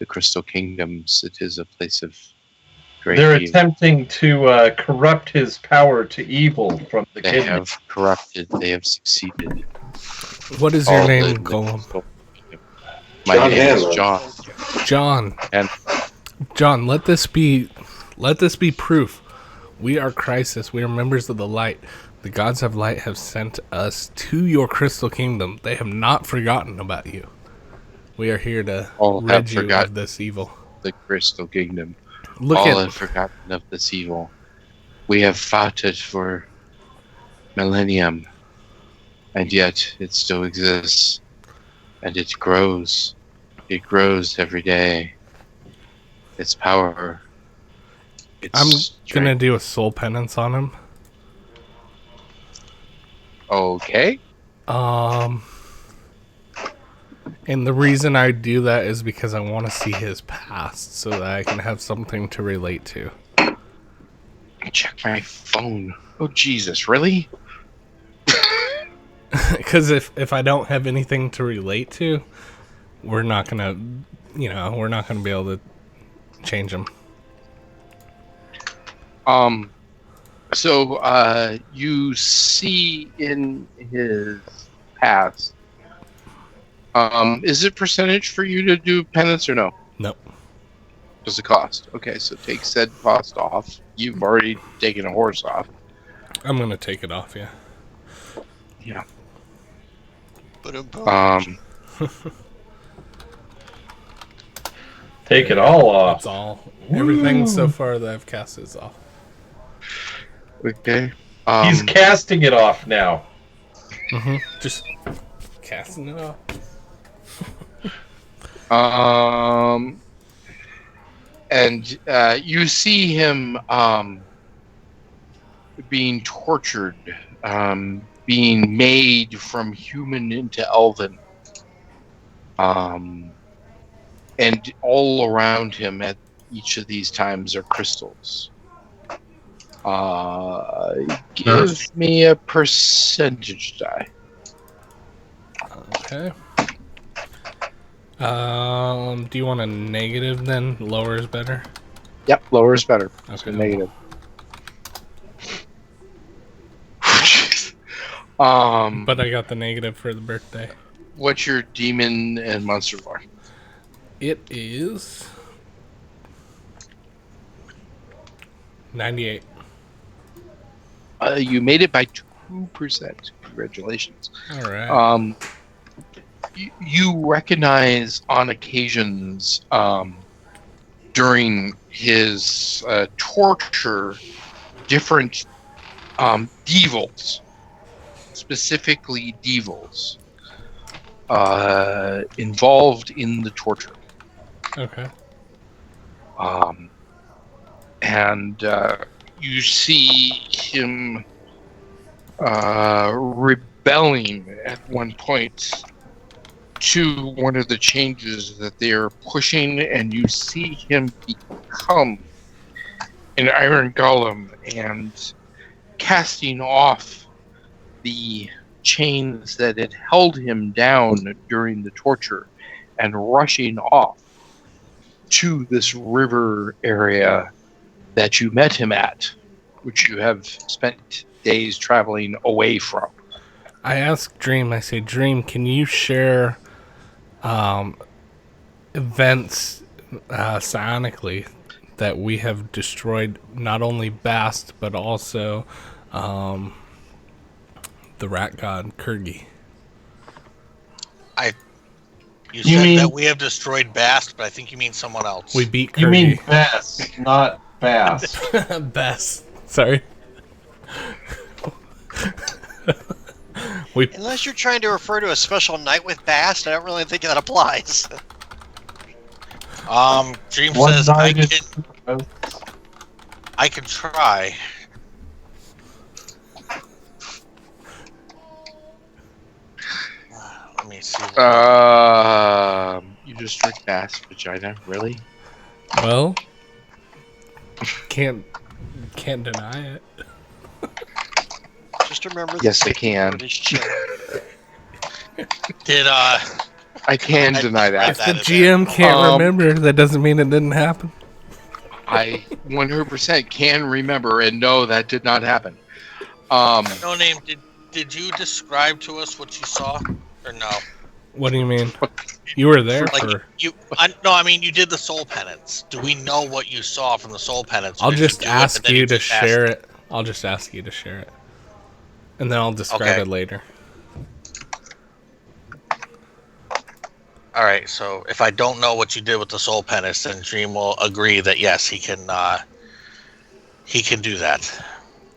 the Crystal Kingdoms? It is a place of great They're evil. attempting to corrupt his power to evil from the They kidney. have corrupted. They have succeeded. What is your All name, in the Golem? Crystal Kingdom. My John name Hanlon. is John. John. And- John, let this be proof. We are Crisis. We are members of the light. The gods of light have sent us to your Crystal Kingdom. They have not forgotten about you. We are here to All have rid you forgotten. of this evil. The Crystal Kingdom. Look All at have forgotten of this evil. We have fought it for millennium, and yet it still exists, and it grows. It grows every day. Its power. Its I'm strength. gonna do a soul penance on him. Okay. And the reason I do that is because I want to see his past so that I can have something to relate to. Check my phone. Oh Jesus! Really? Because if I don't have anything to relate to, we're not gonna, we're not gonna be able to change them. So you see in his past, is it percentage for you to do penance or no? Nope. Does it cost? Okay, so take said cost off. You've already taken a horse off. I'm gonna take it off. Yeah. Yeah. Ba-dum-bum. Take it all off. That's all. Everything so far that I've cast is off. Okay. He's casting it off now. Just casting it off. And you see him being tortured, being made from human into elven. And all around him at each of these times are crystals. Give me a percentage die. Okay. Do you want a negative then? Lower is better? Yep, lower is better. Okay. So negative. But I got the negative for the birthday. What's your demon and monster bar? It is 98. You made it by 2%. Congratulations. All right. You recognize on occasions during his torture different devils, specifically devils, involved in the torture. Okay. And you see him rebelling at one point to one of the changes that they're pushing, and you see him become an iron golem and casting off the chains that had held him down during the torture and rushing off to this river area that you met him at, which you have spent days traveling away from. I asked Dream, I say, Dream, can you share events psionically that we have destroyed not only Bast, but also the rat god Kurgi? You said that we have destroyed Bast, but I think you mean someone else. We beat Kurgi. You mean Bast, not Bast. Bast. Sorry. Unless you're trying to refer to a special night with Bast, I don't really think that applies. Dream One says night I can try. Let me see. You destroyed Bast vagina, really? Well, can't deny it. Just remember. Yes, I can. Did I can deny that. If the GM can't remember, that doesn't mean it didn't happen. I 100% can remember and know that did not happen. No name. Did you describe to us what you saw, or no? What do you mean? You were there Like for... no, I mean you did the soul penance. Do we know what you saw from the soul penance? I'll just ask you to share it. I'll just ask you to share it. And then I'll describe it later. Alright, so if I don't know what you did with the soul penance, then Dream will agree that yes, he can do that.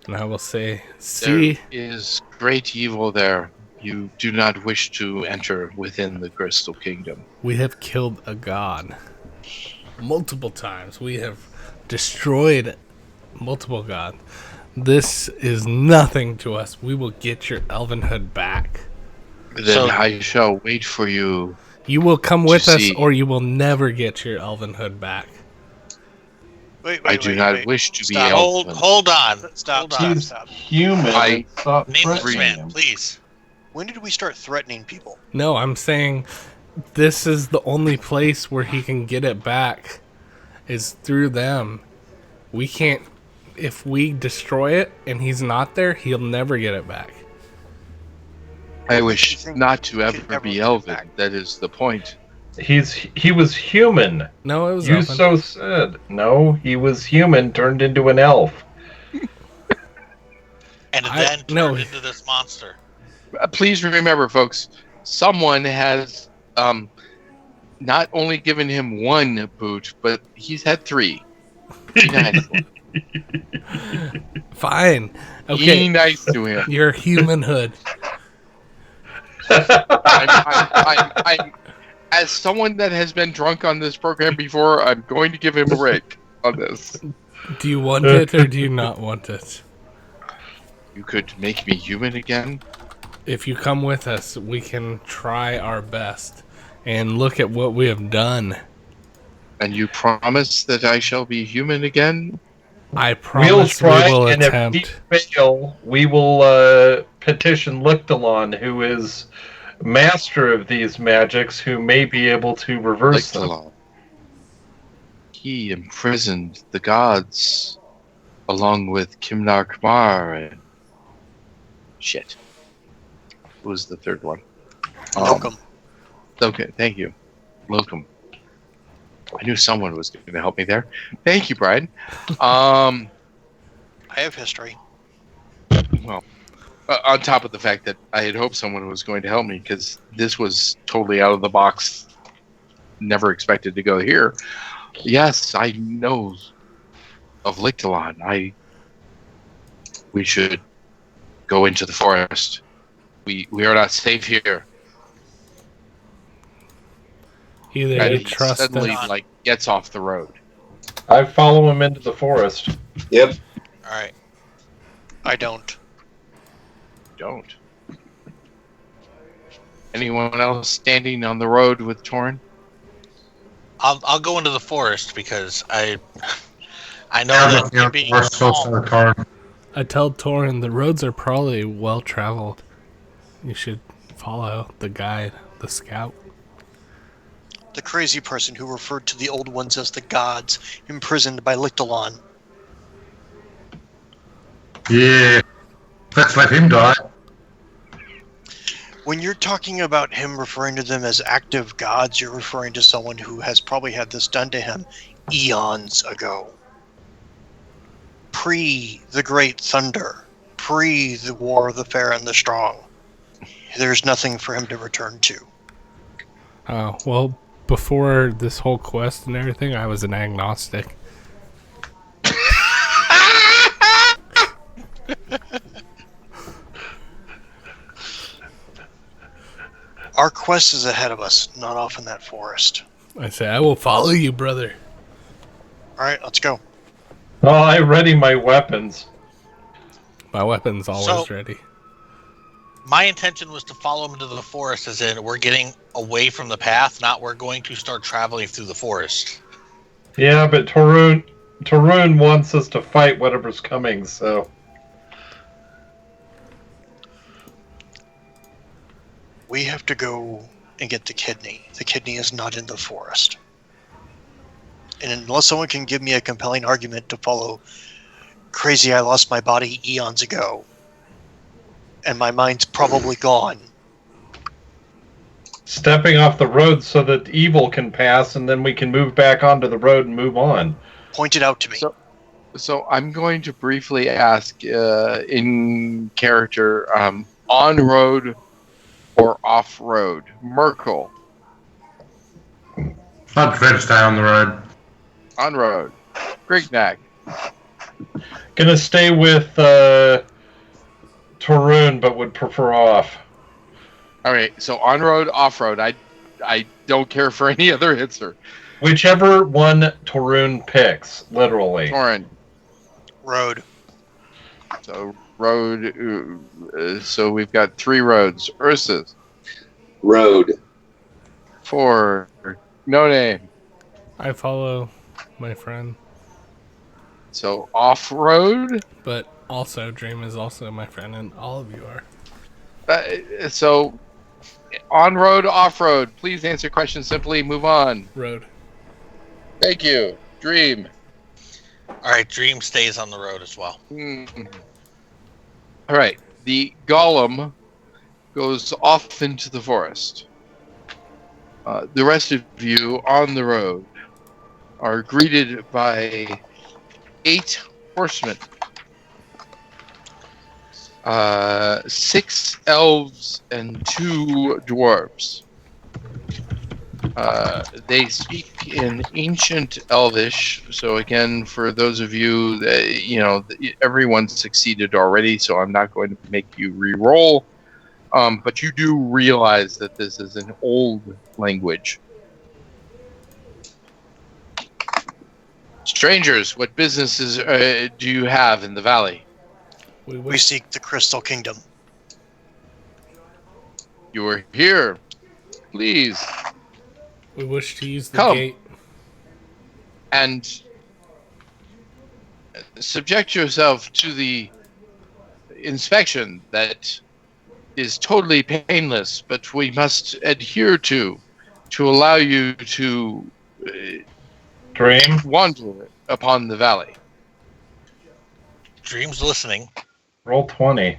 And I will say, see... There is great evil there. You do not wish to enter within the Crystal Kingdom. We have killed a god. Multiple times. We have destroyed multiple gods. This is nothing to us. We will get your elvenhood back. Then I shall wait for you. You will come with us, or you will never get your elvenhood back. I do not wish to be elven. Hold on. Stop. Human. Name this man, please. When did we start threatening people? No, I'm saying this is the only place where he can get it back is through them. We can't. If we destroy it and he's not there, he'll never get it back. I wish think not to we ever could ever be get it Elven. back? That is the point. He was human. No, it was You open. so said. No, he was human turned into an elf. And I- then turned no. into this monster. Please remember, folks, someone has not only given him one boot, but he's had 3. Be nice. Fine. Be Okay, nice to him. your humanhood. I'm, as someone that has been drunk on this program before, I'm going to give him a break on this. Do you want it or do you not want it? You could make me human again? If you come with us, we can try our best and look at what we have done. And you promise that I shall be human again? I We'll promise try, we will and attempt. if we fail, we will petition Lictalon, who is master of these magics, who may be able to reverse them. Lictalon. He imprisoned the gods along with Kimnar Kamar and shit. Who was the third one? Welcome. Okay, thank you. Welcome. I knew someone was going to help me there. Thank you, Brian. I have history. Well, on top of the fact that I had hoped someone was going to help me because this was totally out of the box. Never expected to go here. Yes, I know of Lictalon. We should go into the forest. We are not safe here. Either And you he trust suddenly us. gets off the road. I follow him into the forest. Yep. All right. I don't. Don't. Anyone else standing on the road with Torin? I'll go into the forest because I know Yeah, that but, you're being we're so calm. Torin. I tell Torin the roads are probably well traveled. You should follow the guide, the scout. The crazy person who referred to the old ones as the gods, imprisoned by Lictalon. Yeah. Let's let him die. When you're talking about him referring to them as active gods, you're referring to someone who has probably had this done to him eons ago. Pre the Great Thunder. Pre the War of the Fair and the Strong. There's nothing for him to return to. Oh, well, before this whole quest and everything, I was an agnostic. Our quest is ahead of us, not off in that forest. I say, I will follow you, brother. Alright, let's go. Oh, I ready my weapons. My weapon's always So- ready. My intention was to follow him into the forest, as in we're getting away from the path, not we're going to start traveling through the forest. Yeah, but Tarun wants us to fight whatever's coming, so... We have to go and get the kidney. The kidney is not in the forest. And unless someone can give me a compelling argument to follow crazy I lost my body eons ago, and my mind's probably gone. Stepping off the road so that evil can pass, and then we can move back onto the road and move on. Point it out to me. So I'm going to briefly ask in character, on road or off road? Merkel, I'd prefer to stay on the road. on road. Grignac, Gonna stay with Tarun, but would prefer off. all right. So on road, off road. I don't care for any other answer. Whichever one Tarun picks, literally. Torin. Road. So road. So we've got 3 roads. Ursus. Road. 4. No name. I follow my friend, So off road. but also Dream is also my friend, and all of you are. So, on road, off road. Please answer questions simply. Move on. Road. Thank you. Dream. All right, Dream stays on the road as well. All right. The golem goes off into the forest. The rest of you on the road are greeted by 8 horsemen, 6 elves, and 2 dwarves. They speak in ancient Elvish. So again, for those of you that everyone succeeded already, so I'm not going to make you re-roll. But you do realize that this is an old language. Strangers, what businesses do you have in the valley? We seek the Crystal Kingdom. You are here. Please We wish to use the Come. gate. and subject yourself to the inspection that is totally painless, but we must adhere to allow you to Dream. wander upon the valley. Dream's listening. Roll 20.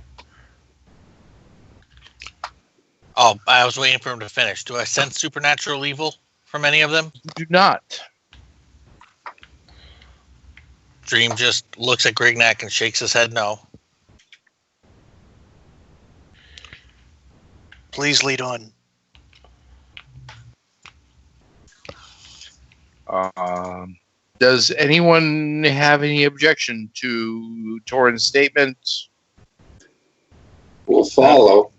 Oh, I was waiting for him to finish. Do I sense supernatural evil from any of them? Do not. Dream just looks at Grignac and shakes his head no. Please lead on. Does anyone have any objection to Torrin's statement? We'll follow.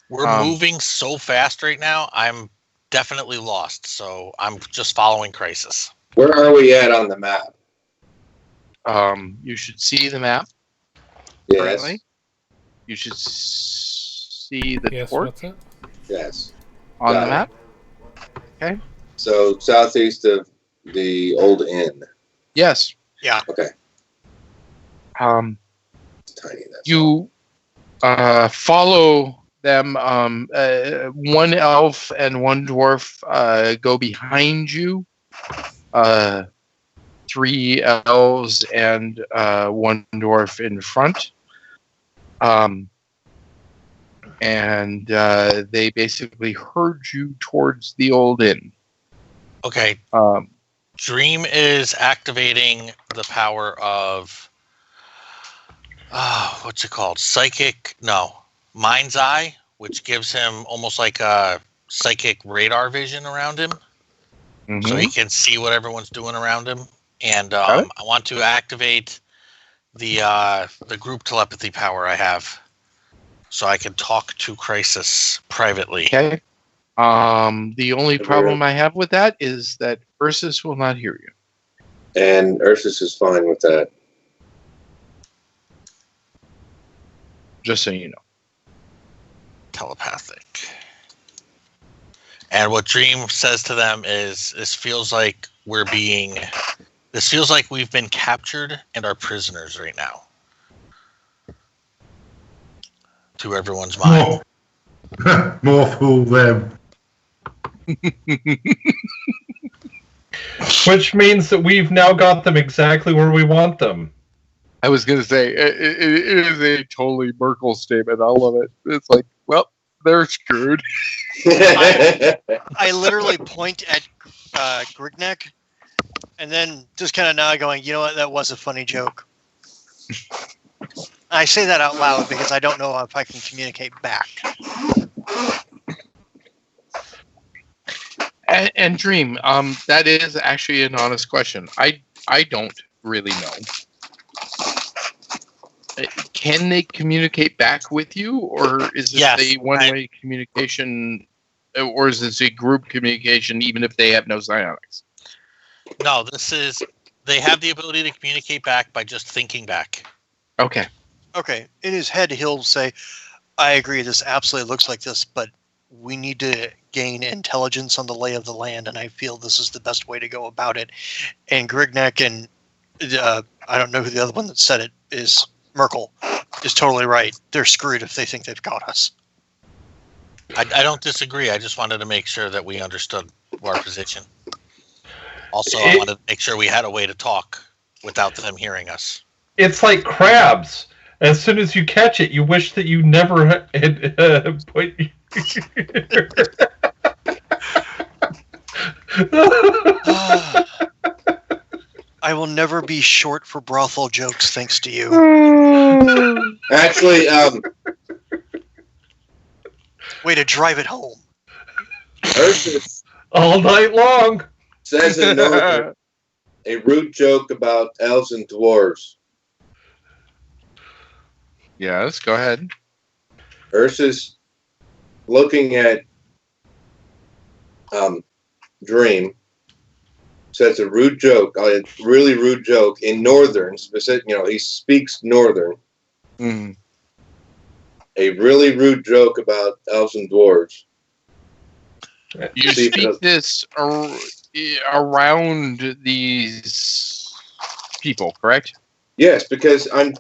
We're moving so fast right now, I'm definitely lost. So I'm just following Crisis. Where are we at on the map? You should see the map. Yes. Currently. You should see the Yes, port what's it? Yes. on Got the it. map. Okay. So southeast of the old inn. Yes. Yeah. Okay. It's tiny. That's You follow them. One elf and one dwarf go behind you. 3 elves and 1 dwarf in front. And they basically herd you towards the old inn. Okay. Dream is activating the power of what's it called? Mind's Eye, which gives him almost like a psychic radar vision around him. Mm-hmm. So he can see what everyone's doing around him. And Got it. I want to activate the group telepathy power I have, so I can talk to Crisis privately. Okay. The only problem I have with that is that Ursus will not hear you. And Ursus is fine with that. Just so you know. Telepathic. And what Dream says to them is, this feels like we've been captured and are prisoners right now. To everyone's mind. More fool them. Which means that we've now got them exactly where we want them. I was going to say, it is a totally Merkel statement. I love it. It's like, well, they're screwed. I literally point at Grignac and then just kind of nod going, you know what, that was a funny joke. I say that out loud because I don't know if I can communicate back. And Dream, that is actually an honest question. I don't really know. Can they communicate back with you, or is this a one-way communication, or is this a group communication even if they have no psionics? No, they have the ability to communicate back by just thinking back. Okay. Okay. In his head, he'll say, I agree, this absolutely looks like this, but we need to gain intelligence on the lay of the land, and I feel this is the best way to go about it. And Grignac and I don't know who the other one that said it is, Merkel, is totally right. They're screwed if they think they've got us. I don't disagree. I just wanted to make sure that we understood our position. Also, I wanted to make sure we had a way to talk without them hearing us. It's like crabs. As soon as you catch it, you wish that you never had put. I will never be short for brothel jokes thanks to you. Actually, Way to drive it home. Ursus All night long. says in Northern a rude joke about elves and dwarves. Yes, go ahead. Ursus, looking at Dream, says a rude joke, a really rude joke in Northern. Specific, he speaks Northern. Mm. A really rude joke about elves and dwarves. You speak this around these people, correct? Yes, because I'm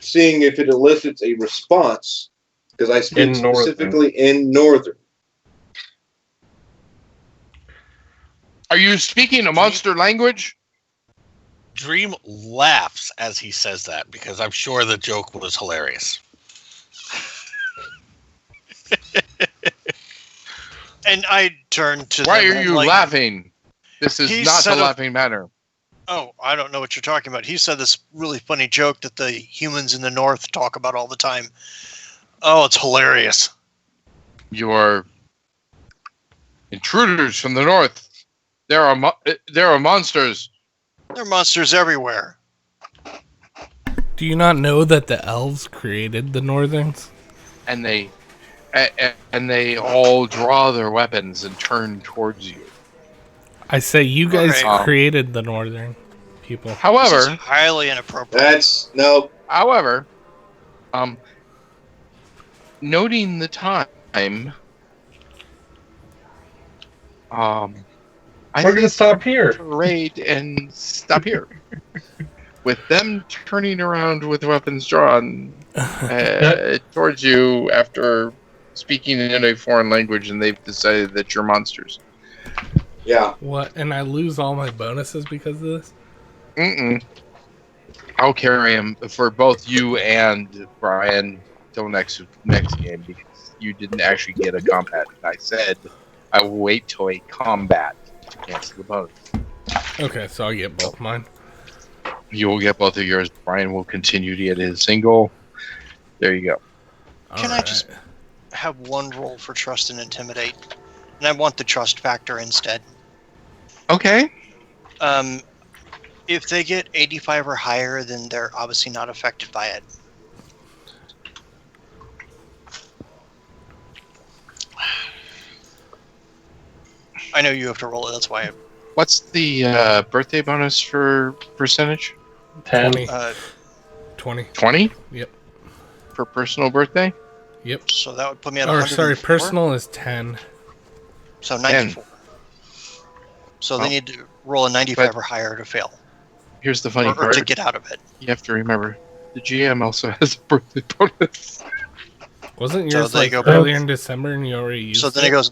seeing if it elicits a response, because I speak specifically in Northern. Are you speaking a monster language? Dream laughs as he says that because I'm sure the joke was hilarious. And I turned to Why them are and you like, laughing? This is He not a said laughing matter. Oh, I don't know what you're talking about. He said this really funny joke that the humans in the north talk about all the time. Oh, it's hilarious. You're intruders from the north. There are monsters. There are monsters everywhere. Do you not know that the elves created the Northerns? And they all draw their weapons and turn towards you. I say you guys Okay. created the Northern people. This is However, highly inappropriate. That's no. however, noting the time, I We're going to stop here. parade and stop here. With them turning around with weapons drawn towards you after speaking in a foreign language, and they've decided that you're monsters. Yeah. What? And I lose all my bonuses because of this? Mm-mm. I'll carry him for both you and Brian till next game because you didn't actually get a combat. I said I will wait till a combat to cancel the bonus. Okay, so I'll get both mine. You will get both of yours. Brian will continue to get his single. There you go. Can I just have one roll for trust and intimidate? And I want the trust factor instead. Okay. If they get 85 or higher, then they're obviously not affected by it. I know you have to roll it, that's why What's the birthday bonus for percentage? 10. 20. I... 20. 20? Yep. For personal birthday? Yep. So that would put me at Or 104. sorry, personal is 10. So 94. So they need to roll a 95 or higher to fail. Here's the funny Or part. to get out of it. You have to remember, the GM also has a birthday bonus. Wasn't So yours they like go- earlier in December and you already used So then it it? goes,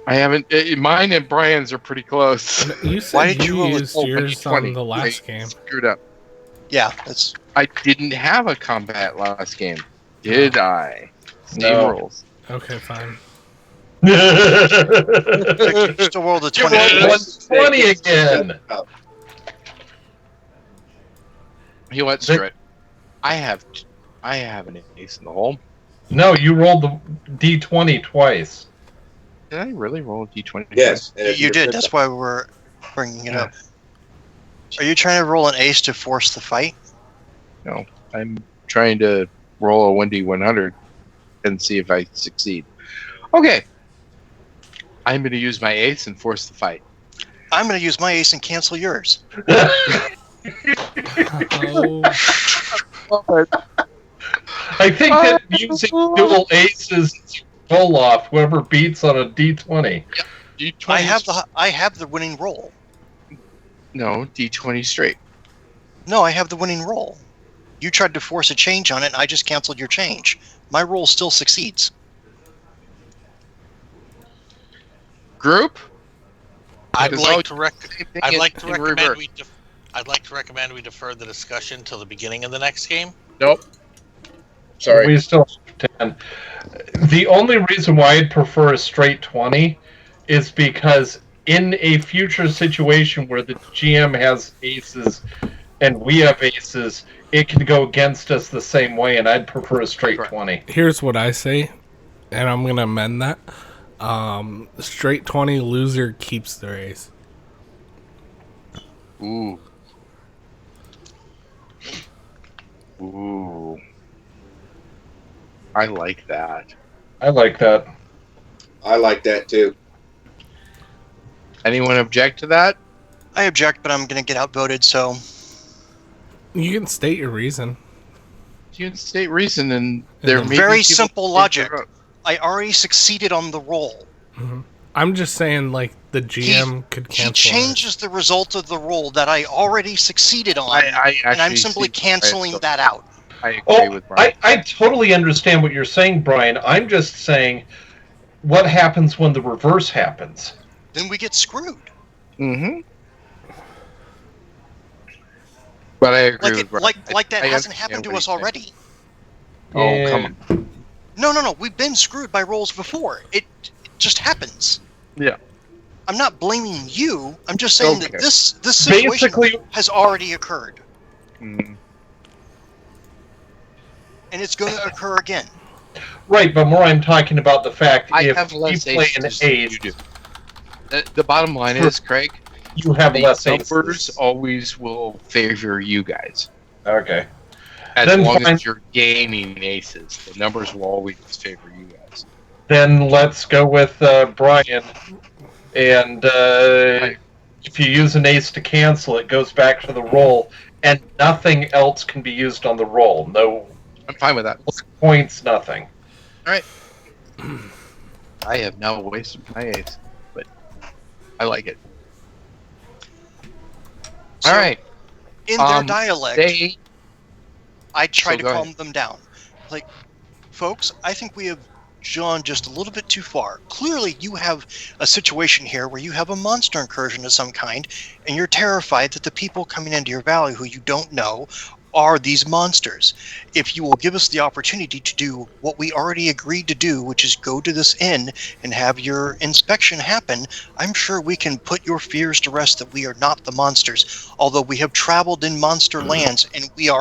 I haven't. Mine and Brian's are pretty close. You said Why did you roll a used 20? yours on the last Wait, game. Screwed up. yeah, that's... I didn't have a combat last game. Did I? Same No. rules. Okay, fine. Victor still rolled a 20. rolled 120 again. He went through it. I have an ace in the hole. No, you rolled the D20 twice. Did I really roll a d20? Yes. and if You you're did, good- that's why we're bringing it Yeah. up. Are you trying to roll an ace to force the fight? No, I'm trying to roll a Wendy 100 and see if I succeed. Okay. I'm going to use my ace and force the fight. I'm going to use my ace and cancel yours. Oh, I think that using dual aces is roll off whoever beats on a D20. D20 I have the winning roll. No, D20 straight. No, I have the winning roll. You tried to force a change on it, and I just canceled your change. My roll still succeeds. Group. I'd Because like to I'd like to recommend I'd like to recommend we defer the discussion till the beginning of the next game. Nope. Sorry. We still have 10. The only reason why I'd prefer a straight 20 is because in a future situation where the GM has aces and we have aces, it can go against us the same way, and I'd prefer a straight Correct. 20. Here's what I say, and I'm going to amend that. Straight 20, loser keeps their ace. Ooh. Ooh. I like that. I like that. I like that too. Anyone object to that? I object, but I'm going to get outvoted, so... You can state your reason. You can state reason, and there may be Very people simple who logic. vote. I already succeeded on the roll. I'm just saying, like, the GM could He cancel changes the result of the roll that I already succeeded on, I and I'm actually simply see- canceling I- that out. I agree Oh, with Brian. I totally understand what you're saying, Brian. I'm just saying, what happens when the reverse happens? Then we get screwed. Mm-hmm. But I agree with Brian. Like that I hasn't understand happened to what us he's saying. already. Oh, come on. No. We've been screwed by rolls before. It just happens. Yeah. I'm not blaming you. I'm just saying Okay. that this situation Basically, has already occurred, Mm. and it's going to occur again. right, but more I'm talking about the fact I if have you less play an aces than ace, you do. The bottom line is, Craig, you have the less numbers aces. always will favor you guys. Okay. As Then long fine. as you're gaining aces, the numbers will always favor you guys. Then let's go with Brian. And if you use an ace to cancel, it goes back to the roll, and nothing else can be used on the roll. No I'm fine with that. points, nothing. I have now wasted my ace, but I like it. So, All right. In their dialect, They I try So to go calm ahead. them down. Like, folks, I think we have gone just a little bit too far. Clearly, you have a situation here where you have a monster incursion of some kind, and you're terrified that the people coming into your valley who you don't know are these monsters. If you will give us the opportunity to do what we already agreed to do, which is go to this inn and have your inspection happen, I'm sure we can put your fears to rest that we are not the monsters, although we have traveled in monster lands and we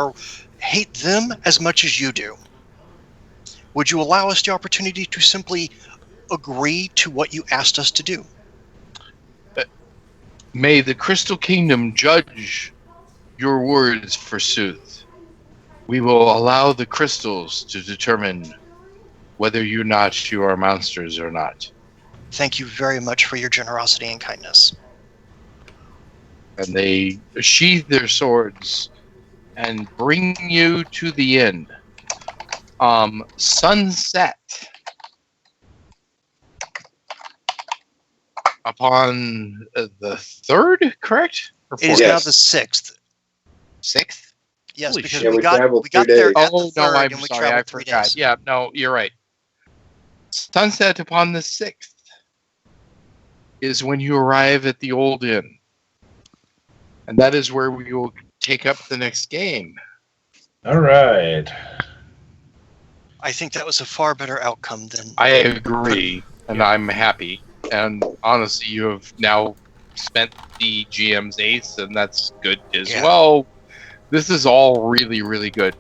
hate them as much as you do. Would you allow us the opportunity to simply agree to what you asked us to do? may the Crystal Kingdom judge your words forsooth. We will allow the crystals to determine whether you are monsters or not. Thank you very much for your generosity and kindness. And they sheathe their swords and bring you to the inn. Sunset upon the third, correct? Or It is Yes. now the 6th. sixth? Yes, Holy because shit. we we got traveled 3 there days. at the Oh, no, third I'm and we sorry, I traveled 3 forgot. days. Yeah, no, you're right. Sunset upon the 6th is when you arrive at the old inn. And that is where we will take up the next game. All right. I think that was a far better outcome than... I agree, and I'm happy. And honestly, you have now spent the GM's ace, and that's good as Yeah. well. This is all really, really good.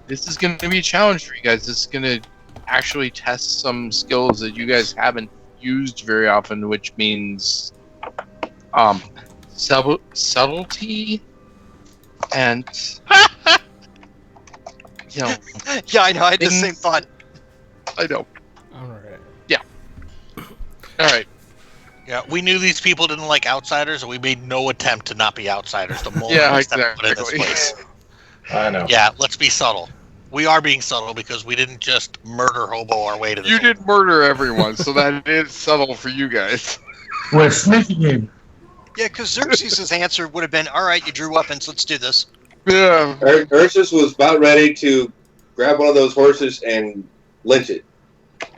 This is going to be a challenge for you guys. This is going to actually test some skills that you guys haven't used very often, which means subtlety and Yeah, I know, I had the Things- same thought. I know. All right. All right. Yeah, we knew these people didn't like outsiders, and we made no attempt to not be outsiders the moment Yeah, we stepped foot in this exactly. place. I know. Yeah, let's be subtle. We are being subtle because we didn't just murder hobo our way to this. You did murder everyone, so that is subtle for you guys. We're sneaking in. Yeah, because Xerxes' answer would have been, all right, you drew weapons, let's do this. Yeah. Ursus was about ready to grab one of those horses and lynch it.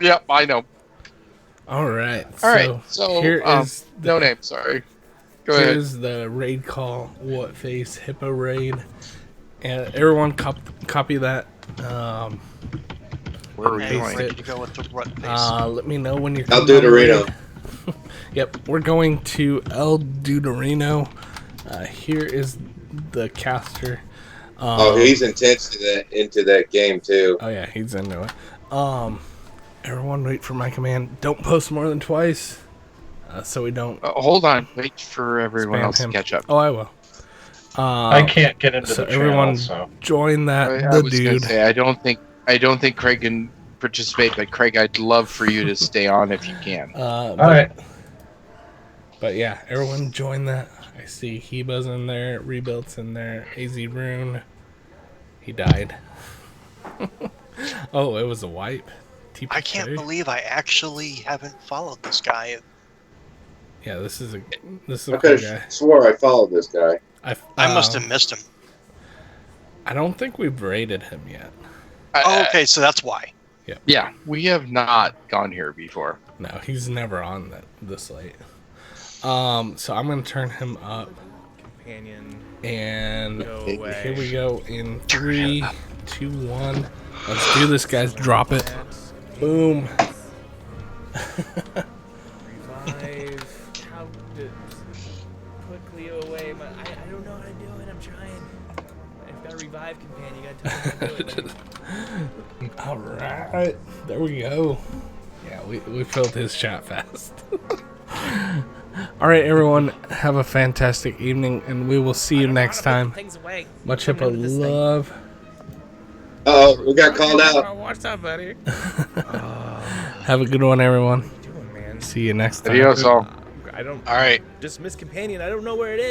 Yep, I know. All right. All right. So, here is the, no name. Sorry. Go ahead. here's the raid call. What face hippo raid? And everyone copy that. Where are we I'm Paste going? ready it. to go with the rut face. Let me know when you're El coming on Deuterino. raid. Yep, we're going to El Deuterino. Here is the caster. Oh, he's intense into that game too. Oh yeah, he's into it. Everyone wait for my command. Don't post more than twice, so we don't Hold on. Wait for everyone spam else him. to catch up. Oh, I will. I can't get into So the everyone channel, so join that. I The was gonna dude. say I don't think Craig can participate, but Craig, I'd love for you to stay on if you can. all right. But yeah, everyone join that. I see Heba's in there, Rebuilt's in there, AZ Rune. He died. Oh, it was a wipe. I can't believe I actually haven't followed this guy. Yeah, this is a I cool could guy. have swore I followed this guy. I must have missed him. I don't think we've raided him yet. Oh, okay, so that's why. Yeah, we have not gone here before. No, he's never on this late. So I'm gonna turn him up, Companion, and go away. here we go in 3, 2, 1. Let's do this, guys. Drop it. Boom. Revive. How to put Cleo away? I don't know how to do it. I'm trying. I've got a revive companion. You gotta tell me how to do it. All right, there we go. Yeah, we filled his chat fast. All right, everyone, have a fantastic evening, and we will see you next time. Much hippo love. Uh-oh, we got called out. What's up, buddy? Have a good one, everyone. What are you doing, man? See you next time. Adios, all. I don't. All right. Dismiss companion. I don't know where it is.